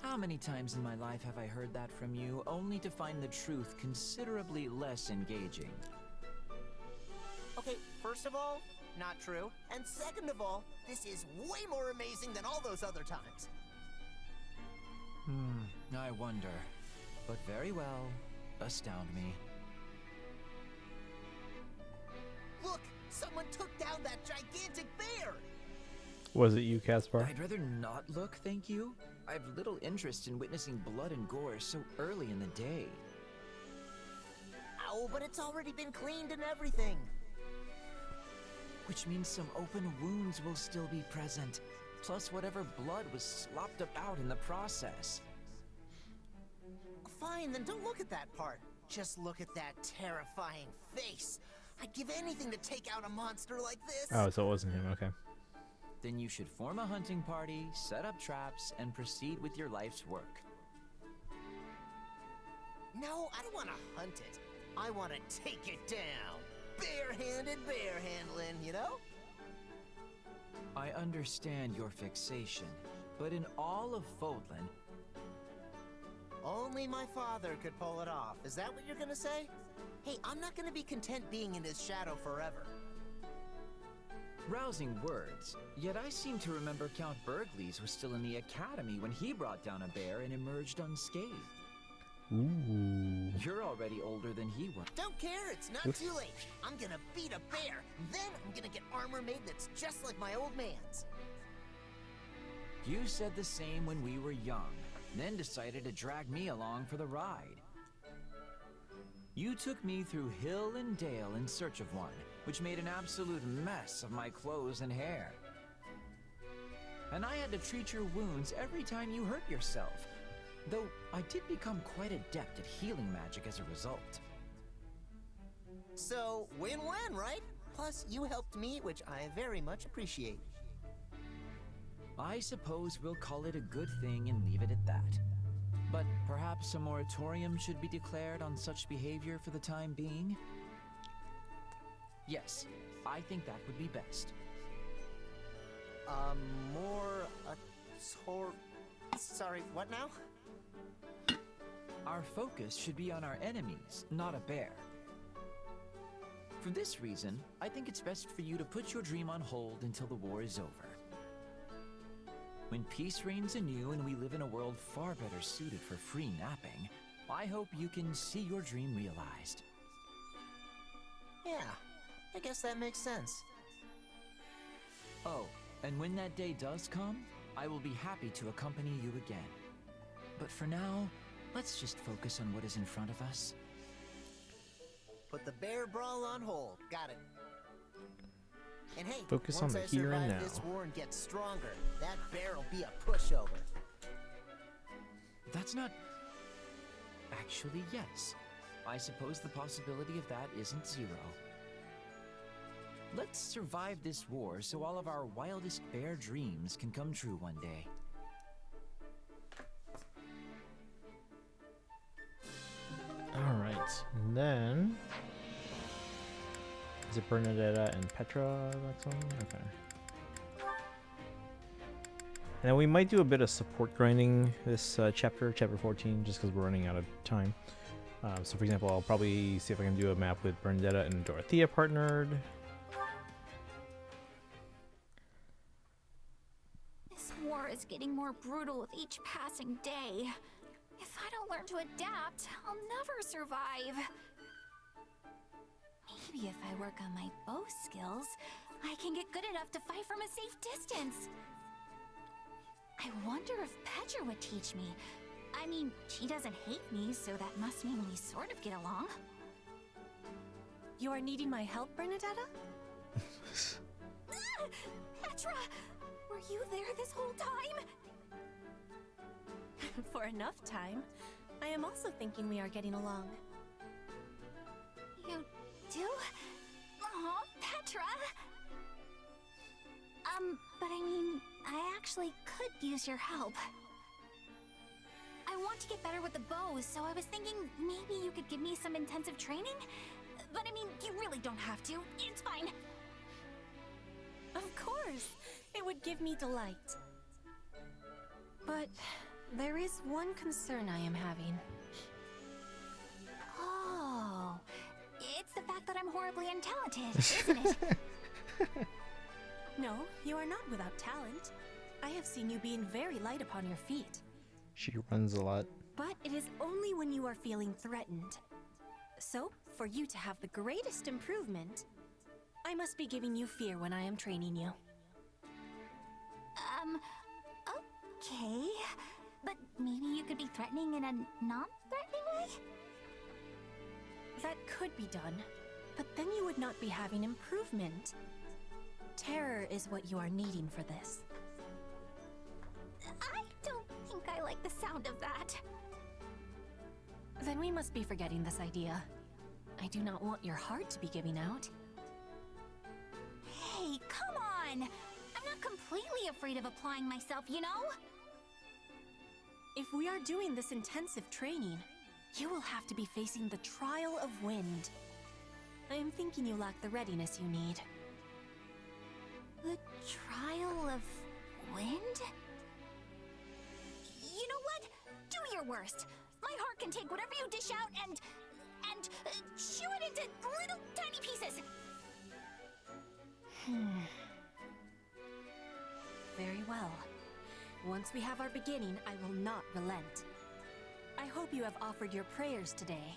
Speaker 11: How many times in my life have I heard that from you, only to find the truth considerably less engaging?
Speaker 7: Okay, first of all, not true. And second of all, this is way more amazing than all those other times.
Speaker 11: I wonder. But very well, astound me.
Speaker 7: Look! Someone took down that gigantic bear!
Speaker 1: Was it you, Caspar?
Speaker 11: I'd rather not look, thank you. I have little interest in witnessing blood and gore so early in the day.
Speaker 7: Oh, but it's already been cleaned and everything.
Speaker 11: Which means some open wounds will still be present, plus whatever blood was slopped about in the process.
Speaker 7: Fine, then don't look at that part. Just look at that terrifying face. I'd give anything to take out a monster like this.
Speaker 1: Oh, so it wasn't him, okay.
Speaker 11: Then you should form a hunting party, set up traps, and proceed with your life's work.
Speaker 7: No, I don't want to hunt it. I want to take it down. Bare-handed bear handling, you know?
Speaker 11: I understand your fixation, but in all of Fodlan,
Speaker 7: Only my father could pull it off. Is that what you're gonna say? Hey, I'm not gonna be content being in his shadow forever.
Speaker 11: Rousing words. Yet I seem to remember Count Burgleys was still in the academy when he brought down a bear and emerged unscathed.
Speaker 1: Ooh.
Speaker 11: You're already older than he was.
Speaker 7: Don't care, it's not too late. I'm gonna beat a bear, then I'm gonna get armor made that's just like my old man's.
Speaker 11: You said the same when we were young, then decided to drag me along for the ride. You took me through hill and dale in search of one, which made an absolute mess of my clothes and hair. And I had to treat your wounds every time you hurt yourself, though I did become quite adept at healing magic as a result.
Speaker 7: So, win-win, right? Plus, you helped me, which I very much appreciate.
Speaker 11: I suppose we'll call it a good thing and leave it at that. But perhaps a moratorium should be declared on such behavior for the time being? Yes, I think that would be best.
Speaker 7: Sorry, what now?
Speaker 11: Our focus should be on our enemies, not a bear. For this reason, I think it's best for you to put your dream on hold until the war is over. When peace reigns anew and we live in a world far better suited for free napping, I hope you can see your dream realized.
Speaker 7: Yeah, I guess that makes sense.
Speaker 11: Oh, and when that day does come, I will be happy to accompany you again. But for now, let's just focus on what is in front of us.
Speaker 7: Put the bear brawl on hold. Got it. And hey,
Speaker 1: focus
Speaker 7: once
Speaker 1: on the
Speaker 7: I
Speaker 1: here and
Speaker 7: survive
Speaker 1: now.
Speaker 7: this war and get stronger, that bear will be a pushover.
Speaker 11: That's not... Actually, yes. I suppose the possibility of that isn't zero. Let's survive this war so all of our wildest bear dreams can come true one day.
Speaker 1: Alright, and then... Is it Bernadetta and Petra next one? Okay. And then we might do a bit of support grinding this chapter 14, just because we're running out of time. So for example, I'll probably see if I can do a map with Bernadetta and Dorothea partnered.
Speaker 9: This war is getting more brutal with each passing day. If I don't learn to adapt, I'll never survive. Maybe if I work on my bow skills, I can get good enough to fight from a safe distance. I wonder if Petra would teach me. I mean, she doesn't hate me, so that must mean we sort of get along.
Speaker 3: You are needing my help, Bernadetta?
Speaker 9: Petra! Were you there this whole time?
Speaker 3: For enough time. I am also thinking we are getting along.
Speaker 9: You do? Aw, Petra! But I mean, I actually could use your help. I want to get better with the bow, so I was thinking maybe you could give me some intensive training? But I mean, you really don't have to. It's fine.
Speaker 3: Of course! It would give me delight. But there is one concern I am having.
Speaker 9: Oh, it's the fact that I'm horribly untalented, isn't it?
Speaker 3: No, you are not without talent. I have seen you being very light upon your feet.
Speaker 1: She runs a lot.
Speaker 3: But it is only when you are feeling threatened. So, for you to have the greatest improvement, I must be giving you fear when I am training you.
Speaker 9: Okay. But maybe you could be threatening in a non-threatening way?
Speaker 3: That could be done, but then you would not be having improvement. Terror is what you are needing for this.
Speaker 9: I don't think I like the sound of that.
Speaker 3: Then we must be forgetting this idea. I do not want your heart to be giving out.
Speaker 9: Hey, come on! I'm not completely afraid of applying myself, you know?
Speaker 3: If we are doing this intensive training, you will have to be facing the trial of wind. I am thinking you lack the readiness you need.
Speaker 9: The trial of wind? You know what? Do your worst. My heart can take whatever you dish out and chew it into little tiny pieces.
Speaker 3: Very well. Once we have our beginning, I will not relent. I hope you have offered your prayers today.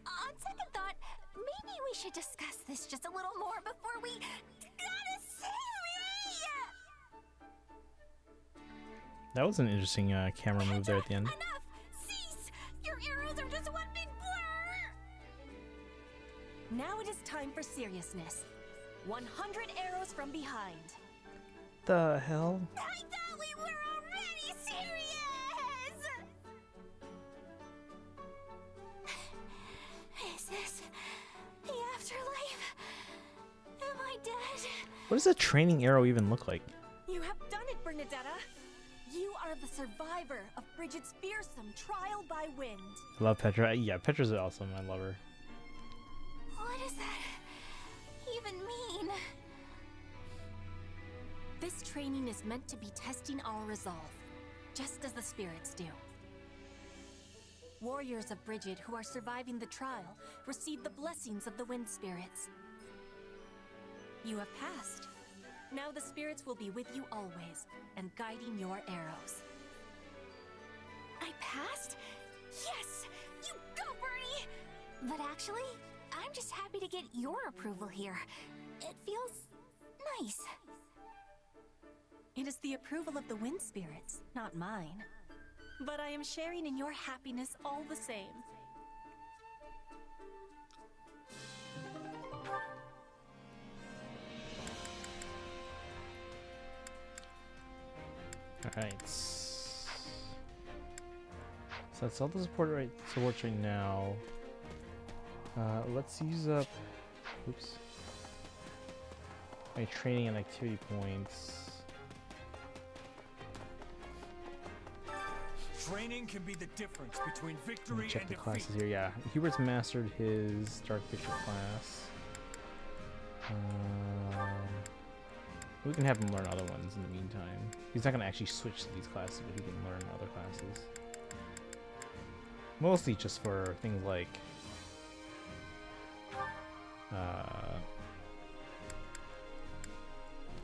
Speaker 9: On second thought, maybe we should discuss this just a little more before we gotta say
Speaker 1: That was an interesting camera move there at the end.
Speaker 9: enough! Cease! Your arrows are just one big blur!
Speaker 3: Now it is time for seriousness. 100 arrows from behind.
Speaker 1: The hell?
Speaker 9: I thought we were already serious! Is this the afterlife? Am I dead?
Speaker 1: What does a training arrow even look like?
Speaker 3: You have done it, Bernadetta! You are the survivor of Bridget's fearsome trial by wind.
Speaker 1: I love Petra. Yeah, Petra's awesome. I love her.
Speaker 9: What does that even mean?
Speaker 3: This training is meant to be testing our resolve, just as the spirits do. Warriors of Bridget who are surviving the trial receive the blessings of the wind spirits. You have passed. Now the spirits will be with you always, and guiding your arrows.
Speaker 9: I passed? Yes! You go, Bernie! But actually, I'm just happy to get your approval here. It feels nice.
Speaker 3: It is the approval of the wind spirits, not mine. But I am sharing in your happiness all the same.
Speaker 1: Alright. So that's all the supports right now. Let's use up my training and activity points.
Speaker 10: Training can be the difference between victory
Speaker 1: Check
Speaker 10: and
Speaker 1: the
Speaker 10: defeat.
Speaker 1: classes here. Yeah, Hubert's mastered his Dark Bishop class. We can have him learn other ones in the meantime. He's not going to actually switch to these classes, but he can learn other classes. Mostly just for things like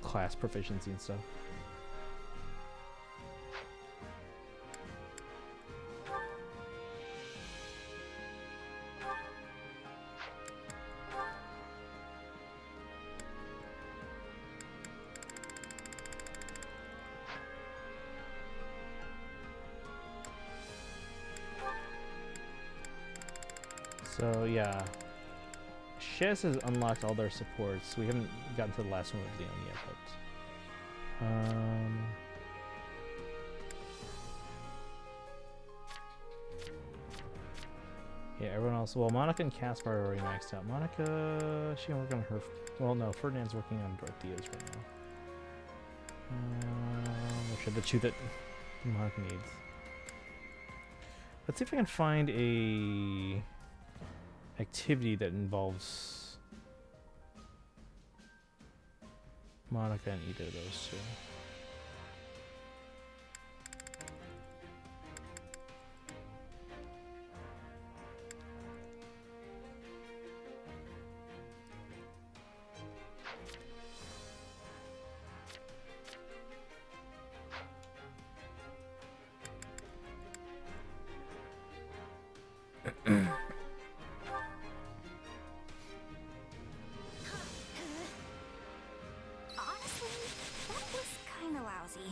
Speaker 1: class proficiency and stuff. So yeah, Shez has unlocked all their supports. We haven't gotten to the last one with Leon yet, but yeah, everyone else. Well, Monica and Caspar are already maxed out. Monica, she can work on her. Well, no, Ferdinand's working on Dorothea's right now. Which are the two that Monica needs. Let's see if I can find a activity that involves Monica and either of those two.
Speaker 9: Honestly, that was kinda lousy.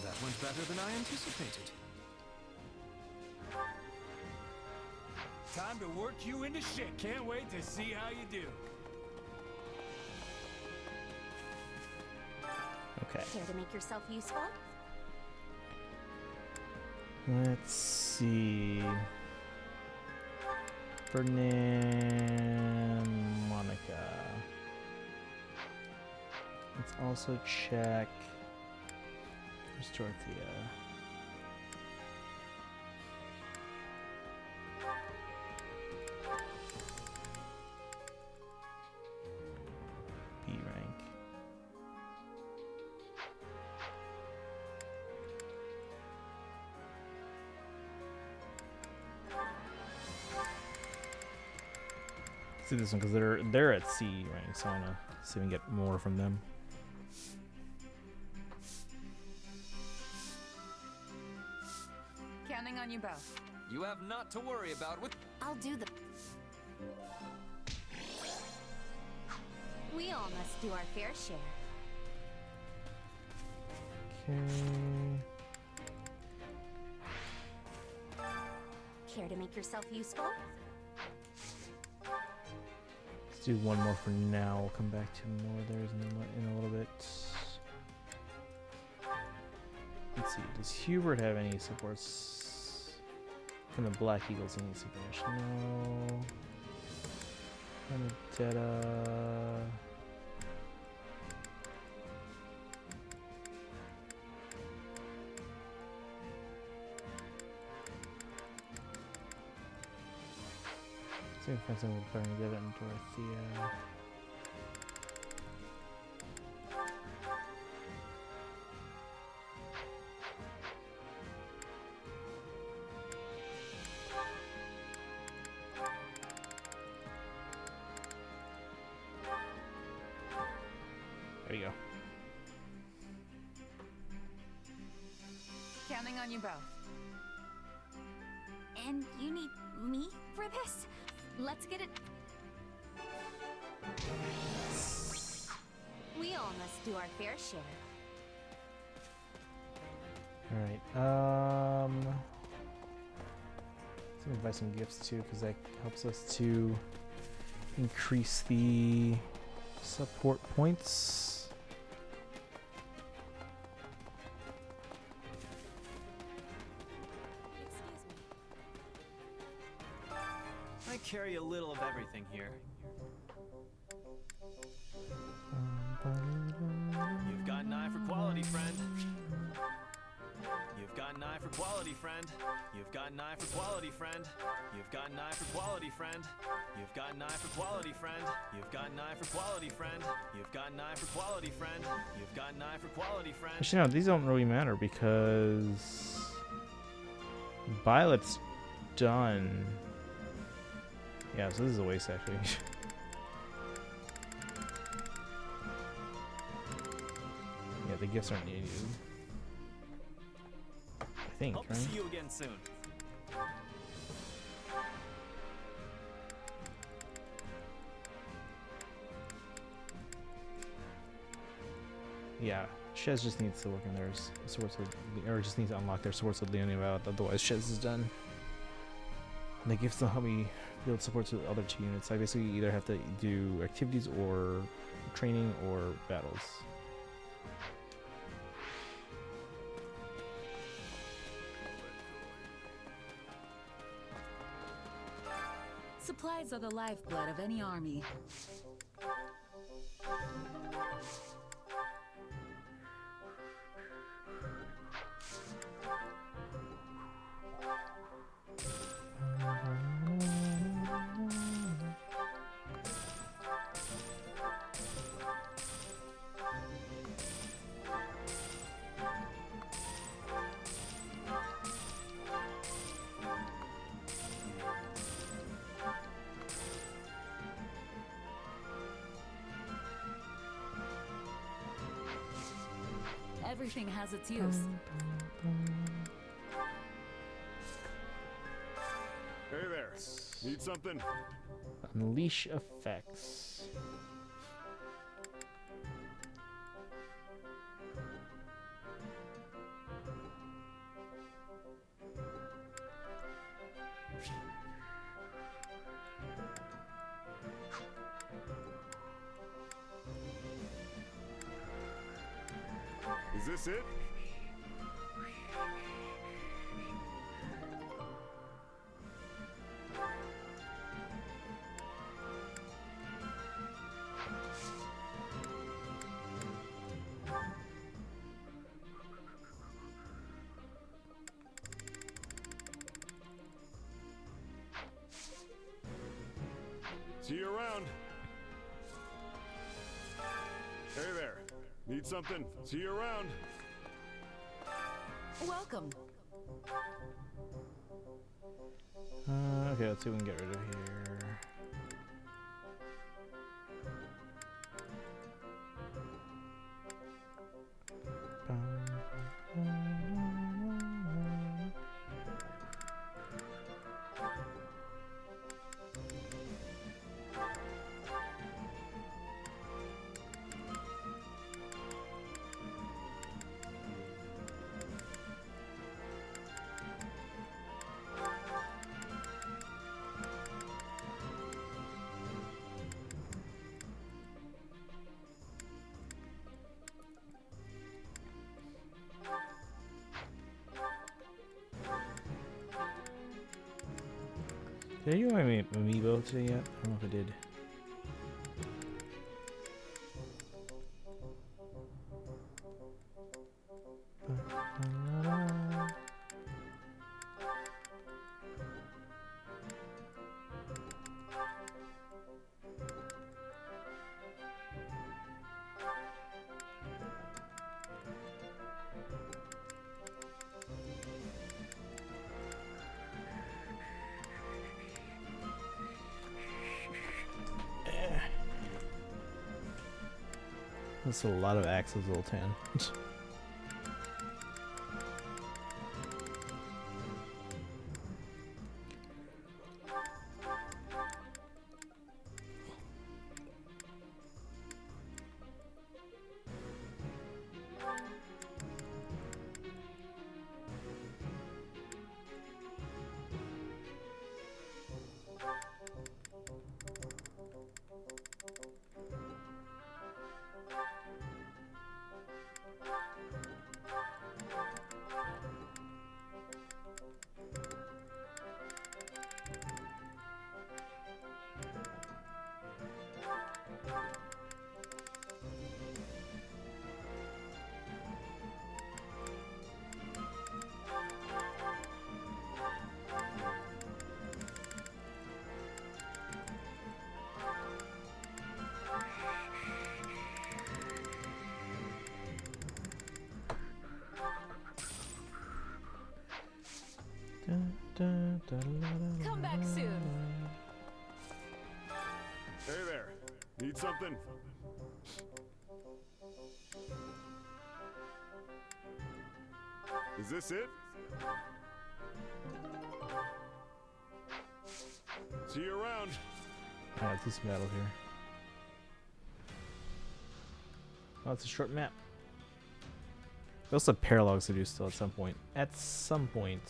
Speaker 11: That went better than I anticipated.
Speaker 10: Time to work you into shit. Can't wait to see how you do.
Speaker 1: Okay.
Speaker 9: Care to make yourself useful?
Speaker 1: Let's see. Ferdinand, Monica. Let's also check. Where's Dorothea? do this one because they're at C rank, so I wanna see if we can get more from them.
Speaker 22: Counting on you both.
Speaker 11: You have not to worry about with.
Speaker 9: I'll do the. We all must do our fair share.
Speaker 1: Okay.
Speaker 9: Care to make yourself useful?
Speaker 1: Let's do one more for now. We'll come back to more of theirs in a little bit. Let's see. Does Hubert have any supports from the Black Eagles? Any support? No. Benedetta. See if I can find something with Benedetta and Dorothea. There you go.
Speaker 22: Counting on you both.
Speaker 9: And you need me for this? Let's get it. We all must do our fair share.
Speaker 1: All right. Let's buy some gifts too, because that helps us to increase the support points.
Speaker 8: I carry a little of everything here. You've got an eye for quality, friend. You've got an eye for quality, friend. You've got an eye for quality, friend. You've got an eye for quality, friend. You've got an eye for quality, friend. You've got an eye for quality, friend. You've got an eye for quality, friend. You've got an eye for quality, friend.
Speaker 1: Actually, no, these don't really matter because Violet's done. Yeah, so this is a waste actually. Yeah, the gifts aren't needed. I think,
Speaker 8: Hope
Speaker 1: right?
Speaker 8: to see you again soon.
Speaker 1: Yeah, Shez just needs to work on their swords with, or just needs to unlock their swords with Leonie out. Otherwise, Shez is done. And the gifts don't help me build supports with other two units. I basically either have to do activities or training or battles.
Speaker 14: Supplies are the lifeblood of any army. Everything has its use.
Speaker 10: Hey there. Need something?
Speaker 1: Unleash effects.
Speaker 10: Is this it? See you around. Hey there. Need something? See you around.
Speaker 14: Welcome.
Speaker 1: Okay, let's see what we can get rid of here. Did I do my amiibo today yet? I don't know if I did. That's a lot of axes, Zoltan.
Speaker 20: Come back soon.
Speaker 10: Hey there. Need something? Is this it? See you around.
Speaker 1: Alright, let's do some battle here. Oh, it's a short map. We also have paralogs to do still at some point. At some point.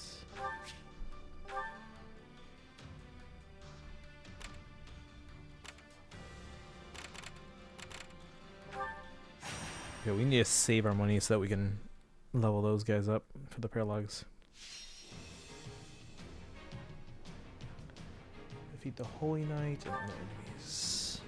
Speaker 1: Okay, we need to save our money so that we can level those guys up for the paralogs. Defeat the Holy Knight and other enemies.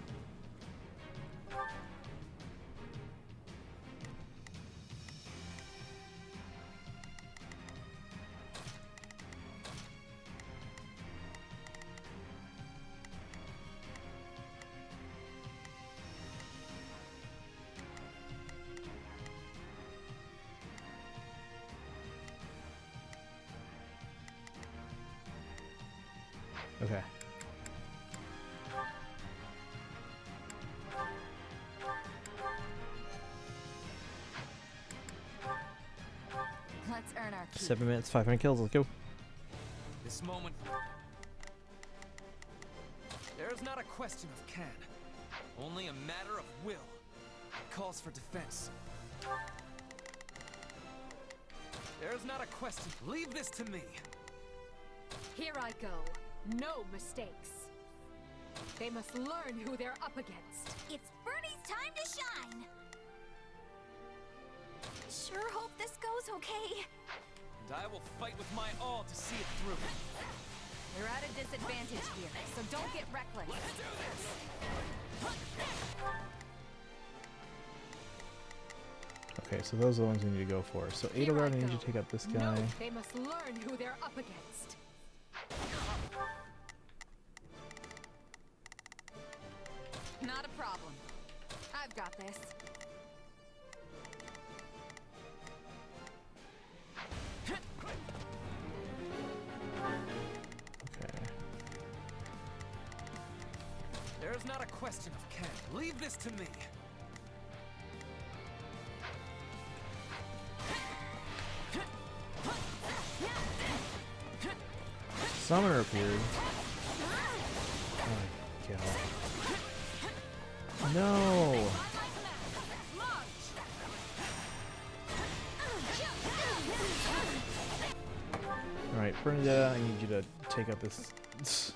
Speaker 1: Okay.
Speaker 22: Let's earn our keep.
Speaker 1: 7 minutes, 500 kills. Let's go.
Speaker 11: This moment... There's not a question of can. Only a matter of will. It calls for defense. There's not a question. Leave this to me.
Speaker 6: Here I go. No mistakes. They must learn who they're up against.
Speaker 9: It's Bernie's time to shine! Sure hope this goes okay.
Speaker 11: And I will fight with my all to see it through.
Speaker 22: You're at a disadvantage here, so don't get reckless.
Speaker 11: Let's do this!
Speaker 1: Okay, so those are the ones we need to go for. So Edelgard, I need you to take out this guy.
Speaker 6: No, they must learn who they're up against.
Speaker 22: Not a problem. I've got this.
Speaker 1: Okay.
Speaker 11: There's not a question of can. Leave this to me.
Speaker 1: Summoner appeared. Oh my god. No! Alright, Bernadetta, I need you to take out this.
Speaker 9: It's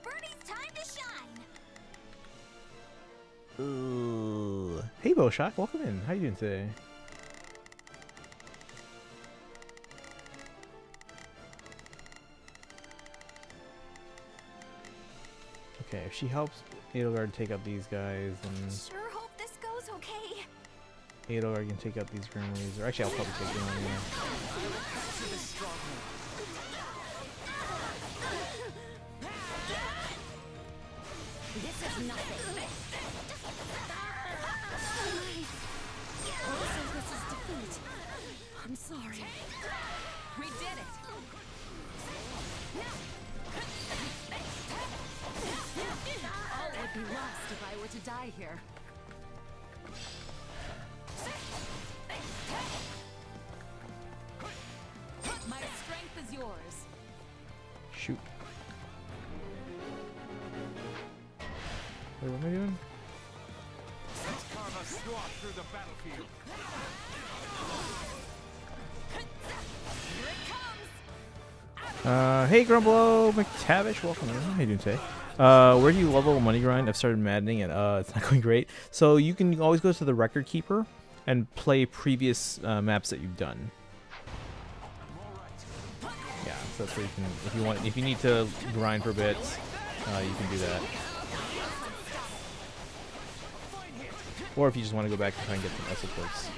Speaker 9: Birdie's time to shine.
Speaker 1: Ooh. Hey Boshock, welcome in. How you doing today? Okay, if she helps Edelgard take out these guys, then
Speaker 9: Sure hope this goes okay.
Speaker 1: Edelgard can take out these Grimoires. Or actually, I'll probably take them on anyway.
Speaker 9: This is nothing.
Speaker 20: So this is defeat. I'm sorry.
Speaker 22: We did it!
Speaker 14: All would be lost if I were to die here. My strength is yours.
Speaker 1: Shoot. Wait, what am I doing?
Speaker 11: Let's carve a swath through the battlefield.
Speaker 1: Hey Grumblo McTavish, welcome in. How you doing today? Where do you level money grind? I've started maddening and it's not going great. So you can always go to the record keeper and play previous maps that you've done. Yeah, so that's where you can, if you need to grind for bits, you can do that. Or if you just want to go back and try and get some S supports,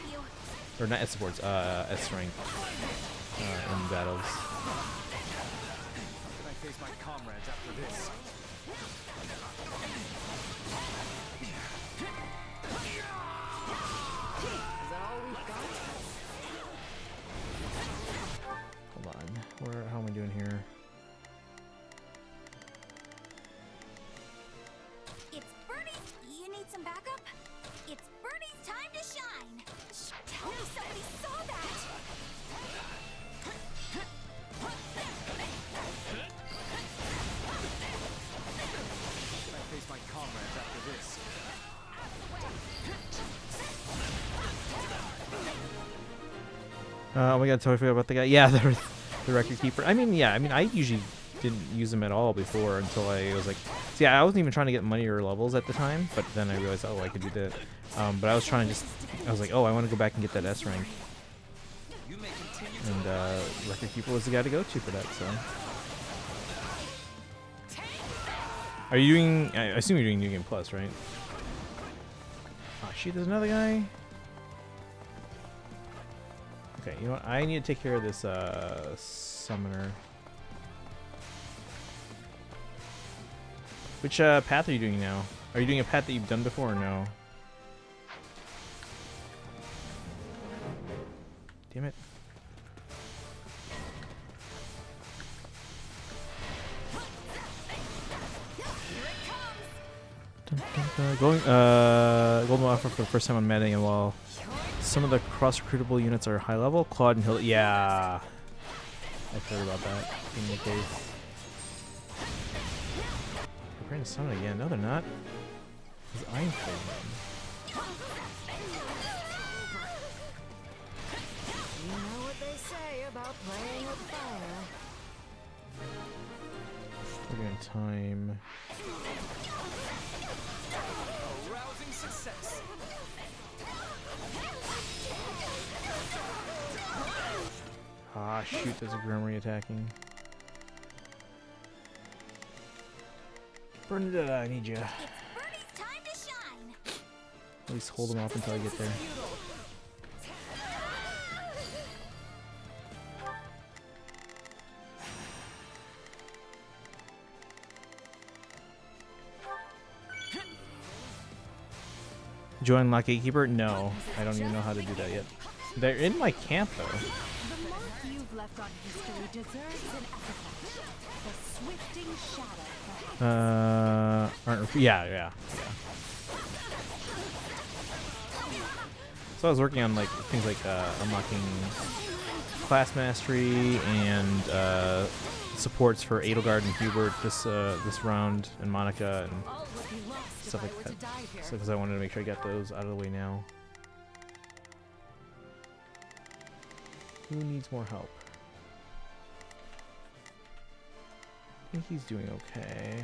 Speaker 1: or not S supports, S strength in battles.
Speaker 11: How can I face my comrades after this?
Speaker 6: Is that all we've got?
Speaker 1: Hold on, how am I doing here?
Speaker 9: It's Birdie's. You need some backup? It's Birdie's time to shine. Tell me somebody saw that.
Speaker 11: Can I face my comrades after this?
Speaker 1: Oh my god, totally forgot about the guy. Yeah, the record keeper. I mean, yeah, I usually didn't use him at all before until I was like, see, I wasn't even trying to get money or levels at the time, but then I realized, oh, I could do that. But I was trying to I was like, oh, I want to go back and get that S rank. And record keeper was the guy to go to for that, so. Are you doing, I assume you're doing New Game Plus, right? Oh shoot, there's another guy. Okay, you know what? I need to take care of this summoner. Which path are you doing now? Are you doing a path that you've done before or no? Damn it. Golden offer for the first time on Medding, and while some of the cross-recruitable units are high level, Claude and Hill. Yeah, I've heard about that being the case. They're trying to summon again. No, they're not. It's Iron Flame.
Speaker 6: You know what they say about playing with fire.
Speaker 1: We're doing time.
Speaker 11: Arousing success.
Speaker 1: Ah, shoot, there's a Grimoire attacking. Bernadetta, I need you.
Speaker 9: It's Birdie's time to shine.
Speaker 1: At least hold them off until I get there. Join Lock Gatekeeper? No, I don't even know how to do that yet. They're in my camp though.
Speaker 6: The mark you've left on history deserves an epithet. The Swifting shadow, perhaps.
Speaker 1: Yeah. So I was working on like things like unlocking class mastery and supports for Edelgard and Hubert this round, and Monica and stuff like that. So because I wanted to make sure I got those out of the way now. Who needs more help? I think he's doing okay.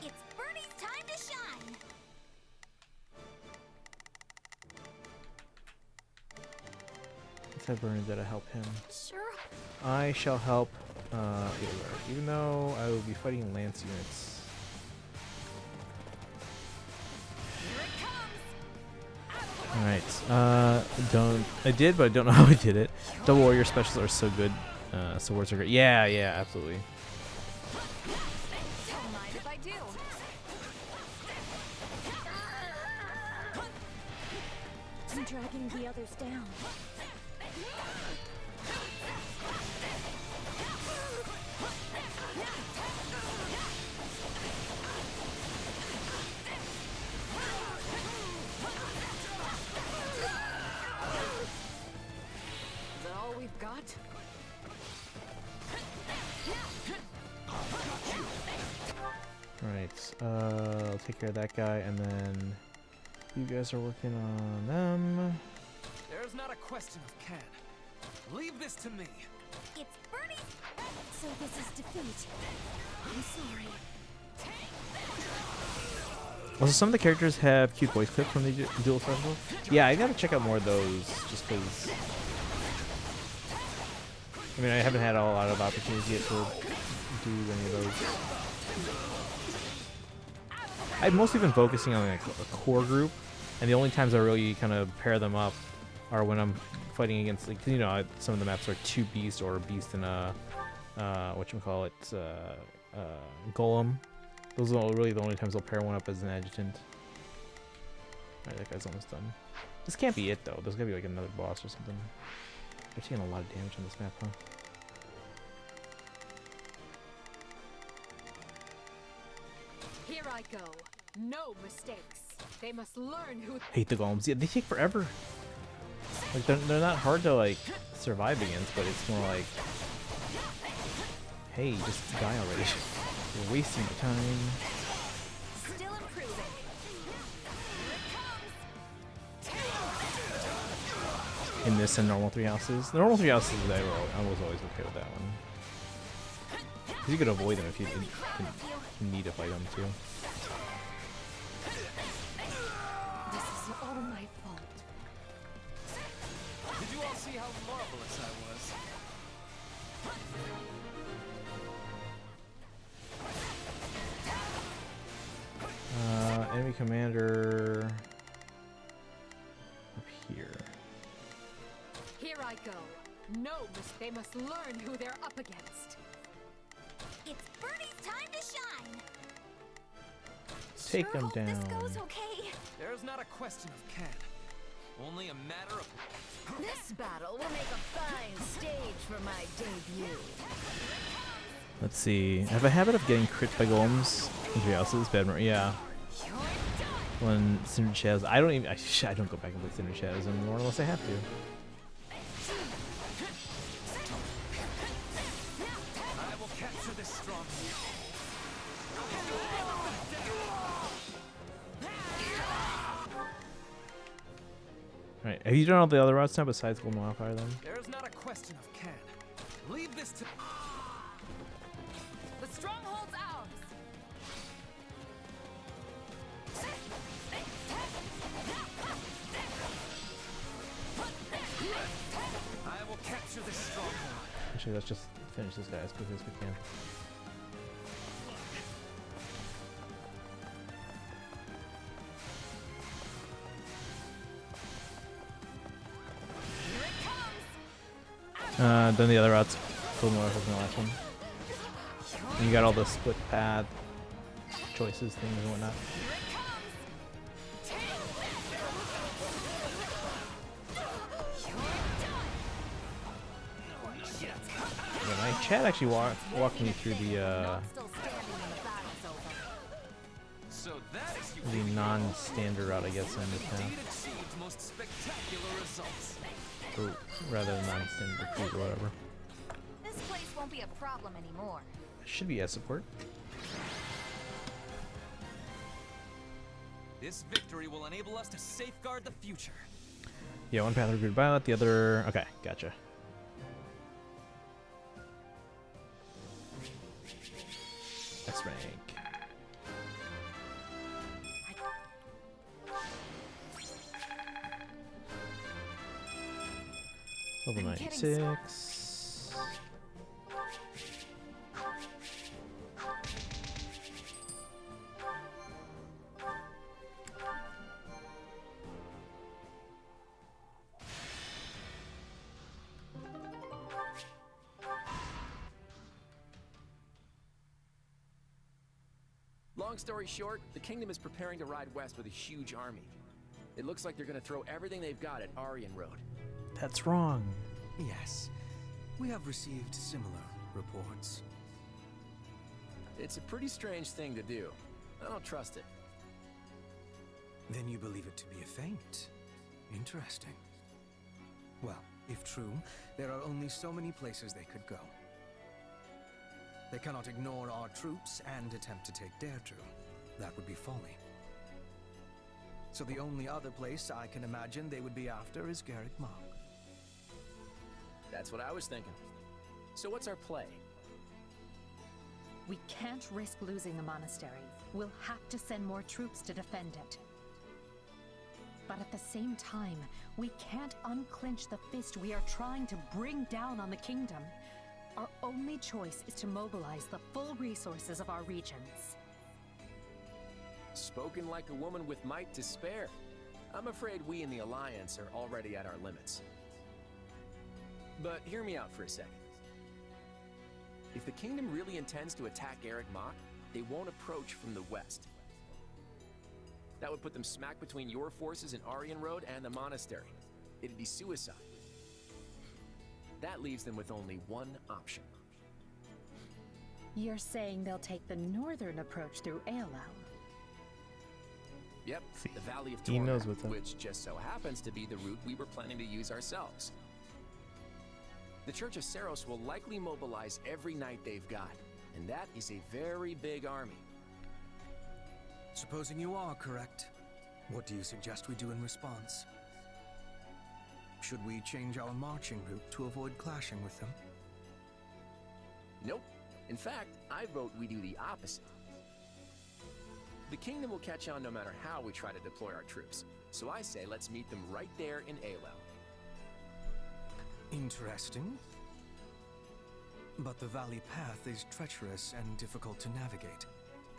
Speaker 9: It's Bernie's time to shine.
Speaker 1: Let's have Bernadetta help him.
Speaker 9: Sure.
Speaker 1: I shall help Edelgard, even though I will be fighting Lance units. Alright, I did, but I don't know how I did it. Double warrior specials are so good. Swords are great. Yeah, absolutely.
Speaker 6: Don't mind if I do.
Speaker 3: I'm dragging the others down.
Speaker 6: Is that all we've got?
Speaker 1: Alright, I'll take care of that guy, and then you guys are working on them.
Speaker 11: There's not a question of can. Leave this to me.
Speaker 9: It's Bernie's.
Speaker 3: So this is defeat. I'm sorry.
Speaker 1: Also, some of the characters have cute voice clips when they do dual special. Yeah, I gotta check out more of those, just because. I mean, I haven't had a lot of opportunities yet to do any of those. I've mostly been focusing on like a core group, and the only times I really kind of pair them up are when I'm fighting against, like, you know, some of the maps are 2 beasts or a beast and a whatchamacallit, golem. Those are really the only times I'll pair one up as an adjutant. Alright, that guy's almost done. This can't be it though. There's gotta be like another boss or something. They're taking a lot of damage on this map, huh?
Speaker 6: Here I go. No mistakes. They must learn who.
Speaker 1: Hate the golems. Yeah, they take forever. Like they're not hard to like survive against, but it's more like, hey, just die already. You're wasting your time.
Speaker 9: Still improving.
Speaker 1: In this and normal 3 houses. The normal 3 houses, I was always okay with that one. Because you could avoid them if you didn't need to fight them too.
Speaker 6: This is all my fault.
Speaker 11: Did you all see how marvelous I was?
Speaker 1: Enemy commander up here.
Speaker 6: Here I go. No, they must learn who they're up against.
Speaker 9: It's Bernie's time to shine.
Speaker 1: Take them down.
Speaker 9: This goes okay.
Speaker 11: There's not a question of can. Only a matter of.
Speaker 14: This battle will make a fine stage for my debut.
Speaker 1: Let's see. I have a habit of getting crit by golems in 3 houses. Yeah. When Cinder Shadows, I don't go back and play Cinder Shadows anymore unless I have to.
Speaker 11: I will capture this stronghold.
Speaker 1: Alright, have you done all the other routes now besides Golden Wildfire then?
Speaker 11: There's not a question of can. Leave this to.
Speaker 6: The stronghold's ours.
Speaker 11: I will capture this stronghold.
Speaker 1: Actually, let's just finish this guy as quickly as we can. Done the other routes. Golden Wildfire was the last one. And you got all the split path choices, things and whatnot. Chad actually walked me through the
Speaker 11: So that is
Speaker 1: the non-standard route, I guess, in this path.
Speaker 11: indeed achieved most spectacular results.
Speaker 1: Or rather non-standard defeat or whatever.
Speaker 22: This place won't be a problem anymore.
Speaker 1: Should be as support.
Speaker 11: This victory will enable us to safeguard the future.
Speaker 1: Yeah, one path recruited Violet, the other... Okay, gotcha. S rank. Level 96.
Speaker 2: Long story short, the kingdom is preparing to ride west with a huge army. It looks like they're gonna throw everything they've got at Aryan Road.
Speaker 1: That's wrong.
Speaker 5: Yes, we have received similar reports.
Speaker 2: It's a pretty strange thing to do. I don't trust it.
Speaker 5: Then you believe it to be a feint. Interesting. Well, if true, there are only so many places they could go. They cannot ignore our troops and attempt to take Dare-True. That would be folly. So the only other place I can imagine they would be after is Garrick Mark.
Speaker 2: That's what I was thinking. So what's our play?
Speaker 6: We can't risk losing the monastery. We'll have to send more troops to defend it. But at the same time, we can't unclench the fist we are trying to bring down on the kingdom. Our only choice is to mobilize the full resources of our regions.
Speaker 2: Spoken like a woman with might to spare. I'm afraid we in the Alliance are already at our limits. But hear me out for a second. If the kingdom really intends to attack Garrick Mach, they won't approach from the west. That would put them smack between your forces in Aryan Road and the monastery. It'd be suicide. That leaves them with only one option.
Speaker 6: You're saying they'll take the northern approach through Aelau?
Speaker 2: Yep, the Valley of
Speaker 1: He knows
Speaker 2: Torment,
Speaker 1: what's up.
Speaker 2: which just so happens to be the route we were planning to use ourselves. The Church of Saros will likely mobilize every knight they've got, and that is a very big army.
Speaker 5: Supposing you are correct, what do you suggest we do in response? Should we change our marching route to avoid clashing with them?
Speaker 2: Nope. In fact, I vote we do the opposite. The kingdom will catch on no matter how we try to deploy our troops, so I say let's meet them right there in Aelau.
Speaker 5: Interesting. But the valley path is treacherous and difficult to navigate,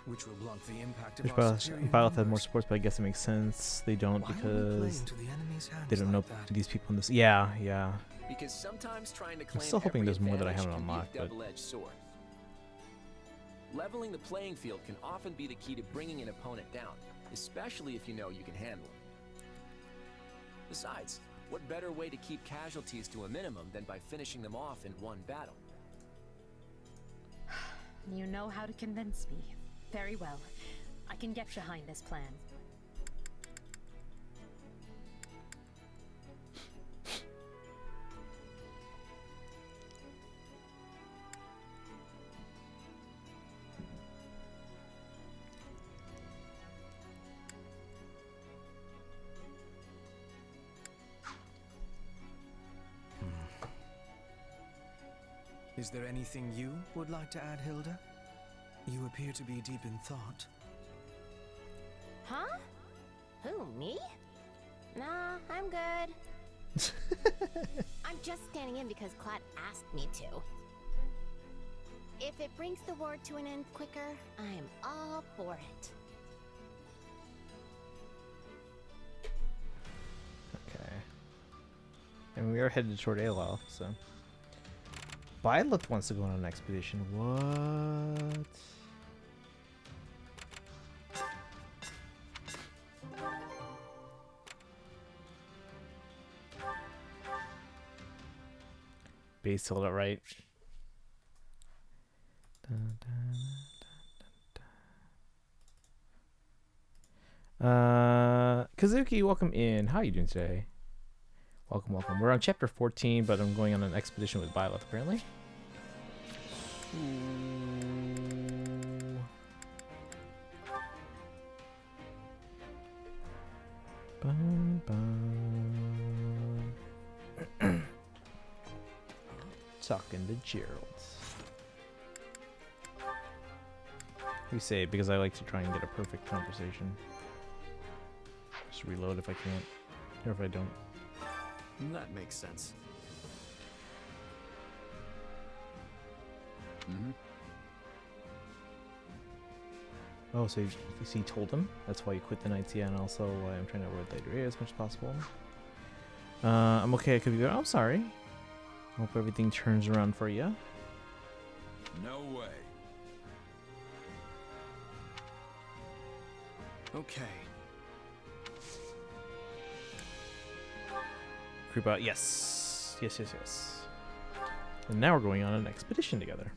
Speaker 5: which will blunt the impact of our superior
Speaker 1: Violet had more
Speaker 5: numbers.
Speaker 1: supports, but I guess it makes sense. They don't
Speaker 5: Why would we play
Speaker 1: because
Speaker 5: into the enemy's hands
Speaker 1: they don't know
Speaker 5: like that?
Speaker 1: these people in this. Yeah, yeah.
Speaker 2: Because sometimes trying to claim
Speaker 1: still hoping
Speaker 2: every
Speaker 1: there's more that I
Speaker 2: advantage
Speaker 1: haven't
Speaker 2: can be a
Speaker 1: unlocked, but-
Speaker 2: double-edged sword. Leveling the playing field can often be the key to bringing an opponent down, especially if you know you can handle him. Besides, what better way to keep casualties to a minimum than by finishing them off in one battle?
Speaker 6: You know how to convince me. Very well. I can get behind this plan.
Speaker 5: Is there anything you would like to add, Hilda? You appear to be deep in thought.
Speaker 23: Huh? Who, me? Nah, I'm good. I'm just standing in because Clad asked me to. If it brings the war to an end quicker, I'm all for it.
Speaker 1: Okay. And we are headed toward Aelau, so. Violet wants to go on an expedition. What? Base sold it right. Kazuki, welcome in. How are you doing today? Welcome, welcome. We're on chapter 14, but I'm going on an expedition with Violet, apparently. Bum, bum. Talking to Gerald. You say because I like to try and get a perfect conversation. Just reload if I can't, or if I don't.
Speaker 8: That makes sense.
Speaker 1: Oh, so he told him? That's why you quit the nights, yeah, and also why I'm trying to avoid later as much as possible. I'm okay, I could be better. I'm sorry. Hope everything turns around for you.
Speaker 13: No way.
Speaker 8: Okay.
Speaker 1: Creep out, yes. Yes, yes, yes. And now we're going on an expedition together.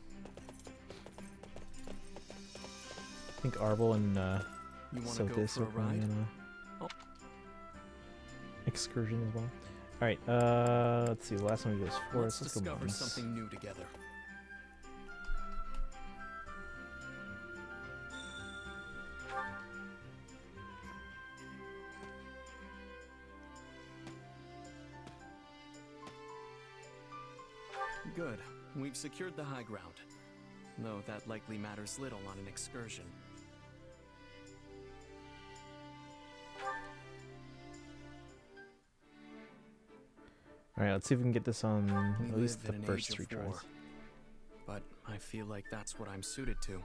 Speaker 1: I think Arbel and Sotis are going on a excursion as well. Alright, let's see, the last one we did was forest. Let's go
Speaker 8: discover
Speaker 1: mountains.
Speaker 8: something new together. Good. We've secured the high ground. Though that likely matters little on an excursion.
Speaker 1: Alright, let's see if we can get this on
Speaker 8: We
Speaker 1: at least the
Speaker 8: live in an
Speaker 1: first
Speaker 8: age
Speaker 1: 3
Speaker 8: of
Speaker 1: tries.
Speaker 8: war, but I feel like that's what I'm suited to.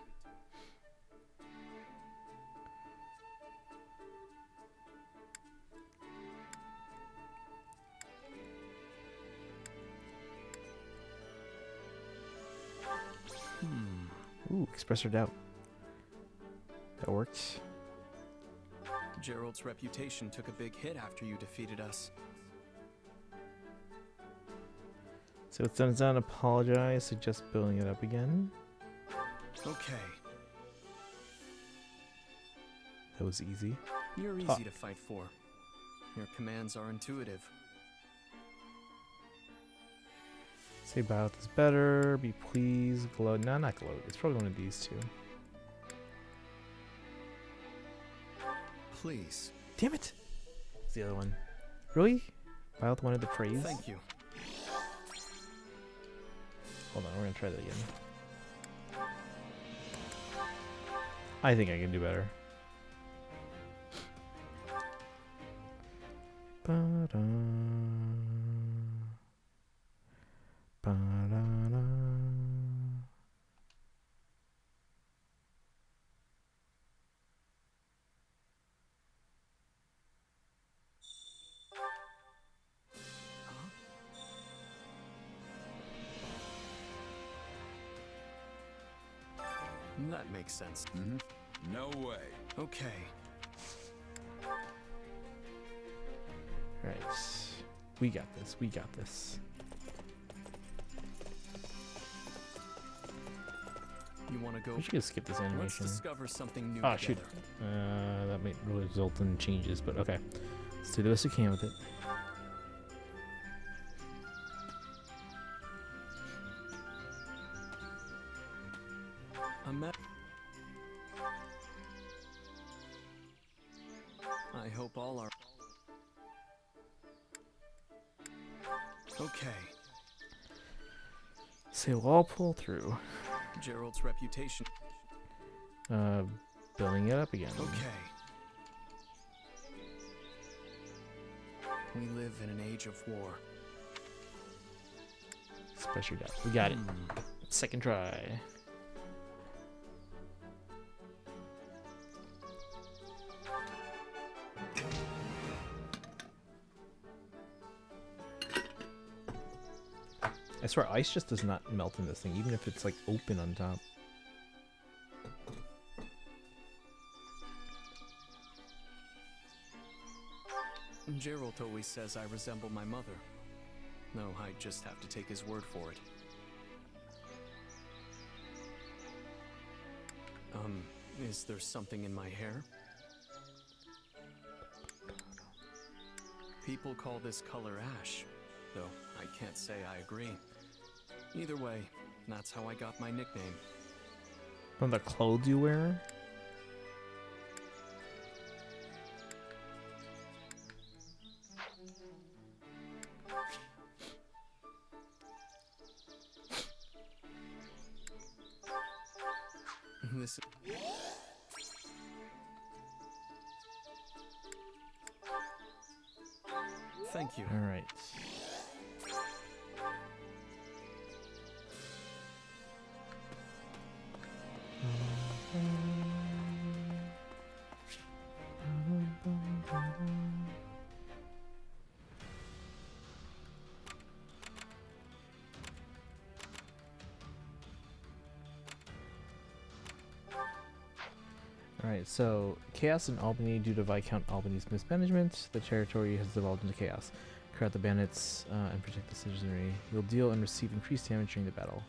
Speaker 1: Ooh, express your doubt. That works.
Speaker 8: Gerald's reputation took a big hit after you defeated us.
Speaker 1: So it's done, it's done. Apologize. Suggest building it up again.
Speaker 8: Okay.
Speaker 1: That was easy.
Speaker 8: You're easy to fight for. Your commands are intuitive.
Speaker 1: Say Violet is better. Be pleased. Glow. No, not glow. It's probably one of these two.
Speaker 8: Please.
Speaker 1: Damn it! It's the other one. Really? Violet wanted the praise?
Speaker 8: Thank you.
Speaker 1: Hold on, we're gonna try that again. I think I can do better. Ba-da. Ba-da-da.
Speaker 8: That makes sense.
Speaker 13: No way.
Speaker 8: Okay.
Speaker 1: Right. We got this. We got this.
Speaker 8: You want to go?
Speaker 1: We should just skip this animation.
Speaker 8: Let's discover something new
Speaker 1: Oh,
Speaker 8: together.
Speaker 1: shoot. That might result in changes, but okay. Let's do the best we can with it.
Speaker 8: I hope all are okay.
Speaker 1: So we'll all pull through.
Speaker 8: Gerald's reputation.
Speaker 1: Building it up again.
Speaker 8: Okay. We live in an age of war.
Speaker 1: Special doubt. We got it. Second try. I swear, ice just does not melt in this thing, even if it's like open on top.
Speaker 8: Gerald always says I resemble my mother. No, I just have to take his word for it.
Speaker 2: Is there something in my hair? People call this color ash, though I can't say I agree. Either way, that's how I got my nickname.
Speaker 1: From the clothes you wear?
Speaker 2: This. Thank you.
Speaker 1: All right. Alright, so chaos in Albany due to Viscount Albany's mismanagement. The territory has devolved into chaos. Clear out the bandits and protect the citizenry. You'll deal and receive increased damage during the battle.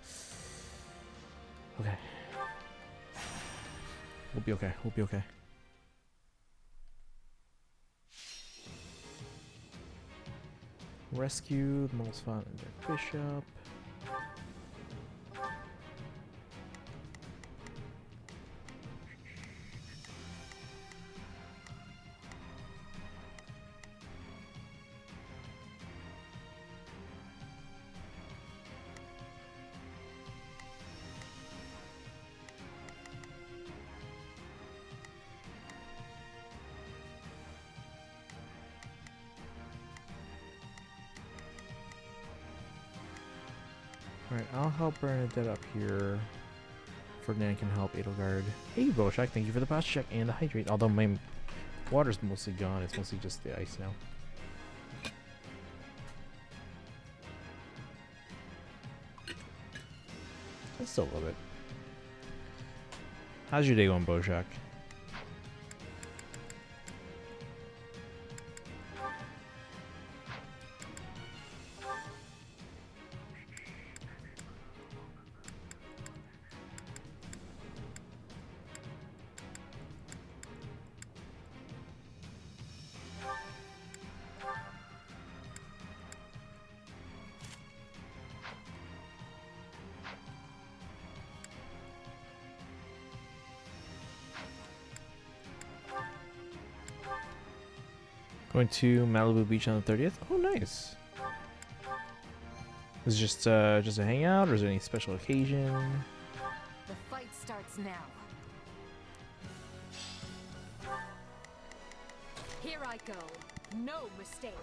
Speaker 1: Okay. We'll be okay. We'll be okay. Rescue the Moles Font and their bishop. Alright, I'll help Bernadette up here. Ferdinand can help Edelgard. Hey, Boshak, thank you for the posture check and the hydrate. Although my water's mostly gone, it's mostly just the ice now. I still love it. How's your day going, Boshak? Going to Malibu Beach on the 30th. Oh, nice. Is it just a hangout, or is there any special occasion?
Speaker 6: The fight starts now. Here I go. No mistakes.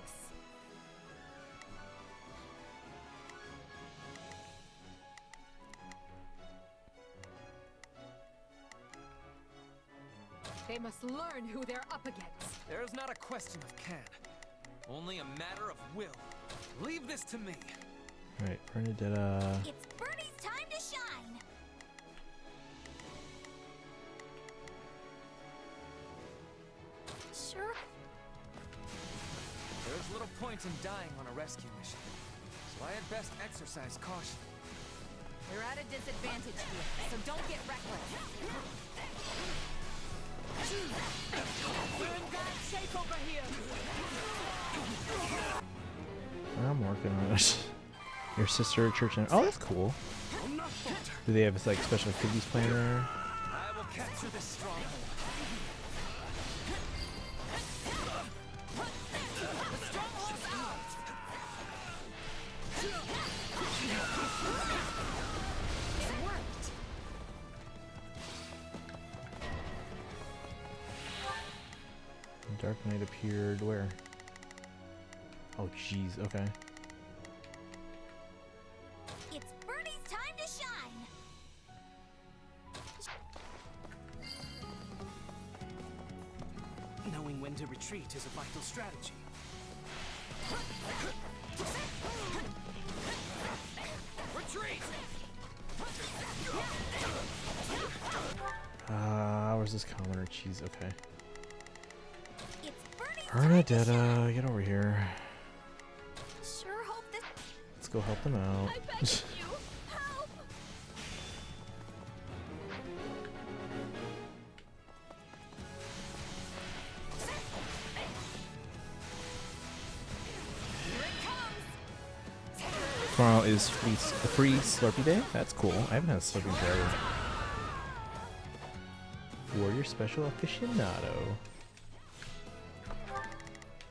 Speaker 6: They must learn who they're up against.
Speaker 21: There is not a question of can, only a matter of will. Leave this to me.
Speaker 1: Alright, Bernadette.
Speaker 9: It's Bernie's time to shine.
Speaker 23: Sure.
Speaker 21: There's little point in dying on a rescue mission, so I had best exercise caution.
Speaker 6: We're at a disadvantage here, so don't get reckless.
Speaker 14: We're in bad shape over here.
Speaker 1: I'm working on it. Your sister, church, and oh, that's cool. Do they have like special activities planned there?
Speaker 21: I will capture this stronghold.
Speaker 14: The stronghold's ours.
Speaker 6: It worked.
Speaker 1: Dark Knight appeared where? Oh, jeez. Okay.
Speaker 9: It's Bernie's time to shine.
Speaker 10: Knowing when to retreat is a vital strategy.
Speaker 14: Retreat!
Speaker 1: Where's this commoner? Jeez. Okay.
Speaker 9: It's Bernie's
Speaker 1: Bernadette, get over here.
Speaker 9: Sure hope this.
Speaker 1: Let's go help them out.
Speaker 9: I beg of you, help!
Speaker 1: Tomorrow is free Slurpee Day? That's cool. I haven't had a Slurpee in forever. Warrior Special Aficionado.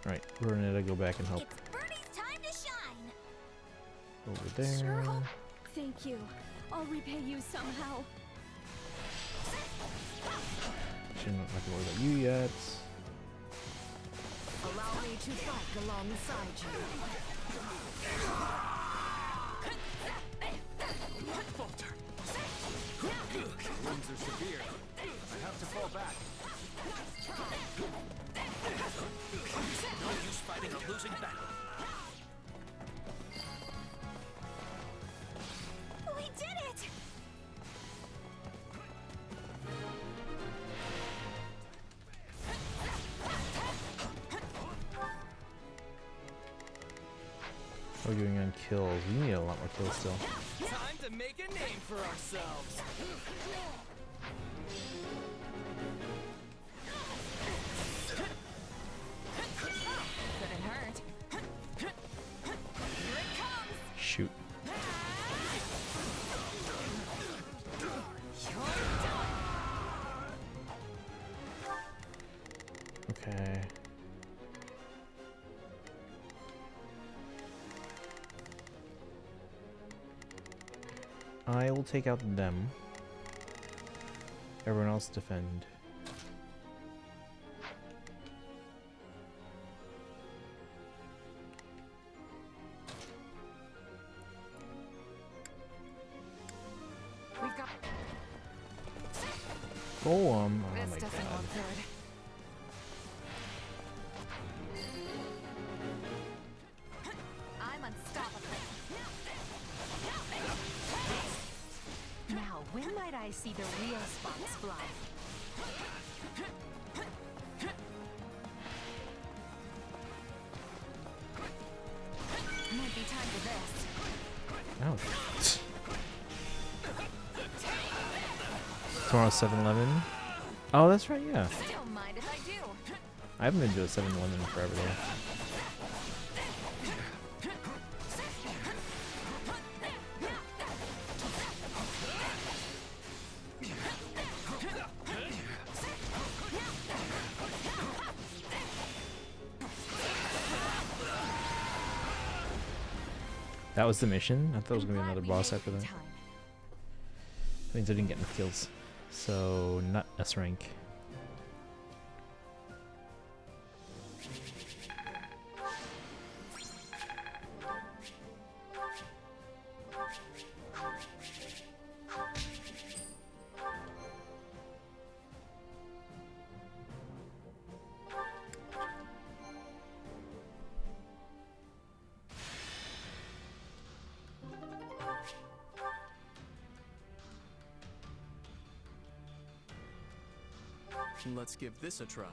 Speaker 1: Alright, we're gonna go back and help.
Speaker 9: It's Bernie's time to shine.
Speaker 1: Over there.
Speaker 12: Sure hope. Thank you. I'll repay you somehow.
Speaker 1: Shouldn't have to worry about you yet.
Speaker 14: Allow me to fight alongside you.
Speaker 8: Falter. Wounds are severe. I have to fall back. No use fighting a losing battle.
Speaker 9: We did it!
Speaker 1: What are we doing on kills? We need a lot more kills still.
Speaker 8: Time to make a name for ourselves.
Speaker 22: Couldn't hurt.
Speaker 9: Here it comes!
Speaker 1: Shoot. Okay. I will take out them. Everyone else defend.
Speaker 22: We've got.
Speaker 1: Golem. Oh
Speaker 22: This
Speaker 1: my
Speaker 22: doesn't
Speaker 1: god.
Speaker 22: look good. I'm unstoppable.
Speaker 6: Now, when might I see the real sparks fly?
Speaker 22: Might be time for this.
Speaker 1: Ouch. Tomorrow's 7-Eleven. Oh, that's right, yeah.
Speaker 22: Still mind if I do.
Speaker 1: I haven't been to a 7-Eleven in forever though. That was the mission? I thought it was going to be another boss after that. That means I didn't get enough kills. So, not S rank.
Speaker 2: Let's give this a try.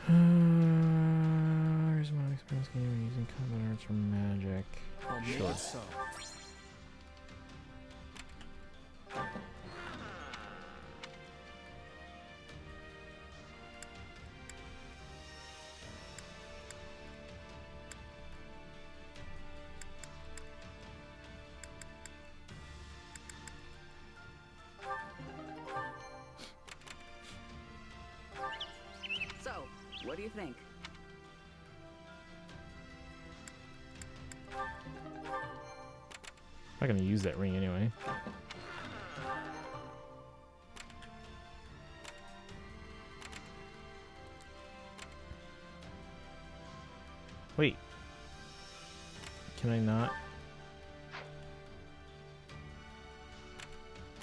Speaker 1: Here's my experience game using combat arts for magic.
Speaker 2: I'll make
Speaker 1: Sure.
Speaker 2: it so.
Speaker 16: So, what do you think?
Speaker 1: I'm not gonna use that ring anyway. Wait. Can I not?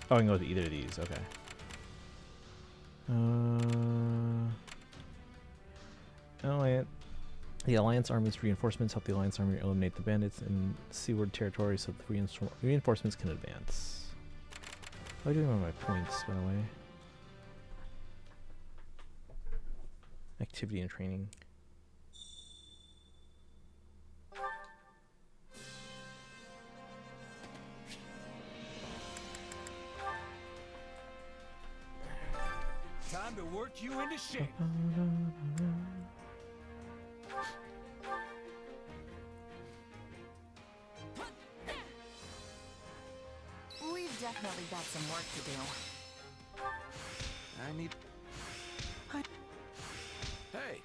Speaker 1: Oh, I can go to either of these. Okay. The Alliance Army's reinforcements help the Alliance Army eliminate the bandits in seaward territory so the reinforcements can advance. How am I doing on my points, by the way? Activity and training.
Speaker 10: Time to work you into shape.
Speaker 22: definitely got some work to do.
Speaker 21: I need... Hey!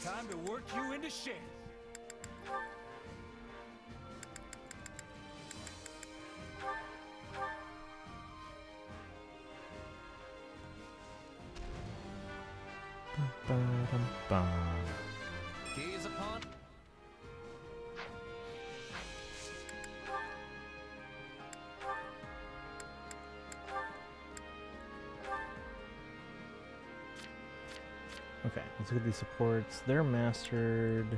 Speaker 10: Time to work you into shape.
Speaker 11: Gaze upon...
Speaker 1: Okay, let's look at these supports. They're mastered.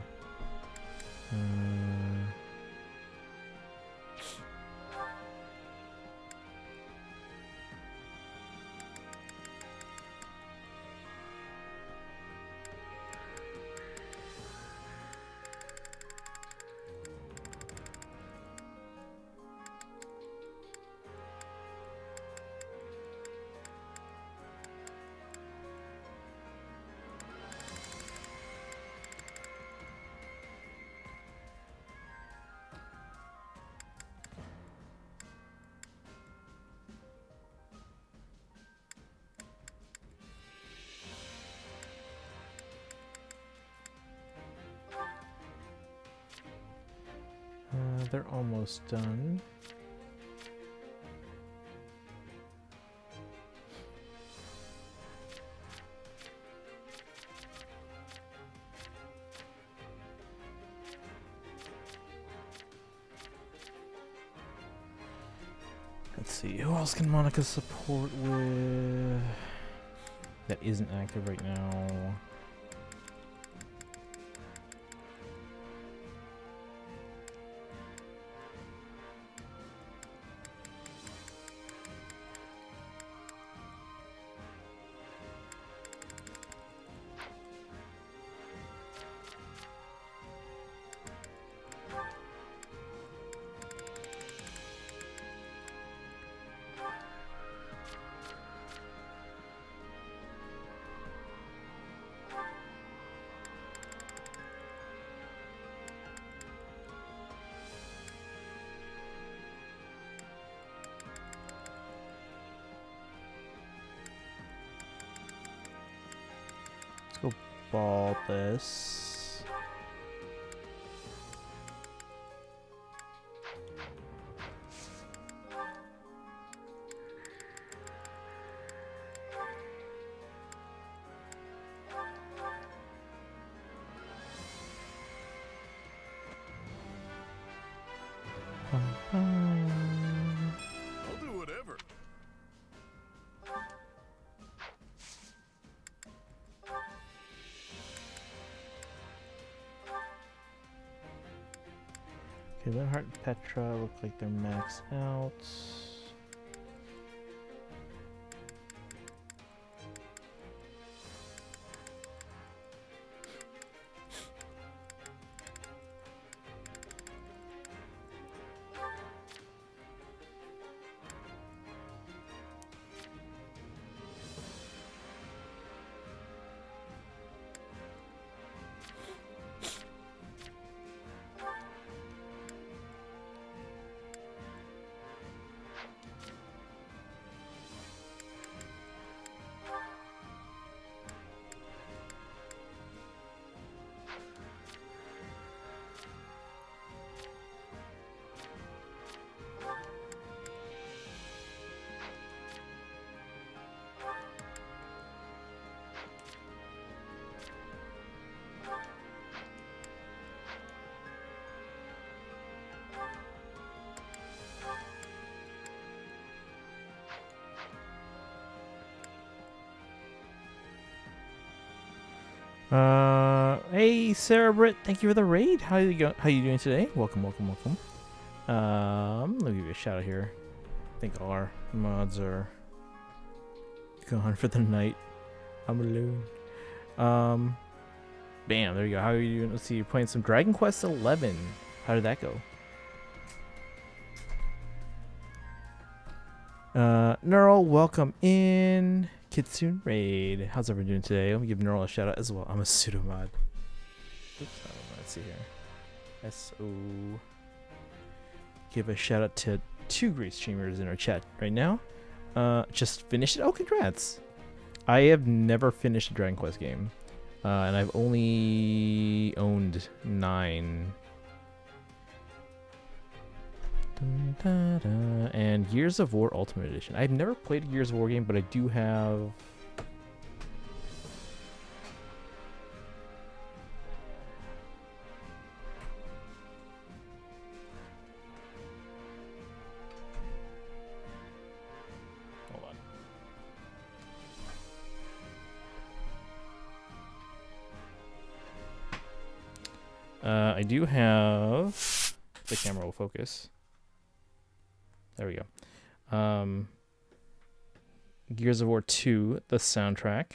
Speaker 1: They're almost done. Let's see, who else can Monica support with that isn't active right now? Let's go ball this.
Speaker 10: I'll do whatever.
Speaker 1: Okay, Linhardt and Petra look like they're maxed out. Hey Sarah Britt, thank you for the raid. How you doing today? Welcome. Let me give you a shout out here. I think all our mods are gone for the night. I'm alone. Bam, there you go. How are you doing? Let's see, you're playing some Dragon Quest 11. How did that go? Neural, welcome in. Kitsune Raid. How's everyone doing today? Let me give Neural a shout out as well. I'm a pseudomod. Oops, let's see here. SO. Give a shout out to 2 great streamers in our chat right now. Just finished it. Oh, congrats! I have never finished a Dragon Quest game, and I've only owned 9. And Gears of War Ultimate Edition. I've never played a Gears of War game, but I do have. Hold on. I do have. The camera will focus. There we go. Gears of War 2, the soundtrack.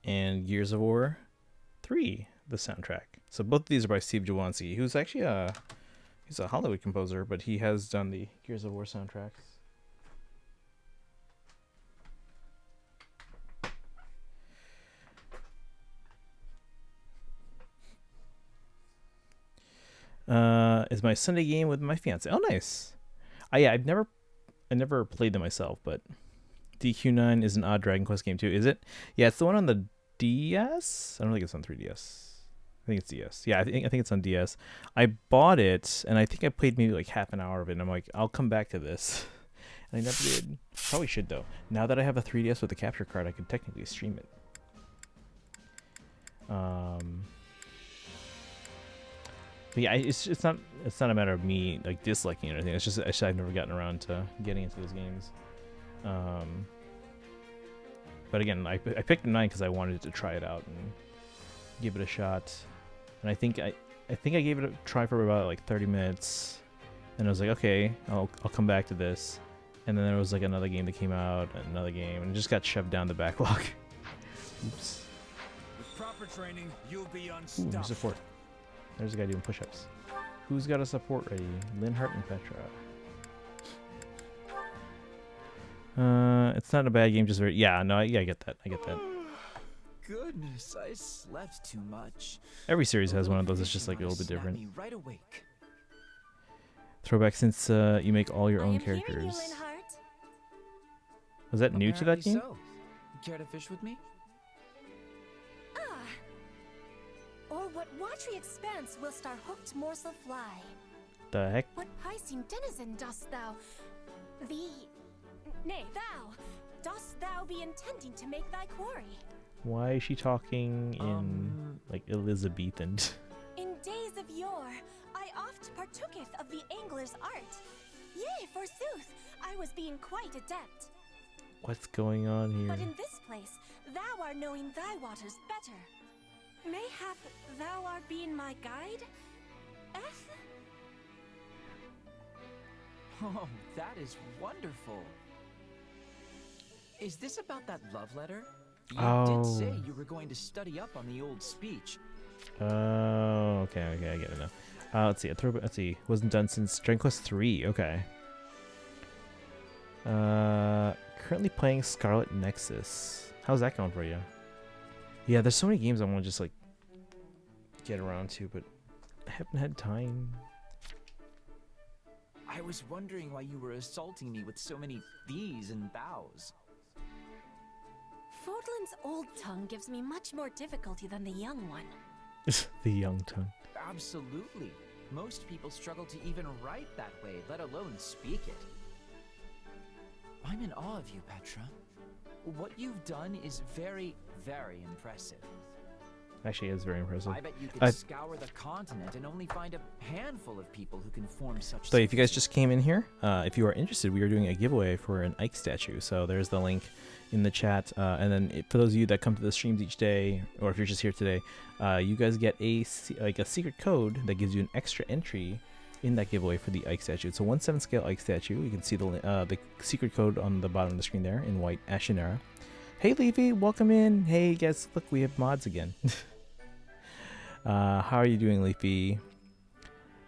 Speaker 1: And Gears of War 3, the soundtrack. So both of these are by Steve Jawanski, who's actually he's a Hollywood composer, but he has done the Gears of War soundtracks. Is my Sunday game with my fiance. Oh, nice. Yeah, I never played them myself, but DQ9 is an odd Dragon Quest game too, is it? Yeah, it's the one on the DS. I don't think it's on 3DS. I think it's DS. Yeah, I think it's on DS. I bought it, and I think I played maybe like half an hour of it, and I'm like, I'll come back to this. And I never did. Probably should, though. Now that I have a 3DS with a capture card, I can technically stream it. But yeah, it's not a matter of me like disliking it or anything. It's just I've never gotten around to getting into those games. But again, I picked 9 because I wanted to try it out and give it a shot. And I think I gave it a try for about like 30 minutes, and I was like, okay, I'll come back to this. And then there was like another game that came out, another game, and it just got shoved down the backlog. Oops.
Speaker 10: With proper training, you'll be
Speaker 1: Ooh,
Speaker 10: unstoppable.
Speaker 1: support. There's a guy doing push-ups. Who's got a support ready? Linhart and Petra. It's not a bad game, just very. Yeah, no, yeah, I get that. I get that.
Speaker 11: Goodness, I slept too much.
Speaker 1: Every series has one of those. It's just like a little bit different.
Speaker 11: Me right awake.
Speaker 1: Throwback since you make all your own characters. Was that new to that game?
Speaker 11: So. Care to fish with me?
Speaker 3: Or what watery expanse whilst our hooked morsel fly?
Speaker 1: The heck?
Speaker 3: What Piscean denizen dost thou? Nay, thou! Dost thou be intending to make thy quarry?
Speaker 1: Why is she talking in like Elizabethan?
Speaker 3: In days of yore, I oft partooketh of the angler's art. Yea, forsooth, I was being quite adept.
Speaker 1: What's going on here?
Speaker 3: But in this place, thou art knowing thy waters better. Mayhap thou art being my guide?
Speaker 11: Oh, that is wonderful. Is this about that love letter? You did say you were going to study up on the old speech.
Speaker 1: Oh, okay, I get it now. Let's see. Let's see. Wasn't done since Dragon Quest 3. Okay. Currently playing Scarlet Nexus. How's that going for you? Yeah, there's so many games I want to just like get around to, but I haven't had time.
Speaker 11: I was wondering why you were assaulting me with so many these and thous.
Speaker 3: Fodlan's old tongue gives me much more difficulty than the young one.
Speaker 1: The young tongue.
Speaker 11: Absolutely. Most people struggle to even write that way, let alone speak it. I'm in awe of you, Petra. What you've done is very, very impressive.
Speaker 1: Actually, it's very impressive.
Speaker 11: I bet you could scour the continent and only find a handful of people who can form such.
Speaker 1: So if you guys just came in here, if you are interested, we are doing a giveaway for an Ike statue. So there's the link in the chat. And then for those of you that come to the streams each day, or if you're just here today, you guys get a secret code that gives you an extra entry in that giveaway for the Ike statue. It's a 1/7 scale Ike statue. You can see the secret code on the bottom of the screen there in white Ashinara. Hey Leafy, welcome in. Hey guys, look, we have mods again. How are you doing, Leafy?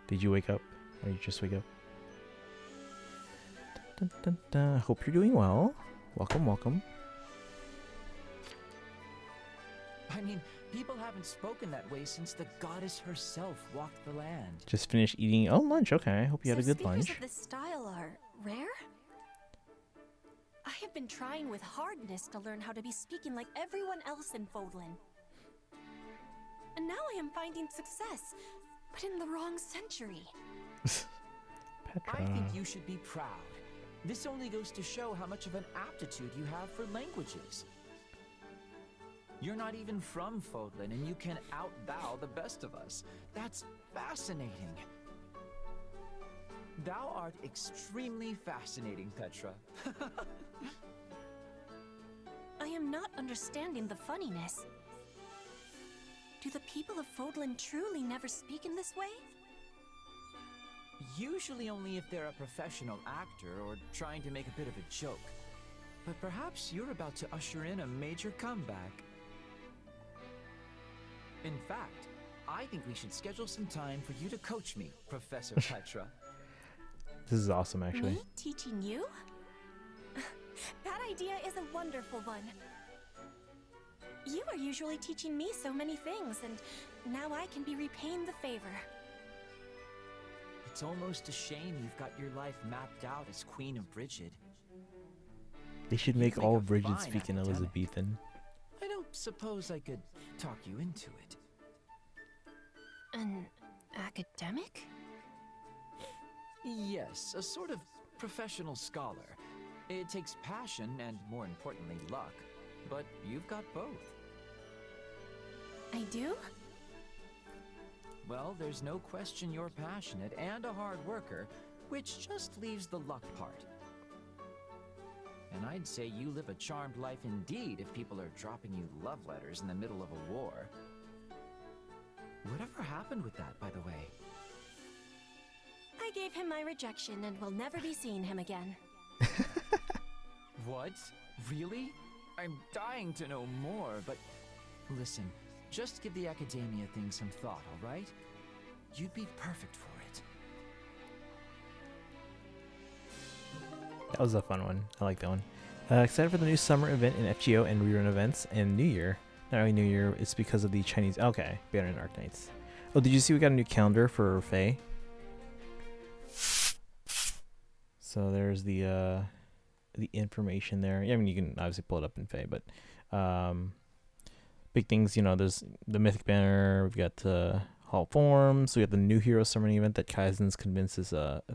Speaker 1: Did you wake up? Or you just wake up? Dun, dun, dun, dun. Hope you're doing well. Welcome, welcome.
Speaker 11: I mean, people haven't spoken that way since the goddess herself walked the land.
Speaker 1: Just finished eating. Oh, lunch. Okay. Hope you had a good
Speaker 3: speakers
Speaker 1: lunch.
Speaker 3: of this style are rare? I have been trying with hardness to learn how to be speaking like everyone else in Fodlan. And now I am finding success, but in the wrong century.
Speaker 11: I think you should be proud. This only goes to show how much of an aptitude you have for languages. You're not even from Fodlan, and you can outbow the best of us. That's fascinating. Thou art extremely fascinating, Petra.
Speaker 3: I am not understanding the funniness. Do the people of Fodlan truly never speak in this way?
Speaker 11: Usually only if they're a professional actor or trying to make a bit of a joke. But perhaps you're about to usher in a major comeback. In fact, I think we should schedule some time for you to coach me, Professor Petra.
Speaker 1: This is awesome, actually.
Speaker 3: Me teaching you? That idea is a wonderful one. You are usually teaching me so many things, and now I can be repaying the favor.
Speaker 11: It's almost a shame you've got your life mapped out as Queen of Brigid.
Speaker 1: They should make all Brigid speak in Elizabethan.
Speaker 11: I don't suppose I could talk you into it.
Speaker 3: An academic?
Speaker 11: Yes, a sort of professional scholar. It takes passion and, more importantly, luck. But you've got both.
Speaker 3: I do?
Speaker 11: Well, there's no question you're passionate and a hard worker, which just leaves the luck part. And I'd say you live a charmed life indeed if people are dropping you love letters in the middle of a war. Whatever happened with that, by the way?
Speaker 3: I gave him my rejection and will never be seeing him again.
Speaker 11: What? Really? I'm dying to know more, but listen, just give the academia thing some thought, all right? You'd be perfect for it.
Speaker 1: That was a fun one. I like that one. Excited for the new summer event in FGO and rerun events and New Year. Not only New Year, it's because of the Chinese. Okay, Banner and Arc Knights. Oh, did you see we got a new calendar for FEH? So there's the information there. Yeah, I mean you can obviously pull it up in FEH, but big things, you know, there's the Mythic Banner, we've got Hall of Forms, we got the new Hero Summoning event that Kaizen's convinces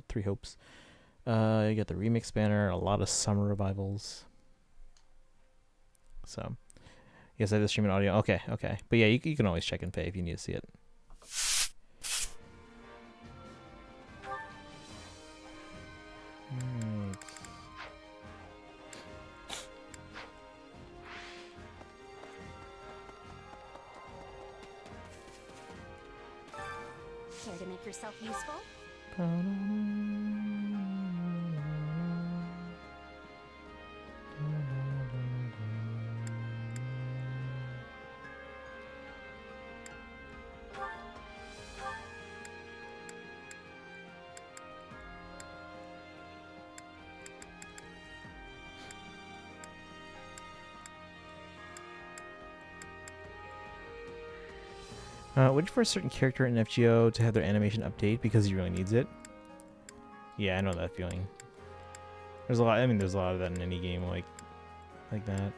Speaker 1: 3 Hopes. You got the Remix Banner, a lot of summer revivals. So, yes, I have the streaming audio. Okay. But yeah, you can always check in FEH if you need to see it.
Speaker 3: Care to make yourself useful?
Speaker 1: Waiting for a certain character in FGO to have their animation update because he really needs it. Yeah, I know that feeling. There's a lot. I mean, there's a lot of that in any game like that.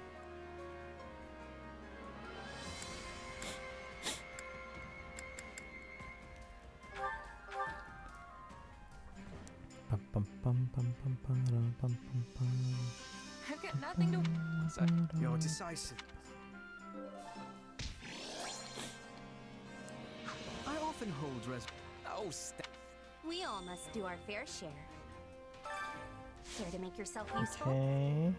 Speaker 22: I've got nothing to.
Speaker 5: What's that? You're decisive. I often hold
Speaker 3: We all must do our fair share. Care to make yourself useful?
Speaker 1: Okay.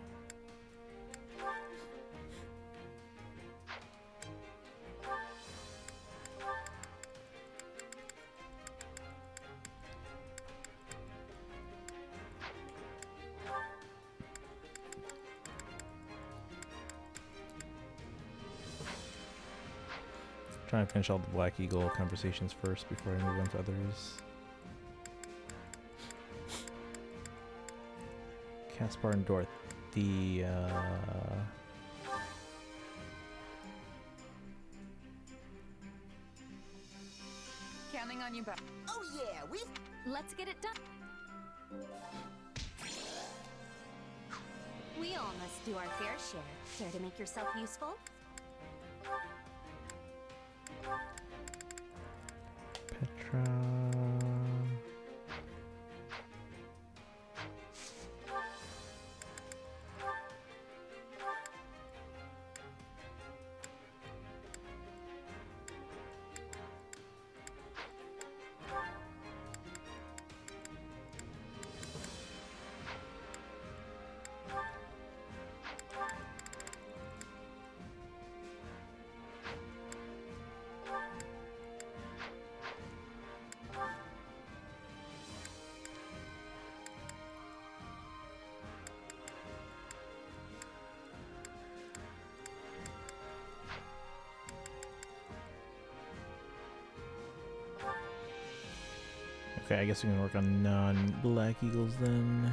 Speaker 1: Trying to finish all the Black Eagle conversations first before I move on to others. Caspar and Dorth. the
Speaker 22: Counting on you both.
Speaker 7: Oh yeah, we've...
Speaker 12: Let's get it done.
Speaker 3: We all must do our fair share. Care to make yourself useful?
Speaker 1: Petra. Okay, I guess we can work on non-Black Eagles then.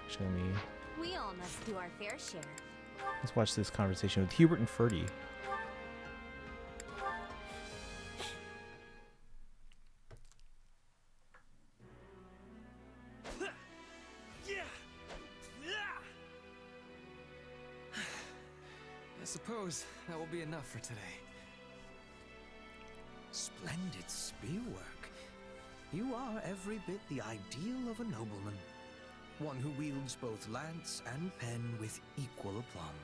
Speaker 1: Show me.
Speaker 3: We all must do our fair share.
Speaker 1: Let's watch this conversation with Hubert and Ferdy.
Speaker 5: I suppose that will be enough for today. Splendid spearwork. You are every bit the ideal of a nobleman. One who wields both lance and pen with equal aplomb.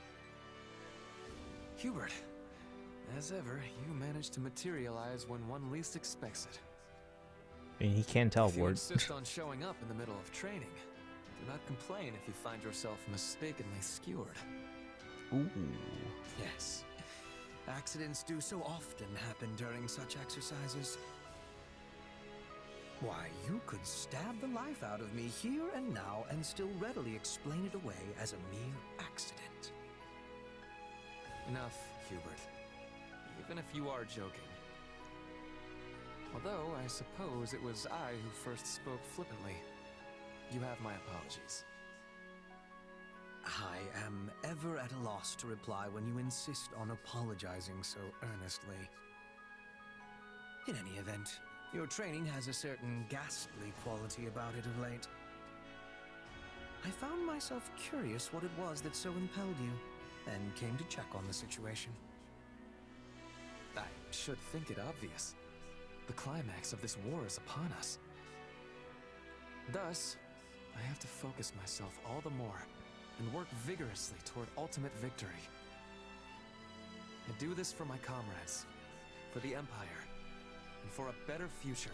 Speaker 21: Hubert, as ever, you managed to materialize when one least expects it.
Speaker 1: I mean, he can
Speaker 21: If you
Speaker 1: teleport.
Speaker 21: insist on showing up in the middle of training, do not complain if you find yourself mistakenly skewered.
Speaker 1: Ooh.
Speaker 5: Yes. Accidents do so often happen during such exercises. Why, you could stab the life out of me here and now and still readily explain it away as a mere accident.
Speaker 21: Enough, Hubert. Even if you are joking. Although, I suppose it was I who first spoke flippantly. You have my apologies.
Speaker 5: I am ever at a loss to reply when you insist on apologizing so earnestly. In any event, your training has a certain ghastly quality about it of late. I found myself curious what it was that so impelled you, and came to check on the situation.
Speaker 21: I should think it obvious. The climax of this war is upon us. Thus, I have to focus myself all the more and work vigorously toward ultimate victory. I do this for my comrades, for the Empire, and for a better future.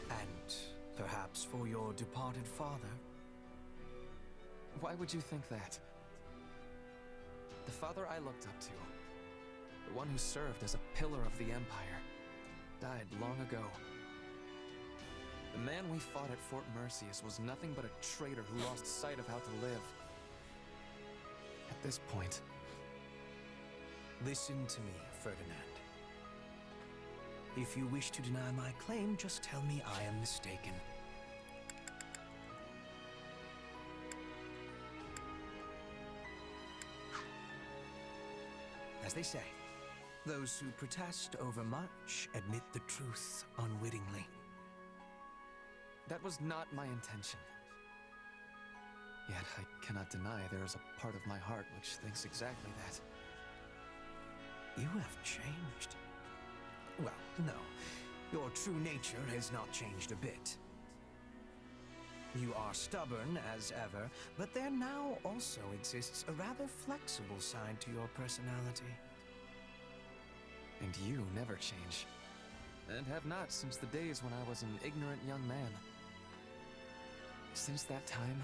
Speaker 5: And perhaps for your departed father?
Speaker 21: Why would you think that? The father I looked up to, the one who served as a pillar of the Empire, died long ago. The man we fought at Fort Merceus was nothing but a traitor who lost sight of how to live. At this point...
Speaker 5: Listen to me, Ferdinand. If you wish to deny my claim, just tell me I am mistaken. As they say, those who protest overmuch admit the truth unwittingly.
Speaker 21: That was not my intention. Yet I cannot deny there is a part of my heart which thinks exactly that.
Speaker 5: You have changed. Well, no. Your true nature has not changed a bit. You are stubborn as ever, but there now also exists a rather flexible side to your personality.
Speaker 21: And you never change. And have not since the days when I was an ignorant young man. Since that time,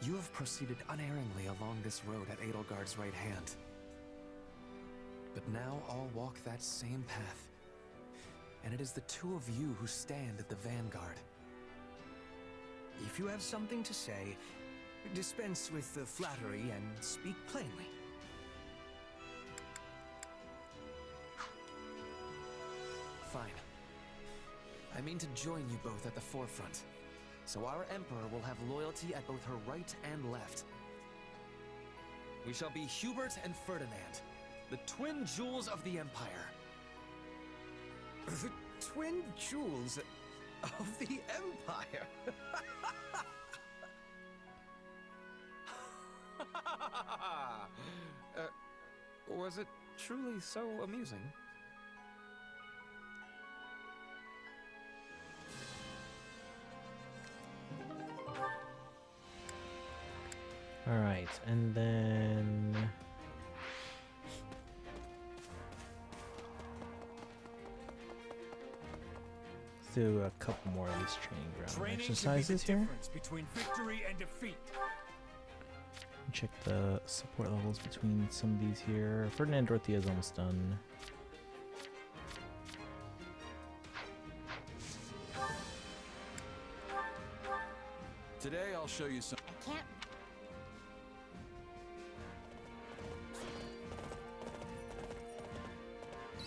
Speaker 21: you have proceeded unerringly along this road at Edelgard's right hand. But now all walk that same path. And it is the two of you who stand at the vanguard.
Speaker 5: If you have something to say, dispense with the flattery and speak plainly.
Speaker 21: Fine. I mean to join you both at the forefront.
Speaker 11: So our Emperor will have loyalty at both her right and left. We shall be Hubert and Ferdinand, the twin jewels of the Empire.
Speaker 5: The twin jewels of the Empire?
Speaker 11: Was it truly so amusing?
Speaker 1: All right, and then let's do a couple more of these training ground exercises here.
Speaker 10: Difference between victory and defeat.
Speaker 1: Check the support levels between some of these here. Ferdinand Dorothea is almost done.
Speaker 13: Today I'll show you some.
Speaker 23: I can't.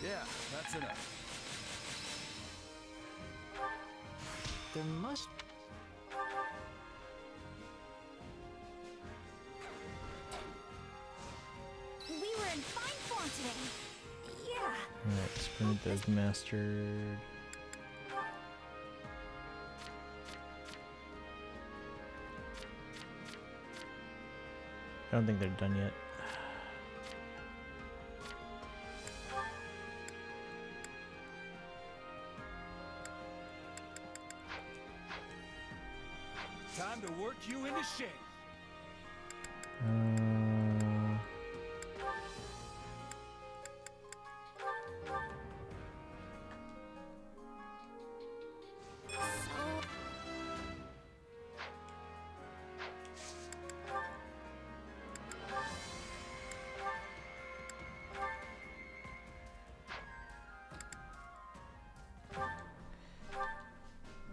Speaker 13: Yeah, that's enough.
Speaker 11: There must...
Speaker 9: We were in fine form today. Yeah.
Speaker 1: Alright, sprint is mastered. I don't think they're done yet.
Speaker 10: Time to work you into shape.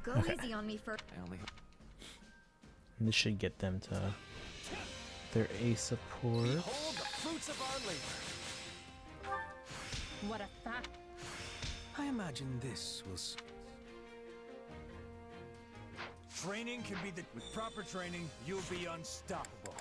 Speaker 12: Go easy on me first.
Speaker 1: This should get them to their A support.
Speaker 11: Behold the fruits of our labor.
Speaker 12: What a fact.
Speaker 5: I imagine this will...
Speaker 10: Training can be with proper training, you'll be unstoppable.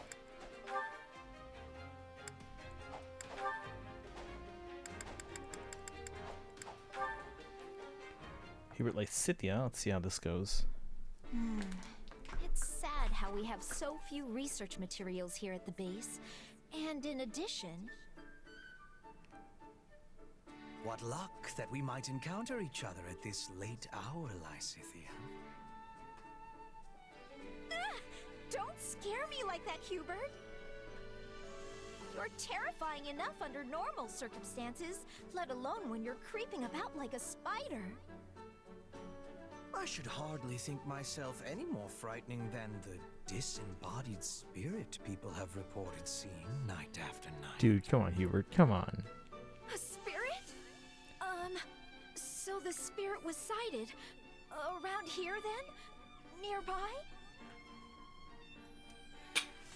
Speaker 1: Hubert Lysithia, let's see how this goes.
Speaker 23: It's sad how we have so few research materials here at the base. And in addition...
Speaker 5: What luck that we might encounter each other at this late hour, Lysithia.
Speaker 23: Don't scare me like that, Hubert! You're terrifying enough under normal circumstances, let alone when you're creeping about like a spider.
Speaker 5: I should hardly think myself any more frightening than the disembodied spirit people have reported seeing night after night.
Speaker 1: Dude, come on, Hubert, come on.
Speaker 23: A spirit? So the spirit was sighted around here then? Nearby?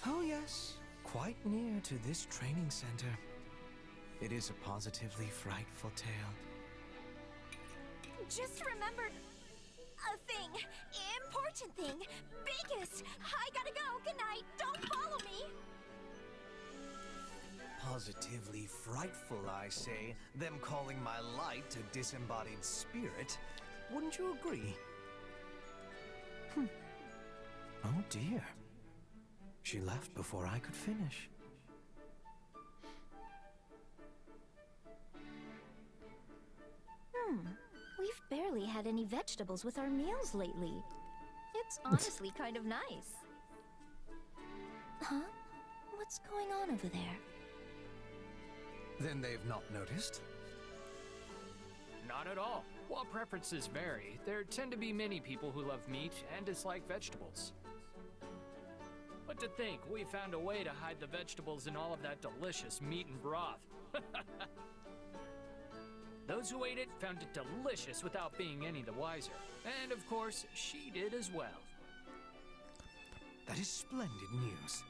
Speaker 5: Oh yes, quite near to this training center. It is a positively frightful tale.
Speaker 23: Just remembered a thing. Important thing. Biggest. I gotta go. Good night. Don't follow me.
Speaker 5: Positively frightful, I say. Them calling my light a disembodied spirit. Wouldn't you agree? Oh dear. She left before I could finish.
Speaker 23: We've barely had any vegetables with our meals lately. It's honestly kind of nice. Huh? What's going on over there?
Speaker 5: Then they've not noticed?
Speaker 17: Not at all. While preferences vary, there tend to be many people who love meat and dislike vegetables. But to think, we found a way to hide the vegetables in all of that delicious meat and broth. Those who ate it found it delicious without being any the wiser. And of course, she did as well.
Speaker 5: That is splendid news.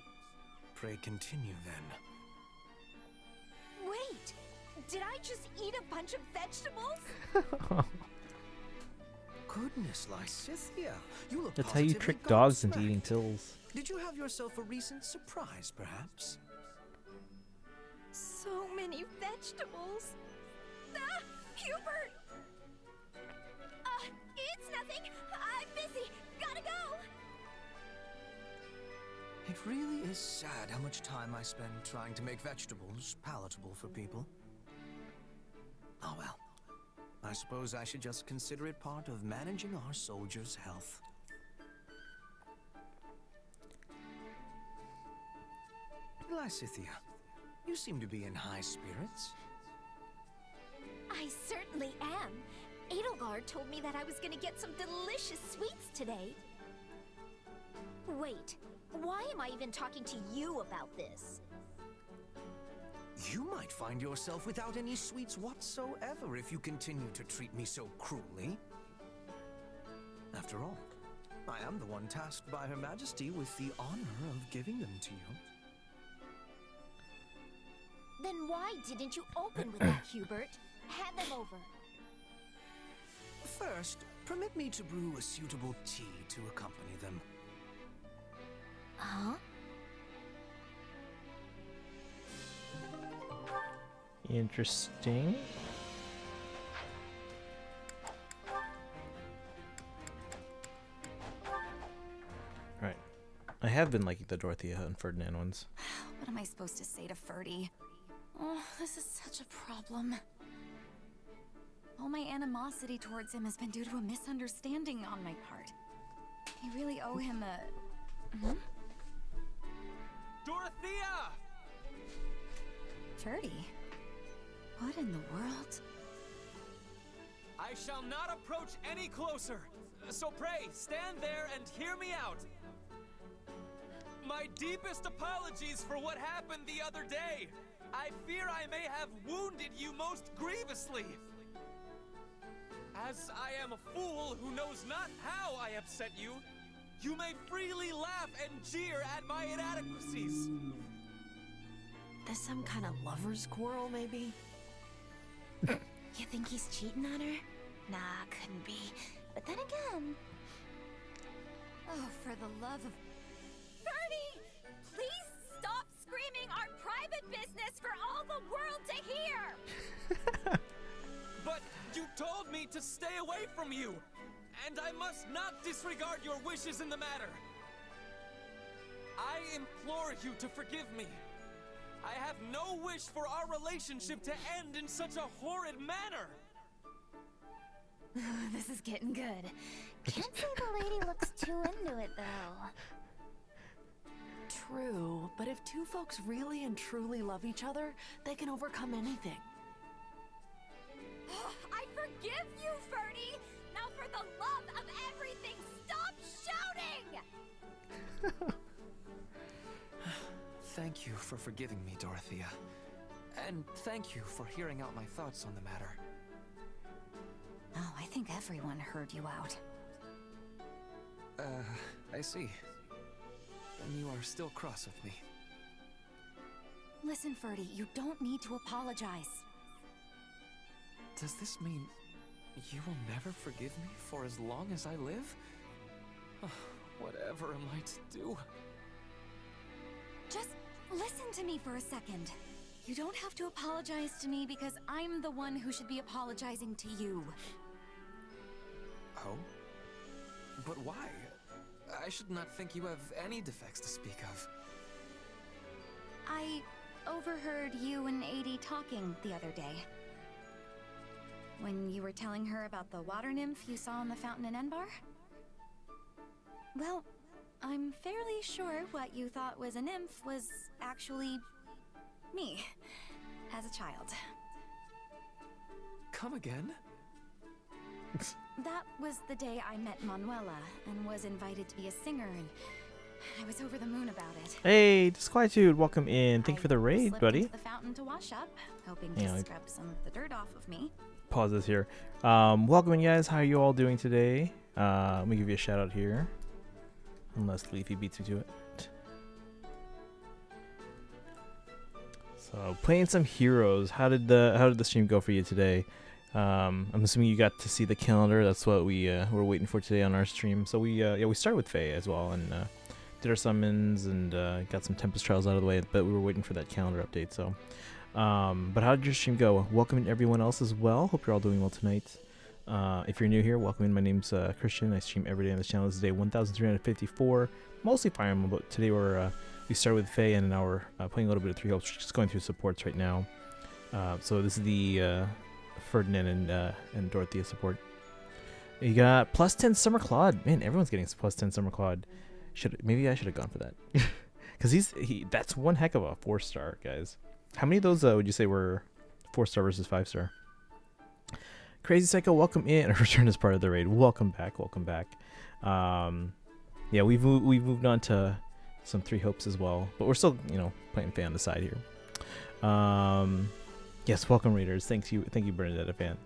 Speaker 5: Pray continue then.
Speaker 23: Wait! Did I just eat a bunch of vegetables?
Speaker 5: goodness, Lysithia. You look
Speaker 1: That's how you
Speaker 5: positively
Speaker 1: trick dogs into
Speaker 5: gobsmacked.
Speaker 1: eating tills.
Speaker 5: Did you have yourself a recent surprise, perhaps?
Speaker 23: So many vegetables. Ah, Hubert! It's nothing. I'm busy. Gotta go.
Speaker 5: It really is sad how much time I spend trying to make vegetables palatable for people. Oh well. I suppose I should just consider it part of managing our soldiers' health. Lysithia, you seem to be in high spirits.
Speaker 23: I certainly am. Edelgard told me that I was gonna get some delicious sweets today. Wait, why am I even talking to you about this?
Speaker 5: You might find yourself without any sweets whatsoever if you continue to treat me so cruelly. After all, I am the one tasked by Her Majesty with the honor of giving them to you.
Speaker 23: Then why didn't you open with that, Hubert? Hand them over.
Speaker 5: First, permit me to brew a suitable tea to accompany them.
Speaker 23: Huh?
Speaker 1: Interesting. Right. I have been liking the Dorothea and Ferdinand ones.
Speaker 22: What am I supposed to say to Ferdy? Oh, this is such a problem. All my animosity towards him has been due to a misunderstanding on my part. I really owe him a... Hmm?
Speaker 8: Dorothea!
Speaker 22: Ferdy? What in the world?
Speaker 8: I shall not approach any closer. So pray, stand there and hear me out. My deepest apologies for what happened the other day. I fear I may have wounded you most grievously. As I am a fool who knows not how I upset you, you may freely laugh and jeer at my inadequacies.
Speaker 23: There's some kind of lover's quarrel, maybe? You think he's cheating on her? Nah, couldn't be. But then again...
Speaker 22: Oh, for the love of...
Speaker 23: Ferdy! Please stop screaming our private business for all the world to hear!
Speaker 8: But you told me to stay away from you, and I must not disregard your wishes in the matter. I implore you to forgive me. I have no wish for our relationship to end in such a horrid manner.
Speaker 23: This is getting good. Can't say the lady looks too into it, though.
Speaker 15: True, but if two folks really and truly love each other, they can overcome anything.
Speaker 23: I forgive you, Ferdy! Now for the love of everything, stop shouting!
Speaker 21: Thank you for forgiving me, Dorothea. And thank you for hearing out my thoughts on the matter.
Speaker 22: Oh, I think everyone heard you out.
Speaker 21: I see. Then you are still cross with me.
Speaker 22: Listen, Ferdy, you don't need to apologize.
Speaker 21: Does this mean you will never forgive me for as long as I live? Whatever am I to do?
Speaker 22: Just listen to me for a second. You don't have to apologize to me because I'm the one who should be apologizing to you.
Speaker 21: Oh? But why? I should not think you have any defects to speak of.
Speaker 22: I overheard you and Adie talking the other day. When you were telling her about the water nymph you saw in the fountain in Enbar? Well, I'm fairly sure what you thought was a nymph was actually me, as a child.
Speaker 21: Come again?
Speaker 22: That was the day I met Manuela and was invited to be a singer, and I was over the moon about it.
Speaker 1: Hey, Disquietude, welcome in. Thank you for the raid,
Speaker 22: Slipped
Speaker 1: buddy.
Speaker 22: into the fountain to wash up, hoping to
Speaker 1: Yeah,
Speaker 22: scrub some of the dirt off of me.
Speaker 1: Pause this here. Welcome in, guys. How are you all doing today? Let me give you a shout out here. Unless Leafy beats me to it. So playing some heroes. How did the stream go for you today? I'm assuming you got to see the calendar. That's what we were waiting for today on our stream. So we started with Faye as well and did our summons and got some Tempest trials out of the way. But we were waiting for that calendar update. So, but how did your stream go? Welcome in everyone else as well. Hope you're all doing well tonight. If you're new here, welcome in. My name's Christian. I stream every day on this channel. This is day 1354, mostly Fire Emblem. But today we started with Faye and now we're playing a little bit of Three Hopes. We're just going through supports right now. So this is the Ferdinand and Dorothea support. You got plus 10 Summer Claude. Man, everyone's getting plus 10 Summer Claude. Maybe I should have gone for that. Because that's one heck of a 4-star, guys. How many of those would you say were 4-star versus 5-star? Crazy Psycho, welcome in. Return as part of the raid. Welcome back. Welcome back. Yeah, we've moved on to some Three Hopes as well, but we're still playing Faye on the side here. Yes, welcome raiders. Thank you, Bernadette fan.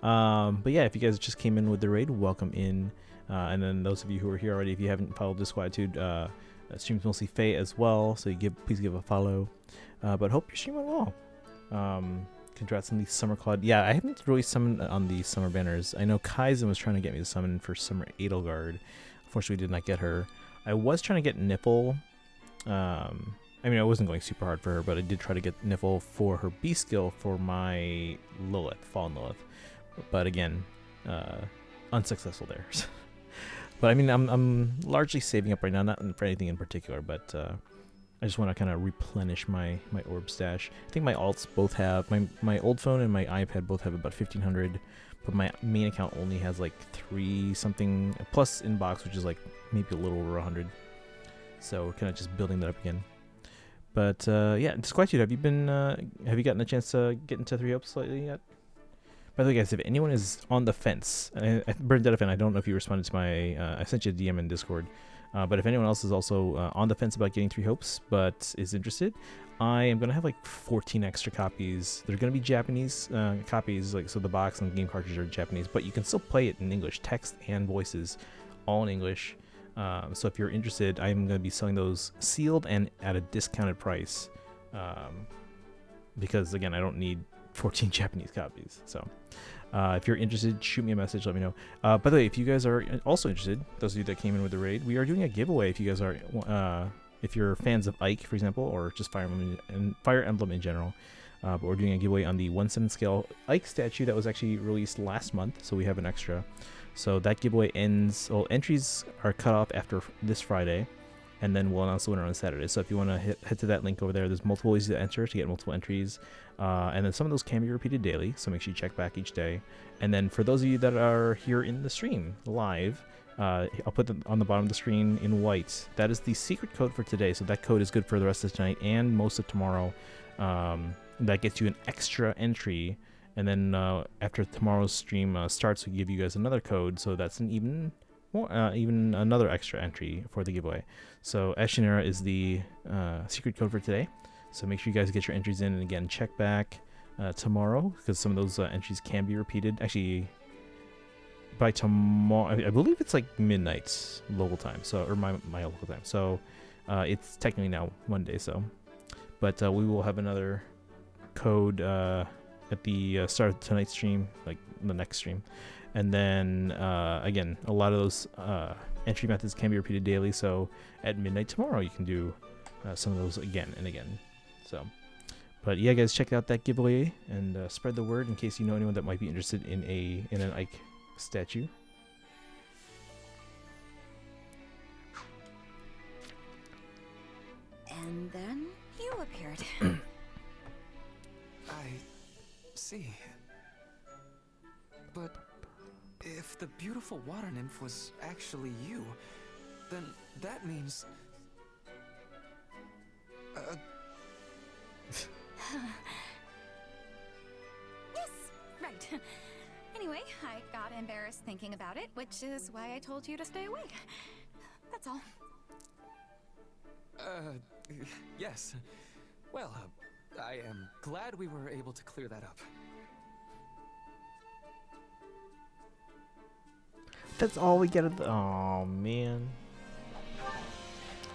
Speaker 1: But yeah, if you guys just came in with the raid, welcome in. And then those of you who are here already, if you haven't followed Disquietude, streams mostly Faye as well, so please give a follow. But hope your stream went well. Congrats on the Summer Claude. Yeah, I haven't really summoned on the Summer banners. I know Kaizen was trying to get me to summon for Summer Edelgard. Unfortunately, did not get her. I was trying to get Nipple. I mean, I wasn't going super hard for her, but I did try to get Nipple for her B skill for my Lilith, Fallen Lilith. But again, unsuccessful there. But I mean, I'm largely saving up right now, not for anything in particular, but I just want to kind of replenish my orb stash. I think my alts both have, my old phone and my iPad both have about 1,500, but my main account only has like 3 something, plus inbox, which is like maybe a little over 100. So we're kind of just building that up again. But yeah, Disquietude, have you gotten a chance to get into Three Hopes slightly yet? By the way, guys, if anyone is on the fence, Bernadette fan, I don't know if you responded to my, I sent you a DM in Discord. But if anyone else is also on the fence about getting Three Hopes but is interested, I am going to have like 14 extra copies. They're going to be Japanese copies, like so the box and game cartridge are Japanese, but you can still play it in English, text and voices, all in English. So if you're interested, I'm going to be selling those sealed and at a discounted price. Because again, I don't need 14 Japanese copies. So if you're interested, shoot me a message, let me know. By the way, if you guys are also interested, those of you that came in with the raid, we are doing a giveaway if you guys are if you're fans of Ike, for example, or just Fire Emblem in general. But we're doing a giveaway on the 1/7 scale Ike statue that was actually released last month, so we have an extra. So that giveaway ends, well, entries are cut off after this Friday, and then we'll announce the winner on Saturday. So if you want to head to that link over there, there's multiple ways to enter to get multiple entries. And then some of those can be repeated daily, so make sure you check back each day. And then for those of you that are here in the stream live, I'll put them on the bottom of the screen in white. That is the secret code for today, so that code is good for the rest of tonight and most of tomorrow. That gets you an extra entry, and then after tomorrow's stream starts, we give you guys another code, so that's an even another extra entry for the giveaway. So Ashinera is the secret code for today. So make sure you guys get your entries in, and again, check back tomorrow, because some of those entries can be repeated. Actually, by tomorrow, I believe it's like midnight local time, so or my local time. So it's technically now Monday. So, but we will have another code at the start of tonight's stream, like the next stream, and then again, a lot of those entry methods can be repeated daily. So at midnight tomorrow, you can do some of those again and again. So, but yeah, guys, check out that giveaway and spread the word in case you know anyone that might be interested in an Ike statue.
Speaker 9: And then you appeared.
Speaker 11: I see. But if the beautiful water nymph was actually you, then that means
Speaker 9: Yes, right. Anyway, I got embarrassed thinking about it, which is why I told you to stay away. That's all.
Speaker 11: Yes. Well, I am glad we were able to clear that up.
Speaker 1: That's all we get at the... Oh, man.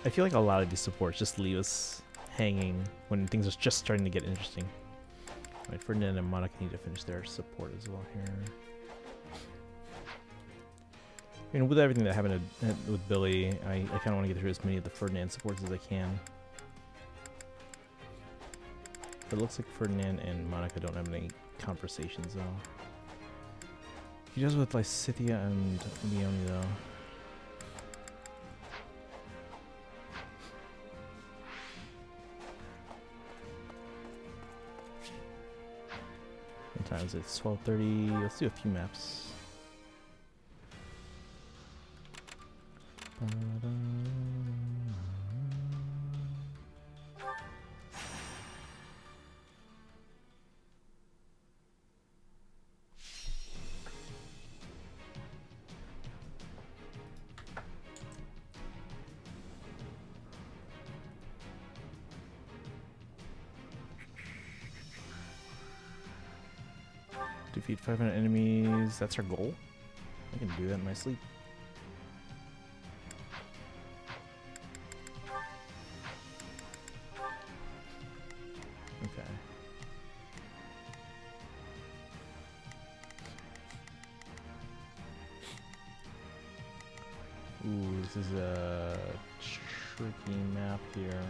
Speaker 1: I feel like a lot of these supports just leave us hanging when things are just starting to get interesting. Right, Ferdinand and Monica need to finish their support as well here. I mean, with everything that happened with Billy, I kind of want to get through as many of the Ferdinand supports as I can. But it looks like Ferdinand and Monica don't have any conversations though. He does with Lysithea and Leonie though. Sometimes it's 12:30. Let's do a few maps. Defeat 500 enemies. That's our goal. I can do that in my sleep. Okay. Ooh, this is a tricky map here.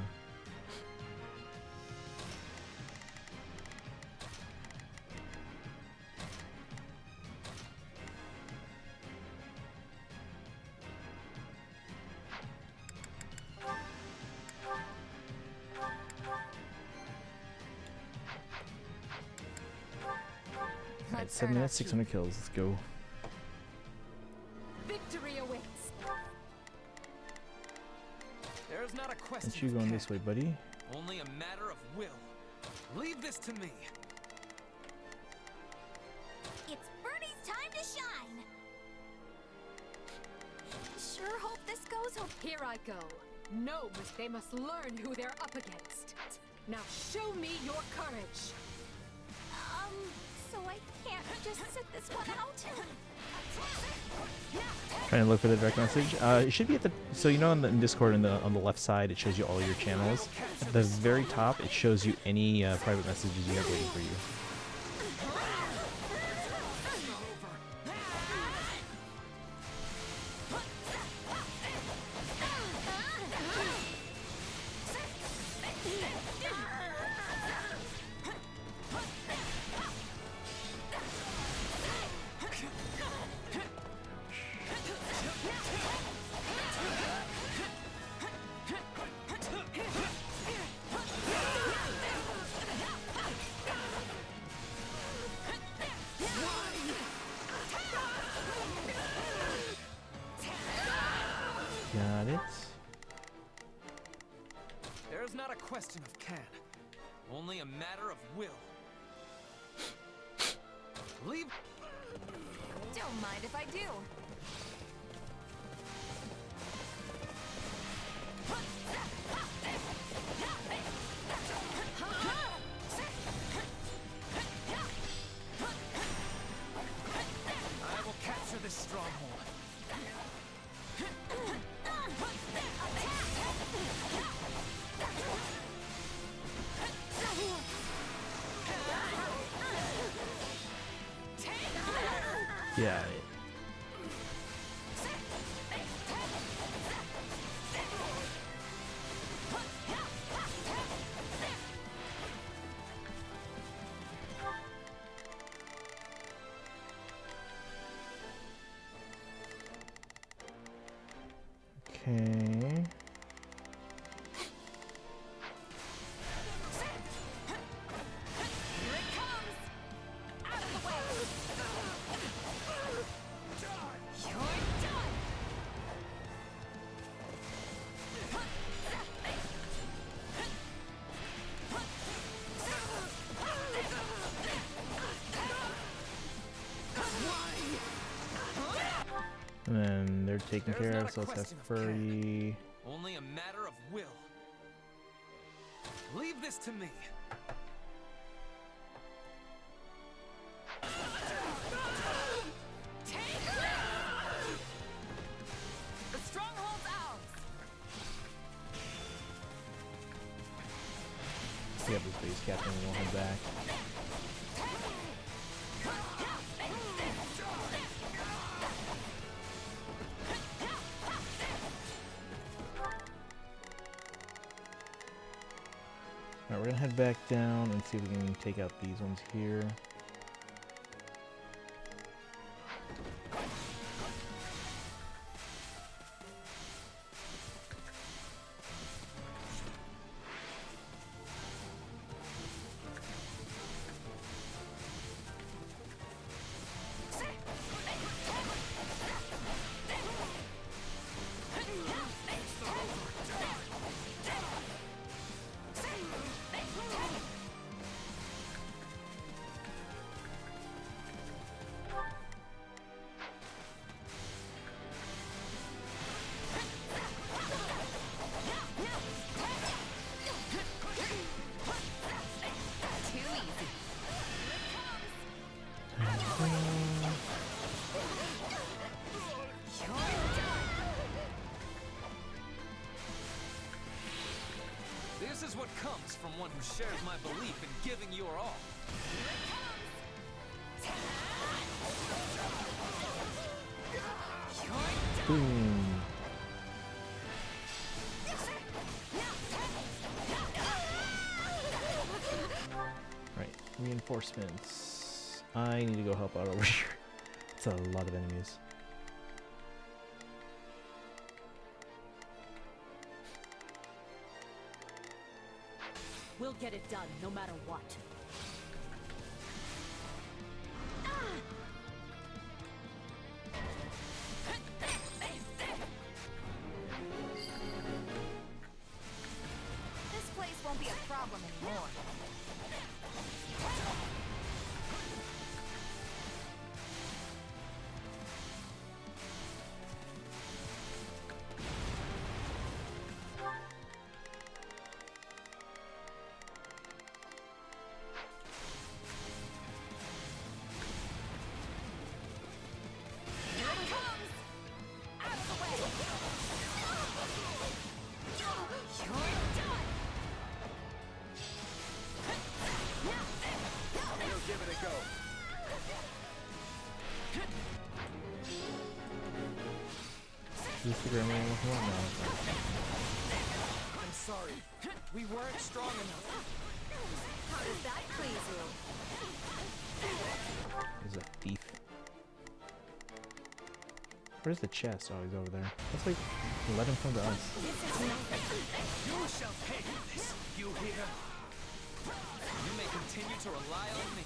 Speaker 1: Alright, 7 minutes, 600 kills. Let's go.
Speaker 6: Victory awaits.
Speaker 11: There's not a question.
Speaker 1: Aren't you going this way, buddy?
Speaker 11: Only a matter of will. Leave this to me.
Speaker 23: It's Bernie's time to shine. Sure hope this goes home.
Speaker 6: Here I go. Gnomes, they must learn who they're up against. Now show me your courage.
Speaker 23: So I can't just sit this one out?
Speaker 1: Trying to look for the direct message. It should be at the, so you know in Discord on the left side it shows you all your channels. At the very top it shows you any private messages you have waiting for you. Got it.
Speaker 11: There's not a question of can. Only a matter of will. Leave.
Speaker 22: Don't mind if I do.
Speaker 11: I will capture this stronghold.
Speaker 1: Yeah. Okay. And then they're taken care of, so let's have Furry.
Speaker 11: Only a matter of will. Leave this to me.
Speaker 22: The stronghold's ours.
Speaker 1: We have this base captain, we won't head back. back down and see if we can take out these ones here.
Speaker 11: This is what comes from one who shares my belief in giving your all.
Speaker 1: Boom. Right, reinforcements. I need to go help out over here. It's a lot of enemies.
Speaker 15: We'll get it done, no matter what.
Speaker 22: This place won't be a problem anymore.
Speaker 11: I'm sorry. We weren't strong enough.
Speaker 22: How does that please you?
Speaker 1: He's a thief. Where's the chest? Oh, he's over there. Let's like let him come to us.
Speaker 11: You shall pay for this. You hear? You may continue to rely on me.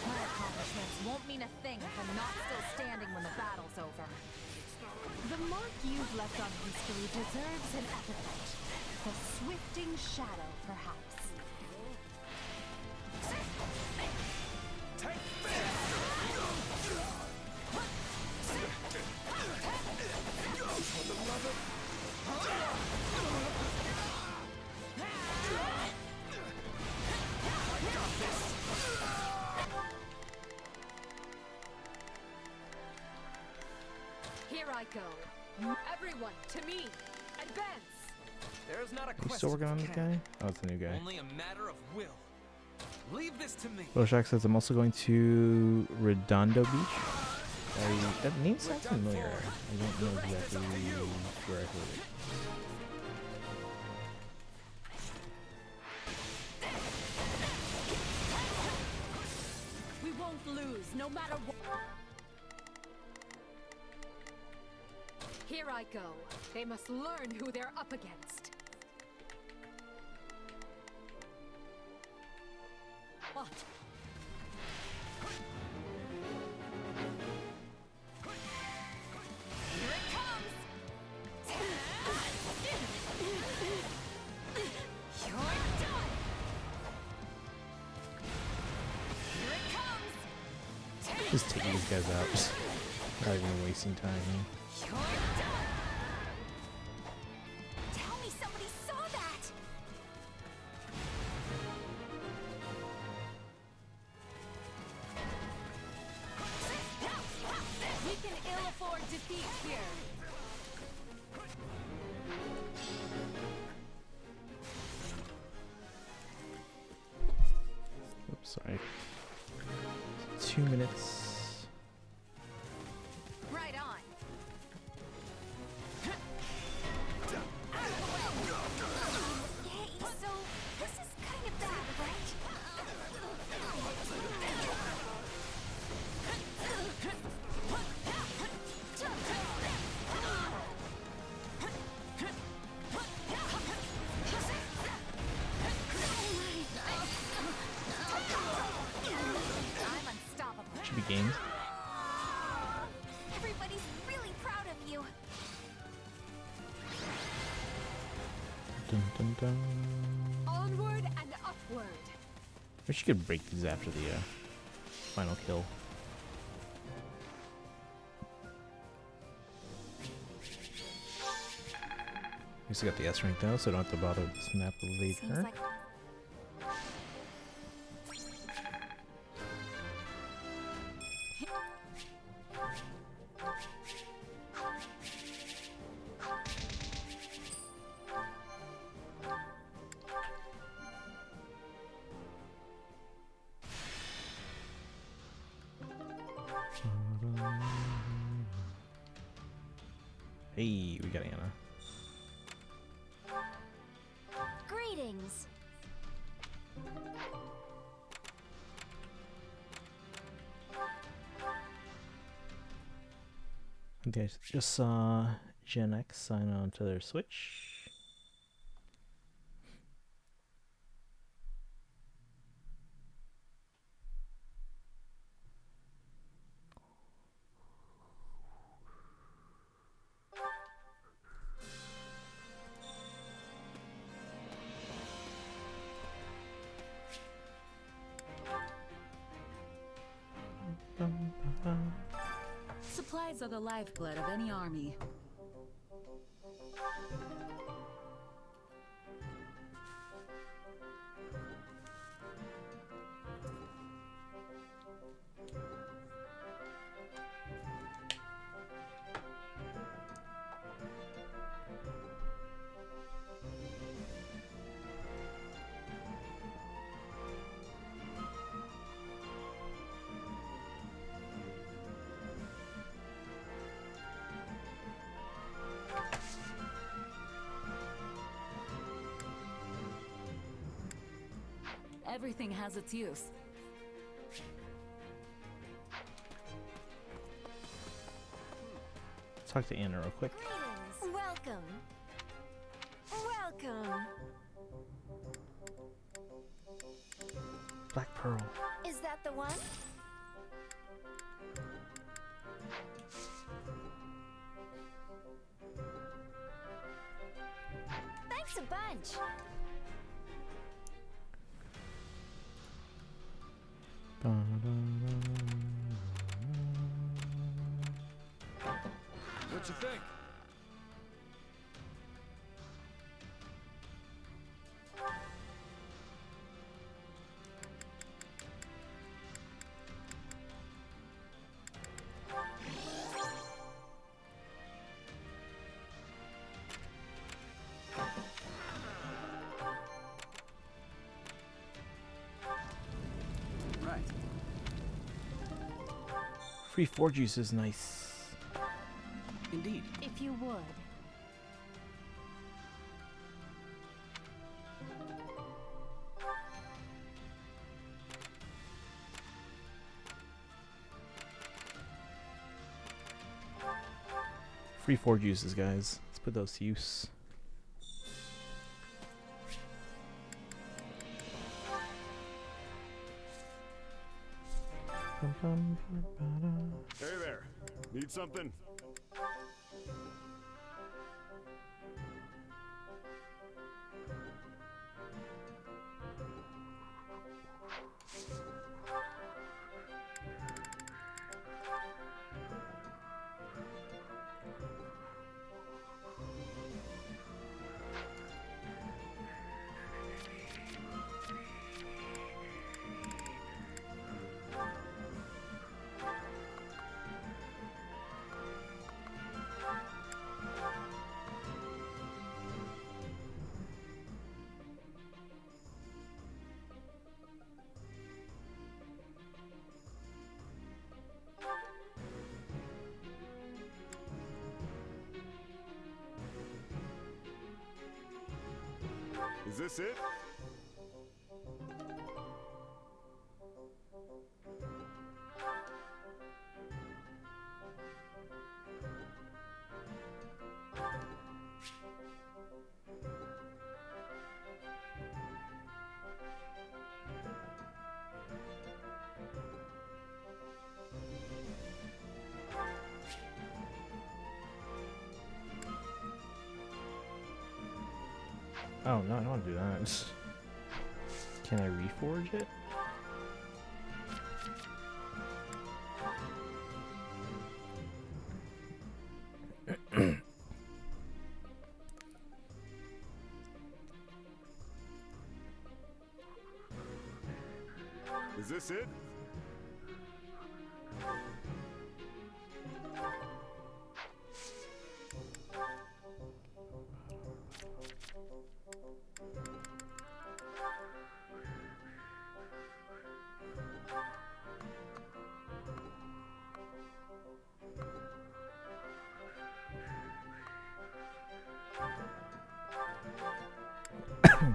Speaker 22: My accomplishments won't mean a thing if I'm not still standing when the battle's over.
Speaker 6: The mark you've left on history deserves an epithet. The Swifting Shadow, perhaps.
Speaker 11: Take this! For the love of... I got this!
Speaker 6: Here I go. Everyone, to me! Advance!
Speaker 11: There's not a
Speaker 1: Are you
Speaker 11: question.
Speaker 1: still working on this guy? Oh, it's a new guy.
Speaker 11: Only a matter of will. Leave this to me.
Speaker 1: Boshak says I'm also going to Redondo Beach. That name sounds familiar. I don't know exactly where I heard it.
Speaker 6: We won't lose, no matter what. Here I go. They must learn who they're up against. What?
Speaker 22: Here it comes! You're done! Here it comes!
Speaker 1: Just taking these guys out. Just not even wasting time here.
Speaker 22: You're done! Tell me somebody saw that!
Speaker 6: We can ill afford defeat here.
Speaker 1: Oops, sorry. 2 minutes.
Speaker 22: Right on.
Speaker 1: stupid games.
Speaker 23: Everybody's really proud of you.
Speaker 1: Dun, dun, dun.
Speaker 6: Onward and upward.
Speaker 1: Wish you could break these after the final kill. At least I got the S rank though, so I don't have to bother with this map later. Hey, we got Anna.
Speaker 23: Greetings.
Speaker 1: I think I just saw Gen X sign on to their Switch.
Speaker 16: Supplies are the lifeblood of any army. Everything has its use.
Speaker 1: Talk to Anna real quick.
Speaker 23: Greetings. Welcome. Welcome.
Speaker 1: Black Pearl.
Speaker 23: Is that the one? Thanks a bunch.
Speaker 13: What you think?
Speaker 5: Right.
Speaker 1: Free 4 juice is nice.
Speaker 5: Indeed.
Speaker 6: If you would.
Speaker 1: Free 4 juices, guys. Let's put those to use.
Speaker 10: Hey there. Need something? Is this it?
Speaker 1: Oh no, I don't want to do that. Can I reforge it?
Speaker 10: Is this it?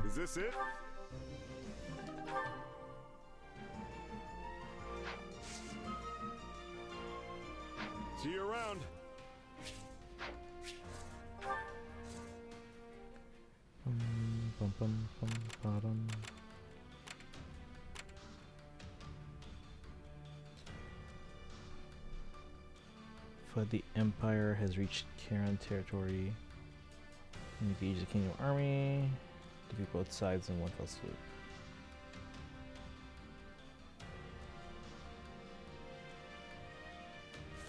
Speaker 10: Is this it? See you around.
Speaker 1: But the Empire has reached Karen territory. Engage the Kingdom Army. Defeat both sides in one fell swoop.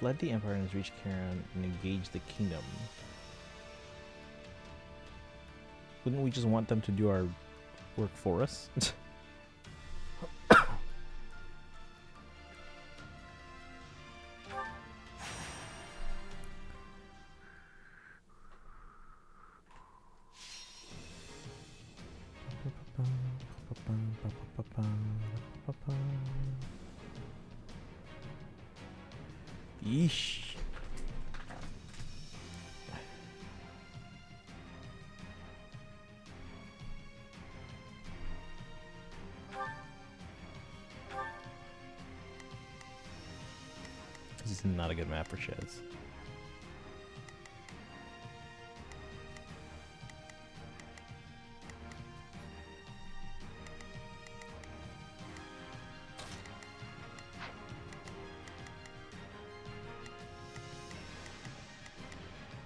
Speaker 1: Fled the Empire and has reached Karen and engaged the Kingdom. Wouldn't we just want them to do our work for us? Yeesh. This is not a good map for Chaz.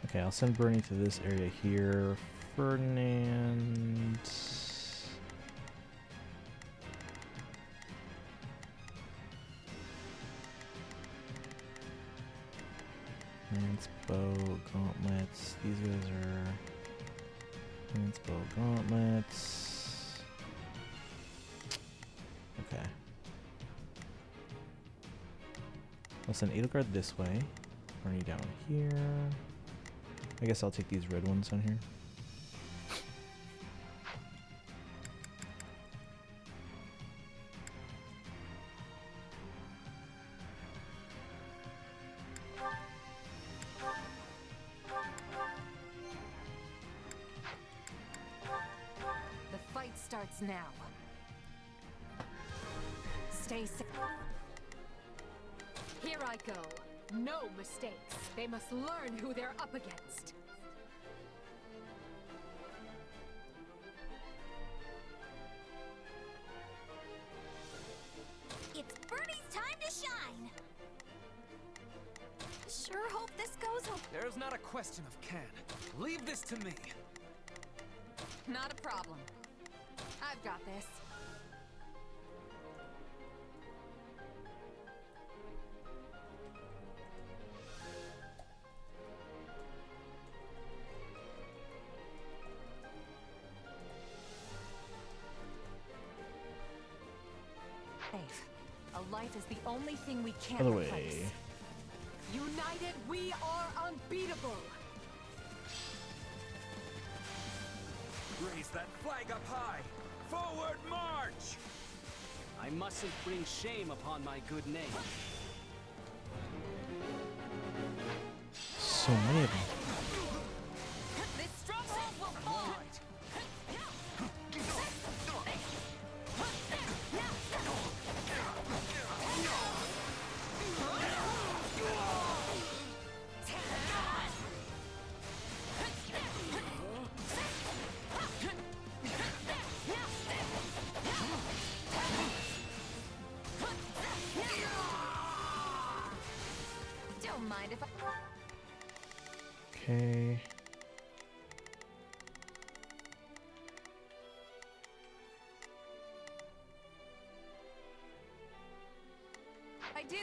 Speaker 1: Okay, I'll send Bernie to this area here. Ferdinand. Lance bow gauntlets. These guys are Lance bow gauntlets. Okay. I'll send Edelgard this way. Bernie down here. I guess I'll take these red ones on here.
Speaker 6: The fight starts now. Stay safe. Here I go. No mistakes. They must learn who they're up against.
Speaker 23: It's Bernie's time to shine! Sure hope this goes well.
Speaker 11: There's not a question of can. Leave this to me.
Speaker 6: Not a problem. I've got this. Safe. A life is the only thing we can't
Speaker 1: Other
Speaker 6: replace.
Speaker 1: way.
Speaker 6: United, we are unbeatable.
Speaker 13: Raise that flag up high! Forward march!
Speaker 4: I mustn't bring shame upon my good name.
Speaker 1: So many of them.
Speaker 23: This stronghold will fall!
Speaker 6: Don't mind if I...
Speaker 1: Okay.
Speaker 22: I do.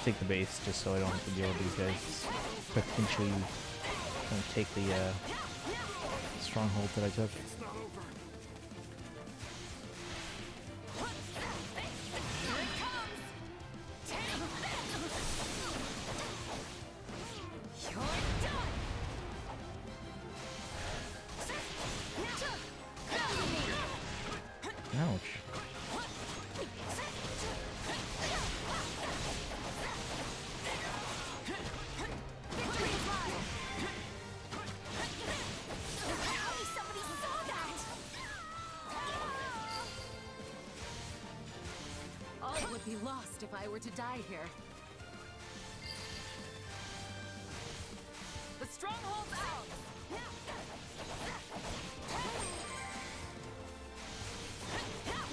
Speaker 1: Take the base just so I don't have to deal with these guys potentially trying to take the stronghold that I took. Ouch.
Speaker 6: All would be lost if I were to die here. The stronghold's out!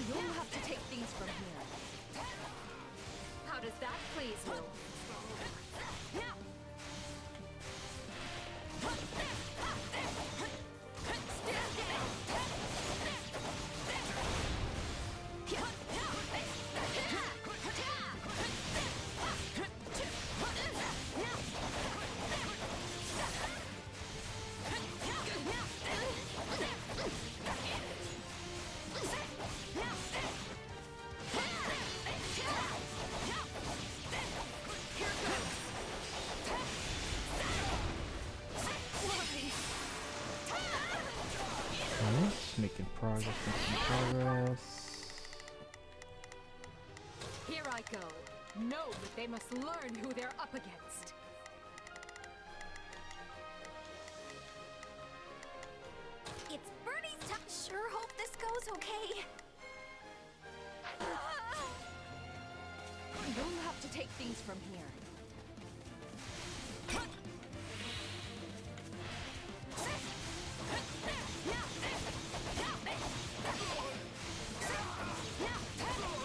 Speaker 6: You'll have to take things from here. How does that please you?
Speaker 1: Making progress, making progress.
Speaker 6: Here I go. Know that they must learn who they're up against.
Speaker 23: It's Birdie's time. Sure hope this goes okay.
Speaker 6: You'll have to take things from here.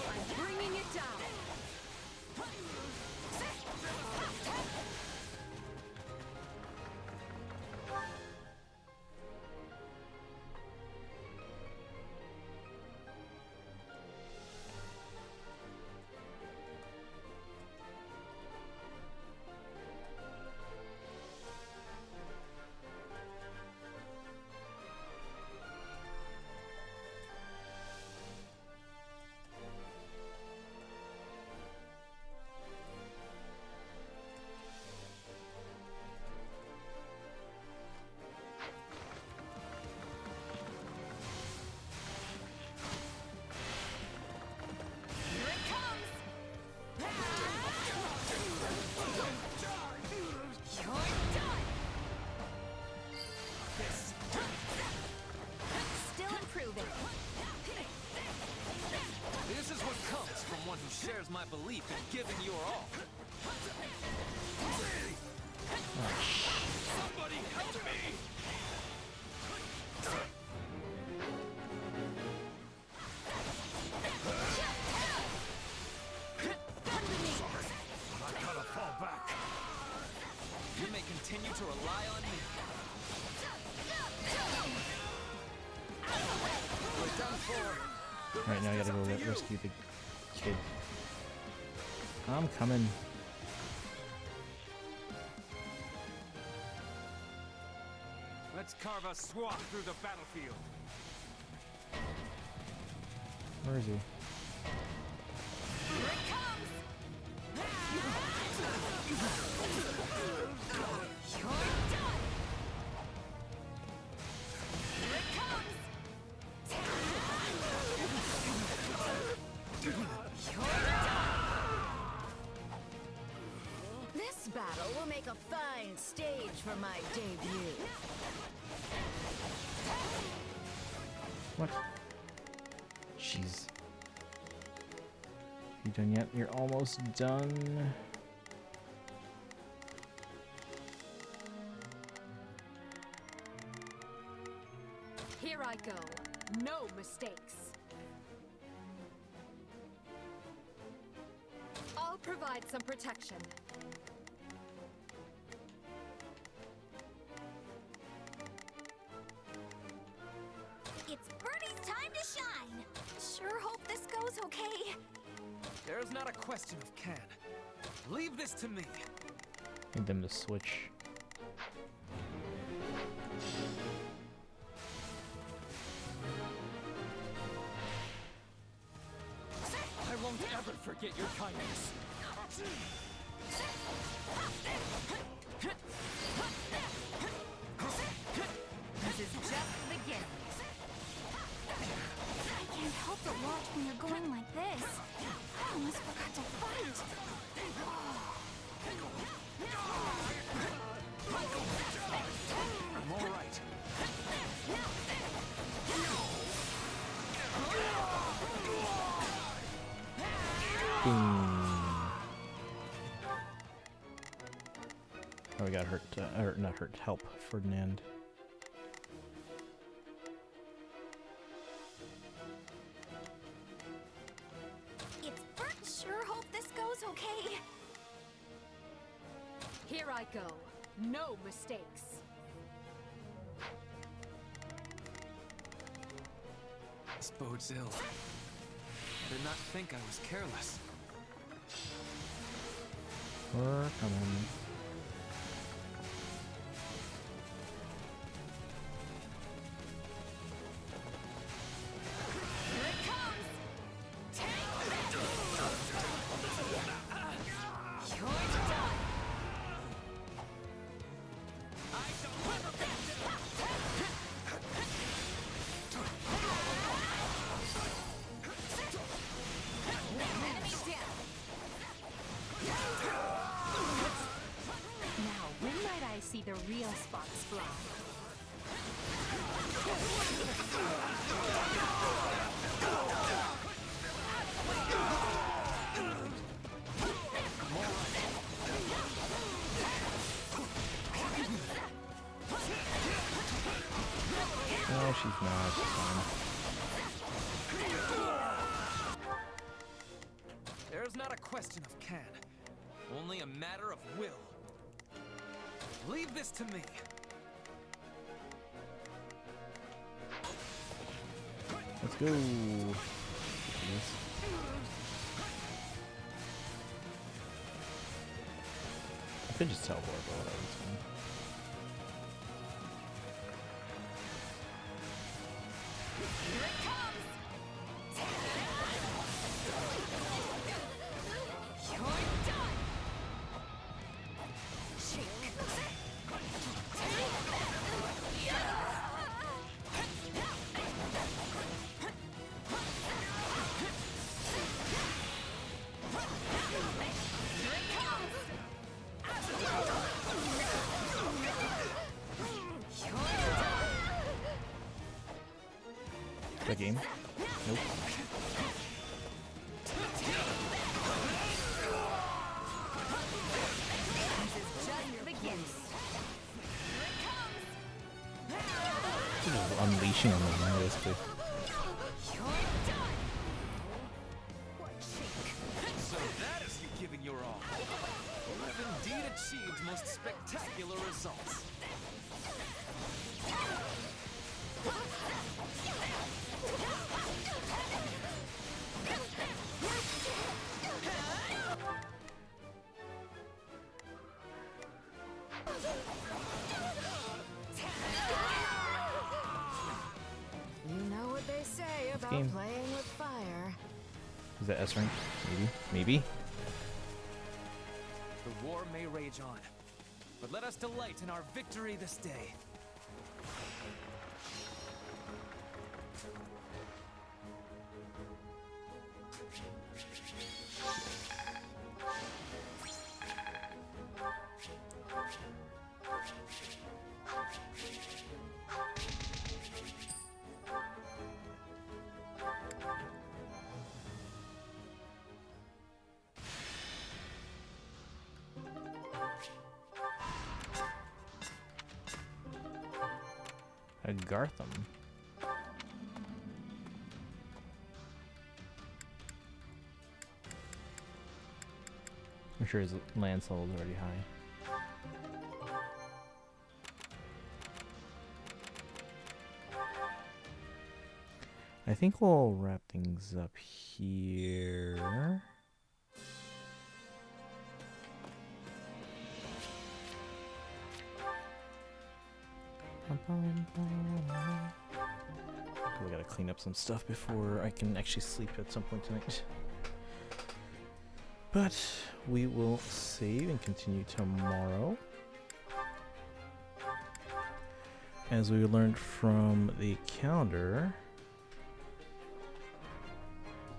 Speaker 6: I'm bringing it down.
Speaker 11: This is what comes from one who shares my belief in giving your all.
Speaker 10: Somebody help me! I gotta fall back.
Speaker 11: You may continue to rely on me. We're done for.
Speaker 1: Right now I gotta go rescue the kid. I'm coming.
Speaker 13: Let's carve a swath through the battlefield.
Speaker 1: Where is he?
Speaker 23: Here it comes! You're done! Here it comes! You're done!
Speaker 14: This battle will make a fine stage for my debut.
Speaker 1: What? Jeez. You done yet? You're almost done.
Speaker 6: Here I go. No mistakes. I'll provide some protection.
Speaker 23: goes okay.
Speaker 13: There's not a question of can. Leave this to me.
Speaker 1: Need them to switch.
Speaker 13: I won't ever forget your kindness.
Speaker 22: This is just the beginning.
Speaker 23: I can't help but watch when you're going like this. I almost forgot to fight.
Speaker 13: I'm all right.
Speaker 1: Oh, we got hurt, or not hurt, help, Ferdinand.
Speaker 23: It's Bert. Sure hope this goes okay.
Speaker 6: Here I go. No mistakes.
Speaker 13: This bodes ill. I did not think I was careless.
Speaker 1: We're coming.
Speaker 6: See the real sparks fly.
Speaker 1: No, she's not. She's fine.
Speaker 13: There's not a question of can, only a matter of will. Leave this to me.
Speaker 1: Let's go. Yes. I could just teleport, but whatever, it's fine.
Speaker 23: Here it comes. You're done.
Speaker 1: The game? Nope. Just unleashing on them, basically.
Speaker 13: So that is you giving your all. You have indeed achieved most spectacular results.
Speaker 14: You know what they say about
Speaker 1: game.
Speaker 14: playing with fire.
Speaker 1: Is that S rank? Maybe. Maybe.
Speaker 13: The war may rage on, but let us delight in our victory this day.
Speaker 1: A Gartham. I'm sure his lance level is already high. I think we'll wrap things up here. We gotta clean up some stuff before I can actually sleep at some point tonight. But we will save and continue tomorrow. As we learned from the calendar.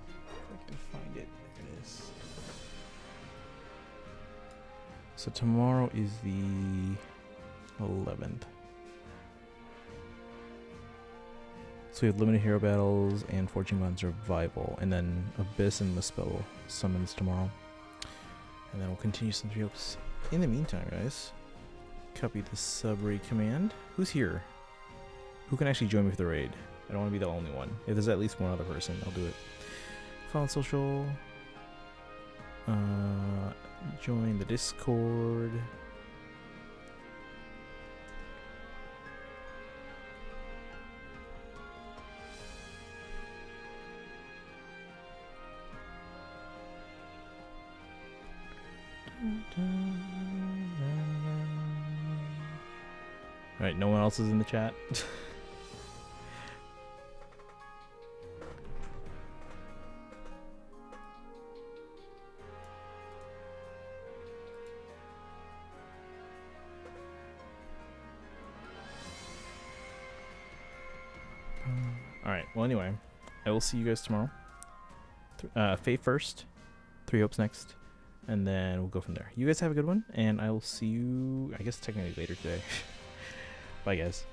Speaker 1: If I can find it. There it is. So tomorrow is the 11th. So we have limited hero battles and fortune on survival, and then Abyss and Misspell summons tomorrow. And then we'll continue some hopes. In the meantime, guys, copy the sub-raid command. Who's here? Who can actually join me for the raid? I don't want to be the only one. If there's at least one other person, I'll do it. Follow on social. Join the Discord. Alright, no one else is in the chat. Alright, well anyway, I will see you guys tomorrow. Faith first, 3 hopes next, and then we'll go from there. You guys have a good one, and I will see you, I guess technically later today. Bye guys.